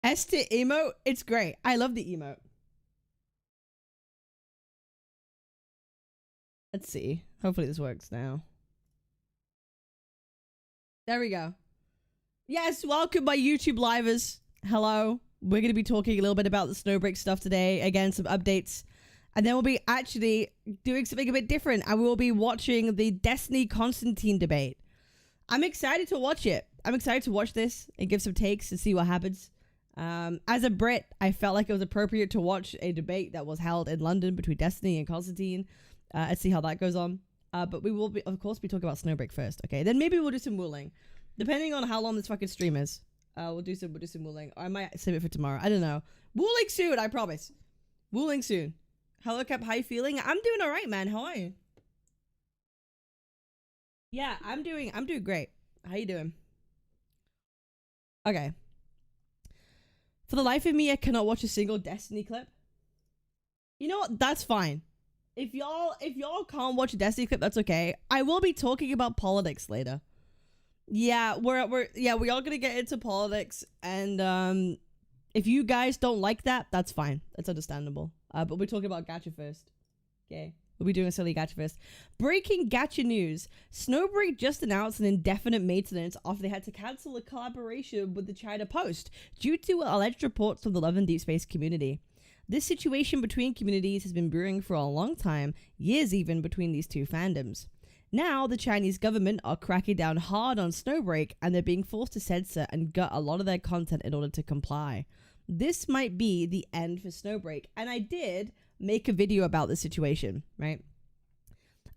Esther emote, it's great. I love the emote. Let's see. Hopefully this works now. There we go. Yes, welcome my YouTube livers. Hello. We're going to be talking a little bit about the Snowbreak stuff today. Again, some updates. And then we'll be actually doing something a bit different. I will be watching the Destiny Konstantin debate. I'm excited to watch it. I'm excited to watch this and give some takes and see what happens. As a Brit, I felt like it was appropriate to watch a debate that was held in London between Destiny and Konstantin. Let's see how that goes on. But we will, of course, be talking about Snowbreak first. Okay, then maybe we'll do some Wuling. Depending on how long this fucking stream is. We'll do some Wuling. I might save it for tomorrow. I don't know. Wuling soon, I promise. Wuling soon. Hello, Cap. How you feeling? I'm doing all right, man. How are you? Yeah, I'm doing great. How you doing? Okay. For the life of me, I cannot watch a single Destiny clip. You know what? That's fine. If y'all can't watch a Destiny clip, that's okay. I will be talking about politics later. Yeah, we are gonna get into politics, and if you guys don't like that, that's fine. That's understandable. But we're talking about gacha first. Okay, we'll be doing a silly gacha first. Breaking gacha news: Snowbreak just announced an indefinite maintenance after they had to cancel a collaboration with the China Post due to alleged reports from the Love and Deep Space community. This situation between communities has been brewing for a long time, years even, between these two fandoms. Now, the Chinese government are cracking down hard on Snowbreak, and they're being forced to censor and gut a lot of their content in order to comply. This might be the end for Snowbreak, and I did make a video about this situation, right?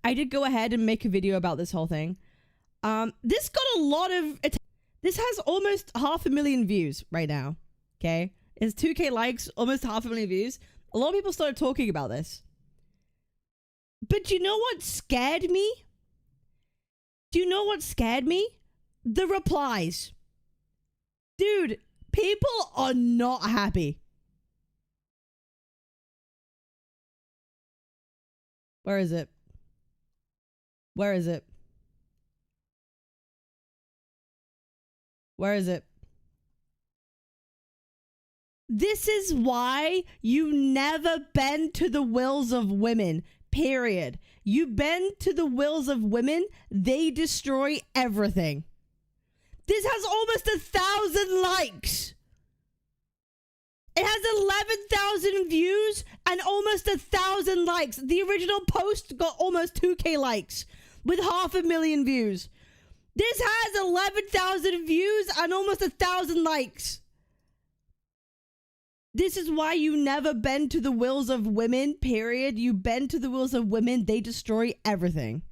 I did go ahead and make a video about this whole thing. This got a lot of... This has almost 500,000 views right now, okay? It's 2k likes, almost 500,000 views. A lot of people started talking about this. But you know what scared me? Do you know what scared me? The replies. Dude, people are not happy. Where is it? Where is it? Where is it? This is why you never bend to the wills of women, period. You bend to the wills of women, they destroy everything. This has almost 1,000 likes. It has 11,000 views and almost 1,000 likes. The original post got almost 2k likes with 500,000 views. This has 11,000 views and almost 1,000 likes. This is why you never bend to the wills of women, period. You bend to the wills of women, they destroy everything.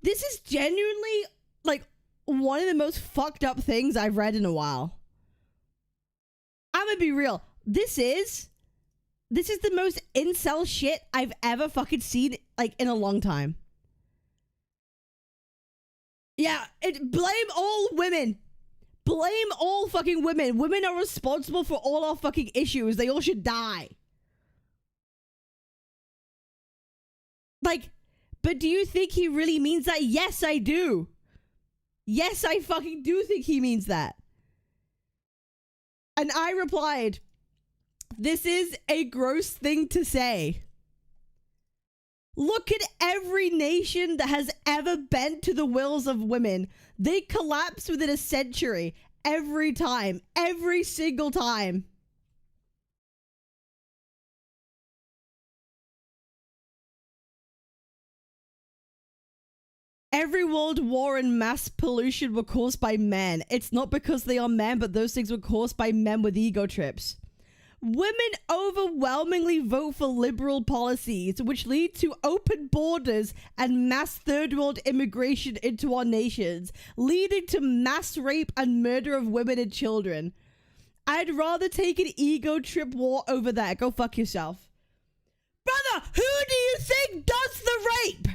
This is genuinely, like, one of the most fucked up things I've read in a while. I'm gonna be real. This is the most incel shit I've ever fucking seen, like, in a long time. Yeah, blame all women. Blame all fucking women. Women are responsible for all our fucking issues. They all should die. Like, but do you think he really means that? Yes, I do. Yes, I fucking do think he means that. And I replied, this is a gross thing to say. Look at every nation that has ever bent to the wills of women. They collapse within a century. Every time. Every single time. Every world war and mass pollution were caused by men. It's not because they are men, but those things were caused by men with ego trips. Women overwhelmingly vote for liberal policies, which lead to open borders and mass third world immigration into our nations, leading to mass rape and murder of women and children. I'd rather take an ego trip war over that. Go fuck yourself. Brother, who do you think does the rape?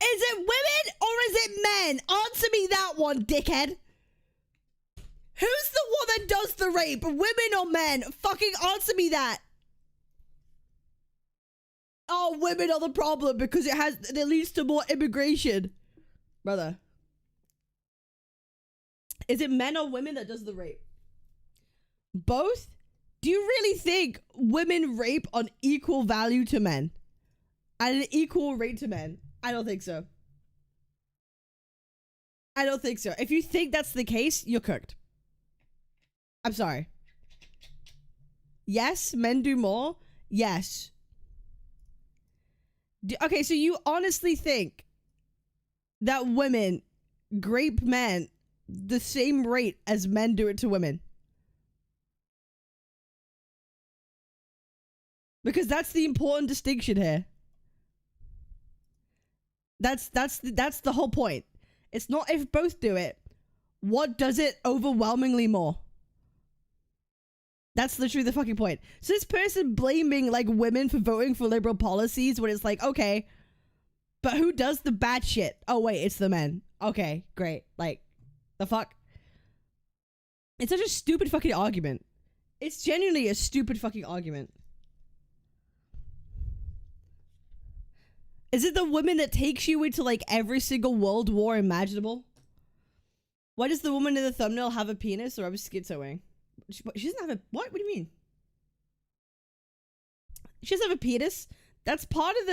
Is it women or is it men? Answer me that one, dickhead. Who's the one that does the rape? Women or men? Fucking answer me that. Oh, women are the problem because it leads to more immigration. Brother. Is it men or women that does the rape? Both? Do you really think women rape on equal value to men? At an equal rate to men? I don't think so. I don't think so. If you think that's the case, you're cooked. I'm sorry. Yes, men do more. Yes. Okay, so you honestly think that women grape men the same rate as men do it to women? Because that's the important distinction here. That's the whole point. It's not if both do it. What does it overwhelmingly more? That's literally the fucking point. So this person blaming like women for voting for liberal policies when it's like, okay, but who does the bad shit? Oh wait, it's the men. Okay, great. Like, the fuck? It's such a stupid fucking argument. It's genuinely a stupid fucking argument. Is it the woman that takes you into like every single world war imaginable? Why does the woman in the thumbnail have a penis, or I'm schizoing? She doesn't have a what? What do you mean? She doesn't have a penis. That's part of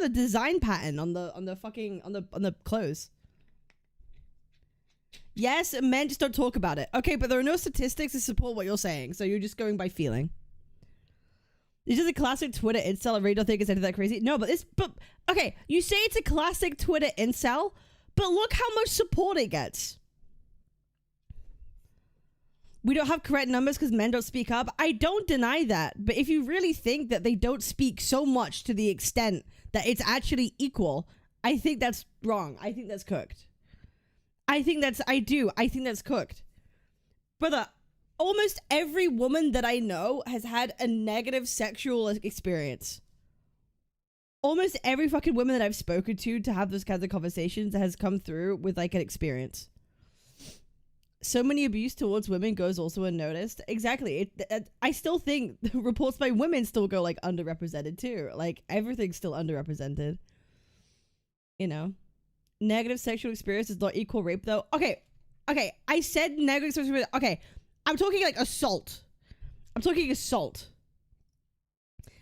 the design pattern on the clothes. Yes, men just don't talk about it. Okay, but there are no statistics to support what you're saying, so you're just going by feeling. It's just a classic Twitter incel. I really don't think it's anything that crazy. No, but okay, you say it's a classic Twitter incel, but look how much support it gets. We don't have correct numbers because men don't speak up. I don't deny that. But if you really think that they don't speak so much to the extent that it's actually equal, I think that's wrong. I think that's cooked. I think that's cooked. Brother, almost every woman that I know has had a negative sexual experience. Almost every fucking woman that I've spoken to have those kinds of conversations has come through with like an experience. So many abuse towards women goes also unnoticed. Exactly. I still think reports by women still go like underrepresented too. Like everything's still underrepresented. You know, negative sexual experience is not equal rape though. Okay. I said negative sexual experience. Okay. I'm talking like assault.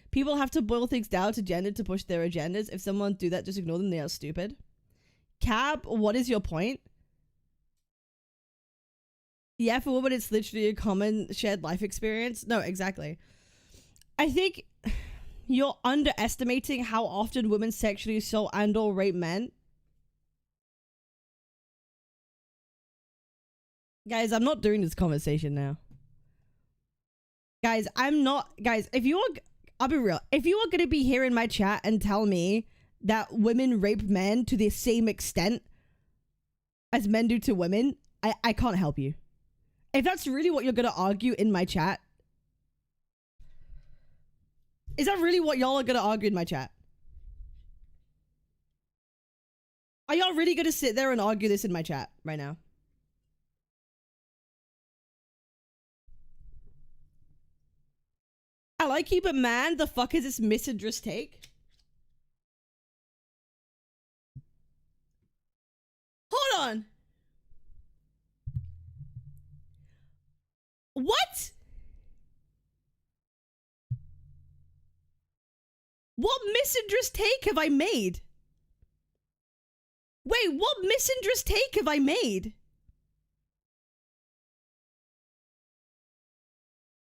People have to boil things down to gender to push their agendas. If someone do that, just ignore them. They are stupid. Cab, what is your point? Yeah, for women, it's literally a common shared life experience. No, exactly. I think you're underestimating how often women sexually assault and or rape men. Guys, I'm not doing this conversation now. Guys, I'm not. Guys, I'll be real. If you are going to be here in my chat and tell me that women rape men to the same extent as men do to women, I can't help you. If that's really what you're going to argue in my chat, is that really what y'all are going to argue in my chat? Are y'all really going to sit there and argue this in my chat right now? I like you, but man, the fuck is this misandrist take? Hold on. What? What misandrist take have I made? Wait, what misandrist take have I made?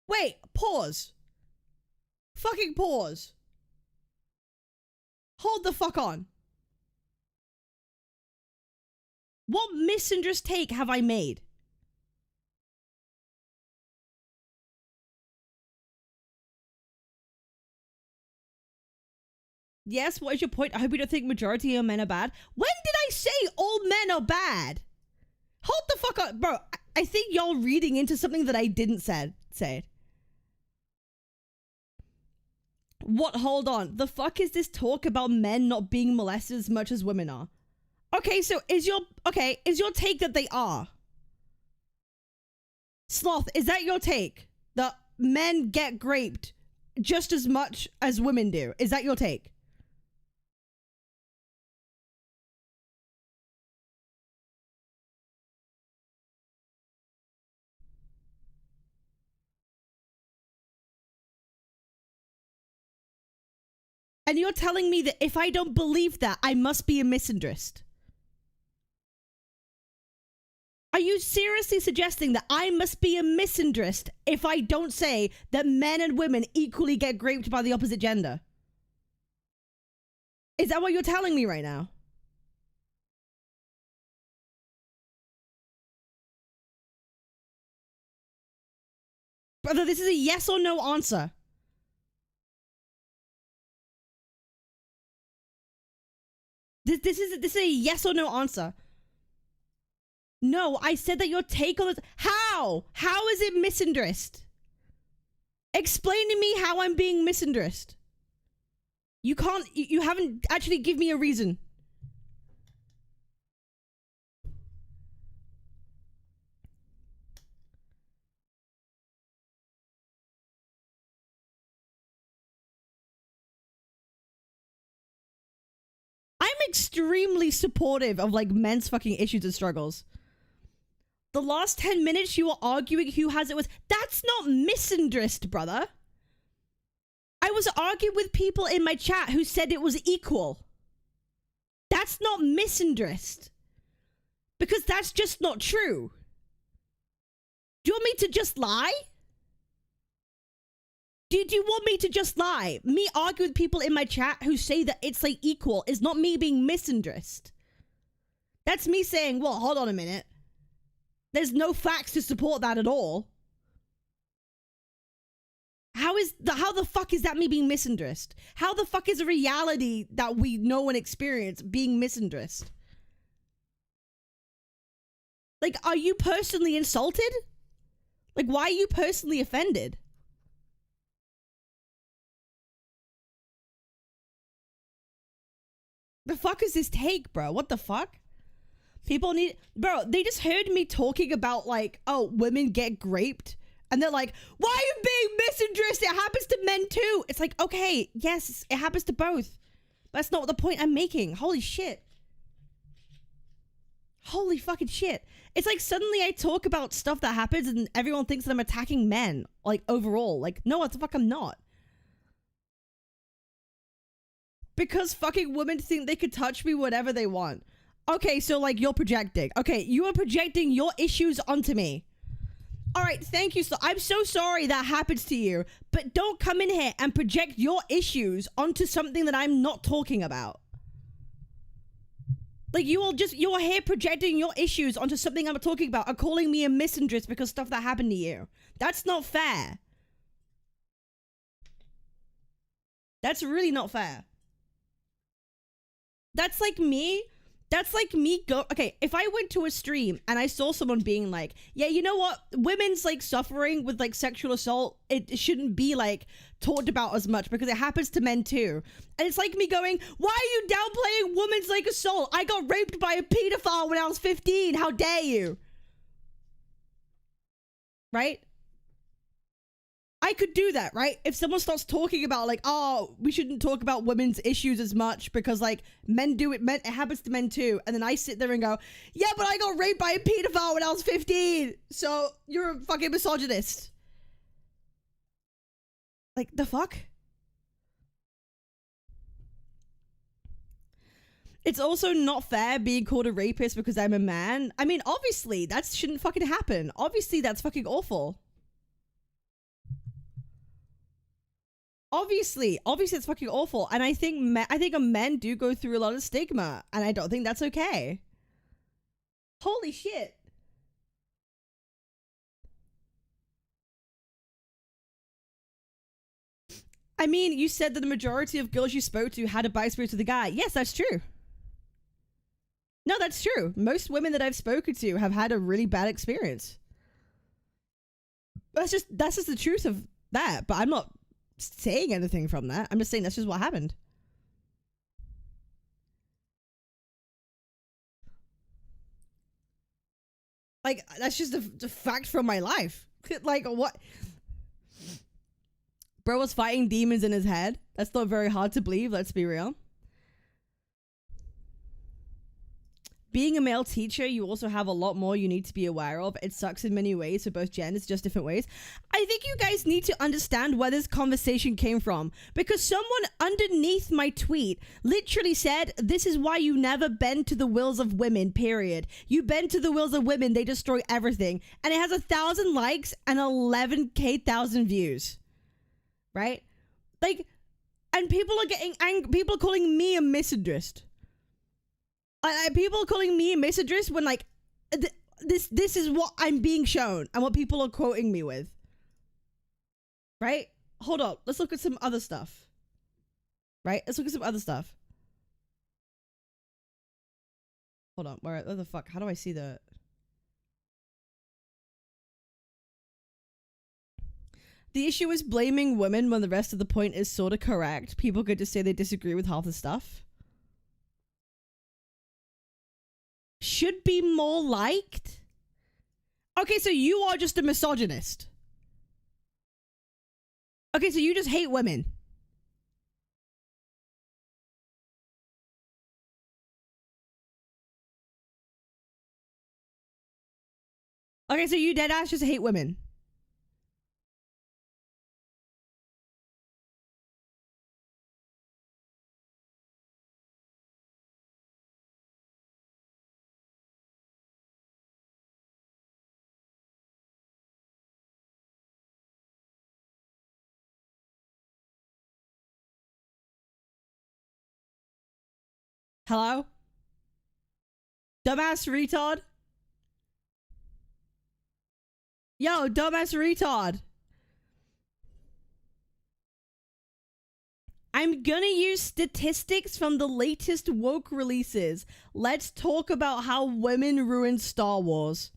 Wait, pause. Fucking pause. Hold the fuck on. What misandrist take have I made? Yes, what is your point? I hope you don't think majority of men are bad. When did I say all men are bad? Hold the fuck up. Bro, I think y'all reading into something that I didn't say. What? Hold on. The fuck is this talk about men not being molested as much as women are? Okay, so is your take that they are? Sloth, is that your take? That men get raped just as much as women do? Is that your take? And you're telling me that if I don't believe that, I must be a misandrist. Are you seriously suggesting that I must be a misandrist if I don't say that men and women equally get raped by the opposite gender? Is that what you're telling me right now? Brother, this is a yes or no answer. This is a yes or no answer. No, I said that your take on this. How? How is it misandrist? Explain to me how I'm being misandrist. You can't. You haven't actually give me a reason. I'm extremely supportive of like men's fucking issues and struggles. The last 10 minutes you were arguing who has it was. That's not misandrist, brother. I was arguing with people in my chat who said it was equal. That's not misandrist. Because that's just not true. Do you want me to just lie? Do you want me to just lie? Me arguing with people in my chat who say that it's like equal is not me being misandrist. That's me saying, well, hold on a minute. There's no facts to support that at all. How the fuck is that me being misandrist? How the fuck is a reality that we know and experience being misandrist? Like, are you personally insulted? Like, why are you personally offended? The fuck is this take, bro? What the fuck? People need... Bro, they just heard me talking about, like, oh, women get raped. And they're like, why are you being misandrist? It happens to men too. It's like, okay, yes, it happens to both. That's not the point I'm making. Holy shit. Holy fucking shit. It's like suddenly I talk about stuff that happens and everyone thinks that I'm attacking men. Like, overall. Like, no, what the fuck, I'm not. Because fucking women think they could touch me whatever they want. Okay, so like you're projecting. Okay, you are projecting your issues onto me. All right, thank you. So I'm so sorry that happens to you, but don't come in here and project your issues onto something that I'm not talking about. Like you are here projecting your issues onto something I'm talking about and calling me a misandrist because stuff that happened to you. That's not fair. That's really not fair. That's like me okay, if I went to a stream and I saw someone being like, yeah, you know what, women's like suffering with like sexual assault, it shouldn't be like talked about as much because it happens to men too. And it's like me going, why are you downplaying women's like assault? I got raped by a pedophile when I was 15. How dare you? Right? I could do that, right? If someone starts talking about like, oh, we shouldn't talk about women's issues as much because like men do it, it happens to men too. And then I sit there and go, yeah, but I got raped by a pedophile when I was 15. So you're a fucking misogynist. Like the fuck? It's also not fair being called a rapist because I'm a man. I mean, obviously that shouldn't fucking happen. Obviously that's fucking awful. Obviously it's fucking awful, and I think men do go through a lot of stigma, and I don't think that's okay. Holy shit. I mean, you said that the majority of girls you spoke to had a bi experience with a guy. Yes, that's true. No, that's true. Most women that I've spoken to have had a really bad experience. That's just the truth of that, but I'm not saying anything from that. I'm just saying that's just what happened. Like, that's just a fact from my life. Like, what? Bro was fighting demons in his head. That's not very hard to believe, let's be real. being a male teacher, you also have a lot more you need to be aware of. It sucks in many ways for both genders, just different ways. I think you guys need to understand where this conversation came from, because someone underneath my tweet literally said, this is why you never bend to the wills of women, period. You bend to the wills of women, they destroy everything. And it has 1,000 likes and 11,000 views. Right? Like, and people are getting angry. People are calling me a misandrist. People are calling me a misandrist when, like, this is what I'm being shown and what people are quoting me with. Right? Hold up. Let's look at some other stuff. Right? Let's look at some other stuff. Hold on. Where the fuck? How do I see the... The issue is blaming women when the rest of the point is sort of correct. People could just say they disagree with half the stuff. Should be more liked? Okay, so you are just a misogynist. Okay, so you just hate women. Okay, so you deadass just hate women. Hello? Dumbass retard? Yo, dumbass retard. I'm gonna use statistics from the latest woke releases. Let's talk about how women ruined Star Wars.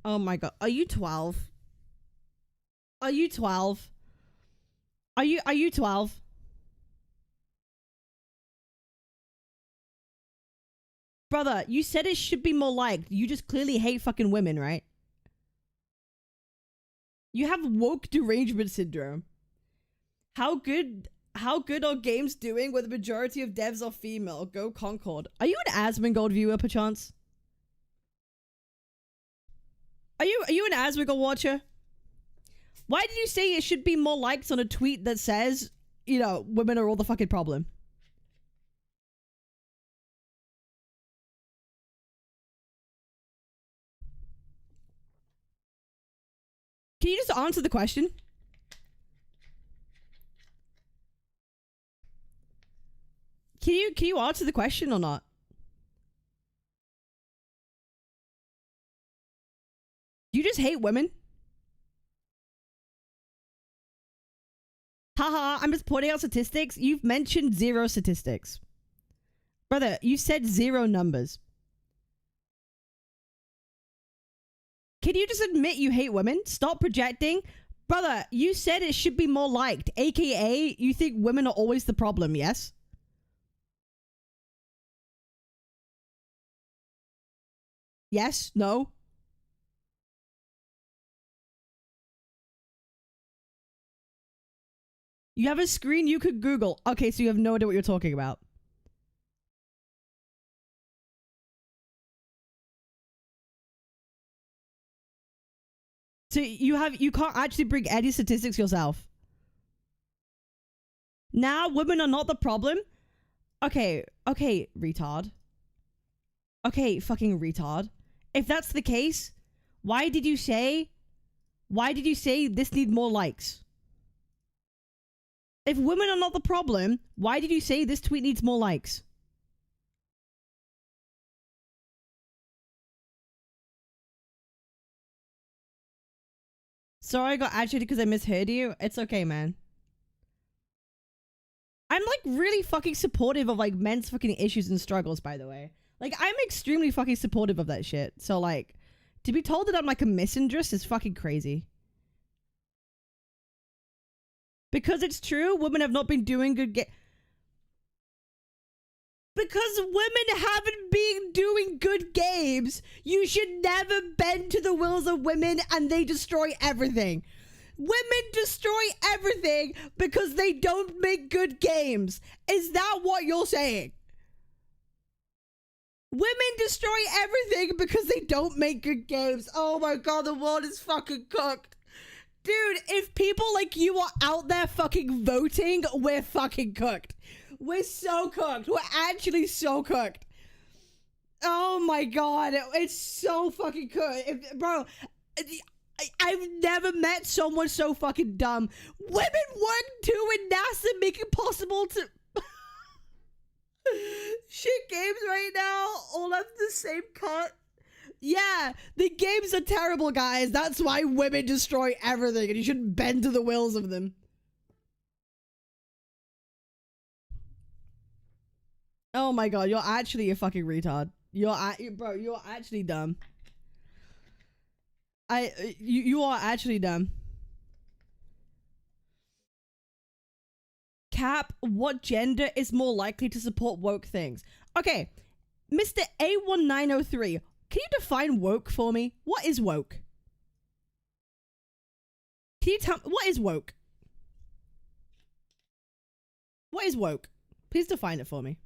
Oh my god. Are you 12? Are you 12? Are you 12? Brother, you said it should be more liked. You just clearly hate fucking women, right? You have woke derangement syndrome. How good are games doing where the majority of devs are female? Go Concord. Are you an Asmongold viewer, perchance? Are you an Asmongold watcher? Why did you say it should be more likes on a tweet that says, you know, women are all the fucking problem? Can you just answer the question? Can you answer the question or not? You just hate women? Haha, I'm just pointing out statistics. You've mentioned 0 statistics. Brother, you said 0 numbers. Can you just admit you hate women? Stop projecting. Brother, you said it should be more liked. AKA, you think women are always the problem, yes? Yes? No? You have a screen you could Google. Okay, so you have no idea what you're talking about. So you can't actually bring any statistics yourself. Now women are not the problem? Okay, retard. Okay, fucking retard. If that's the case, why did you say this need more likes? If women are not the problem, why did you say this tweet needs more likes? Sorry I got agitated because I misheard you. It's okay, man. I'm like really fucking supportive of like men's fucking issues and struggles, by the way. Like I'm extremely fucking supportive of that shit. So like, to be told that I'm like a misandrist is fucking crazy. Because it's true, women have not been doing good because women haven't been doing good games. You should never bend to the wills of women and they destroy everything. Women destroy everything because they don't make good games. Is that what you're saying? Women destroy everything because they don't make good games. Oh my god, the world is fucking cooked. Dude, if people like you are out there fucking voting, we're fucking cooked. We're so cooked. We're actually so cooked. Oh my god, it's so fucking good. Bro, I've never met someone so fucking dumb. Women work too in NASA, make it possible to... Shit games right now all have the same cut. Yeah, the games are terrible, guys. That's why women destroy everything, and you shouldn't bend to the wills of them. Oh my god, you're actually a fucking retard. Bro, you're actually dumb. You are actually dumb. Cap, what gender is more likely to support woke things? Okay, Mr. A1903, can you define woke for me? What is woke? Can you tell me, what is woke? What is woke? Please define it for me.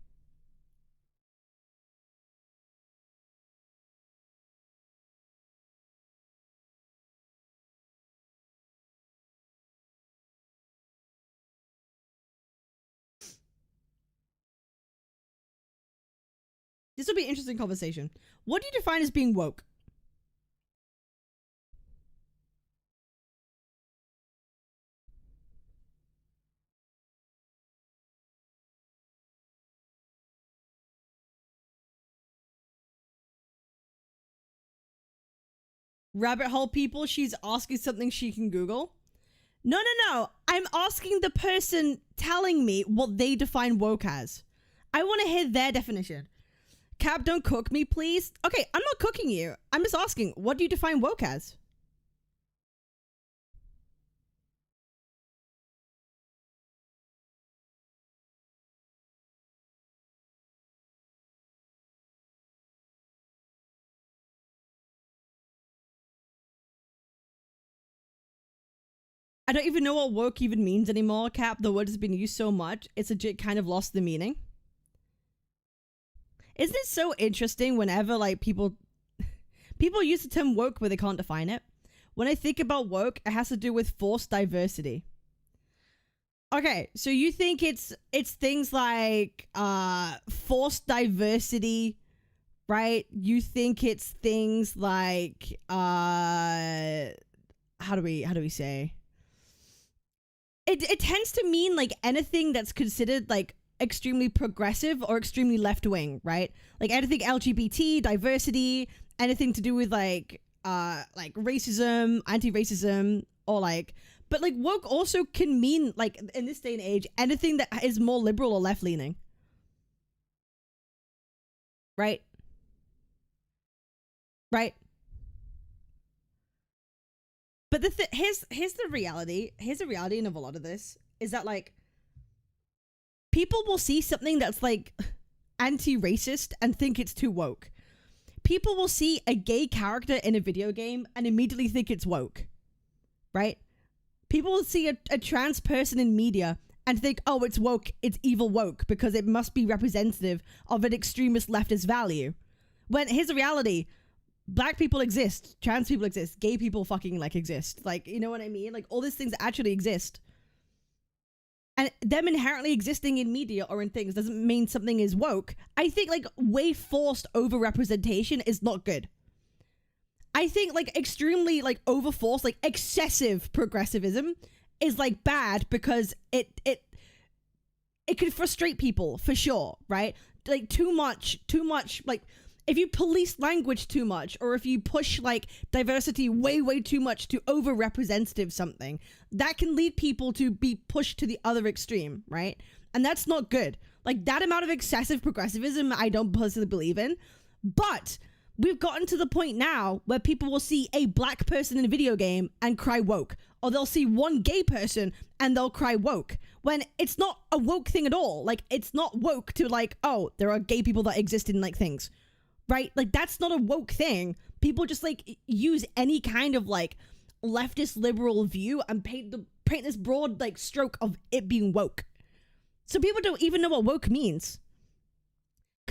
This will be an interesting conversation. What do you define as being woke? Rabbit hole people, she's asking something she can Google. No. I'm asking the person telling me what they define woke as. I want to hear their definition. Cap, don't cook me, please. Okay, I'm not cooking you. I'm just asking, what do you define woke as? I don't even know what woke even means anymore, Cap. The word has been used so much, it's legit kind of lost the meaning. Isn't it so interesting whenever like people use the term woke but they can't define it? When I think about woke, it has to do with forced diversity. Okay, so you think it's things like forced diversity, right? You think it's things like how do we say? It tends to mean like anything that's considered like extremely progressive or extremely left-wing, right? Like anything LGBT, diversity, anything to do with like racism, anti-racism, or like, but like woke also can mean like in this day and age anything that is more liberal or left-leaning, right? But here's the reality of a lot of this is that like people will see something that's like anti-racist and think it's too woke. People will see a gay character in a video game and immediately think it's woke, right? People will see a trans person in media and think, oh, it's woke, it's evil woke because it must be representative of an extremist leftist value. When here's the reality. Black people exist, trans people exist, gay people fucking like exist. Like, you know what I mean? Like all these things actually exist. And them inherently existing in media or in things doesn't mean something is woke. I think like way forced over-representation is not good. I think like extremely like over-forced, like excessive progressivism is like bad because it can frustrate people for sure, right? Like too much, like if you police language too much, or if you push like diversity way too much to over-representative something, that can lead people to be pushed to the other extreme, right? And that's not good. Like that amount of excessive progressivism, I don't personally believe in. But we've gotten to the point now where people will see a black person in a video game and cry woke, or they'll see one gay person and they'll cry woke, when it's not a woke thing at all. Like it's not woke to like, oh, there are gay people that exist in like things. Right? Like, that's not a woke thing. People just, like, use any kind of, like, leftist liberal view and paint this broad, like, stroke of it being woke. So people don't even know what woke means.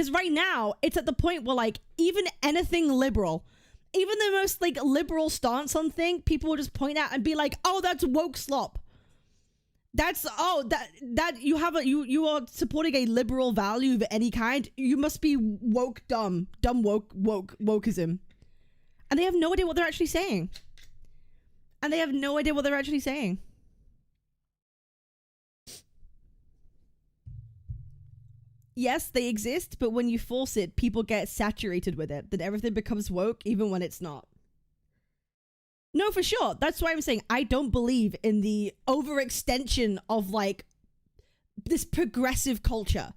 Because right now, it's at the point where, like, even anything liberal, even the most, like, liberal stance on thing, people will just point out and be like, oh, that's woke slop. That's, oh, that you have you are supporting a liberal value of any kind. You must be woke dumb wokeism. And they have no idea what they're actually saying. Yes, they exist, but when you force it, people get saturated with it. Then everything becomes woke, even when it's not. No, for sure. That's why I'm saying I don't believe in the overextension of, like, this progressive culture.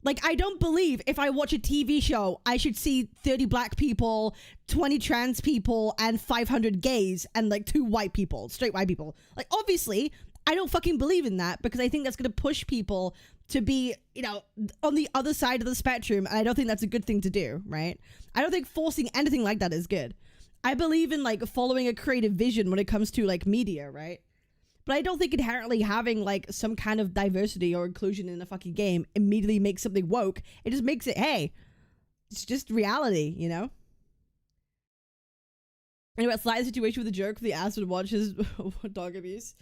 Like, I don't believe if I watch a TV show, I should see 30 black people, 20 trans people, and 500 gays, and, like, 2 white people, straight white people. Like, obviously, I don't fucking believe in that, because I think that's going to push people to be, you know, on the other side of the spectrum, and I don't think that's a good thing to do, right? I don't think forcing anything like that is good. I believe in, like, following a creative vision when it comes to, like, media, right? But I don't think inherently having, like, some kind of diversity or inclusion in a fucking game immediately makes something woke. It just makes it, hey, it's just reality, you know? Anyway, it's like the situation with the jerk with the ass would watch his dog abuse.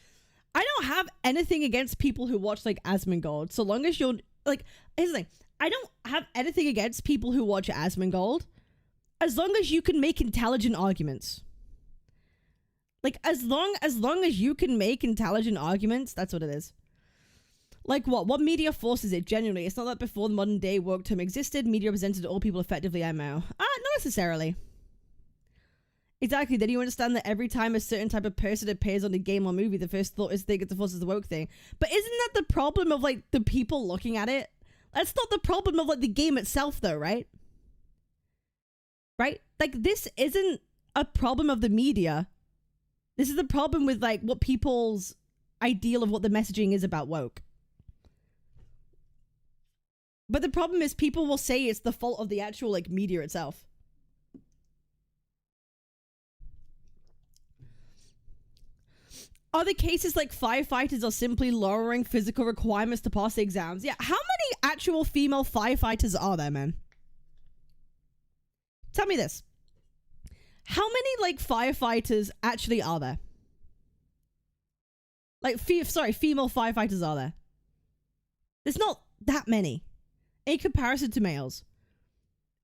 I don't have anything against people who watch, like, Asmongold, so long as you're, like, here's the thing. I don't have anything against people who watch Asmongold, as long as you can make intelligent arguments. Like, as long as you can make intelligent arguments, that's what it is. Like, what media forces it, genuinely? It's not that before the modern day woke term existed, media represented all people effectively, MO. Not necessarily. Exactly, then you understand that every time a certain type of person appears on a game or movie, the first thought is they get the force is the woke thing. But isn't that the problem of, like, the people looking at it? That's not the problem of, like, the game itself, though, right? Right? Like, this isn't a problem of the media. This is the problem with, like, what people's ideal of what the messaging is about woke. But the problem is people will say it's the fault of the actual, like, media itself. Other cases like firefighters are simply lowering physical requirements to pass the exams. Yeah, how many actual female firefighters are there, man? Tell me this. How many, like, firefighters actually are there? Like, female firefighters are there? There's not that many. In comparison to males.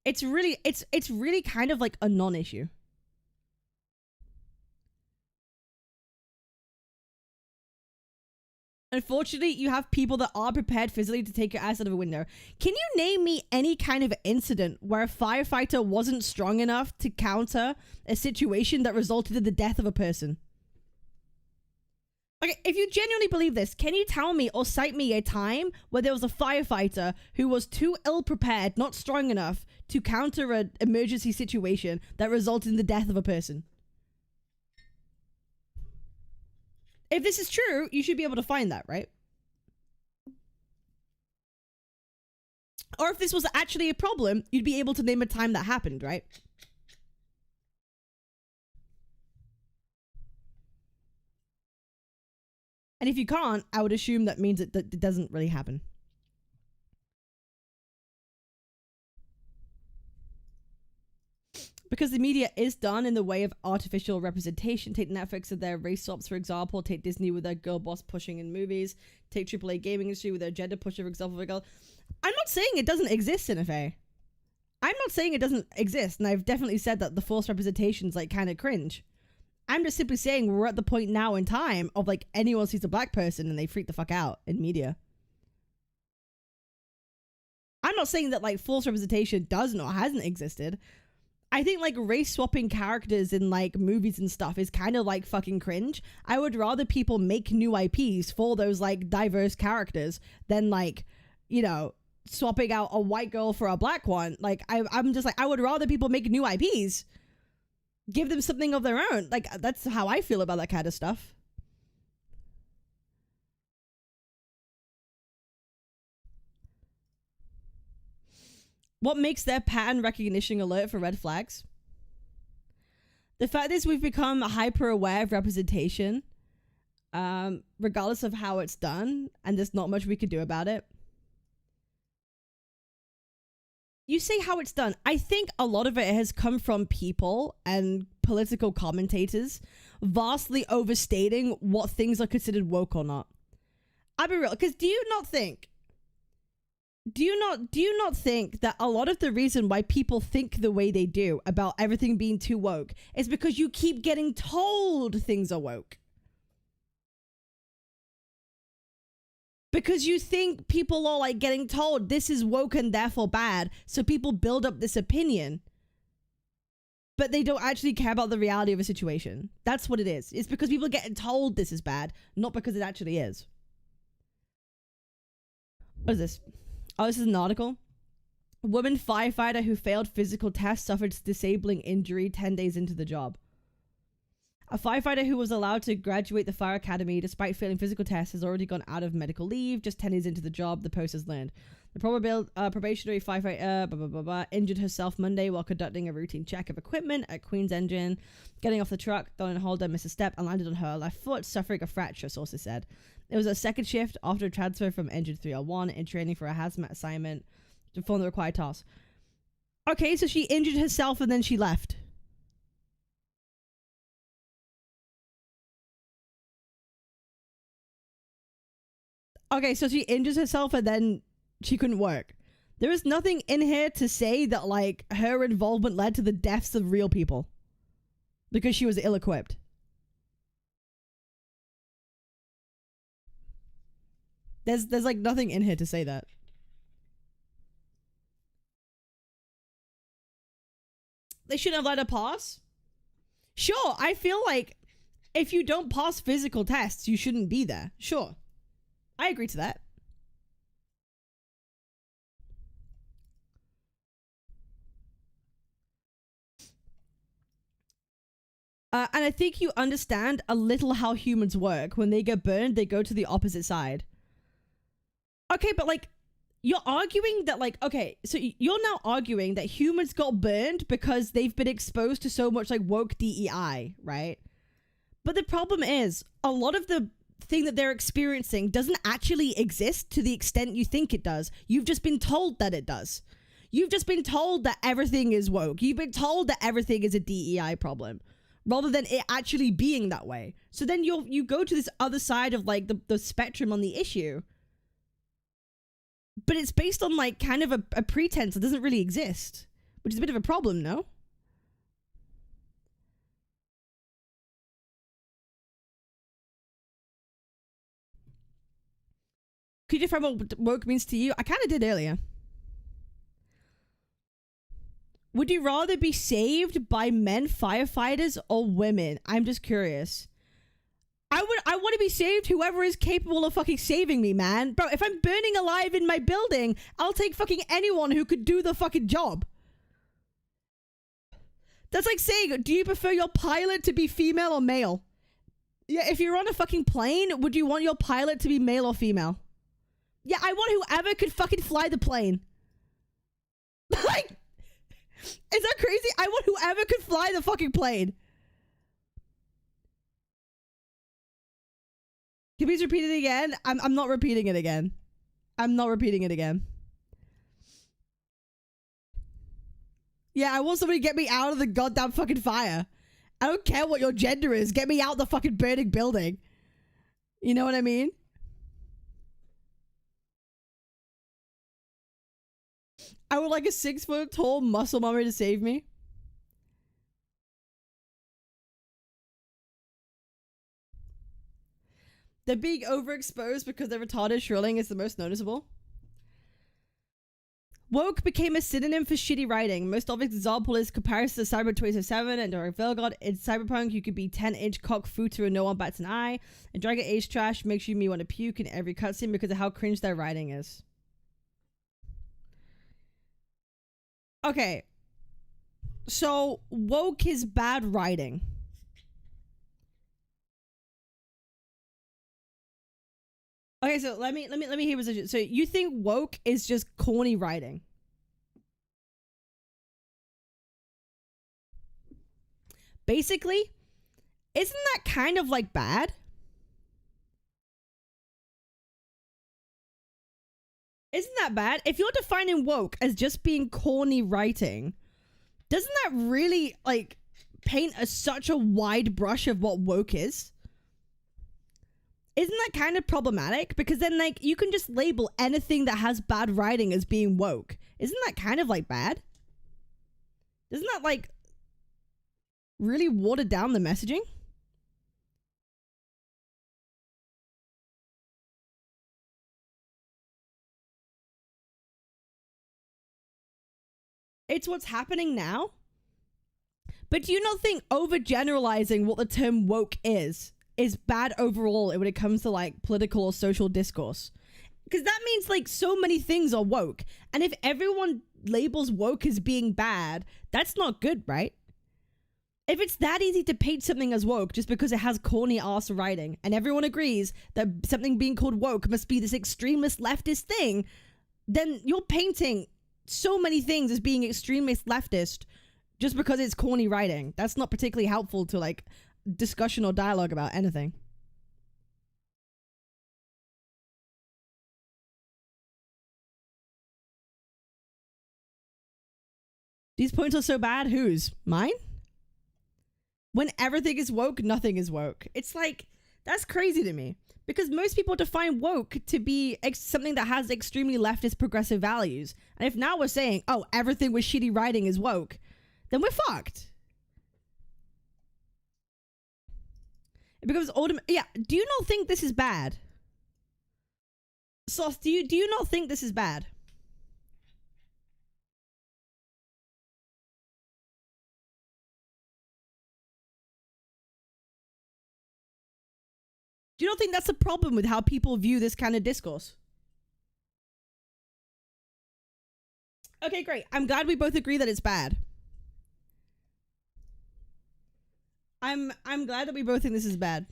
It's really kind of like a non-issue. Unfortunately, you have people that are prepared physically to take your ass out of a window. Can you name me any kind of incident where a firefighter wasn't strong enough to counter a situation that resulted in the death of a person? Okay, if you genuinely believe this, can you tell me or cite me a time where there was a firefighter who was too ill-prepared, not strong enough, to counter an emergency situation that resulted in the death of a person? If this is true, you should be able to find that, right? Or if this was actually a problem, you'd be able to name a time that happened, right? And if you can't, I would assume that means that it doesn't really happen. Because the media is done in the way of artificial representation. Take Netflix with their race swaps, for example. Take Disney with their girl boss pushing in movies. Take AAA gaming industry with their gender pusher, for example. I'm not saying it doesn't exist, NFA. I'm not saying it doesn't exist, and I've definitely said that the forced representation's, like, kind of cringe. I'm just simply saying we're at the point now in time of, like, anyone sees a black person and they freak the fuck out in media. I'm not saying that, like, forced representation doesn't or hasn't existed. I think, like, race swapping characters in, like, movies and stuff is kind of, like, fucking cringe. I would rather people make new IPs for those, like, diverse characters than, like, you know, swapping out a white girl for a black one. Like, I'm just like, I would rather people make new IPs. Give them something of their own. Like, that's how I feel about that kind of stuff. What makes their pattern recognition alert for red flags? The fact is we've become hyper aware of representation, regardless of how it's done, and there's not much we could do about it. You say how it's done. I think a lot of it has come from people and political commentators vastly overstating what things are considered woke or not. I'll be real, because do you not think that a lot of the reason why people think the way they do about everything being too woke is because you keep getting told things are woke? Because you think people are like getting told this is woke and therefore bad, so people build up this opinion, but they don't actually care about the reality of a situation. That's what it is. It's because people are getting told this is bad, not because it actually is. What is this? Oh, this is an article. Woman firefighter who failed physical test suffered disabling injury 10 days into the job. A firefighter who was allowed to graduate the fire academy despite failing physical tests has already gone out of medical leave just 10 days into the job, the Post has learned. The probationary firefighter injured herself Monday while conducting a routine check of equipment at Queen's Engine. Getting off the truck, Donald Holder missed a step and landed on her left foot, suffering a fracture, sources said. It was a second shift after a transfer from Engine 301 in training for a hazmat assignment to perform the required task. Okay, so she injured herself and then she left. Okay, so she injures herself and then she couldn't work. There is nothing in here to say that, like, her involvement led to the deaths of real people because she was ill-equipped. There's like nothing in here to say that. They shouldn't have let her pass? Sure, I feel like if you don't pass physical tests, you shouldn't be there. Sure. I agree to that. And I think you understand a little how humans work. When they get burned, they go to the opposite side. Okay, but like, you're arguing that, like, okay, so you're now arguing that humans got burned because they've been exposed to so much, like, woke DEI, right? But the problem is, a lot of the thing that they're experiencing doesn't actually exist to the extent you think it does. You've just been told that it does. You've just been told that everything is woke. You've been told that everything is a DEI problem, rather than it actually being that way. So then you go to this other side of, like, the spectrum on the issue. But it's based on, like, kind of a pretense that doesn't really exist, which is a bit of a problem, no? Could you define what woke means to you? I kind of did earlier. Would you rather be saved by men firefighters or women? I'm just curious. I want to be saved whoever is capable of fucking saving me, man. Bro, if I'm burning alive in my building, I'll take fucking anyone who could do the fucking job. That's like saying, do you prefer your pilot to be female or male? Yeah, if you're on a fucking plane, would you want your pilot to be male or female? Yeah, I want whoever could fucking fly the plane. Like, is that crazy? I want whoever could fly the fucking plane. Can we repeat it again? I'm not repeating it again. I'm not repeating it again. Yeah, I want somebody to get me out of the goddamn fucking fire. I don't care what your gender is. Get me out the fucking burning building. You know what I mean? I would like a 6-foot tall muscle mummy to save me. They're being overexposed because they're retarded. Shrilling is the most noticeable. Woke became a synonym for shitty writing. Most obvious example is comparison to Cyberpunk 2077 and Dark Velgod. In Cyberpunk, you could be 10-inch cock footer and no one bats an eye. And Dragon Age trash makes you me want to puke in every cutscene because of how cringe their writing is. Okay. So, woke is bad writing. Okay, so let me hear position. So you think woke is just corny writing? Basically, isn't that kind of like bad? Isn't that bad? If you're defining woke as just being corny writing, doesn't that really, like, paint such a wide brush of what woke is? Isn't that kind of problematic? Because then, like, you can just label anything that has bad writing as being woke. Isn't that kind of, like, bad? Doesn't that, like, really water down the messaging? It's what's happening now. But do you not think overgeneralizing what the term woke is bad overall when it comes to, like, political or social discourse? Because that means, like, so many things are woke. And if everyone labels woke as being bad, that's not good, right? If it's that easy to paint something as woke just because it has corny ass writing, and everyone agrees that something being called woke must be this extremist leftist thing, then you're painting so many things as being extremist leftist just because it's corny writing. That's not particularly helpful to, like, discussion or dialogue about anything. These points are so bad. Whose? Mine? When everything is woke, nothing is woke. It's like, that's crazy to me. Because most people define woke to be something that has extremely leftist progressive values. And if now we're saying, oh, everything with shitty writing is woke, then we're fucked. It becomes yeah. Do you not think this is bad? Sauce, do you not think this is bad? Do you not think that's a problem with how people view this kind of discourse? Okay, great. I'm glad we both agree that it's bad. I'm glad that we both think this is bad.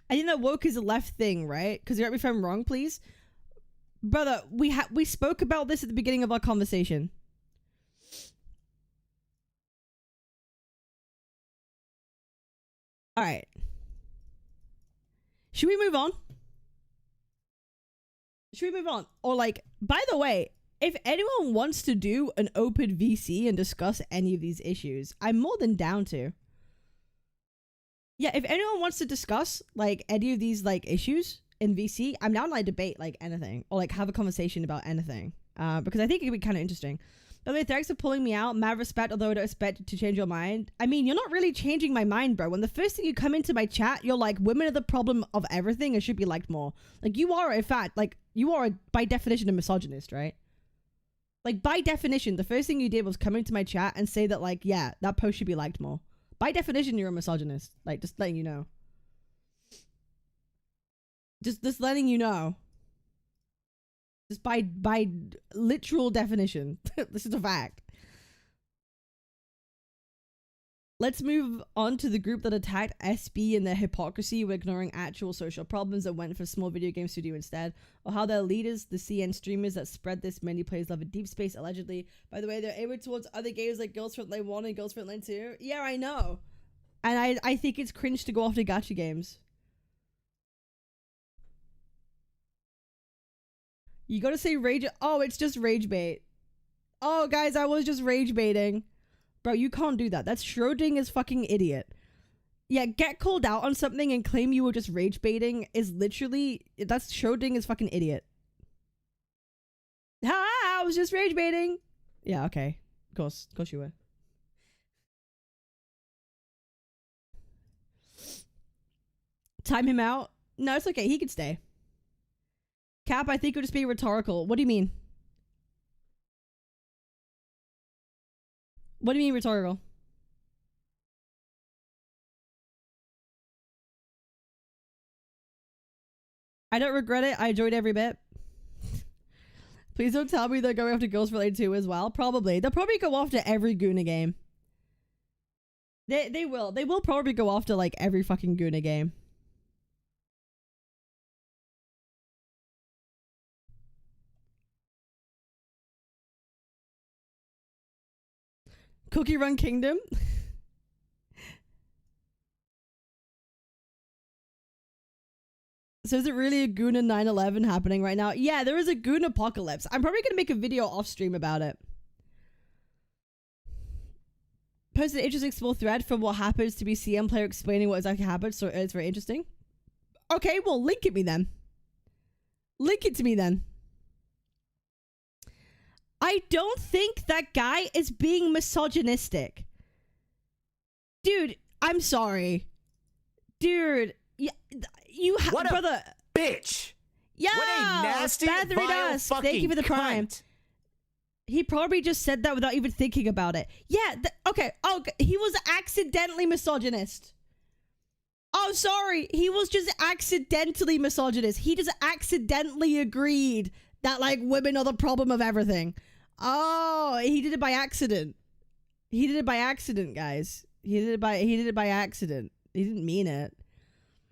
I think that woke is a left thing, right? Because correct me if I'm wrong, please. Brother, we spoke about this at the beginning of our conversation. All right. Should we move on? Should we move on? Or, like, by the way, if anyone wants to do an open VC and discuss any of these issues, I'm more than down to. Yeah, if anyone wants to discuss, like, any of these, like, issues in VC, I'm down to, like, debate, like, anything. Or, like, have a conversation about anything. Because I think it could be kind of interesting. By the way, thanks for pulling me out. Mad respect, although I don't expect to change your mind. I mean, you're not really changing my mind, bro. When the first thing you come into my chat, you're like, women are the problem of everything and should be liked more. Like, you are, in fact, like, you are, by definition, a misogynist, right? Like, by definition, the first thing you did was come into my chat and say that, like, yeah, that post should be liked more. By definition, you're a misogynist. Like, just letting you know. Just letting you know. Just by literal definition. This is a fact. Let's move on to the group that attacked SB and their hypocrisy with ignoring actual social problems and went for small video game studio instead, or how their leaders, the CN streamers that spread this, many players love in deep space allegedly. By the way, they're able towards other games like Girls Front Lane 1 and Girls Front Lane 2. Yeah, I know. And I think it's cringe to go after gacha games. You gotta say rage. Oh, it's just rage bait. Oh, guys, I was just rage baiting. Bro, you can't do that. That's Schrodinger's fucking idiot. Yeah, get called out on something and claim you were just rage baiting is literally... That's Schrodinger's fucking idiot. Ha! I was just rage baiting. Yeah, okay. Of course you were. Time him out? No, it's okay. He could stay. Cap, I think it would just be rhetorical. What do you mean? What do you mean rhetorical? I don't regret it. I enjoyed every bit. Please don't tell me they're going after Girls Front Lane 2 as well. Probably. They'll probably go after every Guna game. They will. They will probably go after, like, every fucking Guna game. Cookie Run Kingdom? So is it really a Goon and 9/11 happening right now? Yeah, there is a Goon apocalypse. I'm probably gonna make a video off stream about it. Posted an interesting small thread from what happens to be CM player explaining what exactly happened, so it's very interesting. Okay, well, link it me then. Link it to me then. I don't think that guy is being misogynistic. Dude, I'm sorry. Dude, yeah, you have, brother. Bitch. Yeah. What a nasty, vile fucking Thank you for the prime. cunt. He probably just said that without even thinking about it. Yeah, okay. Oh, he was accidentally misogynist. Oh, sorry. He was just accidentally misogynist. He just accidentally agreed that, like, women are the problem of everything. Oh, he did it by accident. He did it by accident, guys. He did it by accident. He didn't mean it.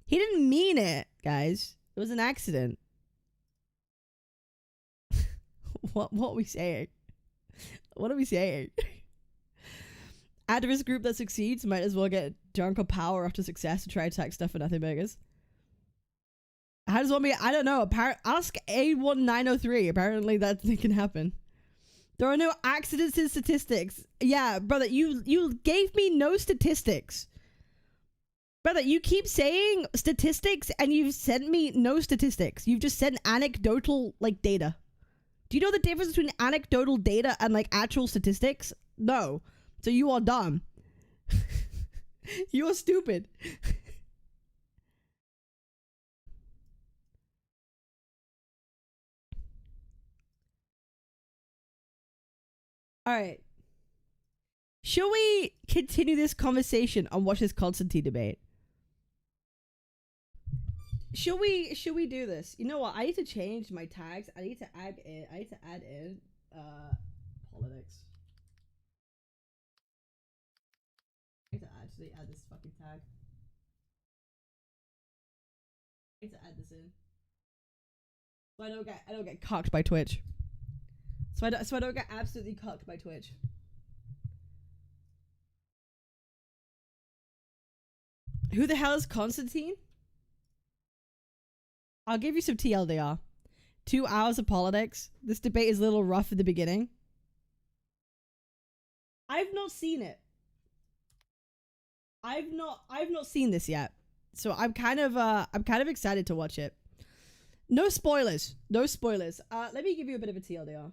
He didn't mean it, guys. It was an accident. What are we saying? What are we saying? Activist group that succeeds might as well get drunk on power after success to try to attack stuff for nothing burgers. How does one be? I don't know. Ask A1903. Apparently that can happen. There are no accidents in statistics. Yeah, brother, you gave me no statistics. Brother, you keep saying statistics and you've sent me no statistics. You've just sent anecdotal, like, data. Do you know the difference between anecdotal data and, like, actual statistics? No. So you are dumb. You are stupid. All right. Shall we continue this conversation and watch this Konstantin debate? Should we do this? You know what? I need to change my tags. I need to add in politics. I need to actually add this fucking tag. I need to add this in. So I don't get cocked by Twitch. So I don't get absolutely cocked by Twitch. Who the hell is Konstantin? I'll give you some TLDR. 2 hours of politics. This debate is a little rough at the beginning. I've not seen it. I've not seen this yet. So I'm kind of excited to watch it. No spoilers. No spoilers. Let me give you a bit of a TLDR.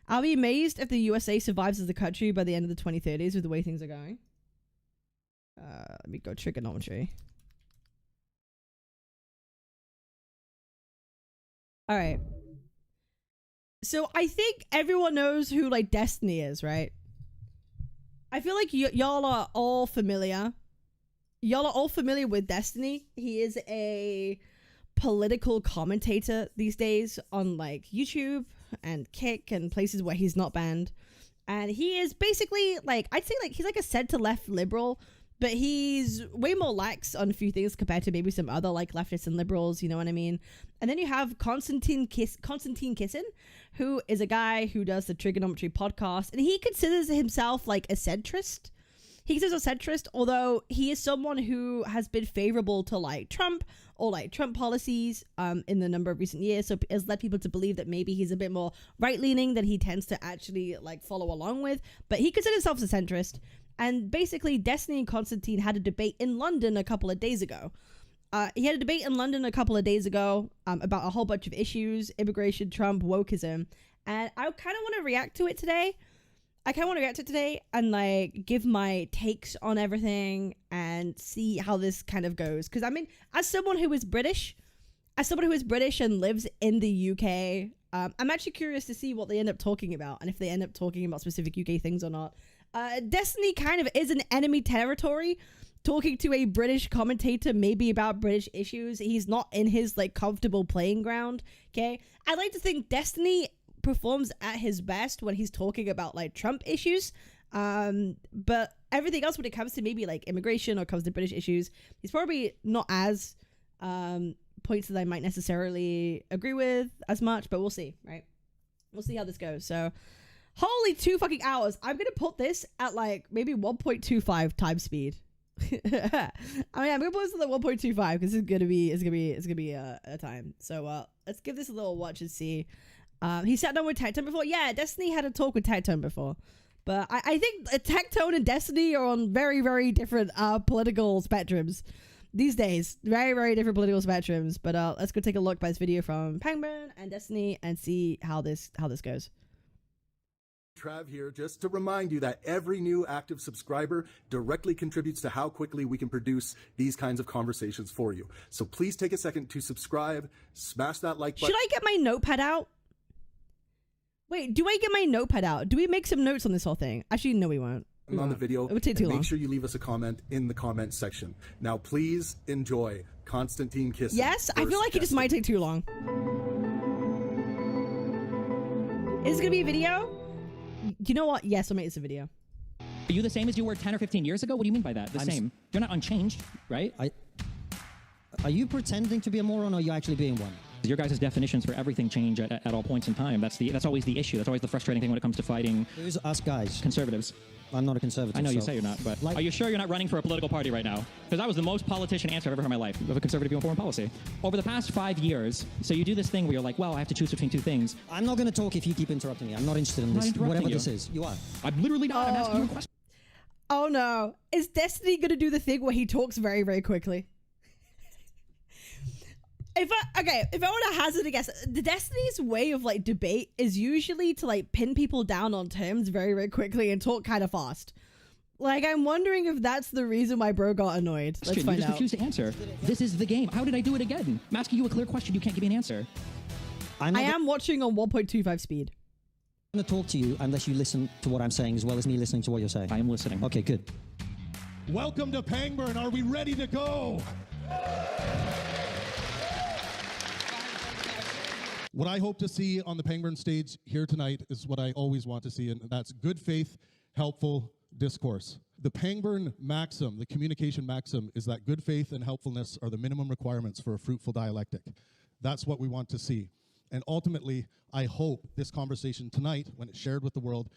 I'll be amazed if the USA survives as a country by the end of the 2030s with the way things are going. Let me go Triggernometry. All right. So I think everyone knows who, like, Destiny is, right? I feel like y'all are all familiar. Y'all are all familiar with Destiny. He is a political commentator these days on, like, YouTube and Kick and places where he's not banned. And he is basically, like, I'd say, like, he's like a center-left liberal, but he's way more lax on a few things compared to maybe some other, like, leftists and liberals, you know what I mean? And then you have Konstantin Kissin, who is a guy who does the Triggernometry podcast, and he considers himself, like, a centrist. He considers a centrist, although he is someone who has been favorable to, like, Trump or, like, Trump policies in the number of recent years, so has led people to believe that maybe he's a bit more right-leaning than he tends to actually, like, follow along with. But he considers himself a centrist. And basically, Destiny and Konstantin had a debate in London a couple of days ago. About a whole bunch of issues, immigration, Trump, wokeism. And I kind of want to react to it today. And, like, give my takes on everything and see how this kind of goes. Because, I mean, as someone who is British and lives in the UK, I'm actually curious to see what they end up talking about and if they end up talking about specific UK things or not. Destiny kind of is an enemy territory, talking to a British commentator maybe about British issues. He's not in his, like, comfortable playing ground, okay? I like to think Destiny performs at his best when he's talking about, like, Trump issues, but everything else when it comes to maybe, like, immigration or comes to British issues, he's probably not as points that I might necessarily agree with as much, but we'll see, right? We'll see how this goes. So holy 2 fucking hours. I'm gonna put this at, like, maybe 1.25 times speed. I mean, I'm gonna post it at 1.25 because it's gonna be a time. So let's give this a little watch and see. He sat down with Tectone before. Yeah, Destiny had a talk with Tectone before, but I think Tectone and Destiny are on very, very different political spectrums these days. Very, very different political spectrums. But let's go take a look by this video from Penguin and Destiny and see how this goes. Trav here, just to remind you that every new active subscriber directly contributes to how quickly we can produce these kinds of conversations for you. So please take a second to subscribe, smash that like button. Should I get my notepad out? Wait, do I get my notepad out? Do we make some notes on this whole thing? Actually, no, we won't. On the video, it would take too long. Make sure you leave us a comment in the comment section. Now, please enjoy Konstantin kissing. Yes, I feel like it just might take too long. Is it gonna be a video? You know what? Yes, I'll make this a video. Are you the same as you were 10 or 15 years ago? What do you mean by that? The same. You're not unchanged, right? Are you pretending to be a moron, or are you actually being one? Your guys' definitions for everything change at all points in time. That's always the issue. That's always the frustrating thing when it comes to fighting. Who's us guys? Conservatives. I'm not a conservative. I know you say you're not, but are you sure you're not running for a political party right now? Because that was the most politician answer I've ever heard in my life of a conservative view on foreign policy. Over the past 5 years, so you do this thing where you're like, well, I have to choose between two things. I'm not going to talk if you keep interrupting me. I'm not interested in this. Whatever this is. You are. I'm literally not. I'm asking you a question. Oh no. Is Destiny going to do the thing where he talks very, very quickly? If I want to hazard a guess, the Destiny's way of like debate is usually to like pin people down on terms very, very quickly and talk kind of fast. Like, I'm wondering if that's the reason why bro got annoyed. Let's find out. You just refuse to answer. This is the game. How did I do it again? I'm asking you a clear question. You can't give me an answer. I am watching on 1.25 speed. I'm going to talk to you unless you listen to what I'm saying as well as me listening to what you're saying. I am listening. Okay, good. Welcome to Pangburn. Are we ready to go? What I hope to see on the Pangburn stage here tonight is what I always want to see, and that's good faith, helpful discourse. The Pangburn maxim, the communication maxim, is that good faith and helpfulness are the minimum requirements for a fruitful dialectic. That's what we want to see. And ultimately, I hope this conversation tonight, when it's shared with the world,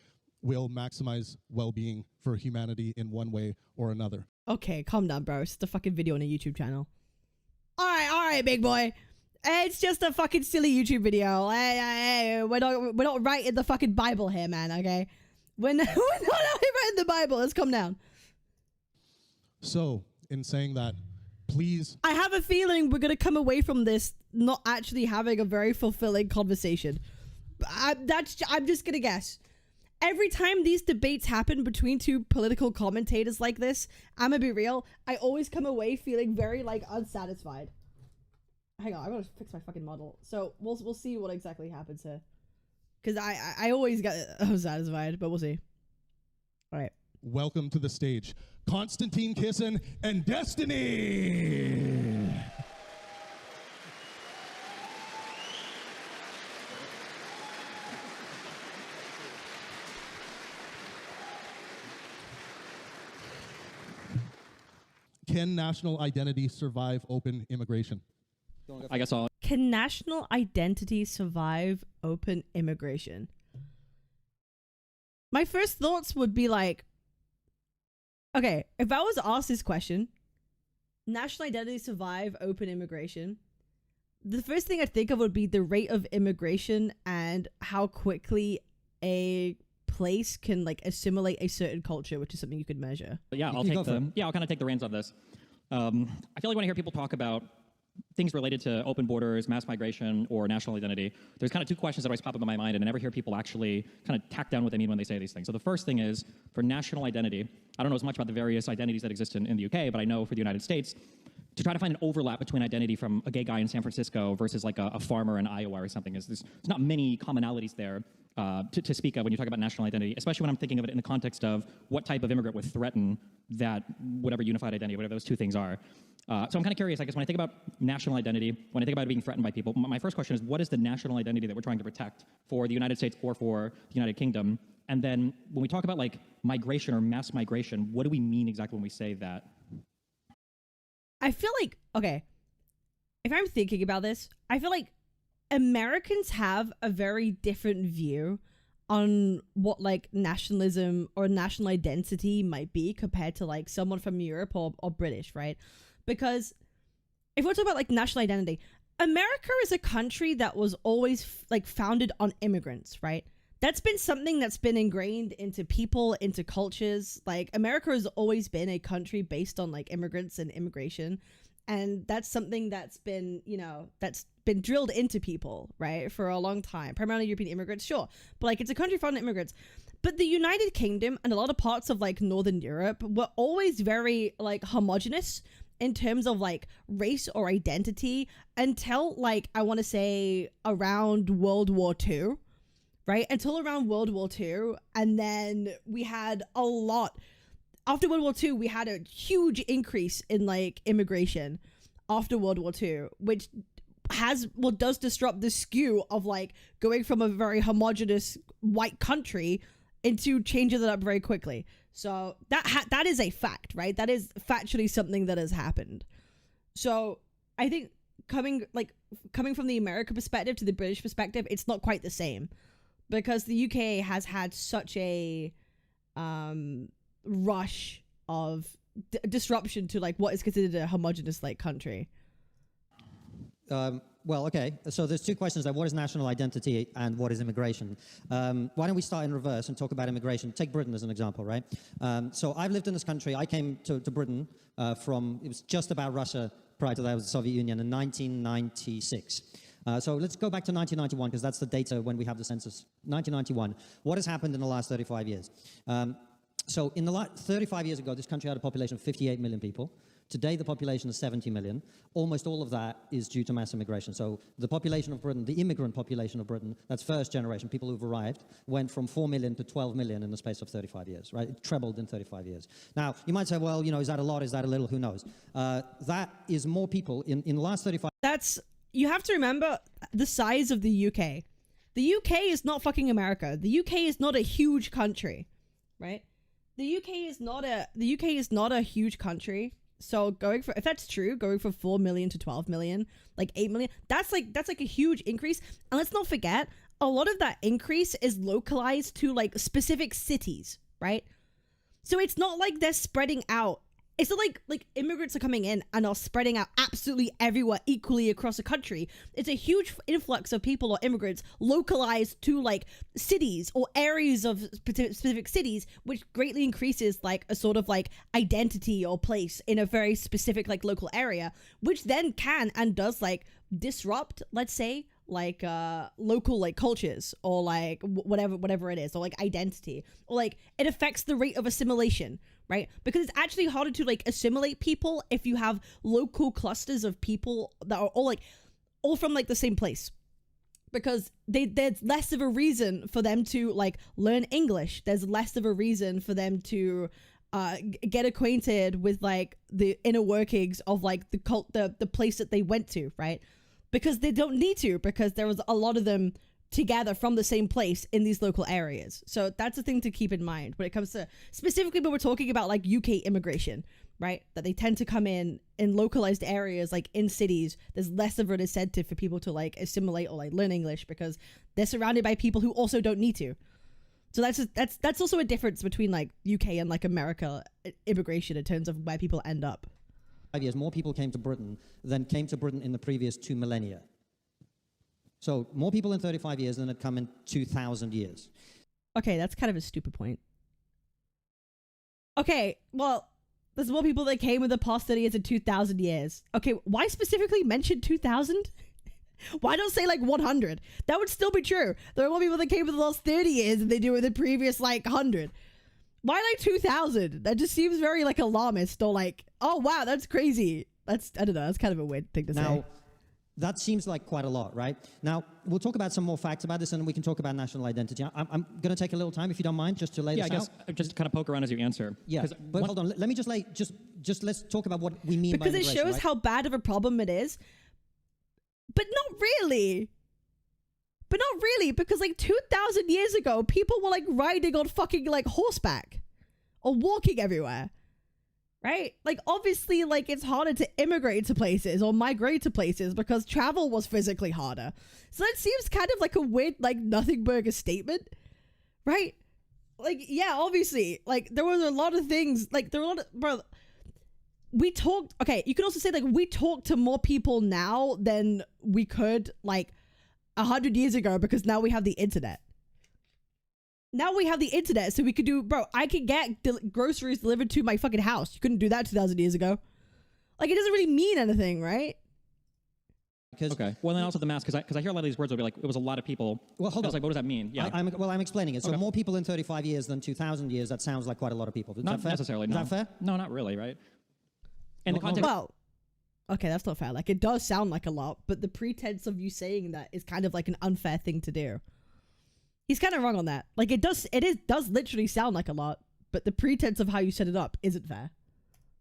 will maximize well-being for humanity in one way or another. Okay, calm down, bro. It's the fucking video on a YouTube channel. All right, big boy. It's just a fucking silly YouTube video. We're not writing the fucking Bible here, man, okay? We're not writing the Bible. Let's calm down. So, in saying that, please... I have a feeling we're going to come away from this not actually having a very fulfilling conversation. I'm just going to guess. Every time these debates happen between two political commentators like this, I'm going to be real, I always come away feeling very, like, unsatisfied. Hang on, I gotta fix my fucking model. So we'll see what exactly happens here, because I always get unsatisfied, but we'll see. All right. Welcome to the stage, Konstantin Kissen and Destiny. Can national identity survive open immigration? I guess I'll... Can national identity survive open immigration? My first thoughts would be like, okay, if I was asked this question, national identity survive open immigration, the first thing I'd think of would be the rate of immigration and how quickly a place can like assimilate a certain culture, which is something you could measure. Yeah, I'll kind of take the reins on this. I feel like when I hear people talk about things related to open borders, mass migration, or national identity, there's kind of two questions that always pop up in my mind, and I never hear people actually kind of tack down what they mean when they say these things. So the first thing is, for national identity, I don't know as much about the various identities that exist in the UK, but I know for the United States, to try to find an overlap between identity from a gay guy in San Francisco versus like a farmer in Iowa or something, there's not many commonalities there to speak of when you talk about national identity, especially when I'm thinking of it in the context of what type of immigrant would threaten that whatever unified identity, whatever those two things are. So I'm kind of curious, I guess, when I think about national identity, when I think about it being threatened by people, my first question is, what is the national identity that we're trying to protect for the United States or for the United Kingdom? And then when we talk about like migration or mass migration, what do we mean exactly when we say that? I feel like, okay, if I'm thinking about this, I feel like Americans have a very different view on what like nationalism or national identity might be compared to like someone from Europe or British, right? Because if we're talking about like national identity, America is a country that was always like founded on immigrants, right? That's been something that's been ingrained into people, into cultures. Like America has always been a country based on like immigrants and immigration. And that's something that's been, you know, that's been drilled into people, right, for a long time. Primarily European immigrants, sure. But like it's a country founded on immigrants. But the United Kingdom and a lot of parts of like Northern Europe were always very like homogenous in terms of like race or identity until like, I want to say around World War II. Right? Until around World War II. And then we had a lot. After World War II, we had a huge increase in like immigration after World War II, which does disrupt the skew of like going from a very homogenous white country into changing it up very quickly. So that is a fact, right? That is factually something that has happened. So I think coming from the American perspective to the British perspective, it's not quite the same. Because the UK has had such a rush of disruption to like what is considered a homogenous like country. Well, okay. So there's two questions there. What is national identity and what is immigration? Why don't we start in reverse and talk about immigration? Take Britain as an example, right? So I've lived in this country. I came to Britain it was just about Russia prior to that, it was the Soviet Union in 1996. So let's go back to 1991 because that's the data when we have the census. 1991. What has happened in the last 35 years? So in the last 35 years ago, this country had a population of 58 million people. Today, the population is 70 million. Almost all of that is due to mass immigration. So the population of Britain, the immigrant population of Britain, that's first generation, people who've arrived, went from 4 million to 12 million in the space of 35 years, right? It trebled in 35 years. Now, you might say, well, you know, is that a lot? Is that a little? Who knows? That is more people in the last 35. You have to remember the size of the UK. The UK is not fucking America. The UK is not a huge country, right? The UK is not a huge country. So if that's true, going from 4 million to 12 million, like 8 million, that's like a huge increase. And let's not forget, a lot of that increase is localized to like specific cities, right? So it's not like they're spreading out. It's not like immigrants are coming in and are spreading out absolutely everywhere equally across the country. It's a huge influx of people or immigrants localized to like cities or areas of specific cities, which greatly increases like a sort of like identity or place in a very specific like local area, which then can and does like disrupt, let's say, like local like cultures or like whatever it is, or like identity, or like it affects the rate of assimilation, right? Because it's actually harder to like assimilate people if you have local clusters of people that are all from like the same place, because there's less of a reason for them to like learn English. There's less of a reason for them to get acquainted with like the inner workings of like the place that they went to, right? Because they don't need to, because there was a lot of them together from the same place in these local areas. So that's a thing to keep in mind when it comes to, specifically when we're talking about like UK immigration, right? That they tend to come in localized areas, like in cities. There's less of an incentive for people to like assimilate or like learn English because they're surrounded by people who also don't need to. So that's also a difference between like UK and like America immigration in terms of where people end up. 5 years, more people came to Britain than came to Britain in the previous 2 millennia. So more people in 35 years than had come in 2,000 years. Okay, that's kind of a stupid point. Okay, well, there's more people that came in the past 30 years than 2,000 years. Okay, why specifically mention 2,000? Why don't say like 100? That would still be true. There are more people that came in the last 30 years than they do in the previous like 100. Why like 2,000? That just seems very like alarmist, or like, oh wow, that's crazy. I don't know, that's kind of a weird thing to say. Now, that seems like quite a lot, right? Now, we'll talk about some more facts about this and we can talk about national identity. I'm going to take a little time, if you don't mind, just to lay this out. Yeah, I guess just kind of poke around as you answer. Yeah, but hold on, let me just let's talk about what we mean by immigration. Because it shows how bad of a problem it is. But not really. Because like 2,000 years ago, people were like riding on fucking like horseback or walking everywhere, right? Like obviously like it's harder to immigrate to places or migrate to places because travel was physically harder. So that seems kind of like a weird like nothing burger statement. right? Like, yeah, obviously, like there was a lot of things, like there were a lot of, bro, we talked, okay, you can also say like we talk to more people now than we could like 100 years ago because now we have the internet. Now we have the internet, so we could do, bro, I could get groceries delivered to my fucking house. You couldn't do that 2,000 years ago. Like, it doesn't really mean anything, right? Okay. Well, then also the math, because I hear a lot of these words will be like, it was a lot of people. Well, hold on. Like, what does that mean? Yeah. I'm explaining it. So more people in 35 years than 2,000 years, that sounds like quite a lot of people. Is not that fair? Necessarily, no. no. Is that fair? No, not really, right? In the No, context... Well, okay, that's not fair. Like, it does sound like a lot, but the pretense of you saying that is kind of like an unfair thing to do. He's kind of wrong on that. Like, it does literally sound like a lot, but the pretense of how you set it up isn't fair.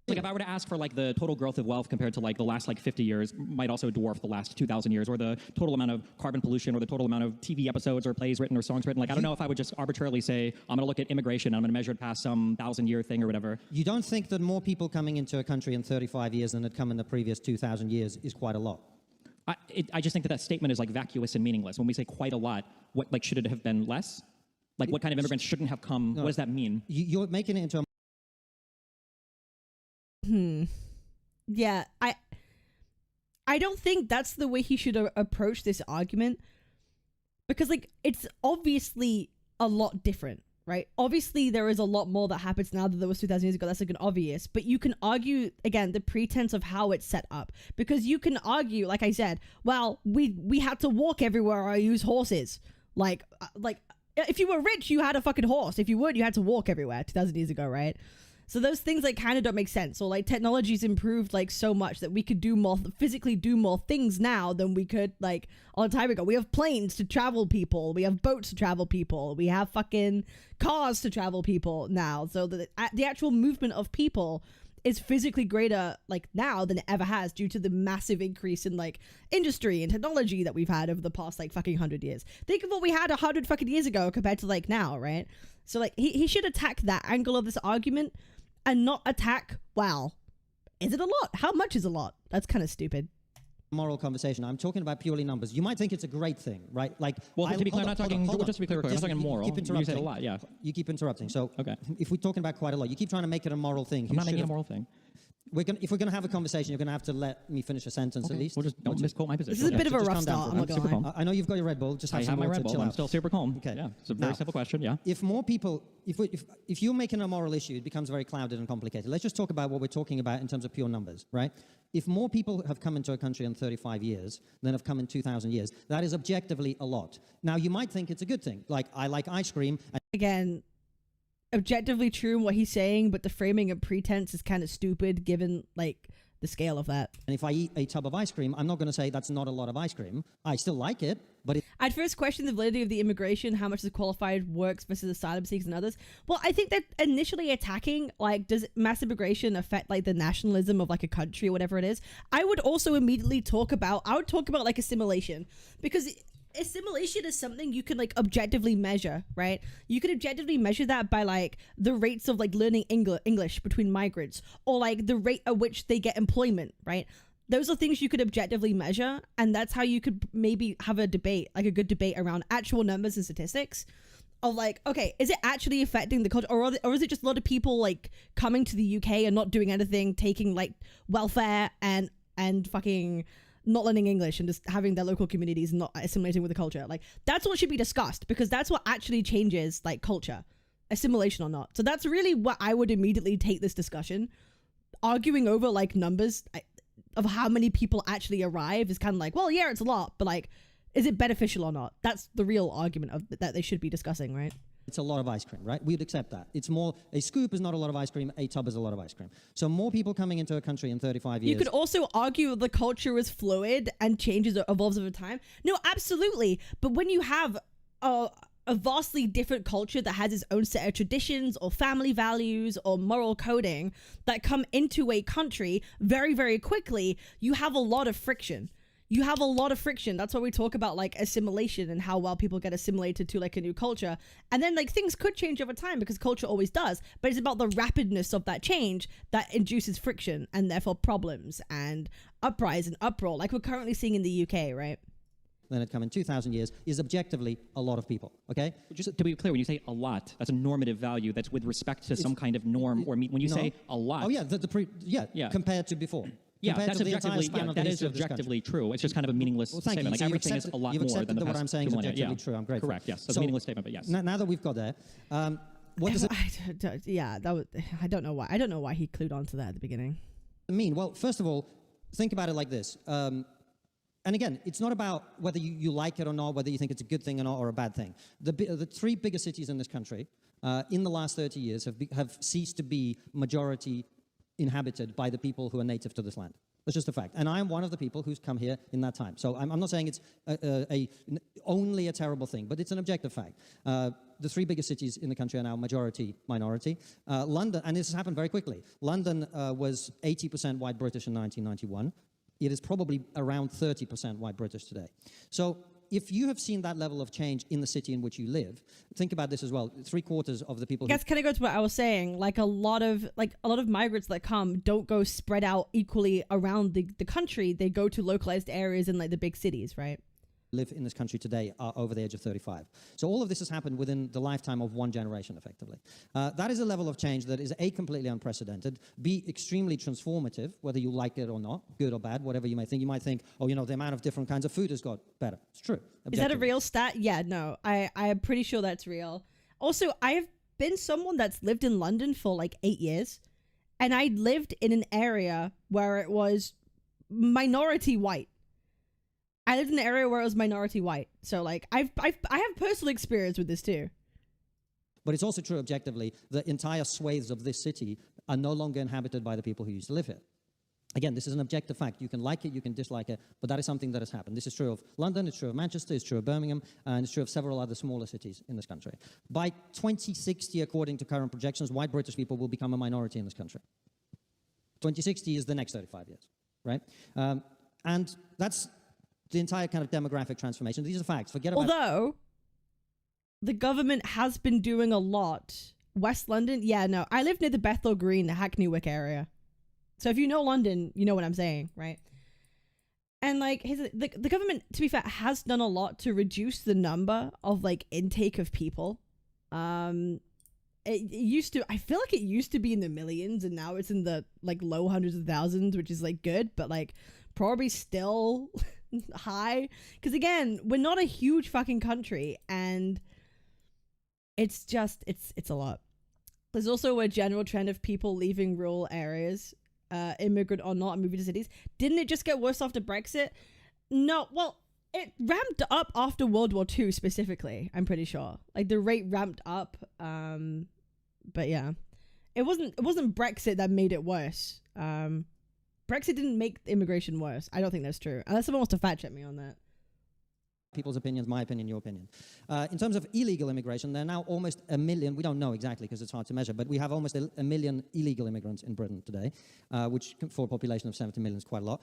Like, if I were to ask for, like, the total growth of wealth compared to, like, the last, like, 50 years might also dwarf the last 2,000 years, or the total amount of carbon pollution, or the total amount of TV episodes or plays written or songs written. Like, I don't know if I would just arbitrarily say, I'm going to look at immigration, I'm going to measure it past some 1,000-year thing or whatever. You don't think that more people coming into a country in 35 years than had come in the previous 2,000 years is quite a lot? I just think that statement is, like, vacuous and meaningless. When we say quite a lot, what, like, should it have been less? Like, what kind of immigrants shouldn't have come? No. What does that mean? You're making it into a... Yeah, I don't think that's the way he should approach this argument, because like it's obviously a lot different, right? Obviously there is a lot more that happens now than there was 2,000 years ago. That's like an obvious, but you can argue again the pretense of how it's set up, because you can argue, like I said, well, we had to walk everywhere or use horses. Like if you were rich, you had a fucking horse. If you weren't, you had to walk everywhere 2,000 years ago, right? So those things like kind of don't make sense. So like technology's improved like so much that we could do more, physically do more things now than we could like a long time ago. We have planes to travel people. We have boats to travel people. We have fucking cars to travel people now. So the actual movement of people is physically greater like now than it ever has, due to the massive increase in like industry and technology that we've had over the past like fucking 100 years. Think of what we had 100 fucking years ago compared to like now, right? So like he should attack that angle of this argument and not attack, wow, is it a lot? How much is a lot? That's kind of stupid. Moral conversation. I'm talking about purely numbers. You might think it's a great thing, right? Like, well, to be clear, I'm not talking. Just to be clear, I'm not talking moral. You keep interrupting. You said a lot, yeah. You keep interrupting. So, okay. If we're talking about quite a lot, you keep trying to make it a moral thing. I'm not making it a moral thing. If we're going to have a conversation, you're going to have to let me finish a sentence at least. We'll just don't misquote my position. This is a bit of a rough start. I'm not going to lie. I know you've got your Red Bull. Just have some my water Red Bull. to chill I'm out. still super calm. Okay. Yeah, it's a very simple question. Yeah. If more people, if you're making a moral issue, it becomes very clouded and complicated. Let's just talk about what we're talking about in terms of pure numbers, right? If more people have come into a country in 35 years than have come in 2,000 years, that is objectively a lot. Now, you might think it's a good thing. Like, I like ice cream. Again, objectively true in what he's saying, but the framing of pretense is kind of stupid given like the scale of that. And if I eat a tub of ice cream, I'm not going to say that's not a lot of ice cream. I still like it, but I'd first question the validity of the immigration, how much the qualified works versus asylum seekers and others. Well, I think that initially attacking, like, does mass immigration affect like the nationalism of like a country or whatever it is? I would also immediately talk about like assimilation, because assimilation is something you can like objectively measure, right? You can objectively measure that by like the rates of like learning English between migrants, or like the rate at which they get employment, right? Those are things you could objectively measure, and that's how you could maybe have a debate, like a good debate around actual numbers and statistics of like, okay, is it actually affecting the culture, or is it just a lot of people like coming to the UK and not doing anything, taking like welfare and fucking not learning English and just having their local communities and not assimilating with the culture? Like, that's what should be discussed, because that's what actually changes like culture, assimilation or not. So that's really what I would immediately take this discussion. Arguing over like numbers of how many people actually arrive is kind of like, well, yeah, it's a lot, but like, is it beneficial or not? That's the real argument of that they should be discussing, right? it's a lot of ice cream, right? We'd accept that. It's more, a scoop is not a lot of ice cream, a tub is a lot of ice cream. So more people coming into a country in 35 years. You could also argue the culture is fluid and changes or evolves over time. No, absolutely. But when you have a vastly different culture that has its own set of traditions or family values or moral coding that come into a country very, very quickly, you have a lot of friction. You have a lot of friction. That's why we talk about like assimilation and how well people get assimilated to like a new culture. And then like things could change over time because culture always does, but it's about the rapidness of that change that induces friction and therefore problems and uprise and uproar like we're currently seeing in the UK, right? than had come in 2,000 years is objectively a lot of people, okay? Just to be clear, when you say a lot, that's a normative value that's with respect to some kind of norm or when you say a lot. Oh, yeah, compared to before. Yeah, compared that's to the objectively, entire span of the that is history of this objectively true. It's just kind of a meaningless statement. Like So everything is a lot you've more accepted than the that past what I'm saying is 2 millennia. objectively true. I'm grateful. Correct, yes. That's a meaningless statement, but yes. Now that we've got there, what does it I don't know why. I don't know why he clued on to that at the beginning. mean? Well, first of all, think about it like this. And again, it's not about whether you like it or not, whether you think it's a good thing or not, or a bad thing. The three biggest cities in this country in the last 30 years have ceased to be majority inhabited by the people who are native to this land. That's just a fact. And I am one of the people who's come here in that time. So I'm not saying it's only a terrible thing, but it's an objective fact. The three biggest cities in the country are now majority minority. London, and this has happened very quickly. London was 80% white British in 1991. It is probably around 30% white British today. So if you have seen that level of change in the city in which you live, think about this as well. 3/4 of the people. I guess kind of go to what I was saying. Like a lot of migrants that come don't go spread out equally around the country. They go to localized areas in like the big cities, right? Live in this country today are over the age of 35. So all of this has happened within the lifetime of one generation, effectively. That is a level of change that is A, completely unprecedented, B, extremely transformative, whether you like it or not, good or bad, whatever you may think. You might think, oh, you know, the amount of different kinds of food has got better. It's true. Is that a real stat? Yeah, no, I am pretty sure that's real. Also, I have been someone that's lived in London for like 8 years, and I lived in an area where it was minority white. I lived in an area where it was minority white. So like I have personal experience with this too. But it's also true objectively that entire swathes of this city are no longer inhabited by the people who used to live here. Again, this is an objective fact. You can like it, you can dislike it, but that is something that has happened. This is true of London, it's true of Manchester, it's true of Birmingham, and it's true of several other smaller cities in this country. By 2060, according to current projections, white British people will become a minority in this country. 2060 is the next 35 years, right? And that's the entire kind of demographic transformation. These are facts. Forget about. Although the government has been doing a lot. West London, yeah, no. I live near the Bethnal Green, the Hackney Wick area. So if you know London, you know what I'm saying, right? And like the government, to be fair, has done a lot to reduce the number of like intake of people. It used to, I feel like it used to be in the millions, and now it's in the like low hundreds of thousands, which is like good, but like probably still high, because again, we're not a huge fucking country, and it's just it's a lot. There's also a general trend of people leaving rural areas, immigrant or not, and moving to cities. Didn't it just get worse after Brexit? No, well, it ramped up after World War II specifically, I'm pretty sure. Like the rate ramped up, but yeah, it wasn't Brexit that made it worse. Brexit didn't make immigration worse. I don't think that's true. Unless someone wants to fact check me on that. People's opinions, my opinion, your opinion. In terms of illegal immigration, there are now almost 1 million, we don't know exactly because it's hard to measure, but we have almost 1 million illegal immigrants in Britain today, which for a population of 70 million is quite a lot.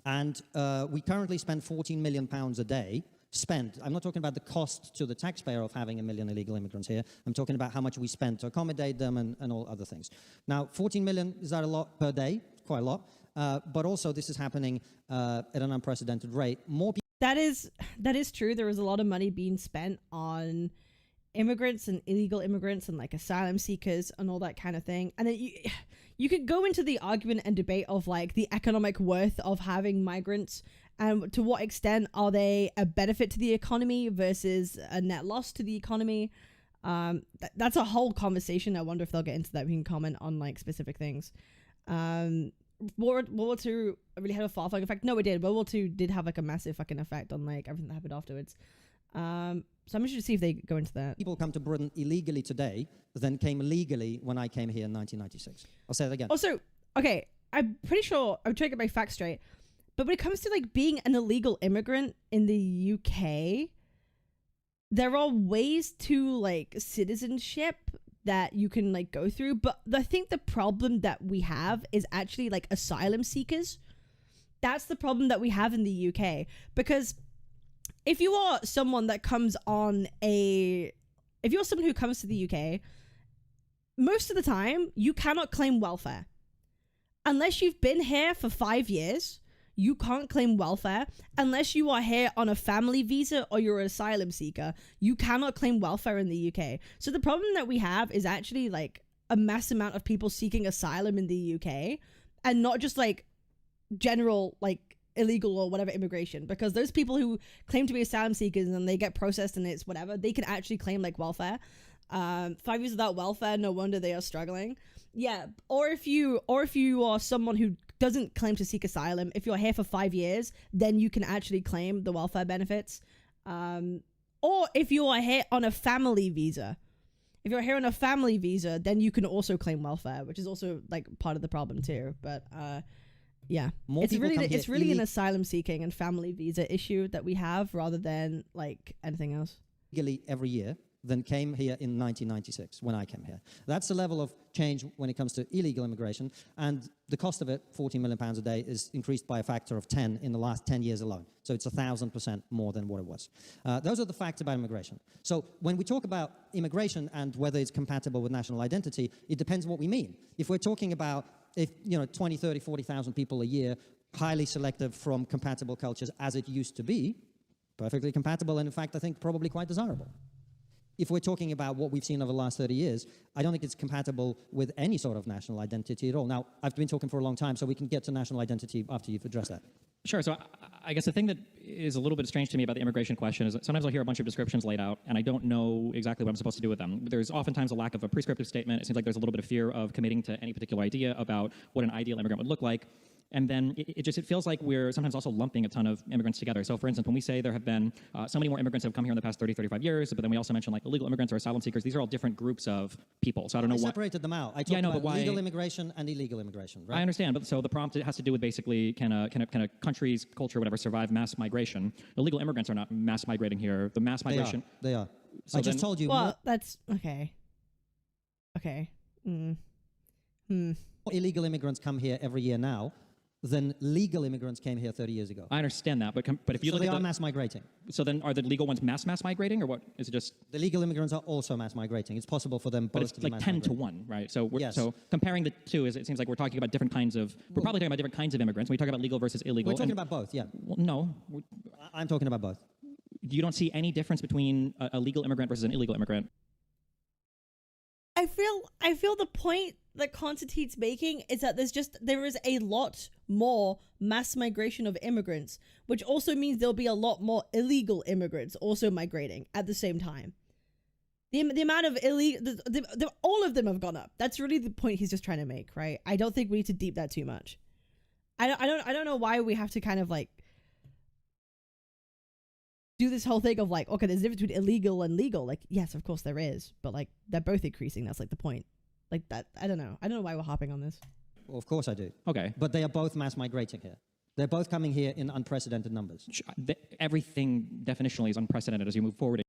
And we currently spend £14 million a day spent. I'm not talking about the cost to the taxpayer of having 1 million illegal immigrants here. I'm talking about how much we spend to accommodate them and all other things. Now, 14 million, is that a lot per day? Quite a lot. But also this is happening at an unprecedented rate. More people. That is true. There is a lot of money being spent on immigrants and illegal immigrants and like asylum seekers and all that kind of thing. And then you could go into the argument and debate of like the economic worth of having migrants and to what extent are they a benefit to the economy versus a net loss to the economy. That's a whole conversation. I wonder if they'll get into that. We can comment on like specific things. World War II really had a far-flung effect. No, it did. World War II did have like a massive fucking effect on like everything that happened afterwards. So I'm interested to see if they go into that. People come to Britain illegally today than came legally when I came here in 1996. I'll say that again. Also, okay, I'm pretty sure, I'm trying to get my facts straight, but when it comes to like being an illegal immigrant in the UK, there are ways to like citizenship that you can like go through, but I think the problem that we have is actually like asylum seekers. That's the problem that we have in the UK, because if you are someone that comes if you're someone who comes to the UK, most of the time you cannot claim welfare unless you've been here for 5 years. you can't claim welfare unless you are here on a family visa or you're an asylum seeker. You cannot claim welfare in the UK. So the problem that we have is actually like a mass amount of people seeking asylum in the UK, and not just like general like illegal or whatever immigration, because those people who claim to be asylum seekers and they get processed and it's whatever, they can actually claim like welfare. 5 years without welfare, no wonder they are struggling. Yeah, or if you are someone who doesn't claim to seek asylum, if you're here for 5 years, then you can actually claim the welfare benefits. Or if you are here on a family visa, then you can also claim welfare, which is also like part of the problem too. But yeah, it's really an asylum seeking and family visa issue that we have, rather than like anything else. Illegally every year than came here in 1996 when I came here. That's the level of change when it comes to illegal immigration, and the cost of it, £14 million a day, is increased by a factor of 10 in the last 10 years alone. So it's 1,000% more than what it was. Those are the facts about immigration. So when we talk about immigration and whether it's compatible with national identity, it depends what we mean. If we're talking about 20, 30, 40,000 people a year, highly selective from compatible cultures as it used to be, perfectly compatible, and in fact I think probably quite desirable. If we're talking about what we've seen over the last 30 years, I don't think it's compatible with any sort of national identity at all. Now, I've been talking for a long time, so we can get to national identity after you've addressed that. Sure. So I guess the thing that is a little bit strange to me about the immigration question is that sometimes I'll hear a bunch of descriptions laid out, and I don't know exactly what I'm supposed to do with them. There's oftentimes a lack of a prescriptive statement. It seems like there's a little bit of fear of committing to any particular idea about what an ideal immigrant would look like. And then it feels like we're sometimes also lumping a ton of immigrants together. So for instance, when we say there have been so many more immigrants have come here in the past 30, 35 years, but then we also mention like illegal immigrants or asylum seekers, these are all different groups of people. So I don't know why. I separated them out. I talked about legal immigration and illegal immigration, right? I understand, but so the prompt has to do with basically can a country's culture, whatever, survive mass migration? Illegal immigrants are not mass migrating here. The mass migration. They are. So I just told you. Well, that's okay. Okay. More illegal immigrants come here every year now than legal immigrants came here 30 years ago. I understand that, but if you look at they are mass migrating. So then are the legal ones mass migrating, or what? Is it just... The legal immigrants are also mass migrating. It's possible for them both to be mass migrating. But it's like 10 to 1, right? So yes. So comparing the two, it seems like we're talking about different kinds of... We're probably talking about different kinds of immigrants. When we talk about legal versus illegal... We're talking about both, yeah. Well, no. I'm talking about both. You don't see any difference between a legal immigrant versus an illegal immigrant? I feel the point that Konstantin's making is that there is a lot more mass migration of immigrants, which also means there'll be a lot more illegal immigrants also migrating at the same time. The amount of illegal, all of them have gone up. That's really the point he's just trying to make, right? I don't think we need to deep that too much. I don't know why we have to kind of like do this whole thing of like, okay, there's a difference between illegal and legal. Like, yes, of course there is, but like they're both increasing. That's like the point. Like that, I don't know why we're hopping on this. Well, of course I do. Okay. But they are both mass migrating here. They're both coming here in unprecedented numbers. Everything definitionally is unprecedented as you move forward.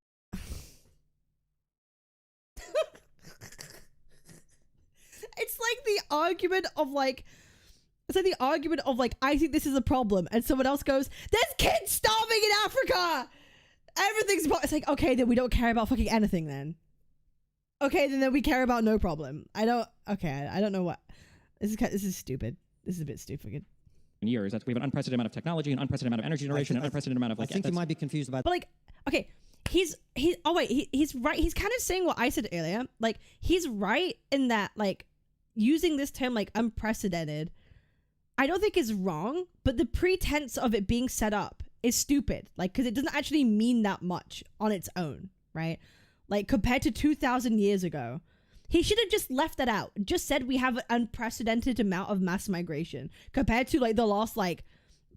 It's like the argument of like, I think this is a problem, and someone else goes, there's kids starving in Africa! Everything's... It's like, okay, then we don't care about fucking anything then. Okay, then we care about no problem. I don't know what... This is stupid. This is a bit stupid. In years, we have an unprecedented amount of technology, an unprecedented amount of energy generation, an unprecedented amount of like... I think you might be confused about... But like, okay, he's right. He's kind of saying what I said earlier. Like, he's right in that, like, using this term, like, unprecedented, I don't think is wrong, but the pretense of it being set up is stupid. Like, because it doesn't actually mean that much on its own, right? Like, compared to 2,000 years ago, he should have just left that out. Just said we have an unprecedented amount of mass migration compared to, like, the last, like,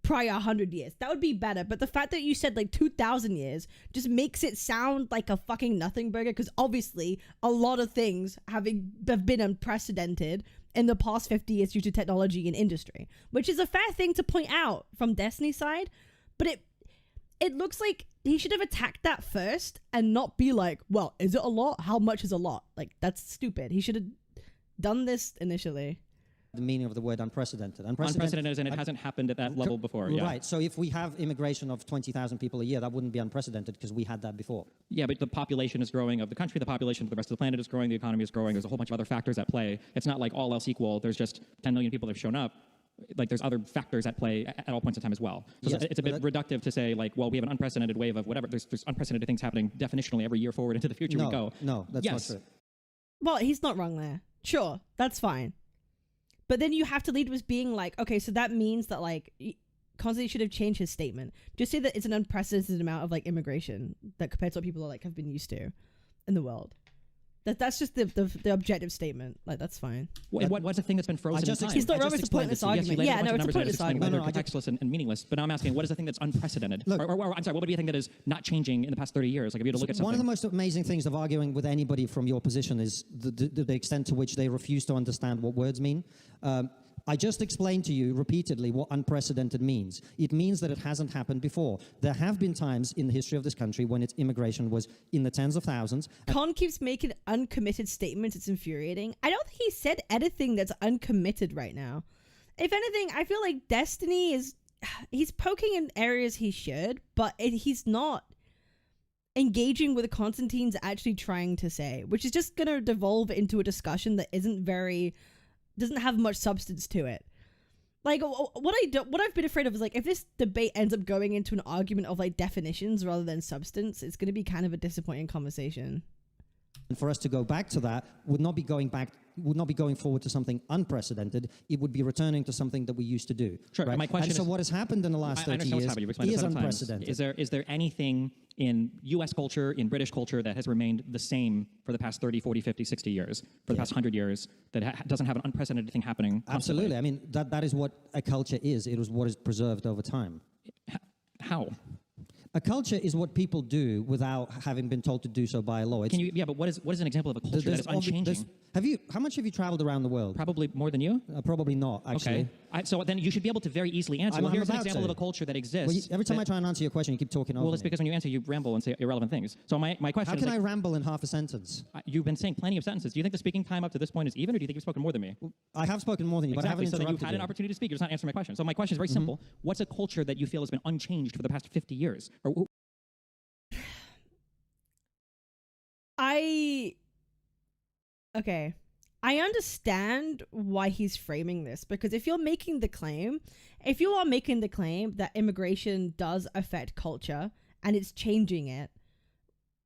prior 100 years. That would be better. But the fact that you said, like, 2,000 years just makes it sound like a fucking nothing burger, because obviously a lot of things have been unprecedented in the past 50 years due to technology and industry, which is a fair thing to point out from Destiny's side. But it looks like he should have attacked that first and not be like, well, is it a lot? How much is a lot? Like, that's stupid. He should have done this initially. The meaning of the word unprecedented. Unprecedented is, and it hasn't happened at that level before. Yeah. Right. So if we have immigration of 20,000 people a year, that wouldn't be unprecedented because we had that before. Yeah, but the population is growing of the country, the population of the rest of the planet is growing, the economy is growing, there's a whole bunch of other factors at play. It's not like all else equal, there's just 10 million people that have shown up. like there's other factors at play at all points in time as well. So Yes, it's a bit reductive to say like, well, we have an unprecedented wave of whatever. There's unprecedented things happening definitionally every year forward into the future we go. No, that's yes. not true. Well, he's not wrong there. Sure, that's fine. But then you have to lead with being like, okay, so that means that like Konstantin should have changed his statement. Just say that it's an unprecedented amount of like immigration that compared to what people are, like have been used to in the world. That's just the objective statement. Like that's fine. What's the thing that's been frozen in time? He's not wrong. It's a pointless argument. Yes, yeah, no, it's a pointless argument. They're contextless and meaningless. But now I'm asking, what is the thing that's unprecedented? Or I'm sorry, what would be a thing that is not changing in the past 30 years? Like if you had to look at something. One of the most amazing things of arguing with anybody from your position is the extent to which they refuse to understand what words mean. I just explained to you repeatedly what unprecedented means. It means that it hasn't happened before. There have been times in the history of this country when its immigration was in the tens of thousands. Con keeps making uncommitted statements. It's infuriating. I don't think he said anything that's uncommitted right now. If anything, I feel like Destiny he's poking in areas he should, but he's not engaging with what Konstantin's actually trying to say, which is just going to devolve into a discussion that doesn't have much substance to it. Like what I've been afraid of is like if this debate ends up going into an argument of like definitions rather than substance, it's going to be kind of a disappointing conversation. And for us to go back to that would not be going forward to something unprecedented. It would be returning to something that we used to do. Sure. Right? My question is, so what has happened in the last 30 years is unprecedented. Is there anything in U.S. culture, in British culture, that has remained the same for the past 30, 40, 50, 60 years, for the past 100 years, that doesn't have an unprecedented thing happening constantly? Absolutely. I mean, that is what a culture is. It is what is preserved over time. How? A culture is what people do without having been told to do so by law. But what is an example of a culture that is unchanging? How much have you traveled around the world? Probably more than you. Probably not, actually. Okay. So then you should be able to very easily answer. Well, here's an example of a culture that exists. Every time I try and answer your question, you keep talking over me. Well, it's because when you answer, you ramble and say irrelevant things. So my question is... How can I ramble in half a sentence? You've been saying plenty of sentences. Do you think the speaking time up to this point is even, or do you think you've spoken more than me? I have spoken more than you, but I haven't interrupted you. So then you've had an opportunity to speak. You're just not answering my question. So my question is very simple. What's a culture that you feel has been unchanged for the past 50 years? Okay. I understand why he's framing this, because if you are making the claim that immigration does affect culture and it's changing it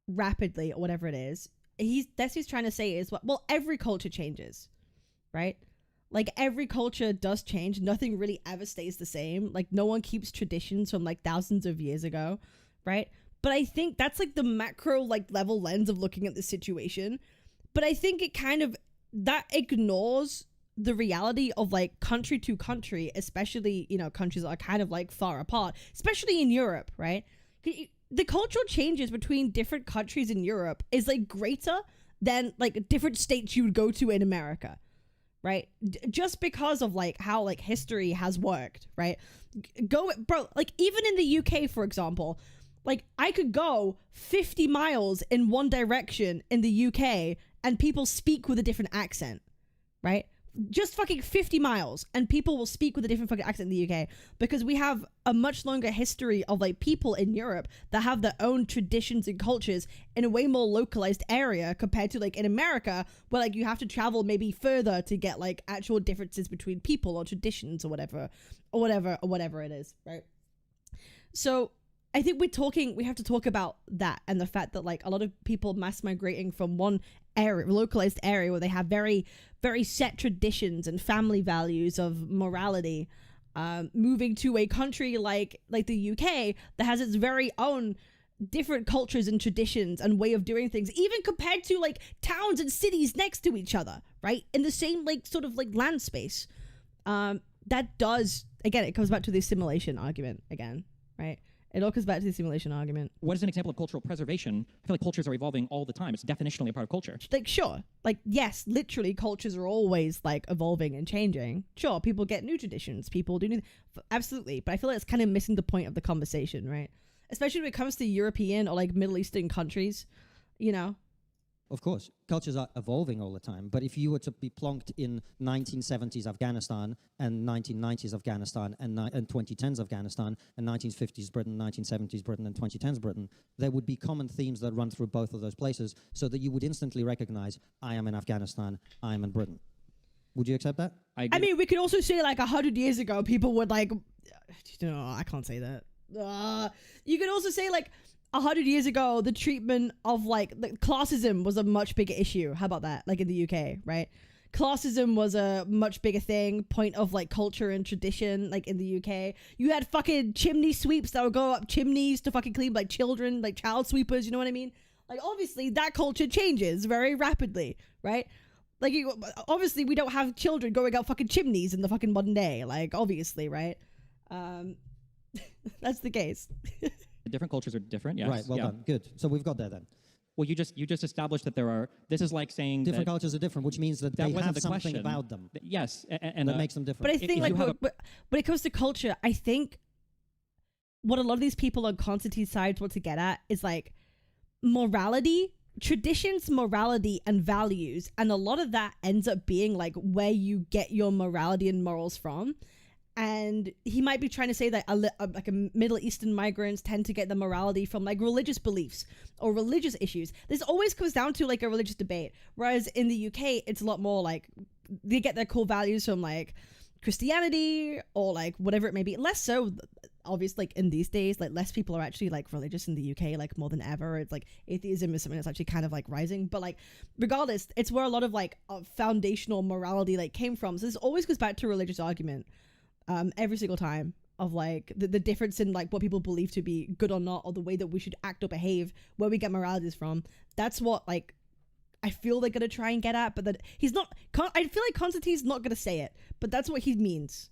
rapidly or whatever it is, that's what he's trying to say is, well, every culture changes, right? Like every culture does change. Nothing really ever stays the same. Like no one keeps traditions from like thousands of years ago, right? But I think that's like the macro like level lens of looking at the situation. But I think it kind of, that ignores the reality of like country to country, especially, countries that are kind of like far apart, especially in Europe, right? The cultural changes between different countries in Europe is like greater than like different states you would go to in America, right? Just because of like how like history has worked, right? Like even in the UK, for example, like I could go 50 miles in one direction in the UK and people speak with a different accent, right? Just fucking 50 miles and people will speak with a different fucking accent in the UK because we have a much longer history of like people in Europe that have their own traditions and cultures in a way more localized area compared to like in America where like you have to travel maybe further to get like actual differences between people or traditions or whatever it is, right? So I think we have to talk about that and the fact that like a lot of people mass migrating from one area, localized area where they have very, very set traditions and family values of morality, moving to a country like the UK that has its very own different cultures and traditions and way of doing things, even compared to like towns and cities next to each other, right? In the same like sort of like land space. That does, again, it comes back to the assimilation argument again, right? It all comes back to the assimilation argument. What is an example of cultural preservation? I feel like cultures are evolving all the time. It's definitionally a part of culture. Like, sure. Like, yes, literally, cultures are always, like, evolving and changing. Sure, people get new traditions. People do new... Absolutely. But I feel like it's kind of missing the point of the conversation, right? Especially when it comes to European or, like, Middle Eastern countries, Of course, cultures are evolving all the time. But if you were to be plonked in 1970s Afghanistan and 1990s Afghanistan and 2010s Afghanistan and 1950s Britain, 1970s Britain and 2010s Britain, there would be common themes that run through both of those places so that you would instantly recognize, I am in Afghanistan, I am in Britain. Would you accept that? I mean, we could also say like 100 years ago, people would like, no, I can't say that. You could also say like 100 years ago, the treatment of like classism was a much bigger issue. How about that? Like in the UK, right? Classism was a much bigger thing, point of like culture and tradition, like in the UK. You had fucking chimney sweeps that would go up chimneys to fucking clean like children, like child sweepers, you know what I mean? Like obviously that culture changes very rapidly, right? Like obviously we don't have children going up fucking chimneys in the fucking modern day, like obviously, right? That's the case. Different cultures are different, yes. Right, well done. Good. So we've got there then. Well, you just established that there are. This is like saying different cultures are different, which means that they have the something question. about them. Yes, and that makes them different. But I think like when it comes to culture, I think what a lot of these people on Konstantin's side want to get at is like morality, traditions, morality, and values, and a lot of that ends up being like where you get your morality and morals from. And he might be trying to say that like Middle Eastern migrants tend to get the morality from like religious beliefs or religious issues. This always comes down to like a religious debate. Whereas in the UK, it's a lot more like they get their core values from like Christianity or like whatever it may be. Less so, obviously, like in these days, like less people are actually like religious in the UK, like more than ever. It's like atheism is something that's actually kind of like rising. But like regardless, it's where a lot of like foundational morality like came from. So this always goes back to religious argument. Every single time of like the difference in like what people believe to be good or not, or the way that we should act or behave, where we get moralities from. That's what like I feel they're gonna try and get at, but that he's not. I feel like Konstantin's not gonna say it, but that's what he means.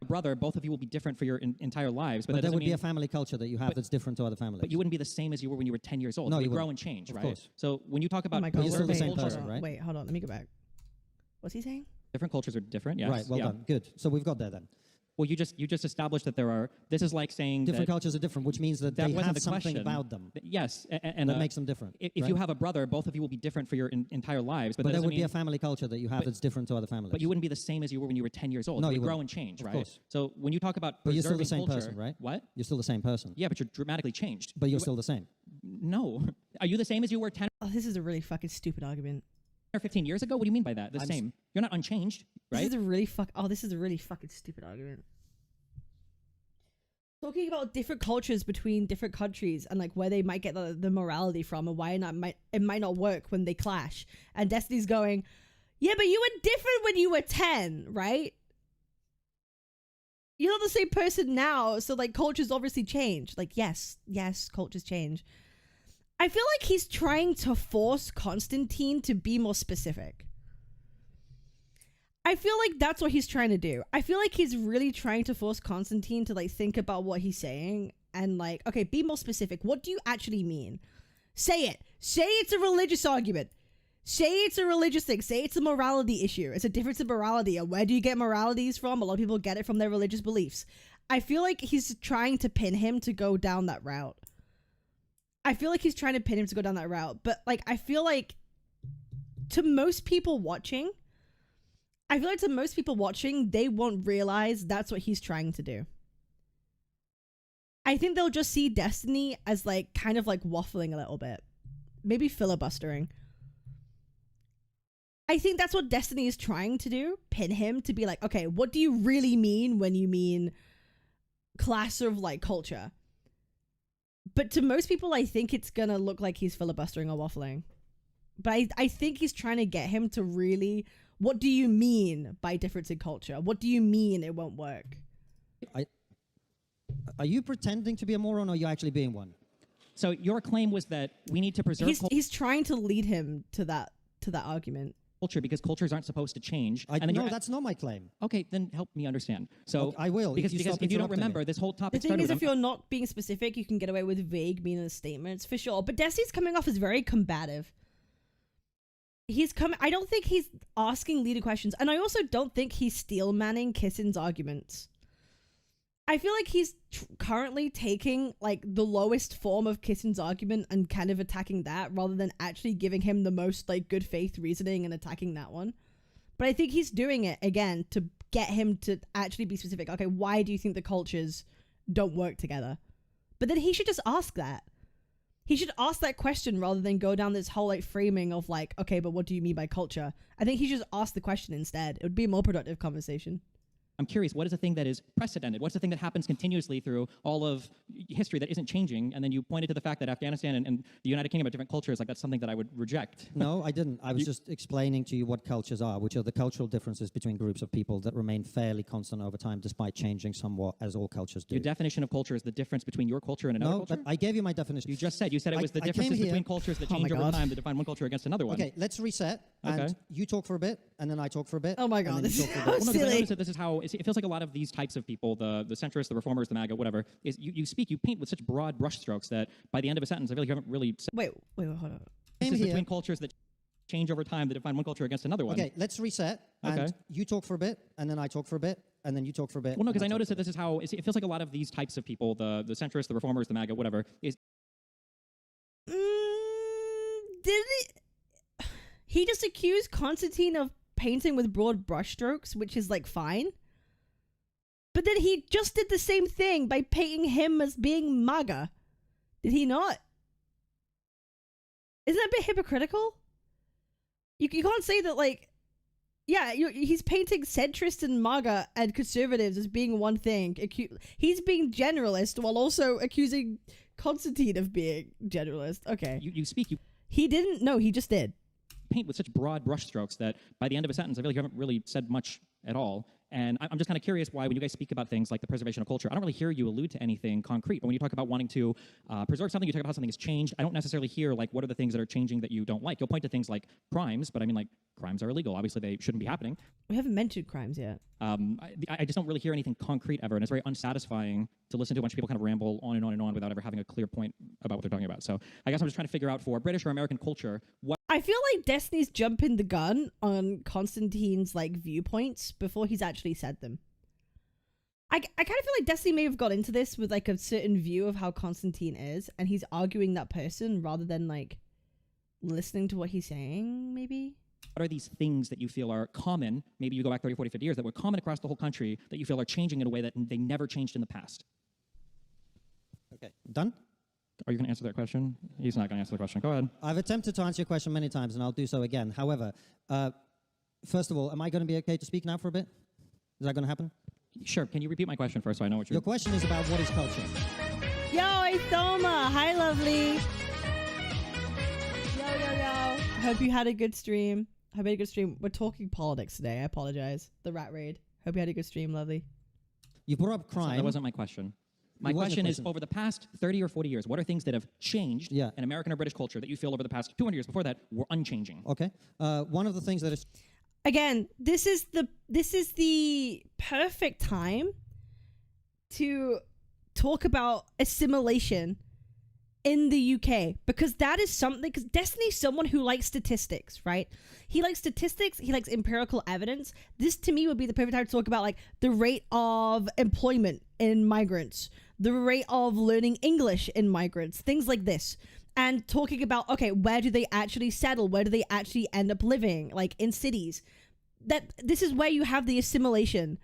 Brother, both of you will be different for your entire lives, but there would be a family culture that you have that's different to other families. But you wouldn't be the same as you were when you were 10 years old. No, you you grow and change, of right? Course. So when you talk about, oh my God, you're still the same hold person, on. right? Wait, hold on, let me go back. What's he saying? Different cultures are different, yes. Right, well done. Good. So we've got there then. Well, you just established that there are. This is like saying different cultures are different, which means that they have the something question. about them. Yes, and that makes them different. If you have a brother, both of you will be different for your entire lives. But there would be a family culture that you have that's different to other families. But you wouldn't be the same as you were when you were 10 years old. No, you you grow wouldn't. and change, Of right? course. So when you talk about but you're still the preserving same culture, person, right? What? You're still the same person. Yeah, but you're dramatically changed. But you're still the same. No. Are you the same as you were 10 Oh, this is a really fucking stupid argument. or 15 years ago? What do you mean by that? The same. You're not unchanged, right? This is a really fucking stupid argument. Talking about different cultures between different countries and like where they might get the morality from and why it might not work when they clash. And Destiny's going, yeah, but you were different when you were 10, right? You're not the same person now, so like cultures obviously change. Like yes, cultures change. I feel like he's trying to force Konstantin to be more specific. I feel like that's what he's trying to do. I feel like he's really trying to force Konstantin to like think about what he's saying and like, okay, be more specific. What do you actually mean? Say it. Say it's a religious argument. Say it's a religious thing. Say it's a morality issue. It's a difference in morality. And where do you get moralities from? A lot of people get it from their religious beliefs. I feel like he's trying to pin him to go down that route. But like, I feel like to most people watching, they won't realize that's what he's trying to do. I think they'll just see Destiny as like kind of like waffling a little bit. Maybe filibustering. I think that's what Destiny is trying to do. Pin him to be like, okay, what do you really mean when you mean class of like culture? But to most people, I think it's gonna look like he's filibustering or waffling. But I think he's trying to get him to really... What do you mean by difference in culture? What do you mean it won't work? Are you pretending to be a moron or are you actually being one? So your claim was that we need to preserve He's trying to lead him to that argument. Culture because cultures aren't supposed to change. No, that's not my claim. Okay, then help me understand. So okay, I will. Because if you don't remember, this whole topic the thing is, if you're not being specific, you can get away with vague, meaningless statements for sure. But Destiny's coming off as very combative. I don't think he's asking leading questions, and I also don't think he's steel manning Kissin's arguments. I feel like he's currently taking like the lowest form of Kissin's argument and kind of attacking that rather than actually giving him the most like good faith reasoning and attacking that one. But I think he's doing it again to get him to actually be specific. Okay, why do you think the cultures don't work together? But then he should just ask that. He should ask that question rather than go down this whole like framing of like, okay, but what do you mean by culture? I think he should ask the question instead. It would be a more productive conversation. I'm curious, what is the thing that is precedented? What's the thing that happens continuously through all of history that isn't changing? And then you pointed to the fact that Afghanistan and the United Kingdom are different cultures. Like, that's something that I would reject. No, I didn't. I was just explaining to you what cultures are, which are the cultural differences between groups of people that remain fairly constant over time, despite changing somewhat, as all cultures do. Your definition of culture is the difference between your culture and another culture? No, but I gave you my definition. You just said. You said it was the differences between cultures that change over time that define one culture against another one. Okay, let's reset. Okay. And you talk for a bit, and then I talk for a bit. Oh my God, this is so Well, no, because I silly. noticed that this is how it feels like a lot of these types of people, the centrists, the reformers, the MAGA, whatever, is you paint with such broad brushstrokes that by the end of a sentence, I feel like you haven't really said Wait, hold on. differences between cultures that change over time that define one culture against another one. Okay, let's reset. Okay. And you talk for a bit, and then I talk for a bit, and then you talk for a bit. Well, no, because I noticed that this is how it feels like a lot of these types of people, the centrists, the reformers, the MAGA, whatever, is. Did he just accused Konstantin of painting with broad brushstrokes, which is like fine? But then he just did the same thing by painting him as being MAGA. Did he not? Isn't that a bit hypocritical? You can't say that, like, yeah, he's painting centrists and MAGA and conservatives as being one thing. He's being generalist while also accusing Konstantin of being generalist. Okay. He didn't. No, he just did. Paint with such broad brushstrokes that by the end of a sentence, I feel like you haven't really said much at all. And I'm just kind of curious why, when you guys speak about things like the preservation of culture, I don't really hear you allude to anything concrete. But when you talk about wanting to preserve something, you talk about how something has changed. I don't necessarily hear, like, what are the things that are changing that you don't like. You'll point to things like crimes, but I mean, like, crimes are illegal. Obviously, they shouldn't be happening. We haven't mentioned crimes yet. I just don't really hear anything concrete ever, and it's very unsatisfying to listen to a bunch of people kind of ramble on and on and on without ever having a clear point about what they're talking about. So I guess I'm just trying to figure out, for British or American culture, what. I feel like Destiny's jumping the gun on Konstantin's like viewpoints before he's actually said them. I kind of feel like Destiny may have got into this with like a certain view of how Konstantin is, and he's arguing that person rather than like listening to what he's saying, maybe. What are these things that you feel are common, maybe you go back 30, 40, 50 years, that were common across the whole country that you feel are changing in a way that they never changed in the past? Okay, done? Are you going to answer that question? He's not going to answer the question. Go ahead. I've attempted to answer your question many times, and I'll do so again. However, first of all, am I going to be okay to speak now for a bit? Is that going to happen? Sure. Can you repeat my question first so I know what you're... Your question is about what is culture. Yo, it's Thoma. Hi, lovely. Yo. Hope you had a good stream. Hope you had a good stream. We're talking politics today. I apologize. The rat raid. Hope you had a good stream, lovely. You brought up crime. That wasn't my question. My question is, over the past 30 or 40 years, what are things that have changed in American or British culture that you feel over the past 200 years before that were unchanging? Okay. One of the things that is... Again, this is the perfect time to talk about assimilation in the UK, because that is something, because Destiny's someone who likes statistics, right? He likes statistics, he likes empirical evidence. This to me would be the perfect time to talk about like the rate of employment in migrants, the rate of learning English in migrants, things like this. And talking about, okay, where do they actually settle? Where do they actually end up living? Like in cities. This is where you have the assimilation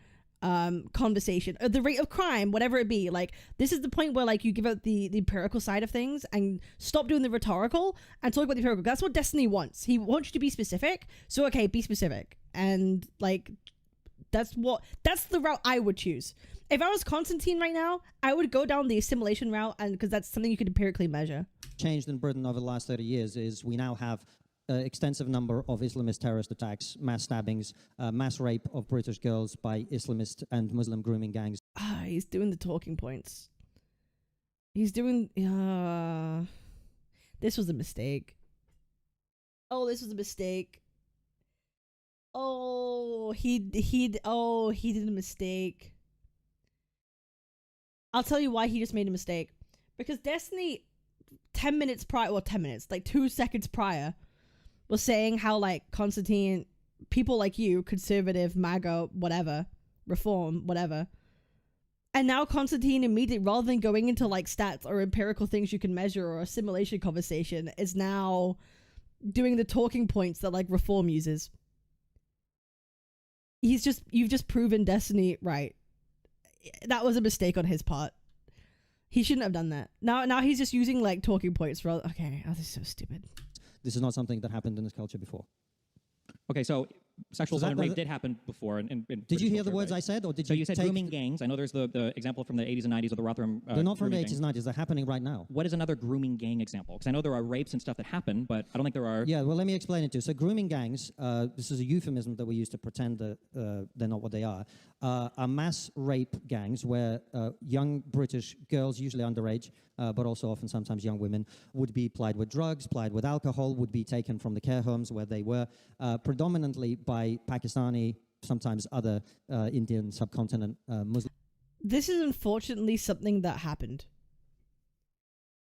conversation, or the rate of crime, whatever it be. Like, this is the point where like you give out the empirical side of things and stop doing the rhetorical and talk about the empirical. That's what Destiny wants. He wants you to be specific. So okay, be specific. And like, that's the route I would choose. If I was Konstantin right now, I would go down the assimilation route, and because that's something you could empirically measure. Changed in Britain over the last 30 years is we now have extensive number of Islamist terrorist attacks, mass stabbings, mass rape of British girls by Islamist and Muslim grooming gangs. He's doing the talking points. He's doing... this was a mistake. Oh, this was a mistake. Oh, he did a mistake. I'll tell you why he just made a mistake. Because Destiny, 10 minutes prior, well, 10 minutes, like 2 seconds prior, was saying how, like, Konstantin, people like you, conservative, MAGA, whatever, reform, whatever. And now Konstantin immediately, rather than going into, like, stats or empirical things you can measure or a simulation conversation, is now doing the talking points that, like, reform uses. You've just proven Destiny right. That was a mistake on his part. He shouldn't have done that. Now he's just using like talking points for. Okay, this is so stupid. This is not something that happened in this culture before. Okay, so sexual assault and rape did happen before. Did you hear the words I said, or did so you? You said grooming gangs. I know there's the example from the 80s and 90s of the Rotherham. They're not from the 80s gangs. and 90s. They're happening right now. What is another grooming gang example? Because I know there are rapes and stuff that happen, but I don't think there are. Yeah, well, let me explain it to you. So grooming gangs, this is a euphemism that we use to pretend that they're not what they are mass rape gangs where young British girls, usually underage, but also often sometimes young women, would be plied with drugs, plied with alcohol, would be taken from the care homes where they were, predominantly by Pakistani, sometimes other Indian subcontinent Muslims. This is unfortunately something that happened.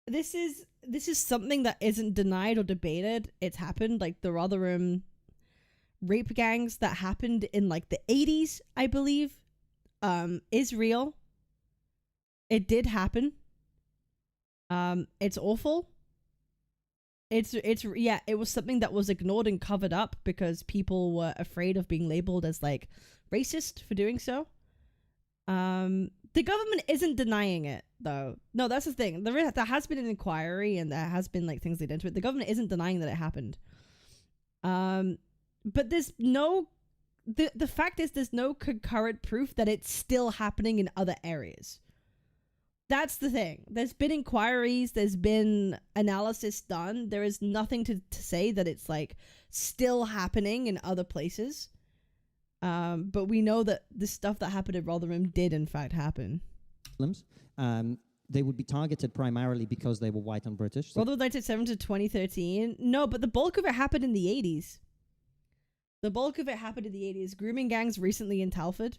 This is something that isn't denied or debated. It's happened, like the Rotherham rape gangs that happened in like the 80s, I believe, is real. It did happen. It's awful. It was something that was ignored and covered up because people were afraid of being labeled as like racist for doing so. The government isn't denying it though. No, that's the thing. There has been an inquiry and there has been like things lead into it. The government isn't denying that it happened. But there's no the fact is there's no concurrent proof that it's still happening in other areas. That's the thing. There's been inquiries, there's been analysis done. There is nothing to say that it's like still happening in other places. But we know that the stuff that happened in Rotherham did in fact happen. They would be targeted primarily because they were white and British. So Rotherham 1997 to 2013. No, but the bulk of it happened in the 80s. The bulk of it happened in the 80s. Grooming gangs recently in Telford.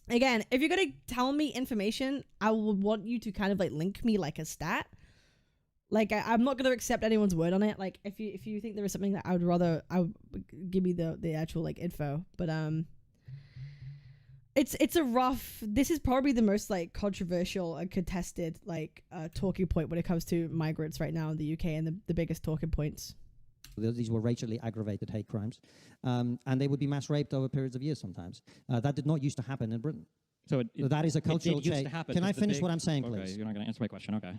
Again, if you're going to tell me information, I would want you to kind of like link me like a stat. Like I'm not going to accept anyone's word on it. Like if you think there is something that I would give me the actual like info. But it's a rough. This is probably the most like controversial and contested like talking point when it comes to migrants right now in the UK, and the biggest talking points. These were racially aggravated hate crimes, and they would be mass raped over periods of years sometimes. That did not used to happen in Britain. So that is a cultural change. Can I finish what I'm saying, okay, please? You're not going to answer my question. Okay.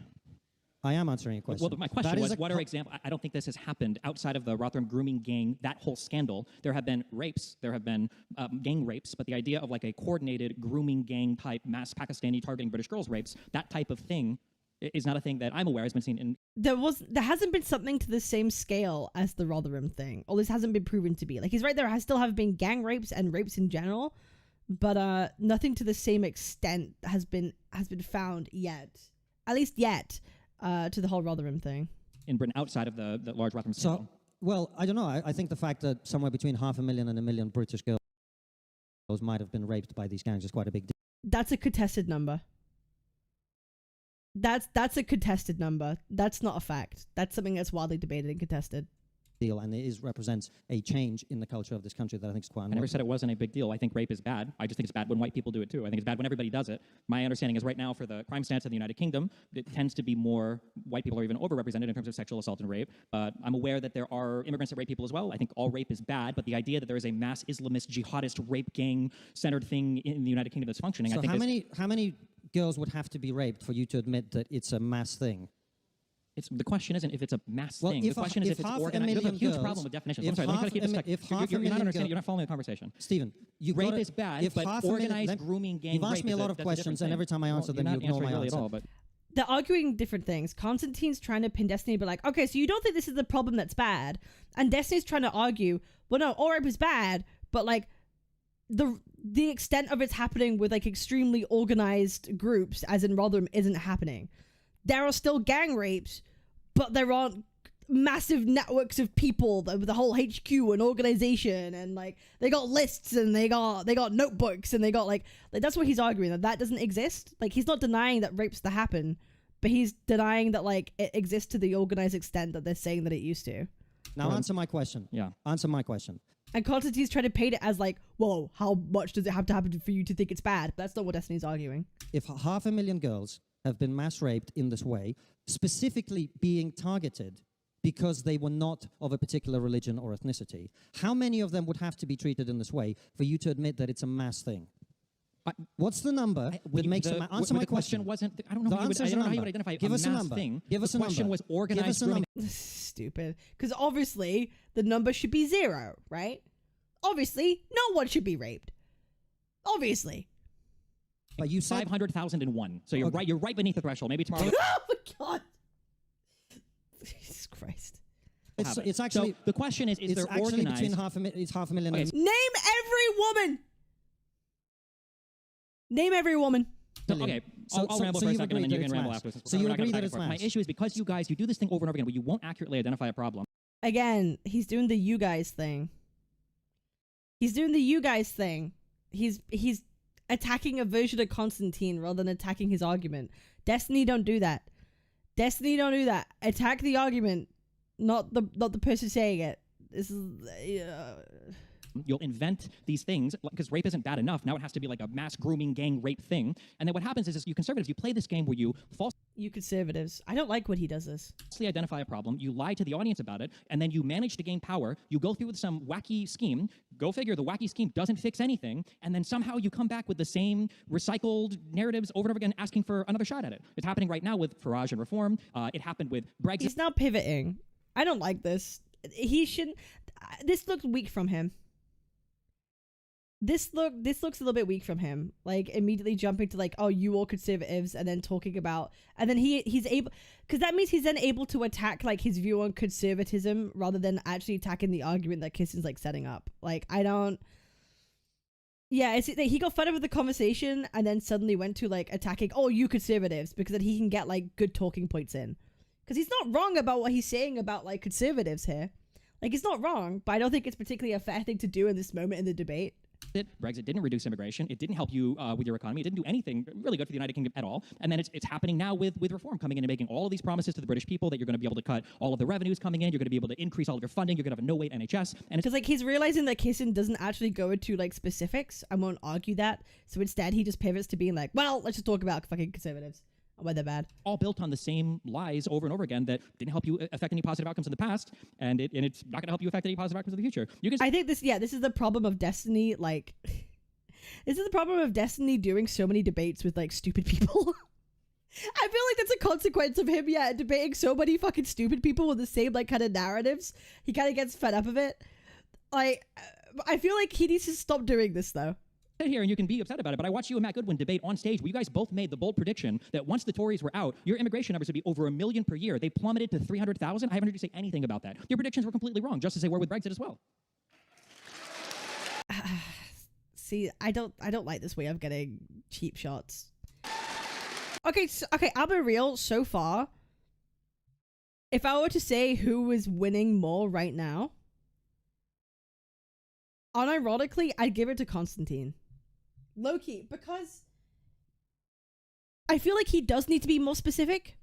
I am answering a question. Well, my question was, what are examples? I don't think this has happened outside of the Rotherham grooming gang, that whole scandal. There have been rapes, there have been gang rapes, but the idea of like a coordinated grooming gang type mass Pakistani targeting British girls rapes, that type of thing is not a thing that I'm aware has been seen in. There hasn't been something to the same scale as the Rotherham thing, or this hasn't been proven to be. Like he's right, there still have been gang rapes and rapes in general, but nothing to the same extent has been found yet, at least yet, to the whole Rotherham thing in Britain outside of the large Rotherham scandal. So, well, I don't know. I think the fact that somewhere between 500,000 and 1 million British girls might have been raped by these gangs is quite a big deal. That's a contested number. That's a contested number. That's not a fact. That's something that's widely debated and contested. And it represents a change in the culture of this country that I think is quite. I never said it wasn't a big deal. I think rape is bad. I just think it's bad when white people do it too. I think it's bad when everybody does it. My understanding is right now for the crime stance in the United Kingdom, it tends to be more white people are even overrepresented in terms of sexual assault and rape. But I'm aware that there are immigrants that rape people as well. I think all rape is bad, but the idea that there is a mass Islamist jihadist rape gang centered thing in the United Kingdom that's functioning, So I think how many girls would have to be raped for you to admit that it's a mass thing? The question isn't if it's a mass Well, thing. The question is if it's organized. There's a huge problem with definitions. I'm sorry, let me try to keep this second. You're not understanding. You're not following the conversation. Stephen, rape is bad, but organized grooming gang You've asked rape me a lot of questions, and every time I answer them, you ignore my answer. But they're arguing different things. Konstantin's trying to pin Destiny, but like, okay, so you don't think this is the problem that's bad, and Destiny's trying to argue, well, no, all rape is bad, but like the extent of it's happening with like extremely organized groups, as in Rotherham, isn't happening. There are still gang rapes, but there aren't massive networks of people, the whole HQ and organization, and like they got lists and they got notebooks and they got like that's what he's arguing, that doesn't exist. Like he's not denying that rapes that happen, but he's denying that like it exists to the organized extent that they're saying that it used to. Now answer my question. Yeah. Answer my question. And Konstantin's trying to paint it as like, whoa, how much does it have to happen for you to think it's bad? But that's not what Destiny's arguing. If 500,000 girls have been mass raped in this way, specifically being targeted because they were not of a particular religion or ethnicity, how many of them would have to be treated in this way for you to admit that it's a mass thing? What's the number that makes a answer my the question? Wasn't I don't know how you would identify Give a us a mass number. thing. Give us a number. The question was organized grooming. Stupid. Because obviously the number should be 0, right? Obviously, no one should be raped. Obviously. But you said 500,001. So you're right. You're right beneath the threshold. Maybe tomorrow. Oh my god. Jesus Christ. It's actually so the question is there actually organized? between it's 500,000. Okay. Name every woman. Name every woman. Okay, I'll ramble for a second and then you can ramble afterwards. So you agree that it's My mass? issue is because you guys, you do this thing over and over again, but you won't accurately identify a problem. Again, he's doing the you guys thing. He's doing the you guys thing. He's attacking a version of Konstantin rather than attacking his argument. Destiny don't do that. Destiny don't do that. Attack the argument, not the person saying it. This is You'll invent these things because rape isn't bad enough. Now it has to be like a mass grooming gang rape thing. And then what happens is you conservatives, you play this game where you you conservatives. I don't like when he does this. falsely identify a problem, you lie to the audience about it, and then you manage to gain power. You go through with some wacky scheme. Go figure, the wacky scheme doesn't fix anything, and then somehow you come back with the same recycled narratives over and over again, asking for another shot at it. It's happening right now with Farage and Reform. It happened with Brexit. He's now pivoting. I don't like this. He shouldn't. This looked weak from him. This looks a little bit weak from him. Like immediately jumping to like, oh, you all conservatives, and then talking about, and then he's able, because that means he's then able to attack like his view on conservatism rather than actually attacking the argument that Kissin's like setting up. Like I don't. Yeah, it's he got fed up with the conversation and then suddenly went to like attacking, oh, you conservatives, because then he can get like good talking points in. Because he's not wrong about what he's saying about like conservatives here. Like he's not wrong, but I don't think it's particularly a fair thing to do in this moment in the debate. Brexit didn't reduce immigration. It didn't help you with your economy. It didn't do anything really good for the United Kingdom at all. And then it's happening now with Reform coming in and making all of these promises to the British people that you're going to be able to cut all of the revenues coming in. You're going to be able to increase all of your funding. You're going to have a no-wait NHS. And it's because like he's realizing that Kissin doesn't actually go into like specifics. I won't argue that. So instead he just pivots to being like, well, let's just talk about fucking conservatives. Why they're bad. all built on the same lies over and over again that didn't help you affect any positive outcomes in the past, and it's not going to help you affect any positive outcomes in the future. I think this is the problem of Destiny. Like, this is the problem of Destiny doing so many debates with like stupid people. I feel like that's a consequence of him, debating so many fucking stupid people with the same like kind of narratives. He kind of gets fed up of it. Like, I feel like he needs to stop doing this though. Here and you can be upset about it, but I watched you and Matt Goodwin debate on stage where you guys both made the bold prediction that once the Tories were out, your immigration numbers would be over 1 million per year. They plummeted to 300,000. I haven't heard you say anything about that. Your predictions were completely wrong, just as they were with Brexit as well. See, I don't like this way of getting cheap shots. Okay, I'll be real. So far, if I were to say who is winning more right now, unironically, I'd give it to Konstantin. Low-key, because I feel like he does need to be more specific.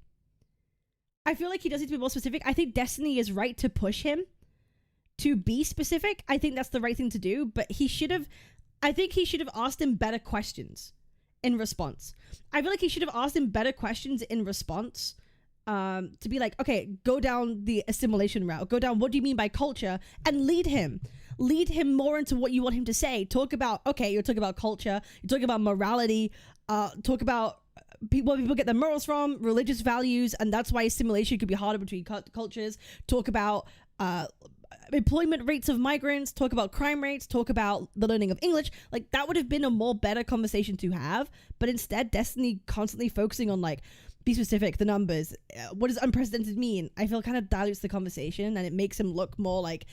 I think Destiny is right to push him to be specific. I think that's the right thing to do, but he should have asked him better questions in response. I feel like he should have asked him better questions in response to be like, okay, go down the assimilation route. Go down, what do you mean by culture? And lead him more into what you want him to say. Talk about, okay, you're talking about culture, you're talking about morality, talk about where people get their morals from, religious values, and that's why assimilation could be harder between cultures. Talk about employment rates of migrants, talk about crime rates, talk about the learning of English. Like, that would have been a more better conversation to have, but instead Destiny constantly focusing on like, be specific, the numbers, what does unprecedented mean? I feel kind of dilutes the conversation, and it makes him look more like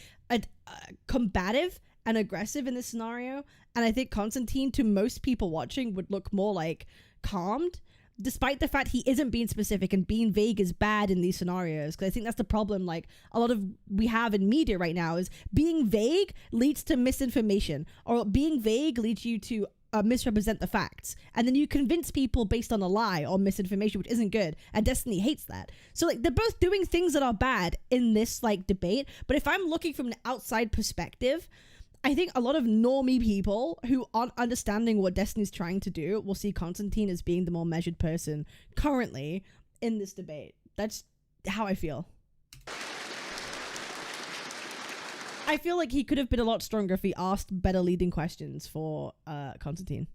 combative and aggressive in this scenario. And I think Konstantin, to most people watching, would look more like calmed, despite the fact he isn't being specific, and being vague is bad in these scenarios. Because I think that's the problem like a lot of we have in media right now, is being vague leads to misinformation, or being vague leads you to misrepresent the facts, and then you convince people based on a lie or misinformation, which isn't good, and Destiny hates that. So like, they're both doing things that are bad in this like debate, but if I'm looking from an outside perspective, I think a lot of normie people who aren't understanding what Destiny's trying to do will see Konstantin as being the more measured person currently in this debate. That's how I feel. I feel like he could have been a lot stronger if he asked better leading questions for Konstantin.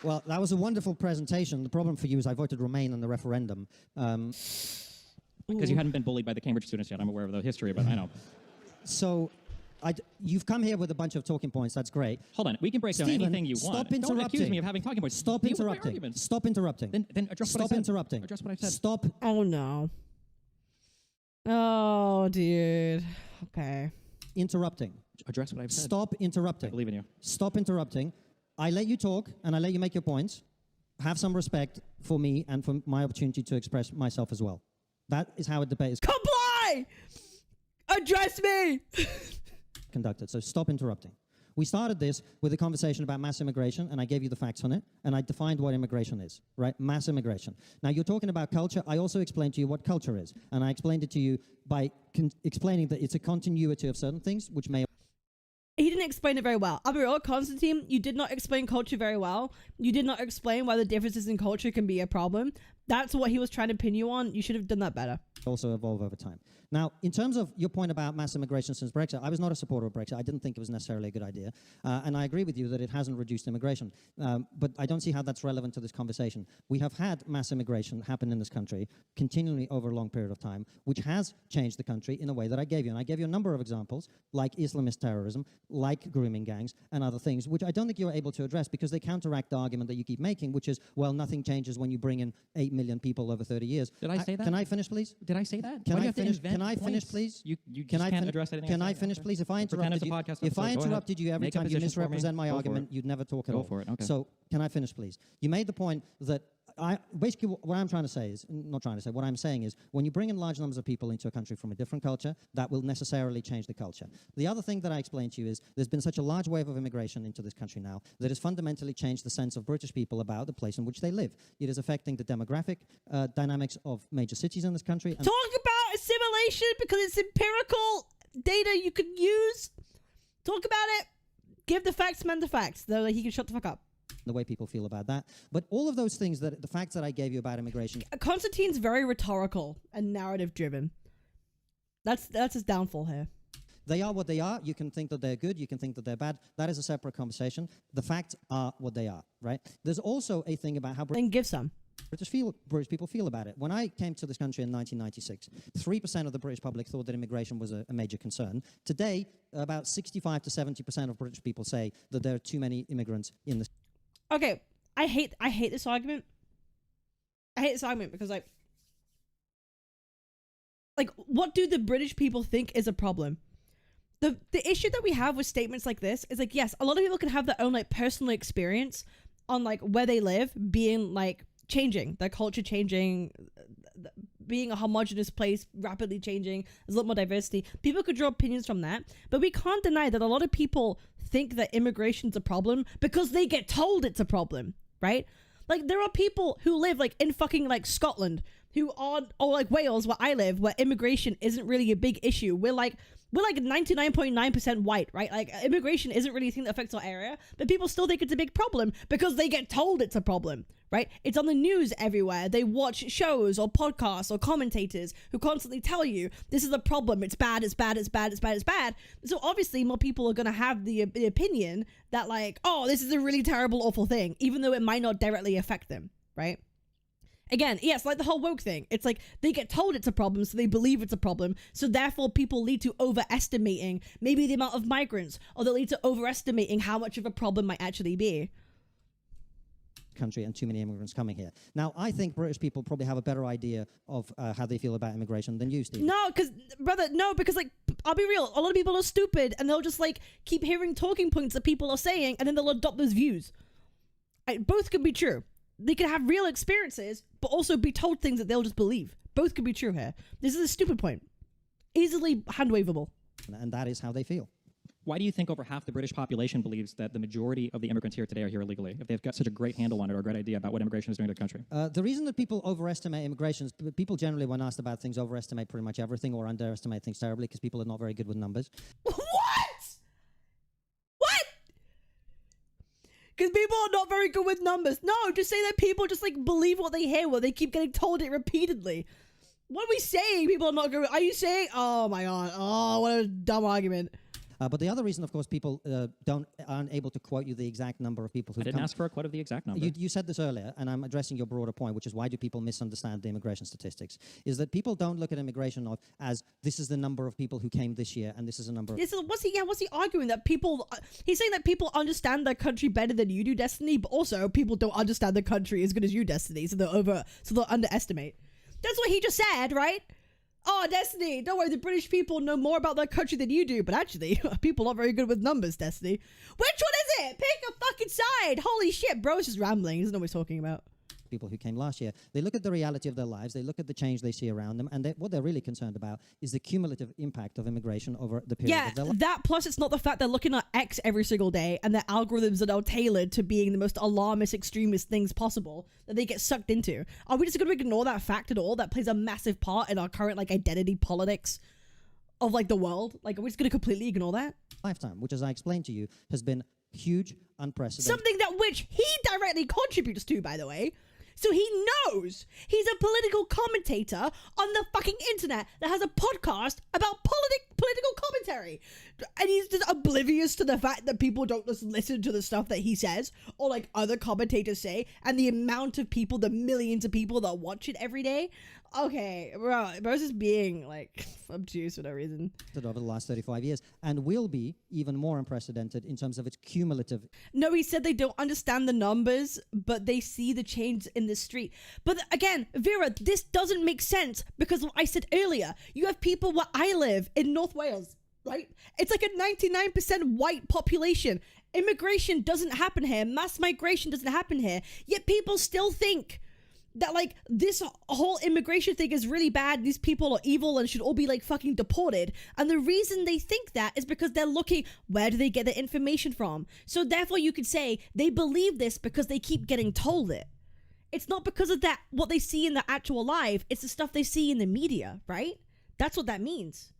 Well, that was a wonderful presentation. The problem for you is I voted Remain in the referendum. Because you hadn't been bullied by the Cambridge students yet. I'm aware of the history, but I know. So, you've come here with a bunch of talking points. That's great. Hold on. We can break down Stephen, anything you want. Stop interrupting. Don't accuse me of having talking points. Stop Deal with my interrupting. arguments. Stop interrupting. Then address what I Stop said. interrupting. Address what I said. Stop. Oh no. Oh, dude. Okay. Interrupting. Address what I've said. Stop interrupting. I believe in you. Stop interrupting. I let you talk, and I let you make your points. Have some respect for me and for my opportunity to express myself as well. That is how a debate is Comply! Address me! conducted. So stop interrupting. We started this with a conversation about mass immigration, and I gave you the facts on it, and I defined what immigration is, right? Mass immigration. Now, you're talking about culture. I also explained to you what culture is, and I explained it to you by explaining that it's a continuity of certain things, which may... He didn't explain it very well. I'll be real, Konstantin, you did not explain culture very well. You did not explain why the differences in culture can be a problem. That's what he was trying to pin you on. You should have done that better. also evolve over time. Now, in terms of your point about mass immigration since Brexit, I was not a supporter of Brexit. I didn't think it was necessarily a good idea. And I agree with you that it hasn't reduced immigration. But I don't see how that's relevant to this conversation. We have had mass immigration happen in this country continually over a long period of time, which has changed the country in a way that I gave you. And I gave you a number of examples, like Islamist terrorism, like grooming gangs, and other things, which I don't think you're able to address because they counteract the argument that you keep making, which is, well, nothing changes when you bring in 8 million people over 30 years. Did I say that? Can I finish, please? Did I say that? Can I finish? Can I finish, please? You just can't address anything. Can I finish, please? If I interrupted you, if I interrupted you every time you misrepresent my argument, you'd never talk at all. Go for it. Okay. So can I finish, please? You made the point that basically what I'm trying to say is, not trying to say, what I'm saying is, when you bring in large numbers of people into a country from a different culture, that will necessarily change the culture. The other thing that I explained to you is, there's been such a large wave of immigration into this country now that has fundamentally changed the sense of British people about the place in which they live. It is affecting the demographic dynamics of major cities in this country. And talk about assimilation because it's empirical data you can use. Talk about it. Give the facts man the facts, though he can shut the fuck up. The way people feel about that. But all of those things, that the facts that I gave you about immigration... Konstantin's very rhetorical and narrative driven. That's his downfall here. They are what they are. You can think that they're good. You can think that they're bad. That is a separate conversation. The facts are what they are, right? There's also a thing about how Then give some. British people feel about it. When I came to this country in 1996, 3% of the British public thought that immigration was a major concern. Today, about 65 to 70% of British people say that there are too many immigrants in this. Okay, I hate this argument. I hate this argument because like what do the British people think is a problem? The issue that we have with statements like this is like, yes, a lot of people can have their own like personal experience on like where they live being like changing, their culture changing, being a homogenous place rapidly changing. There's a lot more diversity. People could draw opinions from that, but we can't deny that a lot of people think that immigration's a problem because they get told it's a problem, right? Like there are people who live like in fucking like Scotland who are, or like Wales where I live, where immigration isn't really a big issue. We're like 99.9% white, right? Like immigration isn't really a thing that affects our area, but people still think it's a big problem because they get told it's a problem, right? It's on the news everywhere. They watch shows or podcasts or commentators who constantly tell you this is a problem. It's bad, it's bad, it's bad, it's bad, it's bad. So obviously more people are going to have the opinion that like, oh, this is a really terrible, awful thing, even though it might not directly affect them, right? Again, yes, like the whole woke thing. It's like they get told it's a problem, so they believe it's a problem. So therefore, people lead to overestimating maybe the amount of migrants, or they lead to overestimating how much of a problem might actually be. Country and too many immigrants coming here. Now, I think British people probably have a better idea of how they feel about immigration than you, Steve. No, because like, I'll be real. A lot of people are stupid, and they'll just like keep hearing talking points that people are saying, and then they'll adopt those views. Both could be true. They can have real experiences, but also be told things that they'll just believe. Both could be true here. This is a stupid point. Easily hand-wavable. And that is how they feel. Why do you think over half the British population believes that the majority of the immigrants here today are here illegally, if they've got such a great handle on it or a great idea about what immigration is doing to the country? The reason that people overestimate immigration is people generally, when asked about things, overestimate pretty much everything or underestimate things terribly because people are not very good with numbers. What? Because people are not very good with numbers. No, just say that people just like believe what they hear, what they keep getting told it repeatedly. What are we saying? People are not good. Are you saying? Oh my god. Oh, what a dumb argument. But the other reason, of course, people aren't able to quote you the exact number of people who I didn't ask for a quote of the exact number. You said this earlier, and I'm addressing your broader point, which is why do people misunderstand the immigration statistics? Is that people don't look at immigration as this is the number of people who came this year, and this is a number of... What's he arguing? That people... he's saying that people understand their country better than you do, Destiny, but also people don't understand the country as good as you, Destiny, so they'll underestimate. That's what he just said, right? Oh, Destiny, don't worry, the British people know more about their country than you do, but actually, people aren't very good with numbers, Destiny. Which one is it? Pick a fucking side! Holy shit, bro, is just rambling. He doesn't know what he's talking about. People who came last year, they look at the reality of their lives, they look at the change they see around them, and what they're really concerned about is the cumulative impact of immigration over the period of their life. That plus it's not the fact they're looking at X every single day and their algorithms are now tailored to being the most alarmist, extremist things possible that they get sucked into. Are we just going to ignore that fact at all? That plays a massive part in our current identity politics of the world. Are we just going to completely ignore that? Lifetime, which as I explained to you, has been huge, unprecedented. Something that which he directly contributes to, by the way. So he knows he's a political commentator on the fucking internet that has a podcast about political commentary. And he's just oblivious to the fact that people don't just listen to the stuff that he says or other commentators say, and the amount of people, the millions of people that watch it every day. Okay, bro's just being obtuse for no reason. Over the last 35 years, and will be even more unprecedented in terms of its cumulative. No, he said they don't understand the numbers, but they see the change in the street. But again, Vera, this doesn't make sense because what I said earlier, you have people where I live in North Wales, right? It's a 99% white population. Immigration doesn't happen here. Mass migration doesn't happen here. Yet people still think that this whole immigration thing is really bad, these people are evil and should all be fucking deported. And the reason they think that is because they're looking, where do they get their information from? So therefore you could say they believe this because they keep getting told it. It's not because of that, what they see in the actual life, it's the stuff they see in the media, right? That's what that means.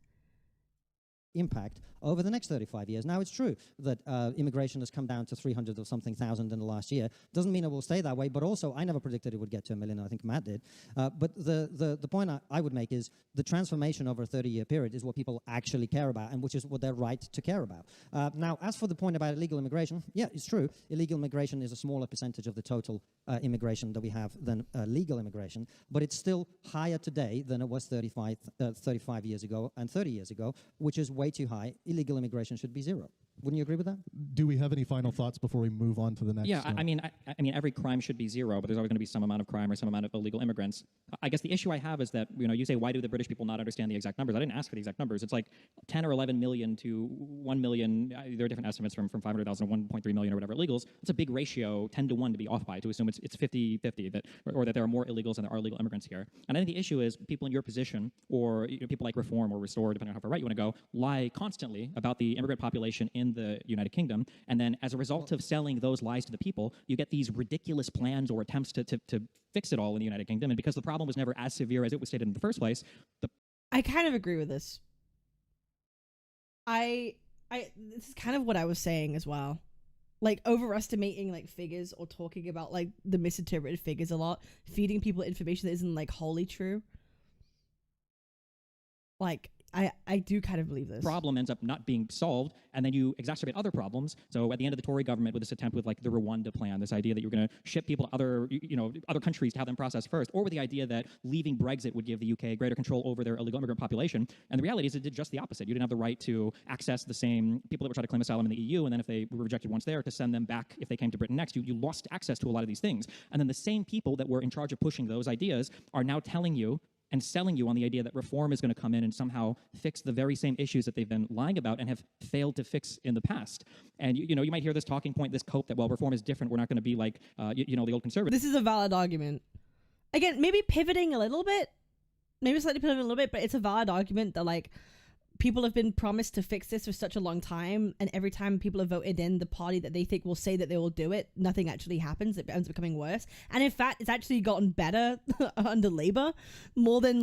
Impact over the next 35 years. Now, it's true that immigration has come down to 300 or something thousand in the last year. Doesn't mean it will stay that way, but also I never predicted it would get to 1 million. I think Matt did. But the point I would make is the transformation over a 30-year period is what people actually care about, and which is what they're right to care about. Now, as for the point about illegal immigration, yeah, it's true. Illegal immigration is a smaller percentage of the total immigration that we have than legal immigration, but it's still higher today than it was 35 years ago and 30 years ago, which is way too high. Illegal immigration should be zero. Wouldn't you agree with that? Do we have any final thoughts before we move on to the next? Yeah, I mean, every crime should be zero, but there's always going to be some amount of crime or some amount of illegal immigrants. I guess the issue I have is that, you say, why do the British people not understand the exact numbers? I didn't ask for the exact numbers. It's 10 or 11 million to 1 million. There are different estimates from 500,000 to 1.3 million or whatever illegals. It's a big ratio, 10 to 1 to be off by, to assume it's 50-50, or that there are more illegals than there are legal immigrants here. And I think the issue is people in your position, or people like Reform or Restore, depending on how far right you want to go, lie constantly about the immigrant population in the United Kingdom, and then as a result of selling those lies to the people, you get these ridiculous plans or attempts to fix it all in the United Kingdom, and because the problem was never as severe as it was stated in the first place, I kind of agree with this. This is kind of what I was saying as well. Overestimating figures or talking about the misinterpreted figures a lot, feeding people information that isn't wholly true. I do kind of believe this. Problem ends up not being solved, and then you exacerbate other problems. So at the end of the Tory government with this attempt with the Rwanda plan, this idea that you're going to ship people to other countries to have them processed first, or with the idea that leaving Brexit would give the UK greater control over their illegal immigrant population. And the reality is it did just the opposite. You didn't have the right to access the same people that were trying to claim asylum in the EU, and then if they were rejected once there, to send them back if they came to Britain next. You lost access to a lot of these things. And then the same people that were in charge of pushing those ideas are now telling you and selling you on the idea that reform is going to come in and somehow fix the very same issues that they've been lying about and have failed to fix in the past. And you might hear this talking point, this cope that, well, reform is different. We're not going to be like, the old conservatives. This is a valid argument. Again, maybe pivoting a little bit, maybe slightly pivoting a little bit, but it's a valid argument that people have been promised to fix this for such a long time, and every time people have voted in the party that they think will say that they will do it, nothing actually happens. It ends up becoming worse. And in fact, it's actually gotten better under Labour more than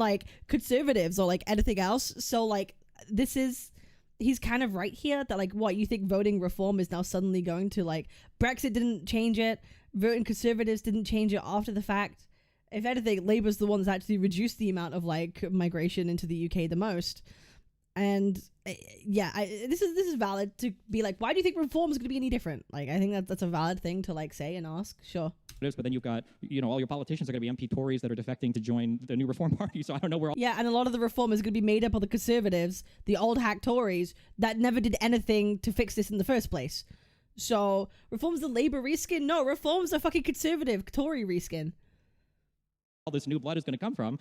conservatives or anything else. So he's kind of right here that what you think voting reform is now suddenly going to Brexit didn't change it, voting conservatives didn't change it after the fact. If anything, Labour's the one that's actually reduced the amount of migration into the UK the most. And yeah, this is valid to be like, why do you think reform is going to be any different? Like, I think that's a valid thing to like say and ask. Sure. But then you've got, all your politicians are going to be MP Tories that are defecting to join the new Reform Party. So I don't know where. Yeah, and a lot of the reform is going to be made up of the conservatives, the old hack Tories that never did anything to fix this in the first place. So reform's the Labour reskin? No, reform's a fucking conservative Tory reskin. All this new blood is going to come from.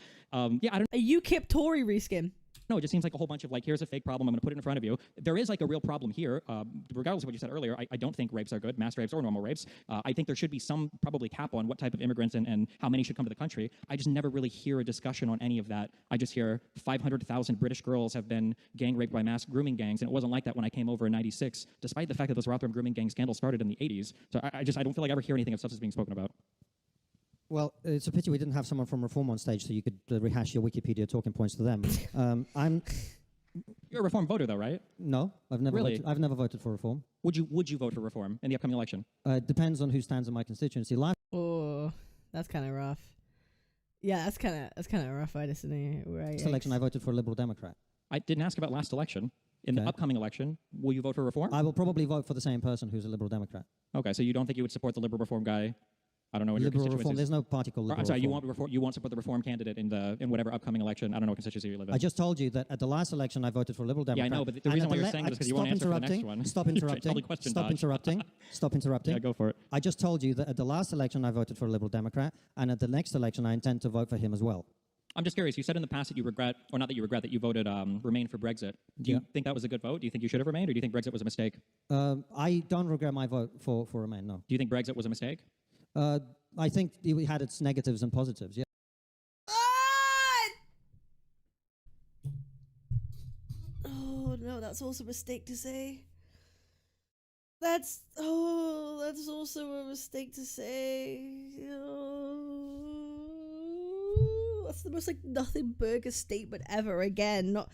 Yeah, I don't. A UKIP Tory reskin. No, it just seems like a whole bunch of like, here's a fake problem, I'm going to put it in front of you. There is like a real problem here. Regardless of what you said earlier, I don't think rapes are good, mass rapes or normal rapes. I think there should be some probably cap on what type of immigrants and how many should come to the country. I just never really hear a discussion on any of that. I just hear 500,000 British girls have been gang raped by mass grooming gangs, and it wasn't like that when I came over in '96, despite the fact that those Rotherham grooming gang scandal started in the '80s. So I don't feel like I ever hear anything of substance being spoken about. Well, it's a pity we didn't have someone from Reform on stage so you could rehash your Wikipedia talking points to them. You're a Reform voter, though, right? No, I've never Really? voted. I've never voted for Reform. Would you vote for Reform in the upcoming election? It depends on who stands in my constituency. Oh, that's kind of rough. Yeah, that's kind of rough, isn't it? Right. Last election, I voted for a Liberal Democrat. I didn't ask about last election. In the upcoming election, will you vote for Reform? I will probably vote for the same person who's a Liberal Democrat. Okay, so you don't think you would support the Liberal Reform guy? I don't know what your Liberal constituency Reform. is. There's no party called Liberal I'm sorry, Reform. you won't support the Reform candidate in whatever upcoming election. I don't know what constituency you live in. I just told you that at the last election I voted for a Liberal Democrat. Yeah, I know, but the reason why you're saying that is because you won't answer for the next one. Stop interrupting. Stop interrupting. Stop interrupting. Yeah, go for it. I just told you that at the last election I voted for a Liberal Democrat, and at the next election I intend to vote for him as well. I'm just curious. You said in the past that you regret, or not that you regret, that you voted Remain for Brexit. Do you think that was a good vote? Do you think you should have remained, or do you think Brexit was a mistake? I don't regret my vote for Remain, no. Do you think Brexit was a mistake? I think it had its negatives and positives, yeah. Oh no, that's also a mistake to say. That's also a mistake to say. That's the most like nothing burger statement ever. Again, not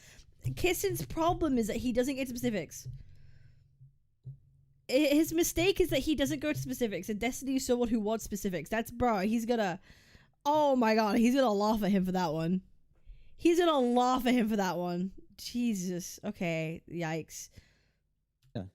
Kissin's problem is that he doesn't get specifics. His mistake is that he doesn't go to specifics, and Destiny is someone who wants specifics. That's bro. He's gonna, oh my god, he's gonna laugh at him for that one. He's gonna laugh at him for that one. Jesus. Okay. Yikes. Yeah.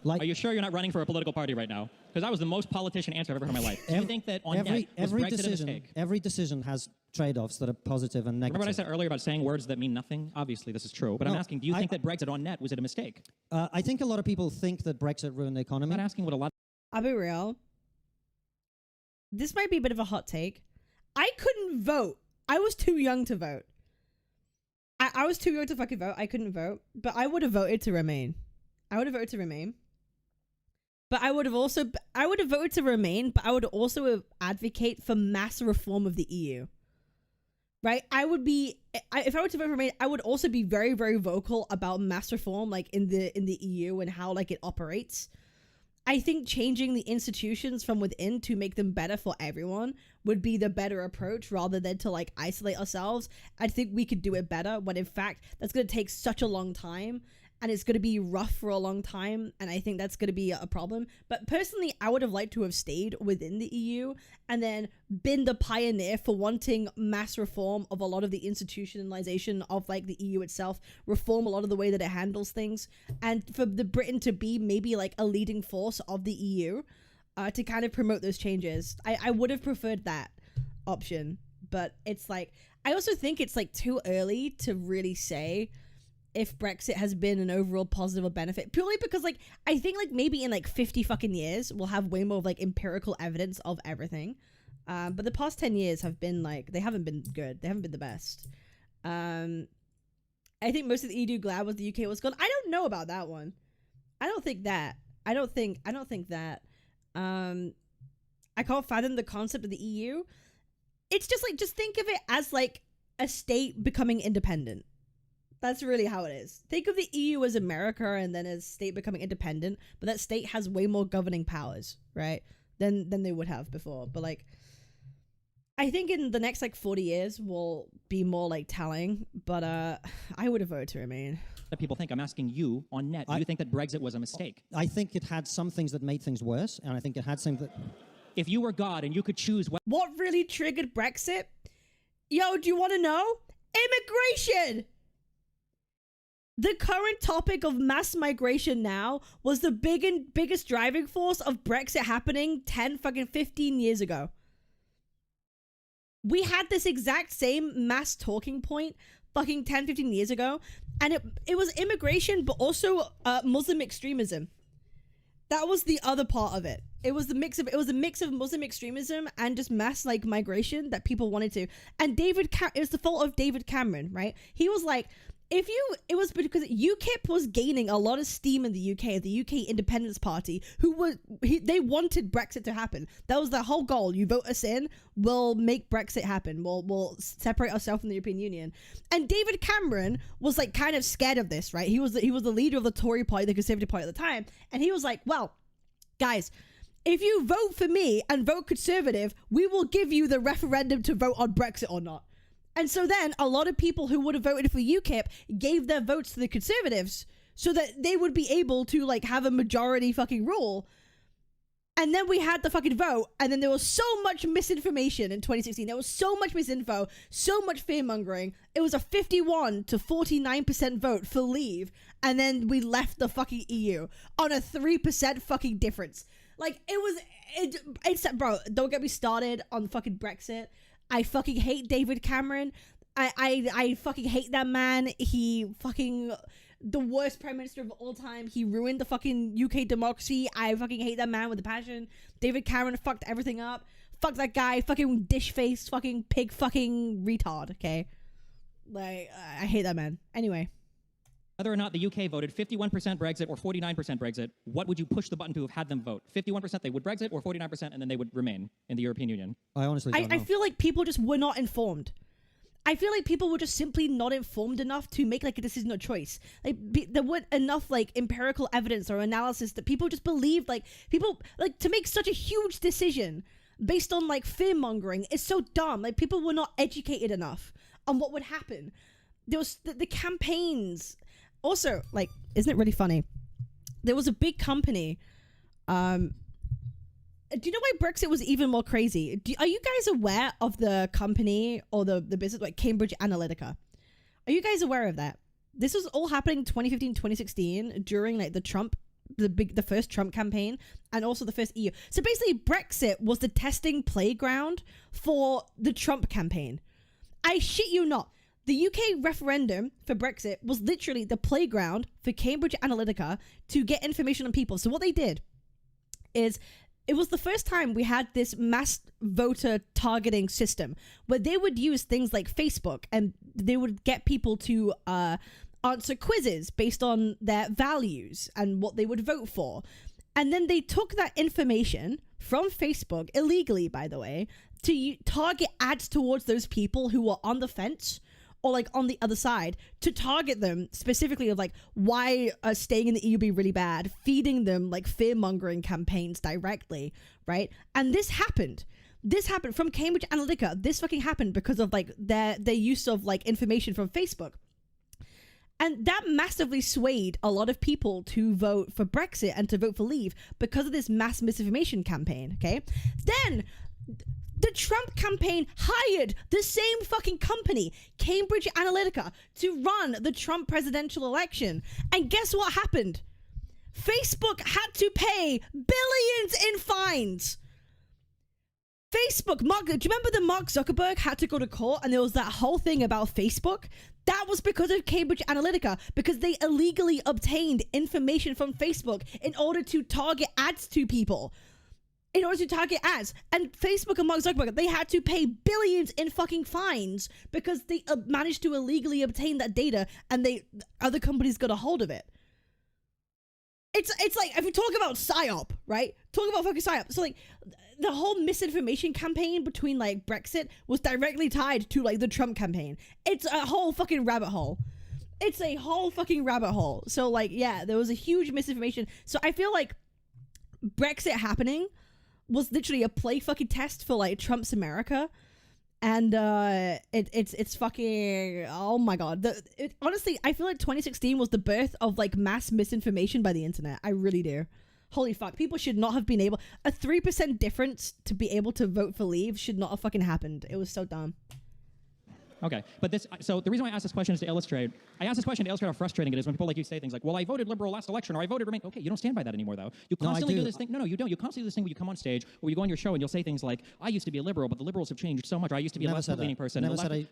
Like, are you sure you're not running for a political party right now? Because that was the most politician answer I've ever heard in my life. Do you think that on net was Brexit a mistake? Every decision has trade-offs that are positive and negative. Remember what I said earlier about saying words that mean nothing? Obviously, this is true. But I'm asking, do you think that Brexit on net, was it a mistake? I think a lot of people think that Brexit ruined the economy. I'm not asking what a lot... I'll be real. This might be a bit of a hot take. I couldn't vote. I was too young to vote. I was too young to fucking vote. I couldn't vote. But I would have voted to remain. I would have voted to remain. But I would have voted to remain, but I would also advocate for mass reform of the EU. Right? If I were to vote for remain, I would also be very, very vocal about mass reform, like in the EU and how like it operates. I think changing the institutions from within to make them better for everyone would be the better approach rather than to like isolate ourselves. I think we could do it better when in fact that's going to take such a long time. And it's going to be rough for a long time, and I think that's going to be a problem. But personally, I would have liked to have stayed within the EU and then been the pioneer for wanting mass reform of a lot of the institutionalization of like the EU itself, reform a lot of the way that it handles things, and for the Britain to be maybe like a leading force of the EU to kind of promote those changes. I would have preferred that option, but it's like, I also think it's like too early to really say if Brexit has been an overall positive or benefit, purely because like I think like maybe in like 50 fucking years we'll have way more of like empirical evidence of everything, but the past 10 years have been like, they haven't been good, they haven't been the best. I think most of the EU glad was the UK was gone. I don't know about that one. I don't think that I can't fathom the concept of the EU. It's just like, just think of it as like a state becoming independent. That's really how it is. Think of the EU as America and then as state becoming independent, but that state has way more governing powers, right? Than they would have before. But like, I think in the next like 40 years will be more like telling, but I would have voted to remain. That people think. I'm asking you on net. Do you think that Brexit was a mistake? I think it had some things that made things worse, and I think it had some that... If you were God and you could choose... What really triggered Brexit? Yo, do you want to know? Immigration! The current topic of mass migration now was the biggest driving force of Brexit happening 15 years ago. We had this exact same mass talking point 15 years ago, and it was immigration, but also Muslim extremism. That was the other part of it. It was a mix of Muslim extremism and just mass like migration that people wanted to. And it was the fault of David Cameron, right? He was like, it was because UKIP was gaining a lot of steam in the UK, the UK Independence Party, they wanted Brexit to happen. That was their whole goal. You vote us in, we'll make Brexit happen. We'll separate ourselves from the European Union. And David Cameron was like kind of scared of this, right? He was the leader of the Tory party, the Conservative Party at the time. And he was like, well, guys, if you vote for me and vote Conservative, we will give you the referendum to vote on Brexit or not. And so then a lot of people who would have voted for UKIP gave their votes to the Conservatives so that they would be able to like have a majority fucking rule. And then we had the fucking vote, and then there was so much misinformation in 2016. There was so much misinfo, so much fear-mongering. It was a 51 to 49% vote for leave, and then we left the fucking EU on a 3% fucking difference. Like, it's bro, don't get me started on fucking Brexit. I fucking hate David Cameron. I fucking hate that man. He fucking the worst prime minister of all time. He ruined the fucking UK democracy. I fucking hate that man with a passion. David Cameron fucked everything up. Fuck that guy. Fucking dish face. Fucking pig. Fucking retard. Okay, like I hate that man. Anyway. Whether or not the UK voted 51% Brexit or 49% Brexit, what would you push the button to have had them vote? 51% they would Brexit, or 49% and then they would remain in the European Union? I honestly don't know. I feel like people just were not informed. I feel like people were just simply not informed enough to make like a decision or choice. Like there weren't enough like empirical evidence or analysis that people just believed. Like people like to make such a huge decision based on like fear mongering is so dumb. Like people were not educated enough on what would happen. There was the campaigns. Also, like, isn't it really funny? There was a big company. Do you know why Brexit was even more crazy? Are you guys aware of the company or the business like Cambridge Analytica? Are you guys aware of that? This was all happening in 2015, 2016 during like the first Trump campaign and also the first EU. So basically Brexit was the testing playground for the Trump campaign. I shit you not. The UK referendum for Brexit was literally the playground for Cambridge Analytica to get information on people. So what they did is it was the first time we had this mass voter targeting system where they would use things like Facebook and they would get people to answer quizzes based on their values and what they would vote for. And then they took that information from Facebook, illegally, by the way, to target ads towards those people who were on the fence or like on the other side, to target them specifically of like why staying in the EU be really bad, feeding them like fear-mongering campaigns directly, right? And this happened from Cambridge Analytica. This fucking happened because of like their use of like information from Facebook. And that massively swayed a lot of people to vote for Brexit and to vote for leave because of this mass misinformation campaign, okay? Then the Trump campaign hired the same fucking company, Cambridge Analytica, to run the Trump presidential election. And guess what happened? Facebook had to pay billions in fines. Facebook, do you remember that Mark Zuckerberg had to go to court and there was that whole thing about Facebook? That was because of Cambridge Analytica, because they illegally obtained information from Facebook in order to target ads to people. In order to target ads. And Facebook and Mark Zuckerberg, they had to pay billions in fucking fines because they managed to illegally obtain that data and other companies got a hold of it. It's like, if you talk about PSYOP, right? Talk about fucking PSYOP. So like, the whole misinformation campaign between like Brexit was directly tied to like the Trump campaign. It's a whole fucking rabbit hole. It's a whole fucking rabbit hole. So like, yeah, there was a huge misinformation. So I feel like Brexit happening was literally a play fucking test for like Trump's America. And it's fucking, oh my god. Honestly, I feel like 2016 was the birth of like mass misinformation by the internet. I really do. Holy fuck, people should not have been able, a 3% difference to be able to vote for leave should not have fucking happened. It was so dumb. Okay, but this, so the reason why I asked this question is to illustrate, I asked this question to illustrate how frustrating it is when people like you say things like, well, I voted liberal last election, or I voted Remain. Okay, you don't stand by that anymore, though. You constantly do this thing. No, you don't. You constantly do this thing where you come on stage, or you go on your show and you'll say things like, I used to be a liberal, but the liberals have changed so much, or I used to be a left-leaning person.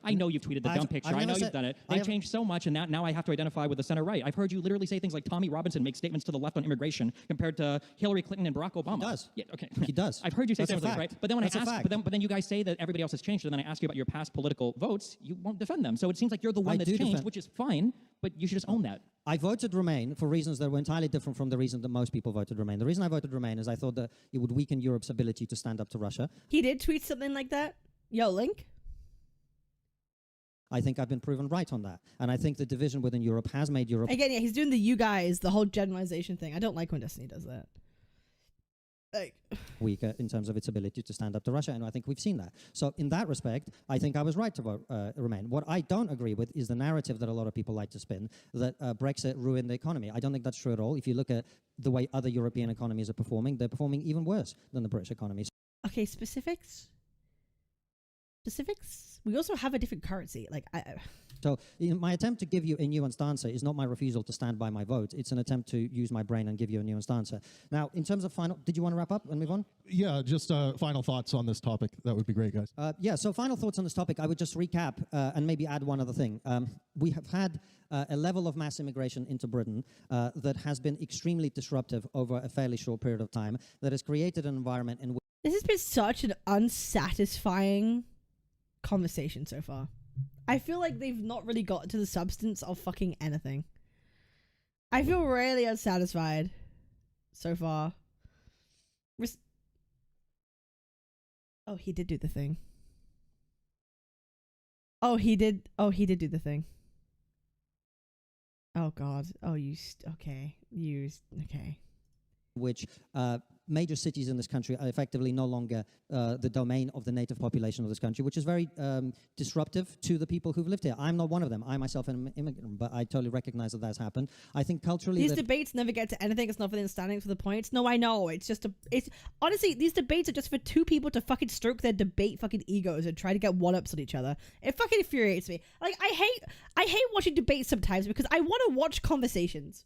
I know you've tweeted the dumb picture. I know you've done it. They've changed so much, and now I have to identify with the center right. I've heard you literally say things like Tommy Robinson makes statements to the left on immigration compared to Hillary Clinton and Barack Obama. He does. Yeah, okay. He does. I've heard you say That's things like right. But then when I ask, but then you guys say that everybody else has changed, and then I ask you about your past political votes, you won't defend them. So it seems like you're the one that's changed, which is fine, but you should just own that. I voted Remain for reasons that were entirely different from the reason that most people voted Remain. The reason I voted Remain is I thought that it would weaken Europe's ability to stand up to Russia. He did tweet something like that. Yo, Link. I think I've been proven right on that. And I think the division within Europe has made Europe... Again, yeah, he's doing the you guys, the whole generalization thing. I don't like when Destiny does that. Like... weaker in terms of its ability to stand up to Russia, and I think we've seen that. So in that respect, I think I was right to vote Remain. What I don't agree with is the narrative that a lot of people like to spin, that Brexit ruined the economy. I don't think that's true at all. If you look at the way other European economies are performing, they're performing even worse than the British economy. Okay, specifics? Specifics? We also have a different currency. Like, So my attempt to give you a nuanced answer is not my refusal to stand by my vote. It's an attempt to use my brain and give you a nuanced answer. Now, in terms of final... Did you want to wrap up and move on? Yeah, just final thoughts on this topic. That would be great, guys. Yeah, so final thoughts on this topic. I would just recap and maybe add one other thing. We have had a level of mass immigration into Britain that has been extremely disruptive over a fairly short period of time, that has created an environment in which... This has been such an unsatisfying conversation so far. I feel like they've not really gotten to the substance of fucking anything. I feel really unsatisfied so far. Oh, he did do the thing. Oh, he did do the thing. Oh, God. Oh, okay. Okay. Which major cities in this country are effectively no longer the domain of the native population of this country, which is very disruptive to the people who've lived here. I'm not one of them. I myself am an immigrant, but I totally recognize that that's happened. I think culturally... These debates never get to anything. It's not for the standings for the points. No, I know. It's just honestly, these debates are just for two people to fucking stroke their debate fucking egos and try to get one-ups on each other. It fucking infuriates me. Like, I hate watching debates sometimes because I want to watch conversations.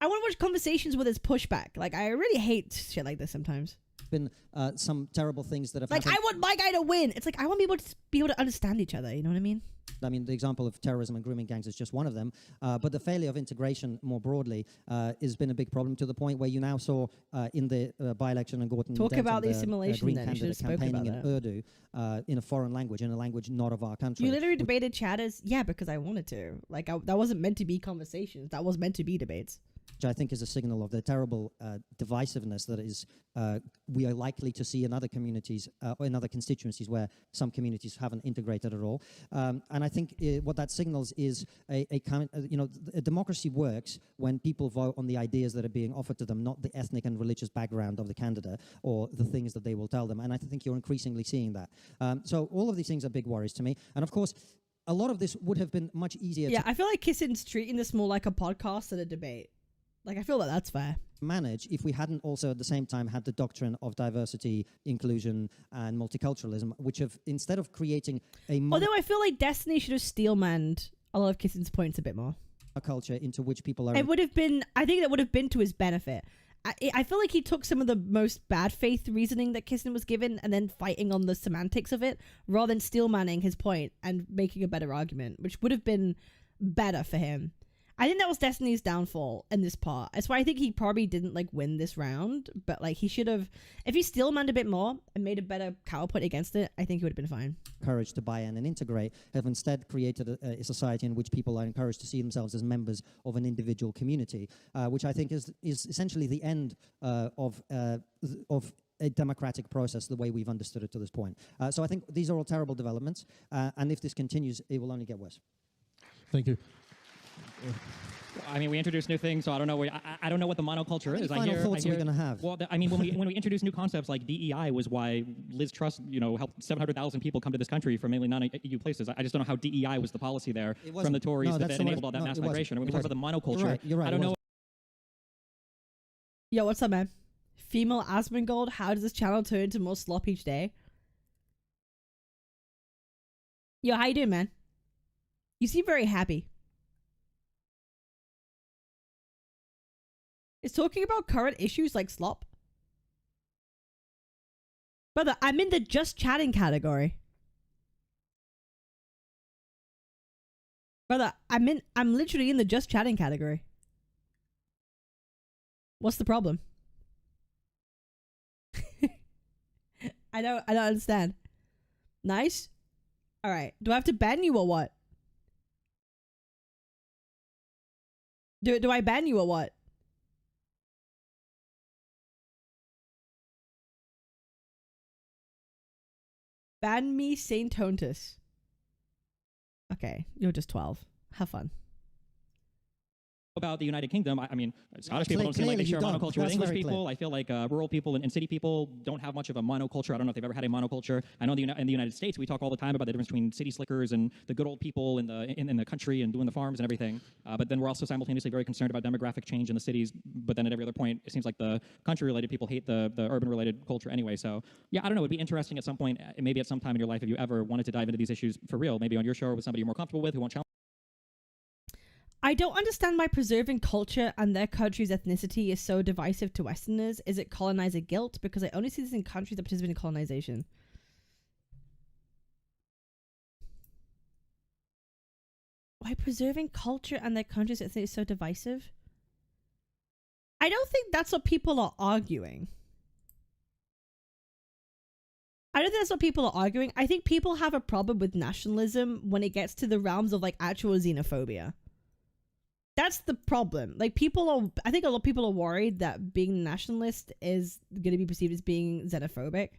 I want to watch conversations where there's pushback. Like, I really hate shit like this sometimes. Been some terrible things that have happened. I want my guy to win. It's like, I want people to be able to understand each other. You know what I mean? I mean, the example of terrorism and grooming gangs is just one of them. But the failure of integration more broadly has been a big problem, to the point where you now saw in the by-election in Gorton... Talk about the assimilation Green then. candidate campaigning in Urdu in a foreign language, in a language not of our country. You literally debated chatters? Yeah, because I wanted to. Like, that wasn't meant to be conversations. That was meant to be debates. Which I think is a signal of the terrible divisiveness that is we are likely to see in other communities or in other constituencies where some communities haven't integrated at all. And I think what that signals is a democracy works when people vote on the ideas that are being offered to them, not the ethnic and religious background of the candidate or the things that they will tell them. And I think you're increasingly seeing that. So all of these things are big worries to me. And of course, a lot of this would have been much easier. Yeah, I feel like Kissin's treating this more like a podcast than a debate. Like, I feel like that's fair. Manage if we hadn't also at the same time had the doctrine of diversity, inclusion, and multiculturalism, which have, instead of creating a... Although I feel like Destiny should have steelmanned a lot of Kissin's points a bit more. A culture into which people are... It would have been... I think that would have been to his benefit. I feel like he took some of the most bad faith reasoning that Kissin was given and then fighting on the semantics of it, rather than steelmanning his point and making a better argument, which would have been better for him. I think that was Destiny's downfall in this part. That's why I think he probably didn't like win this round, but like he should have, if he steelmanned a bit more and made a better counterpoint against it, I think he would have been fine. Courage to buy in and integrate have instead created a society in which people are encouraged to see themselves as members of an individual community, which I think is essentially the end of a democratic process the way we've understood it to this point. So I think these are all terrible developments, and if this continues, it will only get worse. Thank you. I mean, we introduced new things, so I don't know. I don't know what the monoculture is. Final thoughts are we going to have? Well, I mean, when we introduce new concepts like DEI was why Liz Truss, helped 700,000 people come to this country from mainly non-EU places. I just don't know how DEI was the policy there from the Tories that enabled all that mass migration. When we talk about the monoculture, you're right, I don't know. Yo, what's up, man? Female Asmongold, how does this channel turn into more slop each day? Yo, how you doing, man? You seem very happy. Is talking about current issues like slop? Brother, I'm in the just chatting category. Brother, I'm literally in the just chatting category. What's the problem? I don't understand. Nice? Alright. Do I have to ban you or what? Do I ban you or what? Ban me Saint Tontus. Okay, you're just 12. Have fun. About the United Kingdom, I mean, Scottish people don't seem like they share a monoculture with English people. I feel like rural people and city people don't have much of a monoculture. I don't know if they've ever had a monoculture. I know in the United States, we talk all the time about the difference between city slickers and the good old people in the country and doing the farms and everything. But then we're also simultaneously very concerned about demographic change in the cities. But then at every other point, it seems like the country-related people hate the urban-related culture anyway. So yeah, I don't know. It'd be interesting at some point, maybe at some time in your life, if you ever wanted to dive into these issues for real, maybe on your show or with somebody you're more comfortable with who won't challenge. I don't understand why preserving culture and their country's ethnicity is so divisive to Westerners. Is it colonizer guilt? Because I only see this in countries that participate in colonization. Why preserving culture and their country's ethnicity is so divisive? I don't think that's what people are arguing. I don't think that's what people are arguing. I think people have a problem with nationalism when it gets to the realms of like actual xenophobia. That's the problem. Like I think a lot of people are worried that being nationalist is going to be perceived as being xenophobic.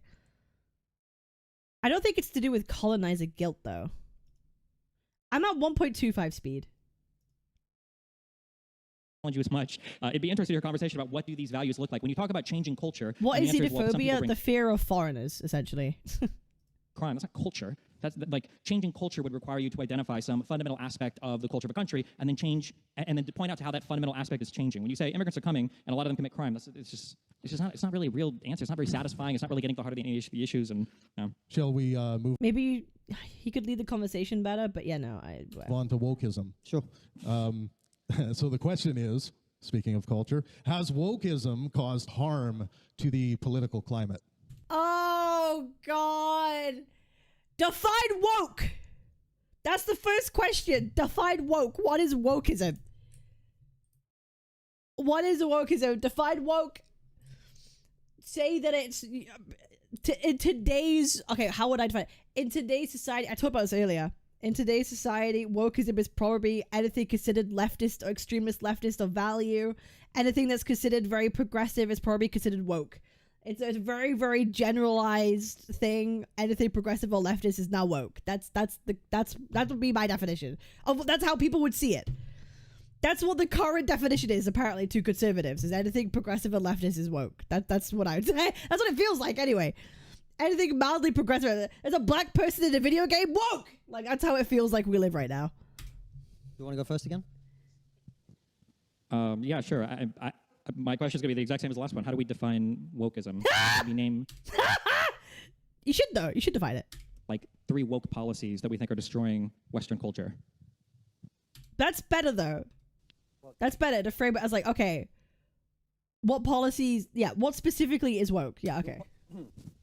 I don't think it's to do with colonizer guilt though. I'm at 1.25 speed. You as much. It'd be interesting to hear a conversation about what do these values look like when you talk about changing culture. What is xenophobia? The fear of foreigners, essentially. Crime. That's not culture. That's like changing culture would require you to identify some fundamental aspect of the culture of a country and then change and then to point out to how that fundamental aspect is changing. When you say immigrants are coming and a lot of them commit crime, it's not really a real answer. It's not very satisfying. It's not really getting to the heart of the issues. And shall we move? Maybe he could lead the conversation better, but yeah, no. On to wokeism. Sure. So the question is, speaking of culture, has wokeism caused harm to the political climate? Oh God. Define woke. That's the first question. Define woke. What is wokeism? What is wokeism? Define woke. Say that it's in today's. Okay, how would I define it? In today's society, I talked about this earlier. In today's society, wokeism is probably anything considered leftist or extremist leftist of value. Anything that's considered very progressive is probably considered woke. It's a very, very generalized thing. Anything progressive or leftist is now woke. That would be my definition. That's how people would see it. That's what the current definition is, apparently, to conservatives. Is anything progressive or leftist is woke. That's what I would say. That's what it feels like, anyway. Anything mildly progressive. There's a black person in a video game, woke! Like, that's how it feels like we live right now. You want to go first again? Yeah, sure. My question is going to be the exact same as the last one. How do we define wokeism? We name... You should, though. You should define it. Like 3 woke policies that we think are destroying Western culture. That's better, though. That's better to frame it as like, okay, what policies... Yeah, what specifically is woke? Yeah, okay.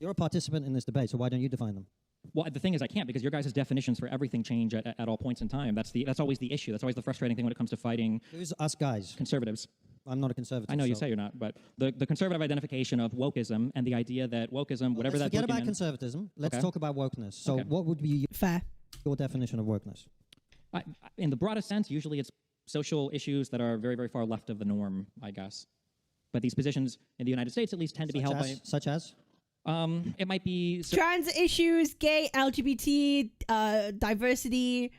You're a participant in this debate, so why don't you define them? Well, the thing is, I can't because your guys' definitions for everything change at all points in time. That's always the issue. That's always the frustrating thing when it comes to fighting... Who's us guys? Conservatives. I'm not a conservative. I know you say you're not, but the conservative identification of wokeism and the idea that wokeism, whatever that forget about conservatism. Let's talk about wokeness. So what would be your definition of wokeness? In the broadest sense, usually it's social issues that are very, very far left of the norm, I guess. But these positions in the United States at least tend to be held by... Such as? It might be... Trans issues, gay, LGBT, diversity,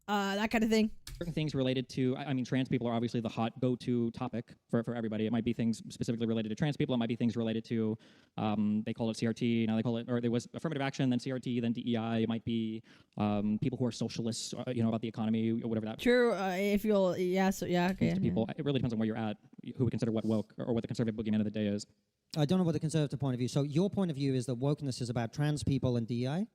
that kind of thing. Certain things related to, I mean, trans people are obviously the hot go-to topic for everybody. It might be things specifically related to trans people. It might be things related to, they call it CRT, now they call it, or there was affirmative action, then CRT, then DEI. It might be people who are socialists, about the economy, or whatever that. True, if you'll, okay. To people, it really depends on where you're at, who would consider what woke, or what the conservative boogeyman of the day is. I don't know what the conservative point of view. So your point of view is that wokeness is about trans people and DEI?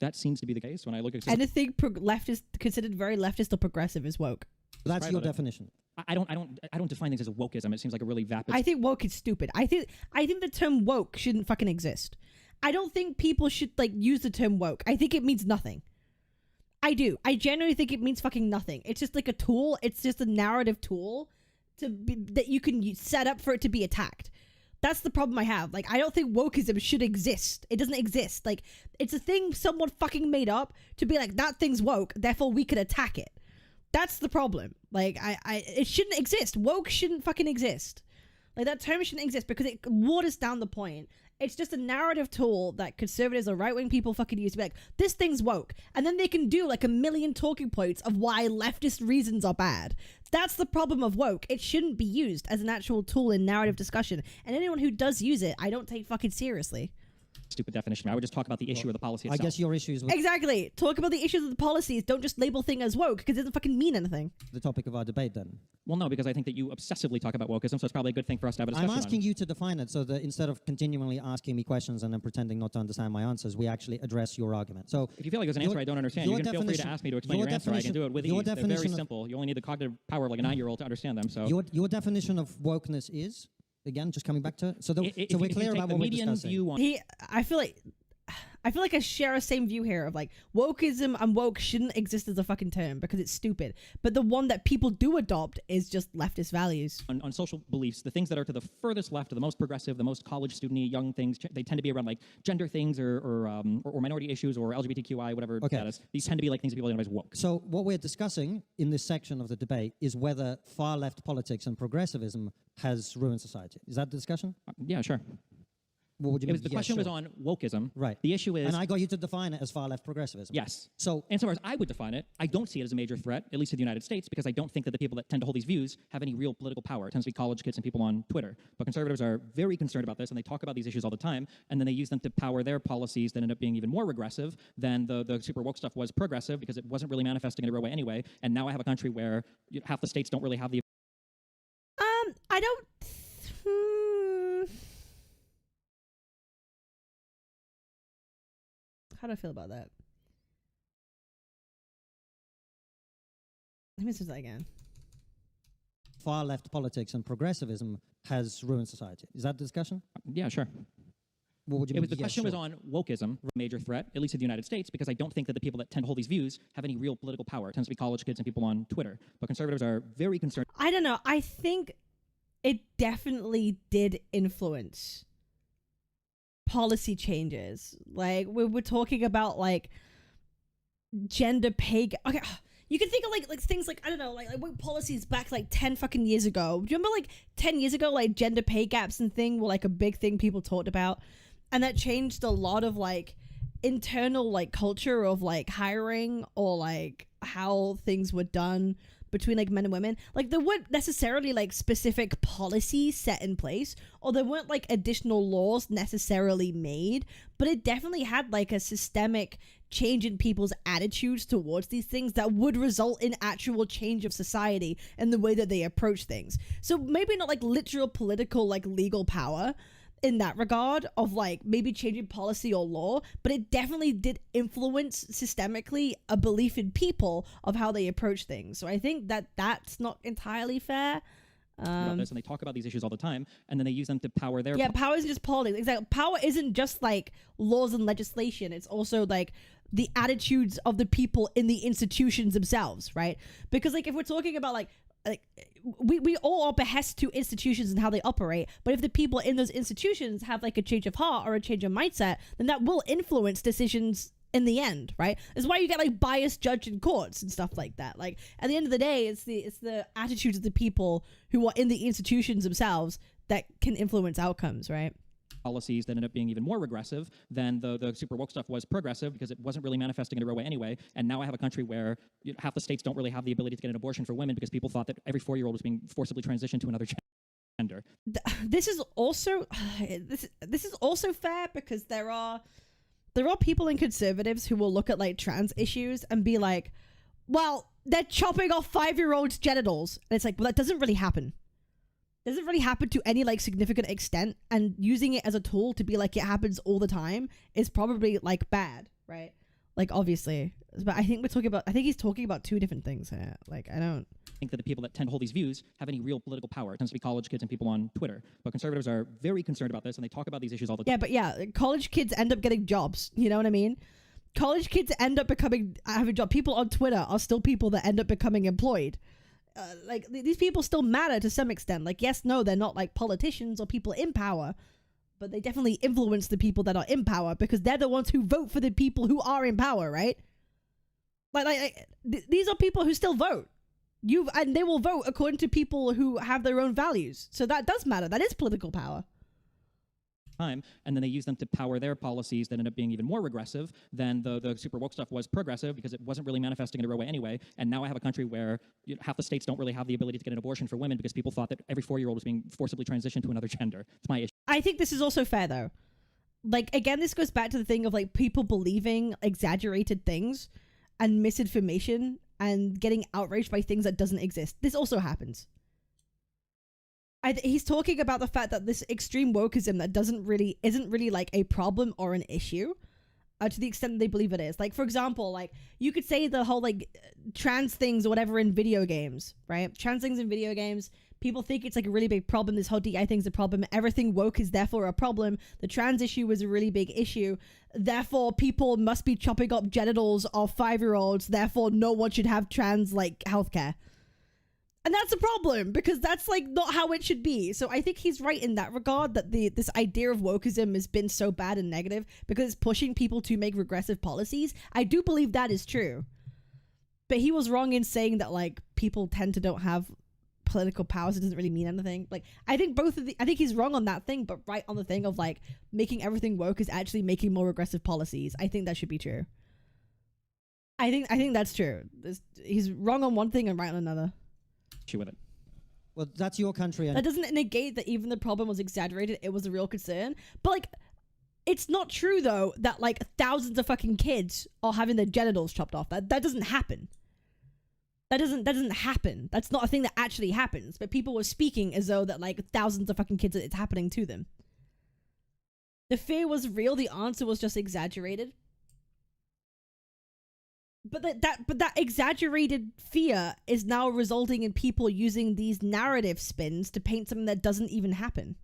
That seems to be the case when I look at anything leftist considered very leftist or progressive is woke. That's your definition. I don't define things as a wokeism. It seems like a really vapid. I think woke is stupid. I think the term woke shouldn't fucking exist. I don't think people should like use the term woke. I think it means nothing. I do. I genuinely think it means fucking nothing. It's just like a tool. It's just a narrative tool that you can set up for it to be attacked. That's the problem I have. Like, I don't think wokeism should exist. It doesn't exist. Like, it's a thing someone fucking made up to be like, that thing's woke, therefore we could attack it. That's the problem. Like, it shouldn't exist. Woke shouldn't fucking exist. Like, that term shouldn't exist because it waters down the point. It's just a narrative tool that conservatives or right-wing people fucking use to be like, this thing's woke. And then they can do like a million talking points of why leftist reasons are bad. That's the problem of woke. It shouldn't be used as an actual tool in narrative discussion. And anyone who does use it, I don't take fucking seriously. Stupid definition. I would just talk about the issue of the policy itself. I guess your issues with Exactly. Talk about the issues of the policies. Don't just label thing as woke because it doesn't fucking mean anything. the topic of our debate then. Well, no, because I think that you obsessively talk about wokeism, so it's probably a good thing for us to have a discussion I'm asking on. you to define it so that instead of continually asking me questions and then pretending not to understand my answers, we actually address your argument. So If you feel like there's an answer I don't understand, you can feel free to ask me to explain your answer. I can do it with ease. They're very simple. You only need the cognitive power of like a 9-year-old to understand them. So your definition of wokeness is, again, just coming back to it. So we're clear about what we're discussing. I feel like I share a same view here of like wokeism and woke shouldn't exist as a fucking term because it's stupid. But the one that people do adopt is just leftist values. On social beliefs, the things that are to the furthest left are the most progressive, the most college student-y, young things. They tend to be around like gender things or minority issues or LGBTQI, whatever status. These tend to be like things that people identify as woke. So what we're discussing in this section of the debate is whether far left politics and progressivism has ruined society. Is that the discussion? Yeah, sure. What would you mean? The question was on wokeism. Right. The issue is... And I got you to define it as far left progressivism. Yes. So... And so far as I would define it, I don't see it as a major threat, at least in the United States, because I don't think that the people that tend to hold these views have any real political power. It tends to be college kids and people on Twitter. But conservatives are very concerned about this, and they talk about these issues all the time, and then they use them to power their policies that end up being even more regressive than the super woke stuff was progressive, because it wasn't really manifesting in a real way anyway, and now I have a country where half the states don't really have the... I don't... How do I feel about that? Let me say that again. Far left politics and progressivism has ruined society. Is that the discussion? Yeah, sure. What would you mean? The question was on wokeism, a major threat, at least in the United States, because I don't think that the people that tend to hold these views have any real political power. It tends to be college kids and people on Twitter. But conservatives are very concerned. I don't know. I think it definitely did influence policy changes. Like we were talking about like gender pay okay, you can think of like things like I don't know like what policies back like 10 fucking years ago. Do you remember like 10 years ago like gender pay gaps and thing were like a big thing people talked about, and that changed a lot of like internal like culture of like hiring or like how things were done between like men and women. Like there weren't necessarily like specific policies set in place, or there weren't like additional laws necessarily made, but it definitely had like a systemic change in people's attitudes towards these things that would result in actual change of society and the way that they approach things. So maybe not like literal political like legal power in that regard of like maybe changing policy or law, but it definitely did influence systemically a belief in people of how they approach things. So I think that that's not entirely fair. About this, and they talk about these issues all the time, and then they use them to power their... Yeah, power isn't just politics. Exactly. Power isn't just like laws and legislation. It's also like the attitudes of the people in the institutions themselves, right? Because like if we're talking about like we all are behest to institutions and how they operate, but if the people in those institutions have like a change of heart or a change of mindset, then that will influence decisions in the end, right? That's why you get like biased judge in courts and stuff like that. Like at the end of the day, it's the attitudes of the people who are in the institutions themselves that can influence outcomes, right? Policies that end up being even more regressive than the super woke stuff was progressive, because it wasn't really manifesting in a real way anyway. And now I have a country where half the states don't really have the ability to get an abortion for women because people thought that every 4-year-old was being forcibly transitioned to another gender. This is also fair because there are people in conservatives who will look at like trans issues and be like, well, they're chopping off 5-year-olds' genitals. And it's like, well, that doesn't really happen. It doesn't really happen to any like significant extent, and using it as a tool to be like it happens all the time is probably like bad, right? Like, obviously. But I think he's talking about two different things here. Like, I don't think that the people that tend to hold these views have any real political power. It tends to be college kids and people on Twitter. But conservatives are very concerned about this, and they talk about these issues all the time. Yeah, but yeah, college kids end up getting jobs. You know what I mean? College kids end up having a job. People on Twitter are still people that end up becoming employed. Like, these people still matter to some extent. Like, yes, no, they're not like politicians or people in power, but they definitely influence the people that are in power because they're the ones who vote for the people who are in power, right? These are people who still vote. And they will vote according to people who have their own values. So that does matter. That is political power. And then they use them to power their policies that end up being even more regressive than the super woke stuff was progressive because it wasn't really manifesting in a real way anyway. And now I have a country where half the states don't really have the ability to get an abortion for women because people thought that every 4-year-old was being forcibly transitioned to another gender. It's my issue. I think this is also fair, though. Like, again, this goes back to the thing of, like, people believing exaggerated things and misinformation and getting outraged by things that doesn't exist. This also happens. He's talking about the fact that this extreme wokeism that isn't really like a problem or an issue to the extent that they believe it is. Like, for example, like, you could say the whole, like, trans things or whatever in video games, right? Trans things in video games, people think it's like a really big problem. This whole DI thing's a problem. Everything woke is therefore a problem. The trans issue is a really big issue. Therefore, people must be chopping up genitals of 5-year-olds. Therefore, no one should have trans, like, healthcare. And that's a problem because that's like not how it should be. So I think he's right in that regard that this idea of wokeism has been so bad and negative because it's pushing people to make regressive policies. I do believe that is true. But he was wrong in saying that like people tend to don't have political powers. It doesn't really mean anything. Like I think I think he's wrong on that thing, but right on the thing of like making everything woke is actually making more regressive policies. I think that should be true. I think that's true. He's wrong on one thing and right on another. With it. Well, that's your country. And that doesn't negate that even the problem was exaggerated. It was a real concern. But like, it's not true though that like thousands of fucking kids are having their genitals chopped off. That doesn't happen. That doesn't happen. That's not a thing that actually happens. But people were speaking as though that like thousands of fucking kids, it's happening to them. The fear was real. The answer was just exaggerated. But that exaggerated fear is now resulting in people using these narrative spins to paint something that doesn't even happen.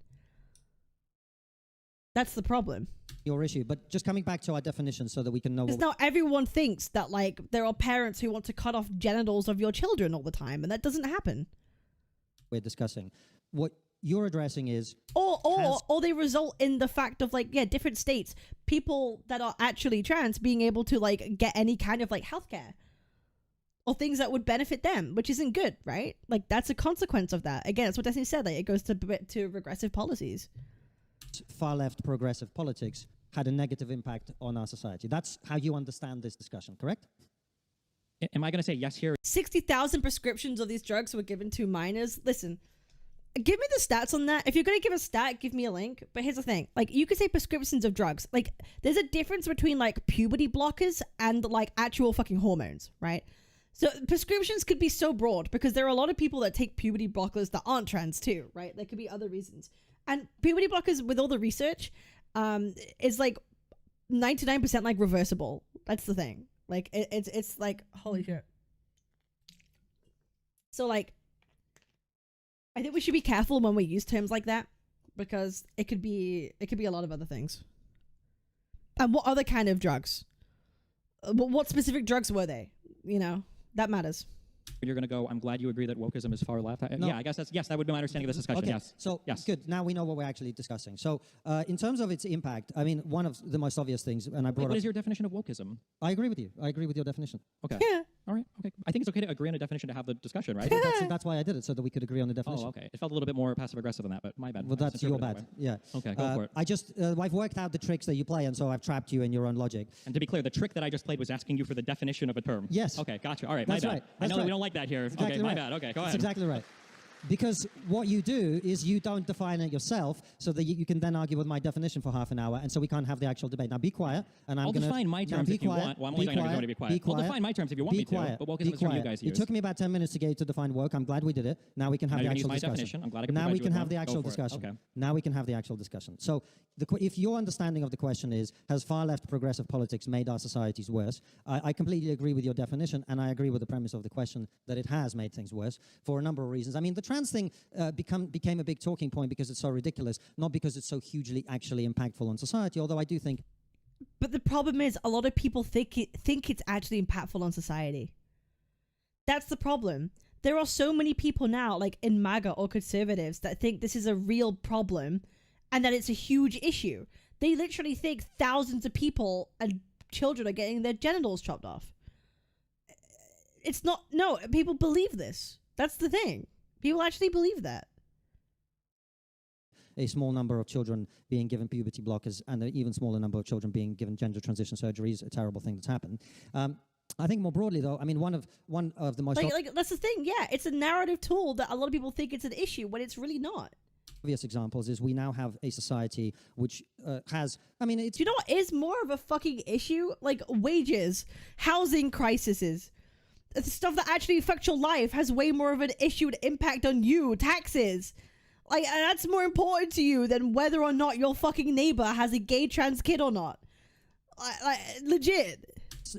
That's the problem. Your issue. But just coming back to our definition so that we can know. Because now everyone thinks that like there are parents who want to cut off genitals of your children all the time, and that doesn't happen. We're discussing. What you're addressing is or they result in the fact of like different states, people that are actually trans being able to like get any kind of like healthcare or things that would benefit them, which isn't good, right? Like that's a consequence of that. Again, that's what Destiny said. Like it goes to regressive policies. Far left progressive politics had a negative impact on our society. That's how you understand this discussion, correct? Am I going to say yes here? 60,000 prescriptions of these drugs were given to minors. Listen. Give me the stats on that. If you're going to give a stat, give me a link. But here's the thing. Like, you could say prescriptions of drugs. Like, there's a difference between, like, puberty blockers and, like, actual fucking hormones, right? So, prescriptions could be so broad because there are a lot of people that take puberty blockers that aren't trans, too, right? There could be other reasons. And puberty blockers, with all the research, is, like, 99%, like, reversible. That's the thing. Like, it's like, holy shit. So, like, I think we should be careful when we use terms like that because it could be a lot of other things. And what other kind of drugs? What specific drugs were they? You know, that matters. You're going to go, I'm glad you agree that wokeism is far left. No. Yeah, I guess that would be my understanding of this discussion. Okay. Yes. So, yes. Good. Now we know what we're actually discussing. So, in terms of its impact, I mean, one of the most obvious things, and I brought up... What is your definition of wokeism? I agree with you. I agree with your definition. Okay. Yeah. All right. Okay. I think it's okay to agree on a definition to have the discussion, right? That's why I did it, so that we could agree on the definition. Oh, okay. It felt a little bit more passive-aggressive than that, but my bad. Well, that's your bad. Yeah. Okay, go for it. I've worked out the tricks that you play, and so I've trapped you in your own logic. And to be clear, the trick that I just played was asking you for the definition of a term. Yes. Okay, gotcha. All right, That's my bad. right. I know that we don't like that here. Exactly okay, my right. bad. Okay, go ahead. That's exactly right. Because what you do is you don't define it yourself, so that you can then argue with my definition for half an hour, and so we can't have the actual debate. Now be quiet, and I'm going to... I'll define my terms if you want. Well, I'm only going to be quiet. I'll define my terms if you want me to, but wokeism is from you guys use. It took me about 10 minutes to get to define woke. I'm glad we did it. Now we can have the actual discussion. I'm glad I can now we can provide you have with the one. actual Go for it. discussion. Okay. Now we can have the actual discussion. So if your understanding of the question is, has far-left progressive politics made our societies worse? I completely agree with your definition, and I agree with the premise of the question that it has made things worse for a number of reasons. I mean, the trans thing became a big talking point because it's so ridiculous, not because it's so hugely actually impactful on society, although I do think... But the problem is, a lot of people think it's actually impactful on society. That's the problem. There are so many people now, like in MAGA or conservatives, that think this is a real problem and that it's a huge issue. They literally think thousands of people and children are getting their genitals chopped off. It's not... No, people believe this. That's the thing. People actually believe that. A small number of children being given puberty blockers and an even smaller number of children being given gender transition surgery is a terrible thing that's happened. I think more broadly, though, I mean, one of the most... Like, that's the thing, yeah. It's a narrative tool that a lot of people think it's an issue when it's really not. Obvious examples is we now have a society which has... I mean, it's... Do you know what is more of a fucking issue? Like, wages, housing crises, the stuff that actually affects your life has way more of an issue and impact on you. Taxes. Like, that's more important to you than whether or not your fucking neighbor has a gay trans kid or not. Like legit.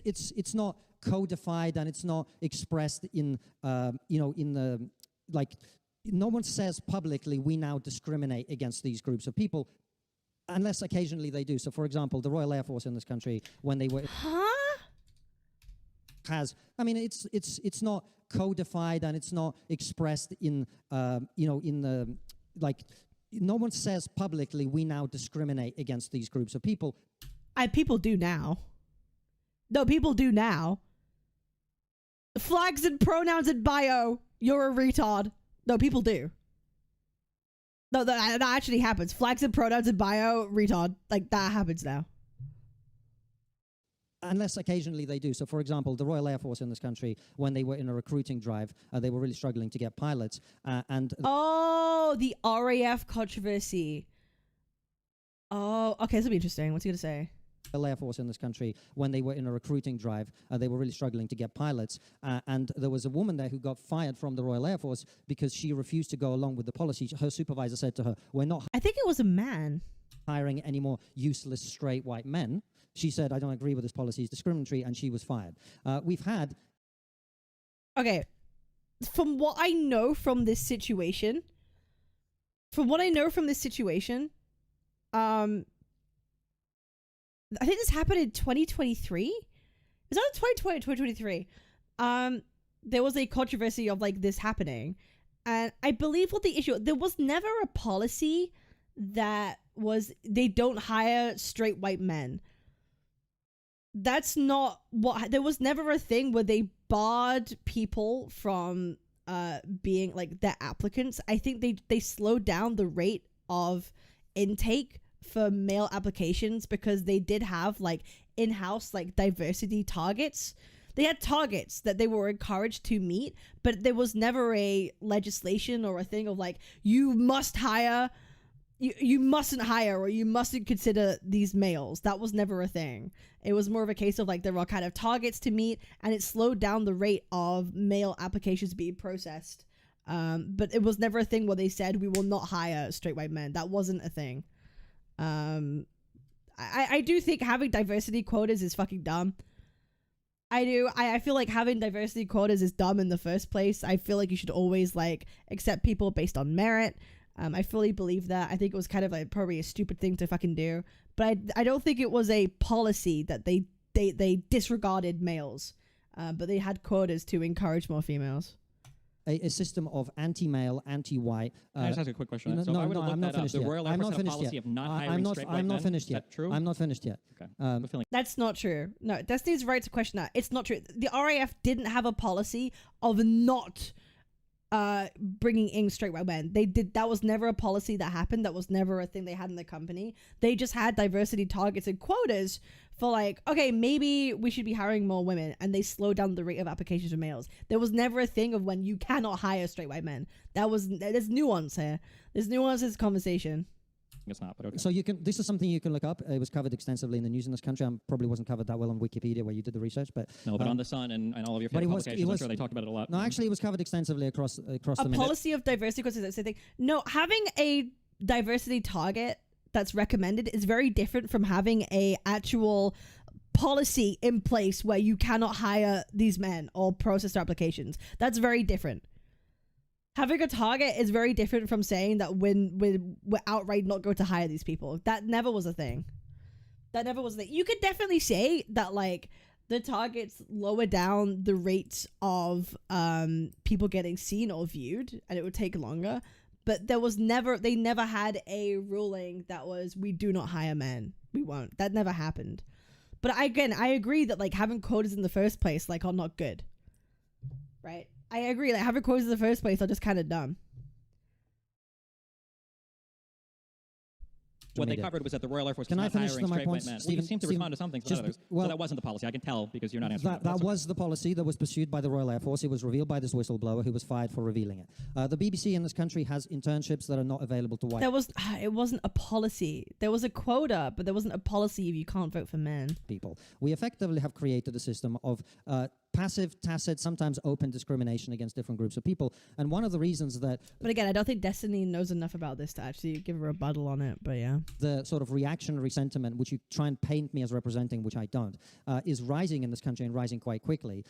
It's not codified and it's not expressed in, you know, in the, like, no one says publicly, we now discriminate against these groups of people, unless occasionally they do. So, for example, the Royal Air Force in this country, when they were... I mean, it's not codified and it's not expressed in, you know, in the, like, no one says publicly, we now discriminate against these groups of people. People do now. No, people do now. Flags and pronouns in bio, you're a retard. No, people do. No, that actually happens. Flags and pronouns in bio, retard. Like, that happens now. Unless occasionally they do. So, for example, the Royal Air Force in this country, when they were in a recruiting drive, they were really struggling to get pilots. Oh, the RAF controversy. Oh, okay, this will be interesting. What's he going to say? The Air Force in this country, when they were in a recruiting drive, they were really struggling to get pilots. And there was a woman there who got fired from the Royal Air Force because she refused to go along with the policy. Her supervisor said to her, we're not... I think it was a man. ...hiring any more useless straight white men. She said, I don't agree with this policy, it's discriminatory, and she was fired. We've had... Okay, from what I know from this situation, I think this happened in 2023. Is that 2020 or 2023? There was a controversy of like this happening. And I believe what the issue, there was never a policy that was, they don't hire straight white men. That's not what, there was never a thing where they barred people from being like their applicants. I think they slowed down the rate of intake for male applications because they did have like in-house like diversity targets. They had targets that they were encouraged to meet, but there was never a legislation or a thing of like, you must hire, you mustn't hire or you mustn't consider these males. That was never a thing. It was more of a case of like there were kind of targets to meet, and it slowed down the rate of male applications being processed. But it was never a thing where they said we will not hire straight white men. That wasn't a thing. I do think having diversity quotas is fucking dumb. I do. I feel like having diversity quotas is dumb in the first place. I feel like you should always like accept people based on merit. I fully believe that. I think it was kind of like probably a stupid thing to fucking do, but I don't think it was a policy that they disregarded males, but they had quotas to encourage more females. A system of anti-male, anti-white. Can I just ask a quick question? No, I'm not finished yet. The Royal Air Force had a policy of not hiring straight white men. I'm not finished yet. Is that true? I'm not finished yet. Okay. That's not true. No, Destiny's right to question that. It's not true. The RAF didn't have a policy of not bringing in straight white men. They did. That was never a policy that happened. That was never a thing they had in the company. They just had diversity targets and quotas for like, okay, maybe we should be hiring more women, and they slow down the rate of applications for males. There was never a thing of when you cannot hire straight white men. There's nuance here. There's nuance in this conversation. It's not, but okay. So this is something you can look up. It was covered extensively in the news in this country. Probably wasn't covered that well on Wikipedia where you did the research, but no, but on The Sun and all of your favorite publications, I'm sure they talked about it a lot. No, actually, it was covered extensively across the policy of diversity courses. That's the thing. No, having a diversity target that's recommended is very different from having a actual policy in place where you cannot hire these men or process their applications. That's very different. Having a target is very different from saying that we're outright not going to hire these people. That never was a thing. You could definitely say that, like, the targets lower down the rates of people getting seen or viewed, and it would take longer. But they never had a ruling that was, we do not hire men. We won't. That never happened. But I agree that, like, having quotas in the first place, like, are not good. Right? I agree. Like, having quotas in the first place are just kind of dumb. What they covered was that the Royal Air Force was not hiring straight white men. You seem to respond to some things, but others. So that wasn't the policy. I can tell because you're not answering. That was the policy that was pursued by the Royal Air Force. It was revealed by this whistleblower who was fired for revealing it. The BBC in this country has internships that are not available to white. It wasn't a policy. There was a quota, but there wasn't a policy if you can't vote for men. People. We effectively have created a system of passive, tacit, sometimes open discrimination against different groups of people. And one of the reasons that... But again, I don't think Destiny knows enough about this to actually give a rebuttal on it, but yeah. The sort of reactionary sentiment, which you try and paint me as representing, which I don't, is rising in this country and rising quite quickly,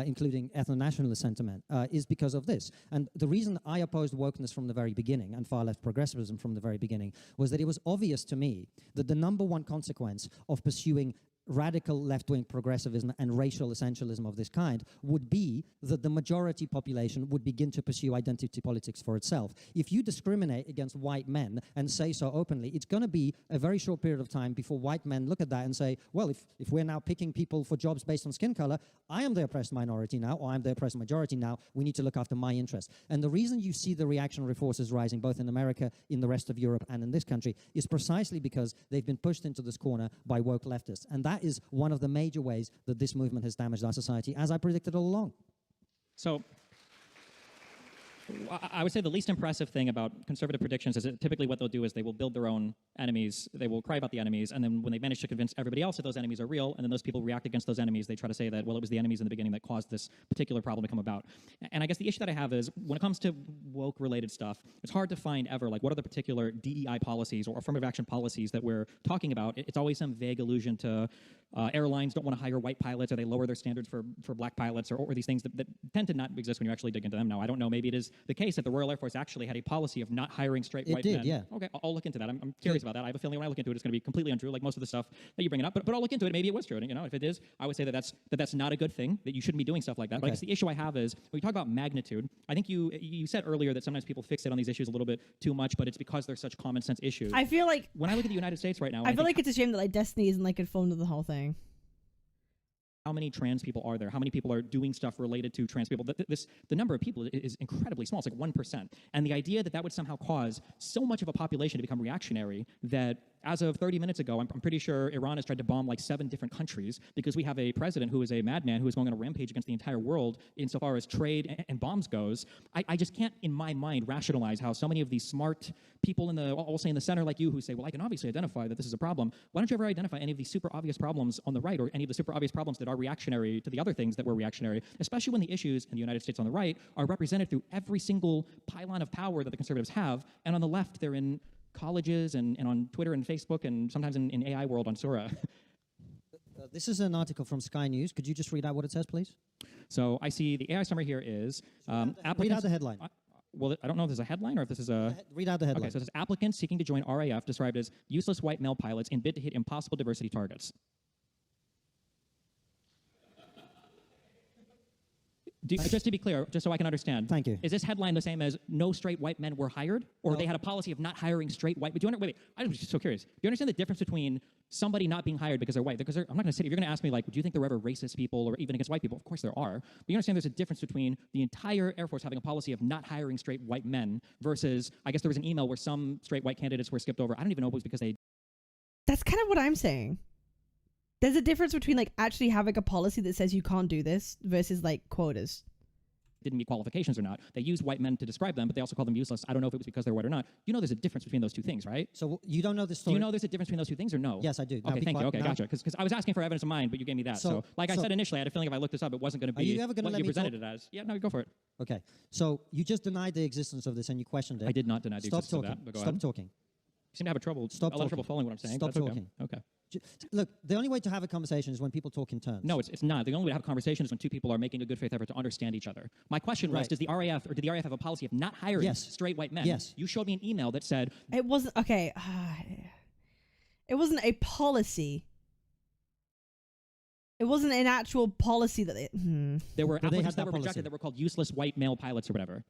including ethno-nationalist sentiment, is because of this. And the reason I opposed wokeness from the very beginning, and far-left progressivism from the very beginning, was that it was obvious to me that the number one consequence of pursuing radical left-wing progressivism and racial essentialism of this kind would be that the majority population would begin to pursue identity politics for itself. If you discriminate against white men and say so openly, it's going to be a very short period of time before white men look at that and say, well, if we're now picking people for jobs based on skin color, I am the oppressed minority now, or I'm the oppressed majority now, we need to look after my interests. And the reason you see the reactionary forces rising both in America, in the rest of Europe, and in this country is precisely because they've been pushed into this corner by woke leftists. And that is one of the major ways that this movement has damaged our society, as I predicted all along. So I would say the least impressive thing about conservative predictions is that typically what they'll do is they will build their own enemies, they will cry about the enemies, and then when they manage to convince everybody else that those enemies are real, and then those people react against those enemies, they try to say that, well, it was the enemies in the beginning that caused this particular problem to come about. And I guess the issue that I have is, when it comes to woke-related stuff, it's hard to find ever, like, what are the particular DEI policies or affirmative action policies that we're talking about. It's always some vague allusion to airlines don't want to hire white pilots, or they lower their standards for black pilots, or these things that tend to not exist when you actually dig into them. Now, I don't know, maybe it is the case that the Royal Air Force actually had a policy of not hiring straight white men. Yeah. Okay, I'll look into that. I'm curious about that. I have a feeling when I look into it, it's going to be completely untrue, like most of the stuff that you bring up. But I'll look into it. Maybe it was true. And, if it is, I would say that's not a good thing. That you shouldn't be doing stuff like that. Okay. But I guess the issue I have is when we talk about magnitude. I think you said earlier that sometimes people fixate on these issues a little bit too much, but it's because they're such common sense issues. I feel like when I look at the United States right now, I feel like it's a shame that, like, Destiny isn't, like, informed of the whole thing. How many trans people are there? How many people are doing stuff related to trans people? The number of people is incredibly small. It's like 1%. And the idea that would somehow cause so much of a population to become reactionary that, as of 30 minutes ago, I'm pretty sure Iran has tried to bomb like 7 different countries because we have a president who is a madman who is going on a rampage against the entire world insofar as trade and bombs goes. I just can't, in my mind, rationalize how so many of these smart people I'll say in the center like you who say, well, I can obviously identify that this is a problem. Why don't you ever identify any of these super obvious problems on the right, or any of the super obvious problems that are reactionary to the other things that were reactionary, especially when the issues in the United States on the right are represented through every single pylon of power that the conservatives have, and on the left they're in colleges and on Twitter and Facebook and sometimes in AI world on Sora. This is an article from Sky News. Could you just read out what it says, please? So I see the AI summary here is... read out the headline. Well, I don't know if there's a headline or if this is a... Read out the headline. Okay, so it says, applicants seeking to join RAF described as useless white male pilots in bid to hit impossible diversity targets. Just to be clear, just so I can understand. Thank you. Is this headline the same as no straight white men were hired? Or they had a policy of not hiring straight white... Wait, I'm just so curious. Do you understand the difference between somebody not being hired because they're white? Because I'm not going to say... If you're going to ask me, like, do you think there were ever racist people or even against white people? Of course there are. But you understand there's a difference between the entire Air Force having a policy of not hiring straight white men versus... I guess there was an email where some straight white candidates were skipped over. I don't even know if it was because they... That's kind of what I'm saying. There's a difference between like actually having a policy that says you can't do this versus like quotas. Didn't meet qualifications or not. They used white men to describe them, but they also called them useless. I don't know if it was because they're white or not. You know there's a difference between those two things, right? So you don't know the Do story? you know there's a difference between those two things or no? Yes, I do. Now Okay, be thank you. quiet. Okay, Now- gotcha. Because I was asking for evidence of mine, but you gave me that. So like I said initially, I had a feeling if I looked this up, it wasn't going to be you ever gonna what let you me presented it as. Yeah, no, go for it. Okay. So you just denied the existence of this and you questioned it. I did not deny the Stop existence talking. of that, but go Stop ahead. talking. You seem to have a lot of trouble talking. following what I'm saying. Stop but that's talking. Okay. Look, the only way to have a conversation is when people talk in terms. No, it's not. The only way to have a conversation is when two people are making a good faith effort to understand each other. My question was, Right. did the RAF have a policy of not hiring Yes. straight white men? Yes. You showed me an email that said It wasn't okay. It wasn't a policy. It wasn't an actual policy that they. there were But they had applicants that that were policy. rejected that were called useless white male pilots or whatever.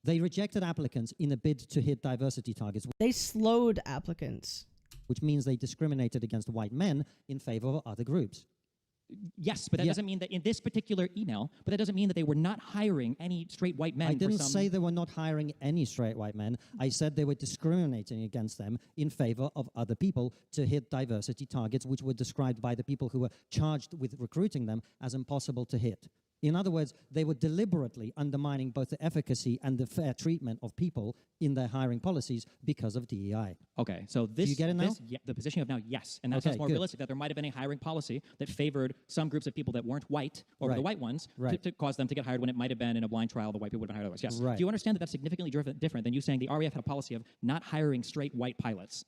They rejected applicants in a bid to hit diversity targets, They slowed applicants. which means they discriminated against white men in favor of other groups. Yes, but that Yeah. doesn't mean that in this particular email, but that doesn't mean that they were not hiring any straight white men. I didn't for some, say they were not hiring any straight white men. I said they were discriminating against them in favor of other people to hit diversity targets, which were described by the people who were charged with recruiting them as impossible to hit. In other words, they were deliberately undermining both the efficacy and the fair treatment of people in their hiring policies because of DEI. Okay, so this, you get it now? The position of now, yes, and that Okay, sounds more good. realistic. That there might have been a hiring policy that favored some groups of people that weren't white over the Right. white ones Right. to cause them to get hired when it might have been in a blind trial the white people would have been hired otherwise. Yes. Right. Do you understand that that's significantly different than you saying the RAF had a policy of not hiring straight white pilots?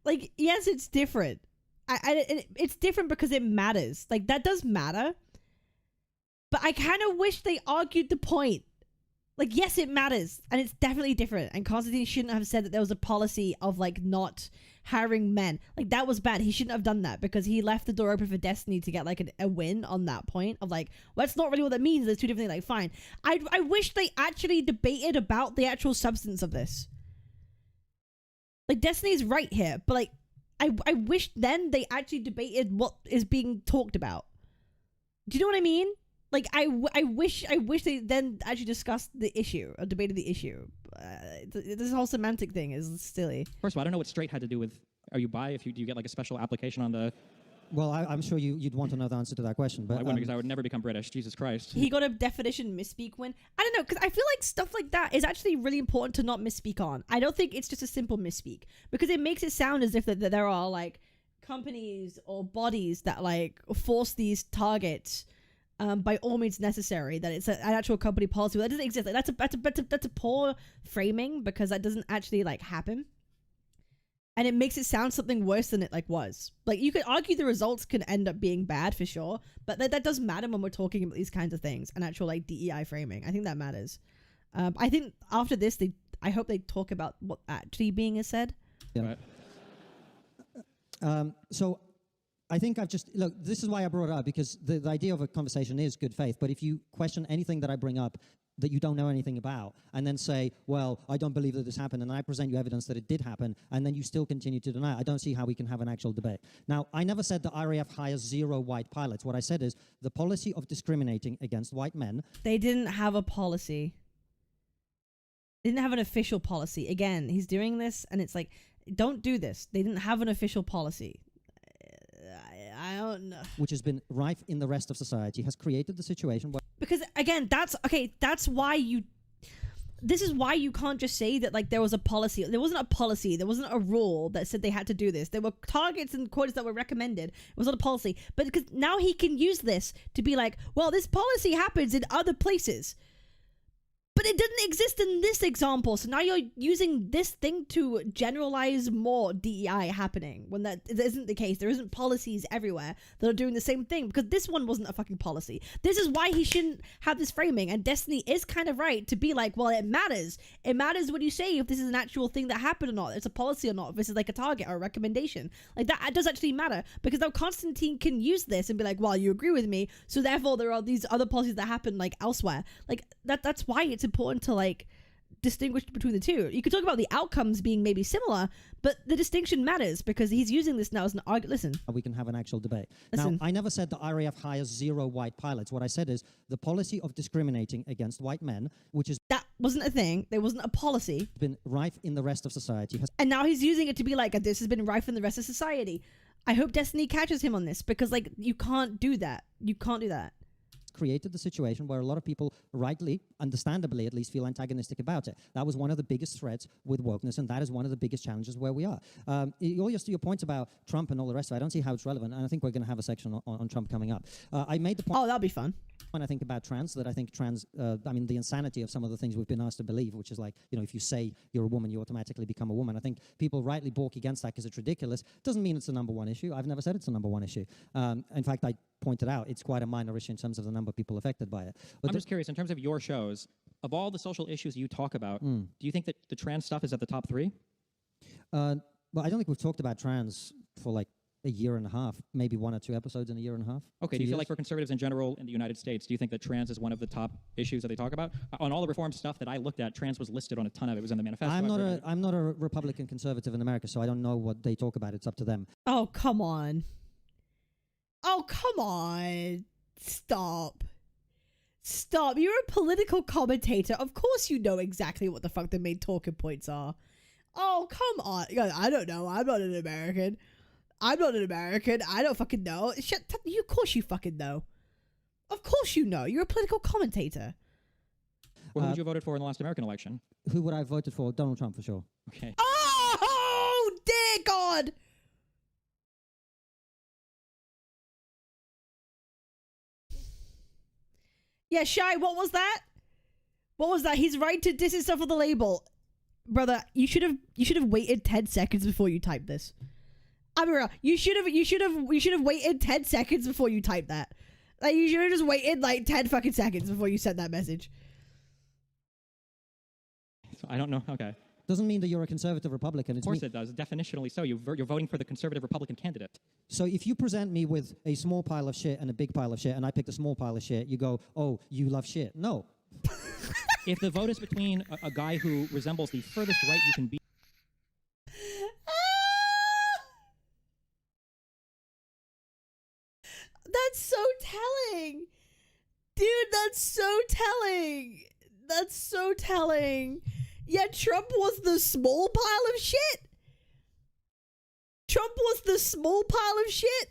Like, yes, it's different. It's different because it matters. Like, that does matter. But I kind of wish they argued the point. Like, yes, it matters. And it's definitely different. And Konstantin shouldn't have said that there was a policy of, like, not hiring men. Like, that was bad. He shouldn't have done that because he left the door open for Destiny to get, like, a win on that point of, like, well, that's not really what that means. There's two different things. Like, fine. I wish they actually debated about the actual substance of this. Like, Destiny's right here. But, like, I wish then they actually debated what is being talked about. Do you know what I mean? Like, I wish they then actually discussed the issue or debated the issue. This whole semantic thing is silly. First of all, I don't know what straight had to do with. Are you bi? Do you get like a special application on the? Well, I'm sure you'd want to know the answer to that question. But I wouldn't because I would never become British. Jesus Christ. He got a definition misspeak win. I don't know, because I feel like stuff like that is actually really important to not misspeak on. I don't think it's just a simple misspeak because it makes it sound as if that there are like companies or bodies that like force these targets by all means necessary. That it's an actual company policy that doesn't exist. Like that's a poor framing because that doesn't actually like happen. And it makes it sound something worse than it like was. Like you could argue the results can end up being bad for sure, but that does matter when we're talking about these kinds of things and actual like DEI framing. I think that matters. I think after this, I hope they talk about what actually being said. Yeah. Right. So I think look, this is why I brought it up, because the idea of a conversation is good faith, but if you question anything that I bring up that you don't know anything about, and then say, well, I don't believe that this happened, and I present you evidence that it did happen, and then you still continue to deny it, I don't see how we can have an actual debate. Now, I never said the RAF hires 0 white pilots. What I said is the policy of discriminating against white men. They didn't have a policy. They didn't have an official policy. Again, he's doing this, and it's like, don't do this. They didn't have an official policy. I don't know. Which has been rife in the rest of society, has created the situation where... Because again, that's why this is why you can't just say that like there was a policy. There wasn't a policy. There wasn't a rule that said they had to do this. There were targets and quotas that were recommended. It was not a policy. But because now he can use this to be like, well, this policy happens in other places. But it didn't exist in this example. So now you're using this thing to generalize more DEI happening when that isn't the case. There isn't policies everywhere that are doing the same thing because this one wasn't a fucking policy. This is why he shouldn't have this framing. And Destiny is kind of right to be like, well, it matters. It matters what you say if this is an actual thing that happened or not. It's a policy or not. If this is like a target or a recommendation. Like that does actually matter because now Konstantin can use this and be like, well, you agree with me. So therefore there are these other policies that happen like elsewhere. Like that's why it's important to like distinguish between the two. You could talk about the outcomes being maybe similar, but the distinction matters because he's using this now as an argument. Listen, we can have an actual debate. Listen. Now, I never said the RAF hires 0 white pilots. What I said is the policy of discriminating against white men, which is... that wasn't a thing. There wasn't a policy. Been rife in the rest of society. And now he's using it to be like, this has been rife in the rest of society. I hope Destiny catches him on this because, like, you can't do that. You can't do that. Created the situation where a lot of people rightly, understandably at least, feel antagonistic about it. That was one of the biggest threats with wokeness, and that is one of the biggest challenges where we are. Your point about Trump and all the rest of it, I don't see how it's relevant, and I think we're going to have a section on Trump coming up. I made the point... Oh, that'll be fun. When I think about trans, that I think the insanity of some of the things we've been asked to believe, which is like, if you say you're a woman, you automatically become a woman. I think people rightly balk against that because it's ridiculous. Doesn't mean it's the number one issue. I've never said it's the number one issue. In fact, I pointed out it's quite a minor issue in terms of the number of people affected by it. But I'm just curious, in terms of your shows, of all the social issues you talk about, do you think that the trans stuff is at the top 3? Well, I don't think we've talked about trans for like a year and a half, maybe 1 or 2 episodes in a year and a half. Okay, do you feel like for conservatives in general in the United States, do you think that trans is one of the top issues that they talk about? On all the reform stuff that I looked at, trans was listed on a ton of it. It was in the manifesto. I'm not a Republican conservative in America, so I don't know what they talk about. It's up to them. Oh, come on. Oh, come on. Stop. Stop. You're a political commentator. Of course you know exactly what the fuck the main talking points are. Oh, come on. I don't know. I'm not an American. I don't fucking know. Of course you fucking know. Of course you know. You're a political commentator. Well, who would you voted for in the last American election? Who would I have voted for? Donald Trump, for sure. Okay. Oh, dear God. Yeah, Shy, what was that? What was that? He's right to diss himself on the label. Brother, you should have waited 10 seconds before you typed this. I'm real. You should have waited 10 seconds before you typed that. Like, you should have just waited like 10 fucking seconds before you sent that message. I don't know. Okay. Doesn't mean that you're a conservative Republican. Of course it does. Definitionally so. You're voting for the conservative Republican candidate. So if you present me with a small pile of shit and a big pile of shit, and I picked a small pile of shit, you go, oh, you love shit. No. If the vote is between a guy who resembles the furthest right you can be... That's so telling. Dude, that's so telling. That's so telling. Yeah, Trump was the small pile of shit. Trump was the small pile of shit.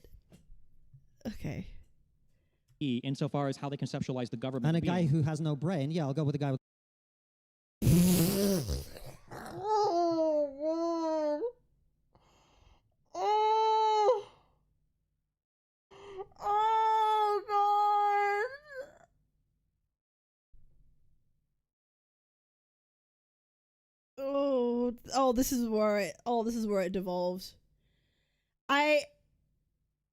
Okay. Insofar as how they conceptualize the government. And a guy who has no brain, yeah, I'll go with the guy with... This is where it devolves. I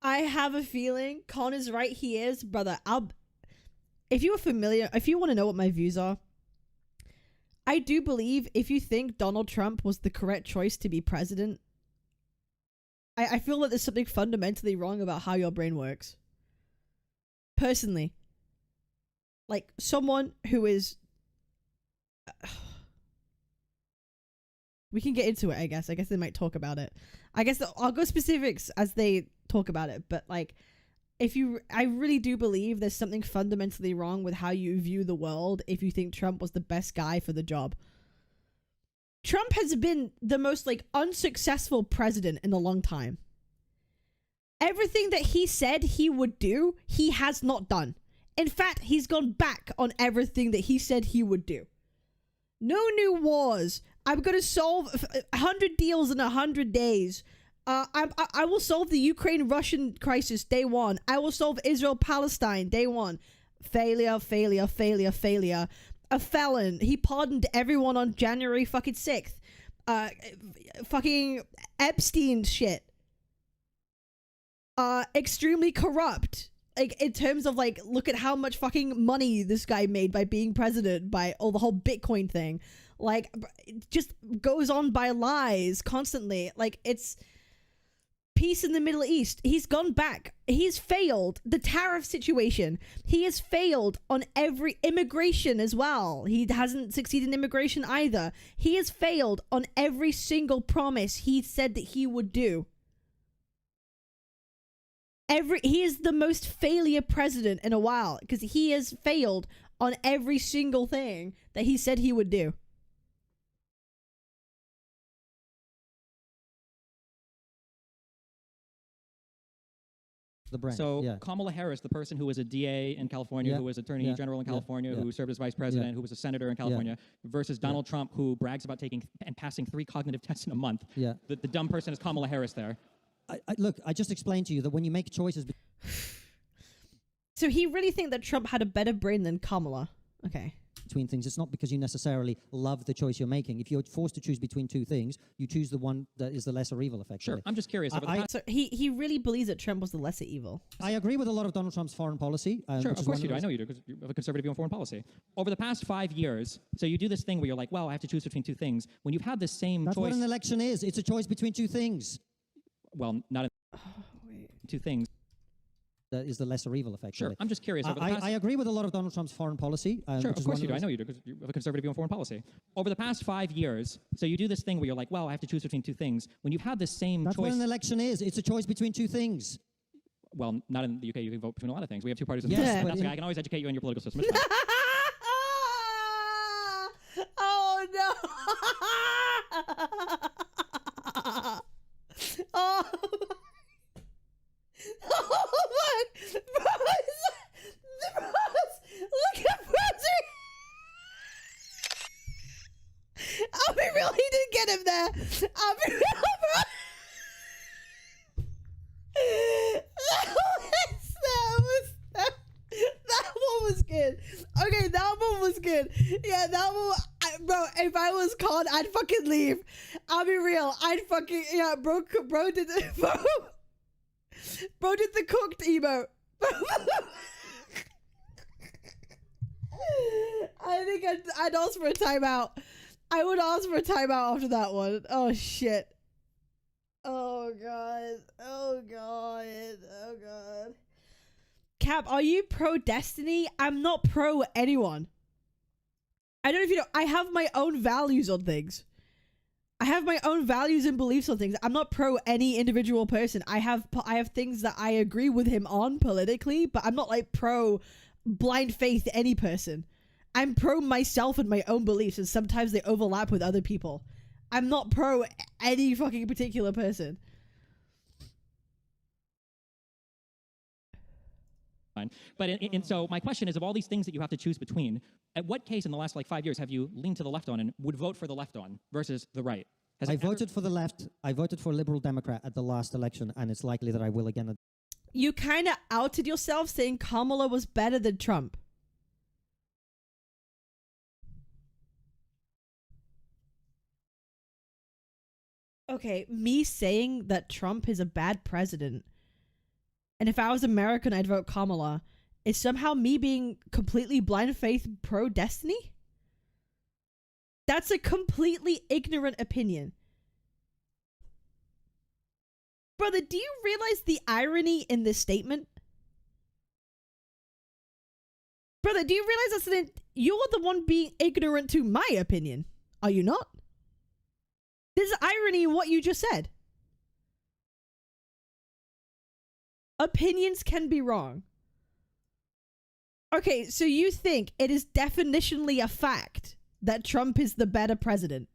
have a feeling Con is right. He is, brother. If you want to know what my views are, I do believe if you think Donald Trump was the correct choice to be president, I feel that there's something fundamentally wrong about how your brain works. Personally. Like, someone who is... we can get into it, I guess. I guess they might talk about it. I guess I'll go specifics as they talk about it. But, like, I really do believe there's something fundamentally wrong with how you view the world if you think Trump was the best guy for the job. Trump has been the most, like, unsuccessful president in a long time. Everything that he said he would do, he has not done. In fact, he's gone back on everything that he said he would do. No new wars. I'm going to solve 100 deals in 100 days. I will solve the Ukraine-Russian crisis day 1. I will solve Israel-Palestine day 1. Failure, failure, failure, failure. A felon. He pardoned everyone on January fucking 6th. Fucking Epstein shit. Extremely corrupt. Like, in terms of, like, look at how much fucking money this guy made by being president, by the whole Bitcoin thing. Like, it just goes on by lies constantly. Like, it's peace in the Middle East. He's gone back. He's failed. The tariff situation. He has failed on every immigration as well. He hasn't succeeded in immigration either. He has failed on every single promise he said that he would do. He is the most failure president in a while because he has failed on every single thing that he said he would do. The brain. So yeah. Kamala Harris, the person who was a DA in California, Yeah. who was Attorney Yeah. General in Yeah. California, Yeah. who served as Vice President, Yeah. who was a Senator in California, versus Donald Trump, who brags about taking and passing 3 cognitive tests in a month. Yeah. The dumb person is Kamala Harris there. Look, I just explained to you that when you make choices... So he really think that Trump had a better brain than Kamala. Okay. between things, it's not because you necessarily love the choice you're making. If you're forced to choose between two things, you choose the one that is the lesser evil, effectively. Sure, I'm just curious. So he really believes that Trump was the lesser evil. I agree with a lot of Donald Trump's foreign policy. Sure, of course you do. I know you do, because you have a conservative view on foreign policy. Over the past 5 years, so you do this thing where you're like, well, I have to choose between two things. When you've had the same That's choice... what an election is. It's a choice between two things. Well, not two things. That is the lesser evil, effectively. Sure, I'm just curious. Over the past... I agree with a lot of Donald Trump's foreign policy. Sure, of course you do. I know you do, because you have a conservative view on foreign policy. Over the past 5 years, so you do this thing where you're like, well, I have to choose between two things. When you've had the same That's choice... what an election is. It's a choice between two things. Well, not in the UK. You can vote between a lot of things. We have two parties in the Yes, Senate. but That's okay. I can always educate you on your political system. It's fine. Oh no! Oh. Oh my! Bros! Look at Browser! I'll be real, he didn't get him there. I'll be real, bro. That one was good. Okay, that one was good. Yeah, that one, bro. If I was called, I'd fucking leave. I'll be real. I'd fucking bro did bro did the cooked emote. I think I'd ask for a timeout. I would ask for a timeout after that one. Oh shit. Oh god. Oh god. Oh god. Cap, are you pro Destiny? I'm not pro anyone. I don't know if you know, I have my own values on things. I have my own values and beliefs on things. I'm not pro any individual person. I have things that I agree with him on politically, but I'm not like pro blind faith any person. I'm pro myself and my own beliefs, and sometimes they overlap with other people. I'm not pro any fucking particular person. But so my question is, of all these things that you have to choose between, at what case in the last like 5 years have you leaned to the left on and would vote for the left on versus the right? I voted for the left. I voted for a Liberal Democrat at the last election, and it's likely that I will again. You kind of outed yourself saying Kamala was better than Trump. Okay, me saying that Trump is a bad president, and if I was American, I'd vote Kamala, is somehow me being completely blind faith pro Destiny? That's a completely ignorant opinion. Brother, do you realize the irony in this statement? Brother, do you realize you're the one being ignorant to my opinion? Are you not? There's irony in what you just said. Opinions can be wrong. Okay, so you think it is definitionally a fact that Trump is the better president?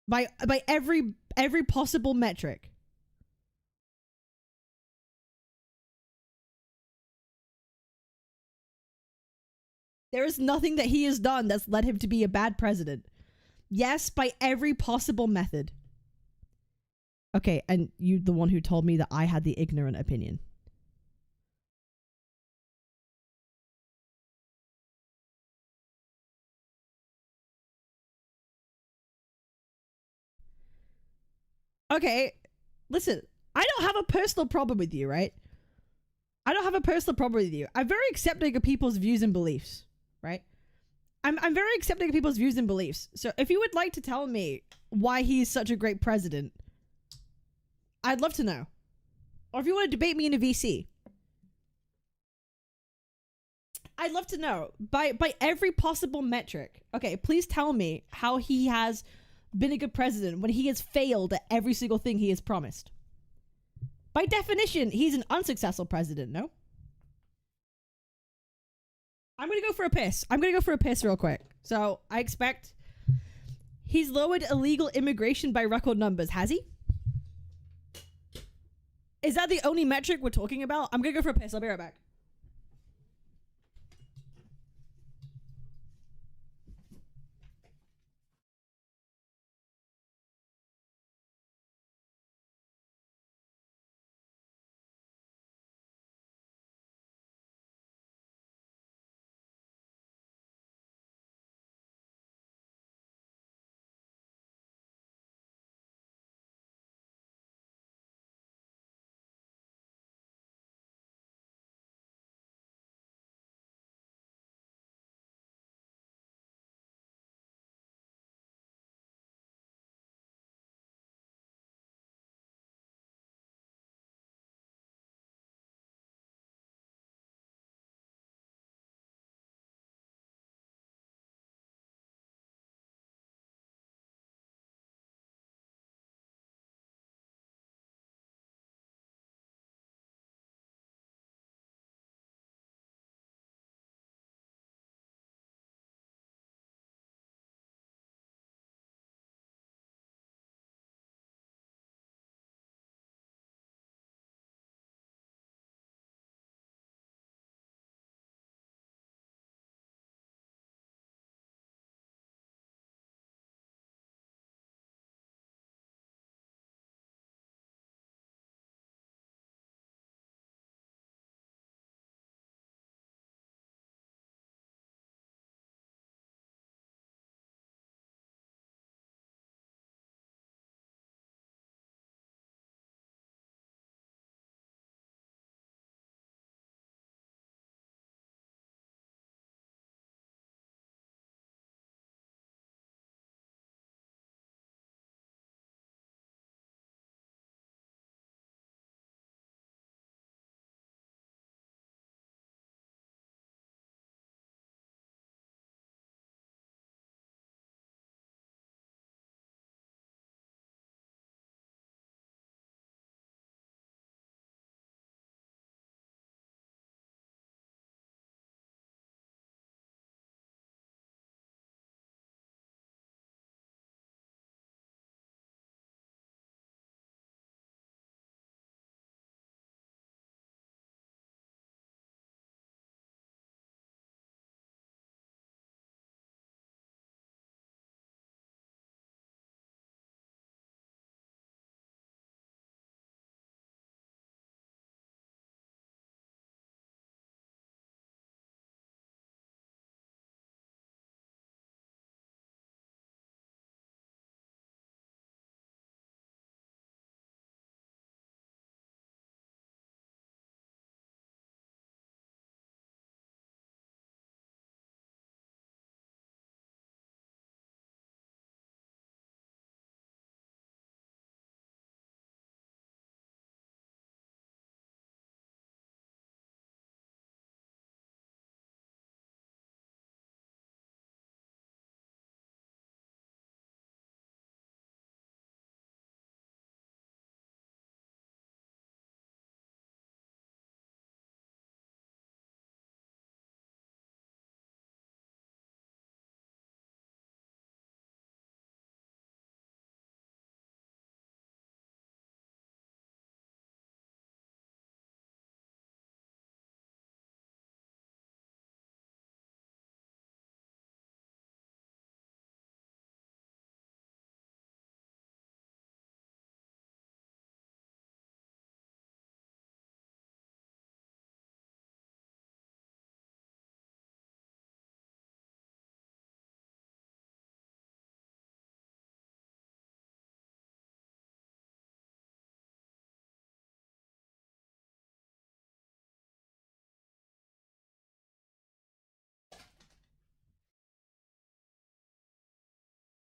By every possible metric. There is nothing that he has done that's led him to be a bad president. Yes, by every possible method. Okay, and you the one who told me that I had the ignorant opinion. Okay, listen, I don't have a personal problem with you, right? I don't have a personal problem with you. I'm very accepting of people's views and beliefs, right? I'm very accepting of people's views and beliefs. So if you would like to tell me why he's such a great president, I'd love to know. Or if you want to debate me in a VC, I'd love to know by every possible metric. Okay, please tell me how he has been a good president when he has failed at every single thing he has promised. By definition, he's an unsuccessful president, no? I'm gonna go for a piss. I'm gonna go for a piss real quick. So I expect he's lowered illegal immigration by record numbers. Has he? Is that the only metric we're talking about? I'm gonna go for a piss. I'll be right back.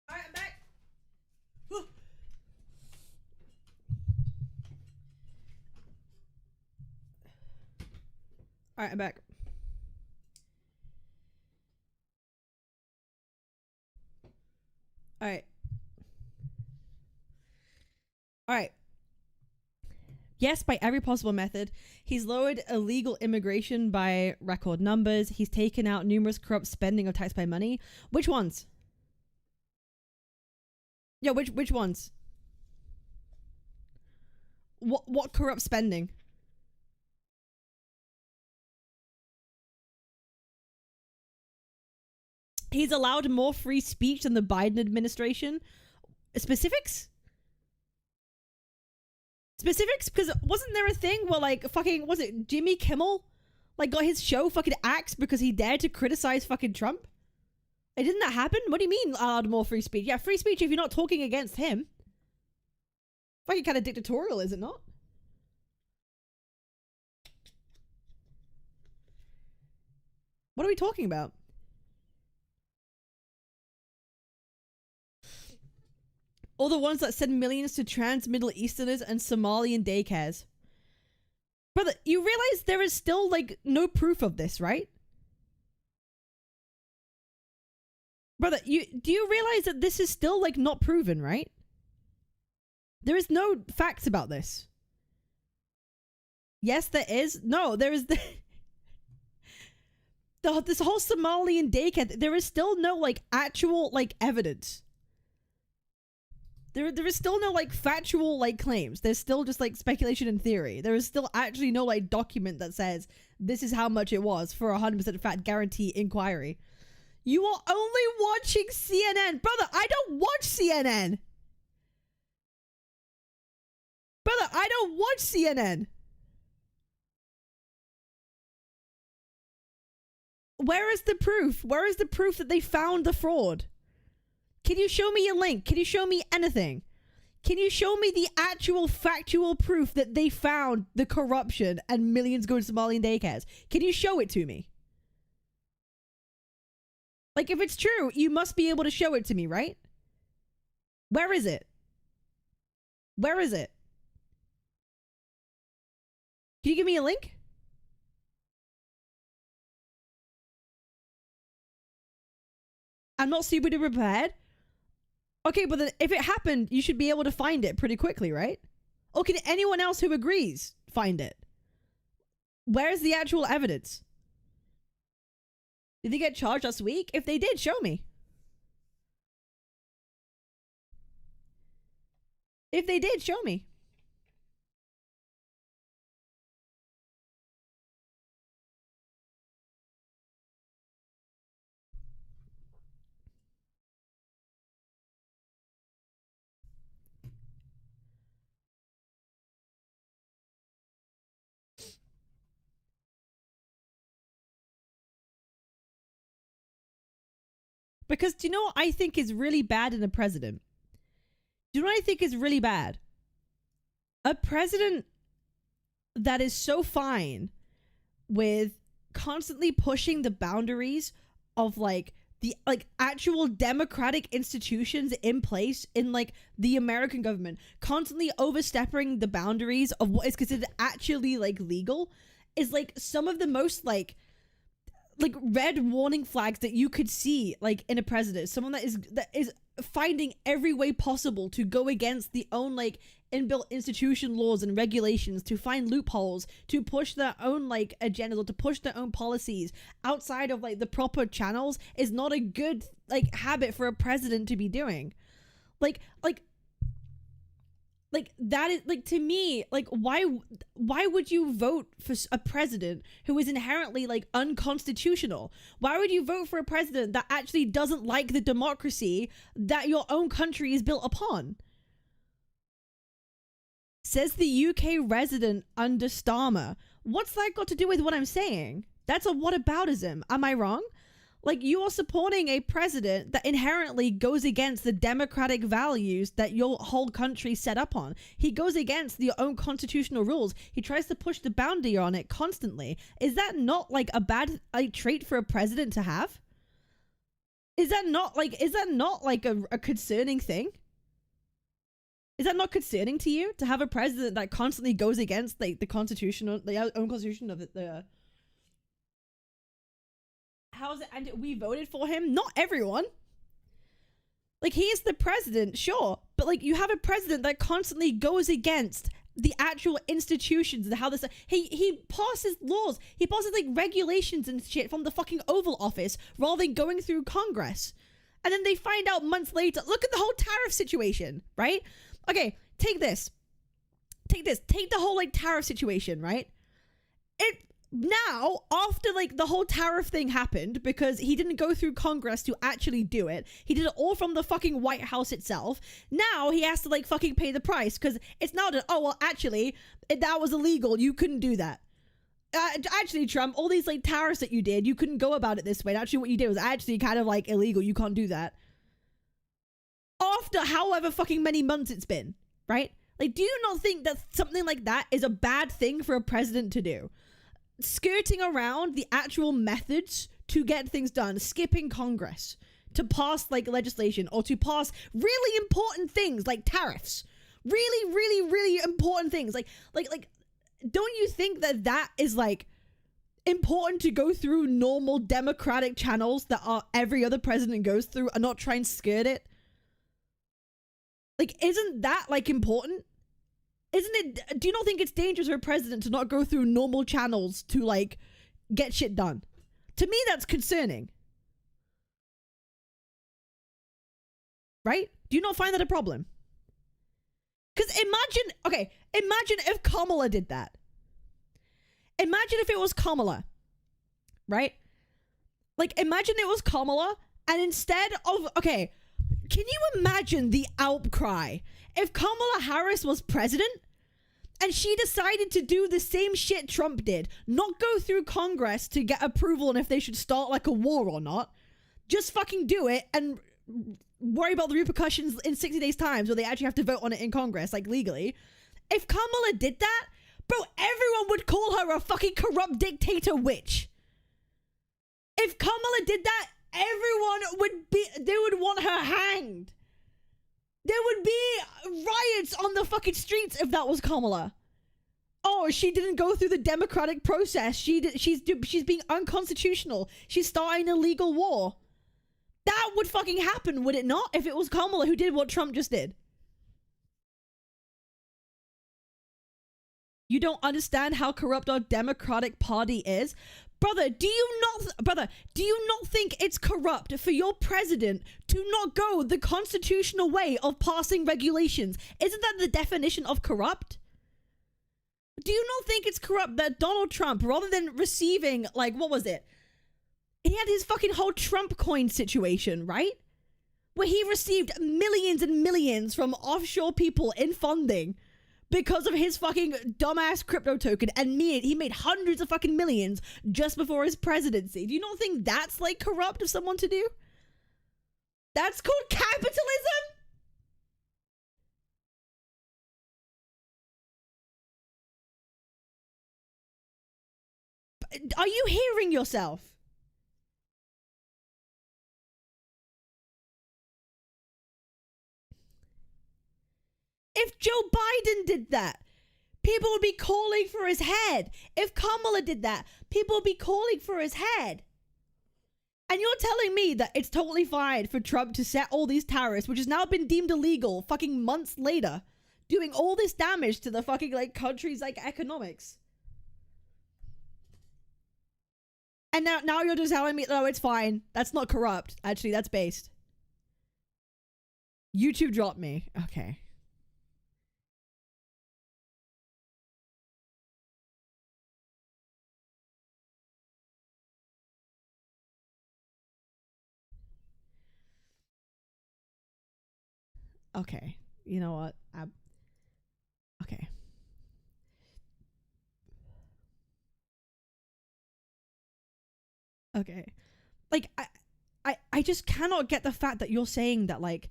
All right, I'm back. Whew. All right, I'm back. All right. Yes, by every possible method. He's lowered illegal immigration by record numbers. He's taken out numerous corrupt spending of taxpayer money. Which ones? Yeah, which ones? What corrupt spending? He's allowed more free speech than the Biden administration. Specifics? Specifics? Because wasn't there a thing where like fucking, was it Jimmy Kimmel? Like got his show fucking axed because he dared to criticize fucking Trump? Like, didn't that happen? What do you mean allowed more free speech? Yeah, free speech if you're not talking against him. Fucking kind of dictatorial, is it not? What are we talking about? All the ones that send millions to trans Middle Easterners and Somalian daycares. Brother, you realize there is still, like, no proof of this, right? Brother, do you realize that this is still, like, not proven, right? There is no facts about this. Yes, there is. No, there is... this whole Somalian daycare, there is still no, like, actual, like, evidence. There is still no, like, factual, like, claims. There's still just, like, speculation and theory. There is still actually no, like, document that says this is how much it was for a 100% fact guarantee inquiry. You are only watching CNN. Brother, I don't watch CNN. Brother, I don't watch CNN. Where is the proof? Where is the proof that they found the fraud? Can you show me a link? Can you show me anything? Can you show me the actual factual proof that they found the corruption and millions go to Somalian daycares? Can you show it to me? Like, if it's true, you must be able to show it to me, right? Where is it? Where is it? Can you give me a link? I'm not super duper prepared. Okay, but then if it happened, you should be able to find it pretty quickly, right? Or can anyone else who agrees find it? Where's the actual evidence? Did they get charged last week? If they did, show me. If they did, show me. Because do you know what I think is really bad in a president? Do you know what I think is really bad? A president that is so fine with constantly pushing the boundaries of like the actual democratic institutions in place in like the American government, constantly overstepping the boundaries of what is considered actually like legal, is like some of the most like red warning flags that you could see like in a president. Someone that is finding every way possible to go against the own like inbuilt institution laws and regulations, to find loopholes, to push their own like agendas or to push their own policies outside of like the proper channels, is not a good like habit for a president to be doing. Like that is like, to me, like why would you vote for a president who is inherently like unconstitutional? Why would you vote for a president that actually doesn't like the democracy that your own country is built upon? Says the UK resident under Starmer. What's that got to do with what I'm saying? That's a whataboutism. Am I wrong? Like, you are supporting a president that inherently goes against the democratic values that your whole country set up on. He goes against your own constitutional rules. He tries to push the boundary on it constantly. Is that not like a bad trait for a president to have? Is that not like a concerning thing? Is that not concerning to you to have a president that constantly goes against like the own constitution of the how's it? And we voted for him. Not everyone. Like, he is the president, sure, but like you have a president that constantly goes against the actual institutions and how this, he passes laws, he passes like regulations and shit from the fucking Oval Office rather than going through Congress. And then they find out months later, look at the whole tariff situation, right? Okay, take this, take the whole like tariff situation, right? It now, after like the whole tariff thing happened, because he didn't go through Congress to actually do it, he did it all from the fucking White House itself. Now he has to like fucking pay the price because it's now that, oh well, actually that was illegal, you couldn't do that. Actually, Trump, all these like tariffs that you did, you couldn't go about it this way. Actually, what you did was actually kind of like illegal, you can't do that. After however fucking many months it's been, right? Like, do you not think that something like that is a bad thing for a president to do? Skirting around the actual methods to get things done, skipping Congress to pass like legislation or to pass really important things like tariffs, really important things like don't you think that that is like important to go through normal democratic channels that are every other president goes through and not try and skirt it? Like, isn't that like important? Isn't it, do you not think it's dangerous for a president to not go through normal channels to like get shit done? To me, that's concerning. Right? Do you not find that a problem? Because imagine if Kamala did that. Imagine if it was Kamala, right? Like, imagine it was Kamala, and instead of, okay, can you imagine the outcry if Kamala Harris was president and she decided to do the same shit Trump did, not go through Congress to get approval on if they should start like a war or not, just fucking do it and worry about the repercussions in 60 days time so they actually have to vote on it in Congress, like legally. If Kamala did that, bro, everyone would call her a fucking corrupt dictator witch. If Kamala did that, they would want her hanged. There would be riots on the fucking streets if that was Kamala. Oh, she didn't go through the democratic process. She's being unconstitutional. She's starting a legal war. That would fucking happen, would it not? If it was Kamala who did what Trump just did. You don't understand how corrupt our Democratic Party is? Brother, do you not think it's corrupt for your president to not go the constitutional way of passing regulations? Isn't that the definition of corrupt? Do you not think it's corrupt that Donald Trump, rather than receiving, like, what was it? He had his fucking whole Trump coin situation, right? Where he received millions and millions from offshore people in funding because of his fucking dumbass crypto token, and he made hundreds of fucking millions just before his presidency. Do you not think that's like corrupt of someone to do? That's called capitalism? Are you hearing yourself? If Joe Biden did that, people would be calling for his head. If Kamala did that, people would be calling for his head. And you're telling me that it's totally fine for Trump to set all these tariffs, which has now been deemed illegal fucking months later, doing all this damage to the fucking like country's like economics. And now you're just telling me, oh, it's fine. That's not corrupt. Actually, that's based. YouTube dropped me. Okay. Okay, you know what? Okay. Okay. Like, I just cannot get the fact that you're saying that, like,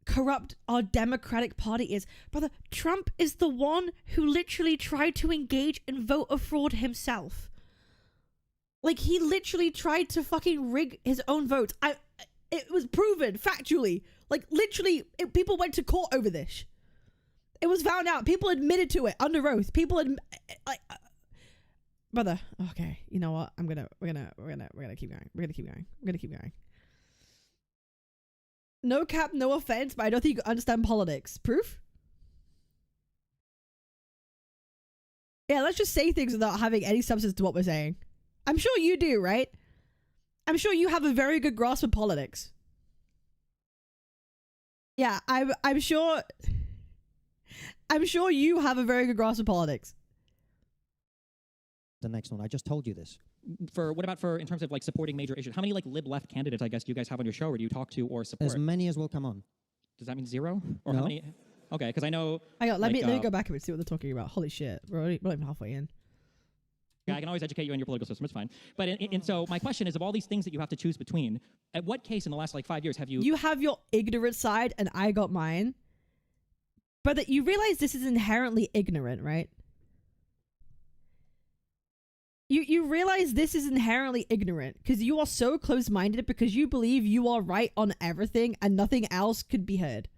corrupt our Democratic Party is. Brother, Trump is the one who literally tried to engage in voter fraud himself. Like, he literally tried to fucking rig his own votes. It was proven, factually. Like, literally, people went to court over this. It was found out. People admitted to it under oath. Brother, okay, you know what? We're gonna keep going. We're gonna keep going. No cap, no offense, but I don't think you understand politics. Proof? Yeah, let's just say things without having any substance to what we're saying. I'm sure you do, right? I'm sure you have a very good grasp of politics. Yeah, I'm sure you have a very good grasp of politics. The next one. I just told you this. What about in terms of like supporting major issues? How many like lib-left candidates, I guess, do you guys have on your show, or do you talk to or support? As many as will come on. Does that mean 0? Or No. how many? Okay, because I know. Hang on, let me go back and see what they're talking about. Holy shit, we're not even halfway in. Yeah, I can always educate you on your political system. It's fine. But and so my question is, of all these things that you have to choose between, at what case in the last like 5 years have you? You have your ignorant side, and I got mine. But that you realize this is inherently ignorant, right? You realize this is inherently ignorant because you are so close-minded because you believe you are right on everything and nothing else could be heard.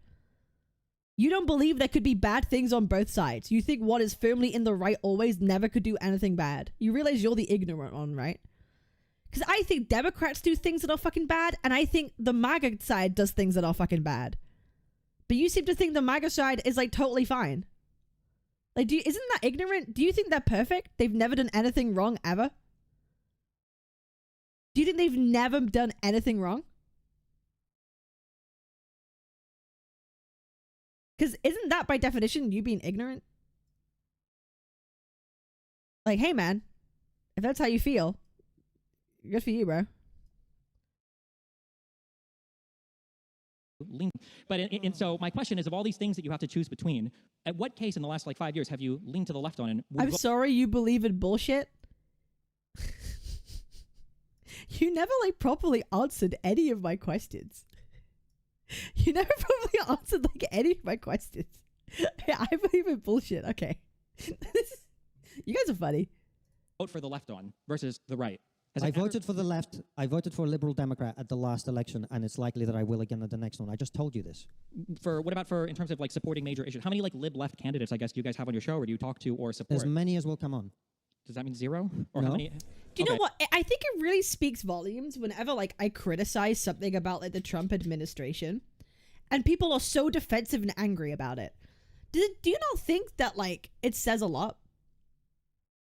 You don't believe there could be bad things on both sides. You think what is firmly in the right always never could do anything bad. You realize you're the ignorant one, right? Because I think Democrats do things that are fucking bad, and I think the MAGA side does things that are fucking bad. But you seem to think the MAGA side is like totally fine. Like, isn't that ignorant? Do you think they're perfect? They've never done anything wrong ever? Do you think they've never done anything wrong? Because isn't that by definition you being ignorant? Like, hey man, if that's how you feel, good for you, bro. But and so my question is, of all these things that you have to choose between, at what case in the last like 5 years have you leaned to the left on? And I'm sorry you believe in bullshit. You never like properly answered any of my questions. You never properly answered like any of my questions. Yeah, I believe in bullshit. Okay. You guys are funny. Vote for the left on versus the right. I voted for the left. I voted for a Liberal Democrat at the last election, and it's likely that I will again at the next one. I just told you this. What about in terms of like supporting major issues? How many like lib-left candidates, I guess, do you guys have on your show, or do you talk to or support? As many as will come on. Does that mean 0? Or no. How many? Do you know what? I think it really speaks volumes whenever like I criticize something about like the Trump administration, and people are so defensive and angry about it. Do you not think that like it says a lot?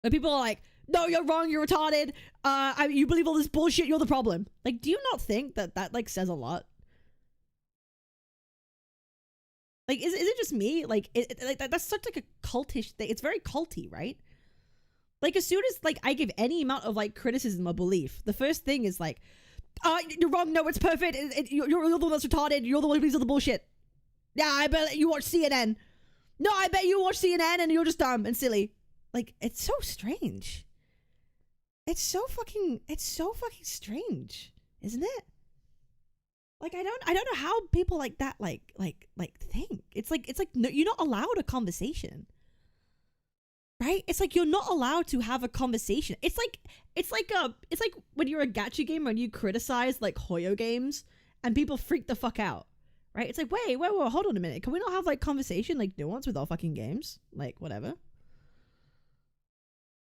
Like people are like, no, you're wrong, you're retarded. You believe all this bullshit, you're the problem. Like, do you not think that like says a lot? Like, is it just me? Like, that's such like a cultish thing. It's very culty, right? Like, as soon as like I give any amount of like criticism or belief, the first thing is like, you're wrong. No, it's perfect. You're the one that's retarded. You're the one who believes all the bullshit. Yeah, I bet you watch CNN. No, I bet you watch CNN and you're just dumb and silly. Like, it's so strange. It's so fucking strange, isn't it? Like, I don't know how people like that like think. It's like no, you're not allowed a conversation. Right? It's like you're not allowed to have a conversation. It's like when you're a gacha gamer and you criticize like Hoyo games and people freak the fuck out. Right? It's like, wait, hold on a minute. Can we not have like conversation like nuance with all fucking games? Like, whatever.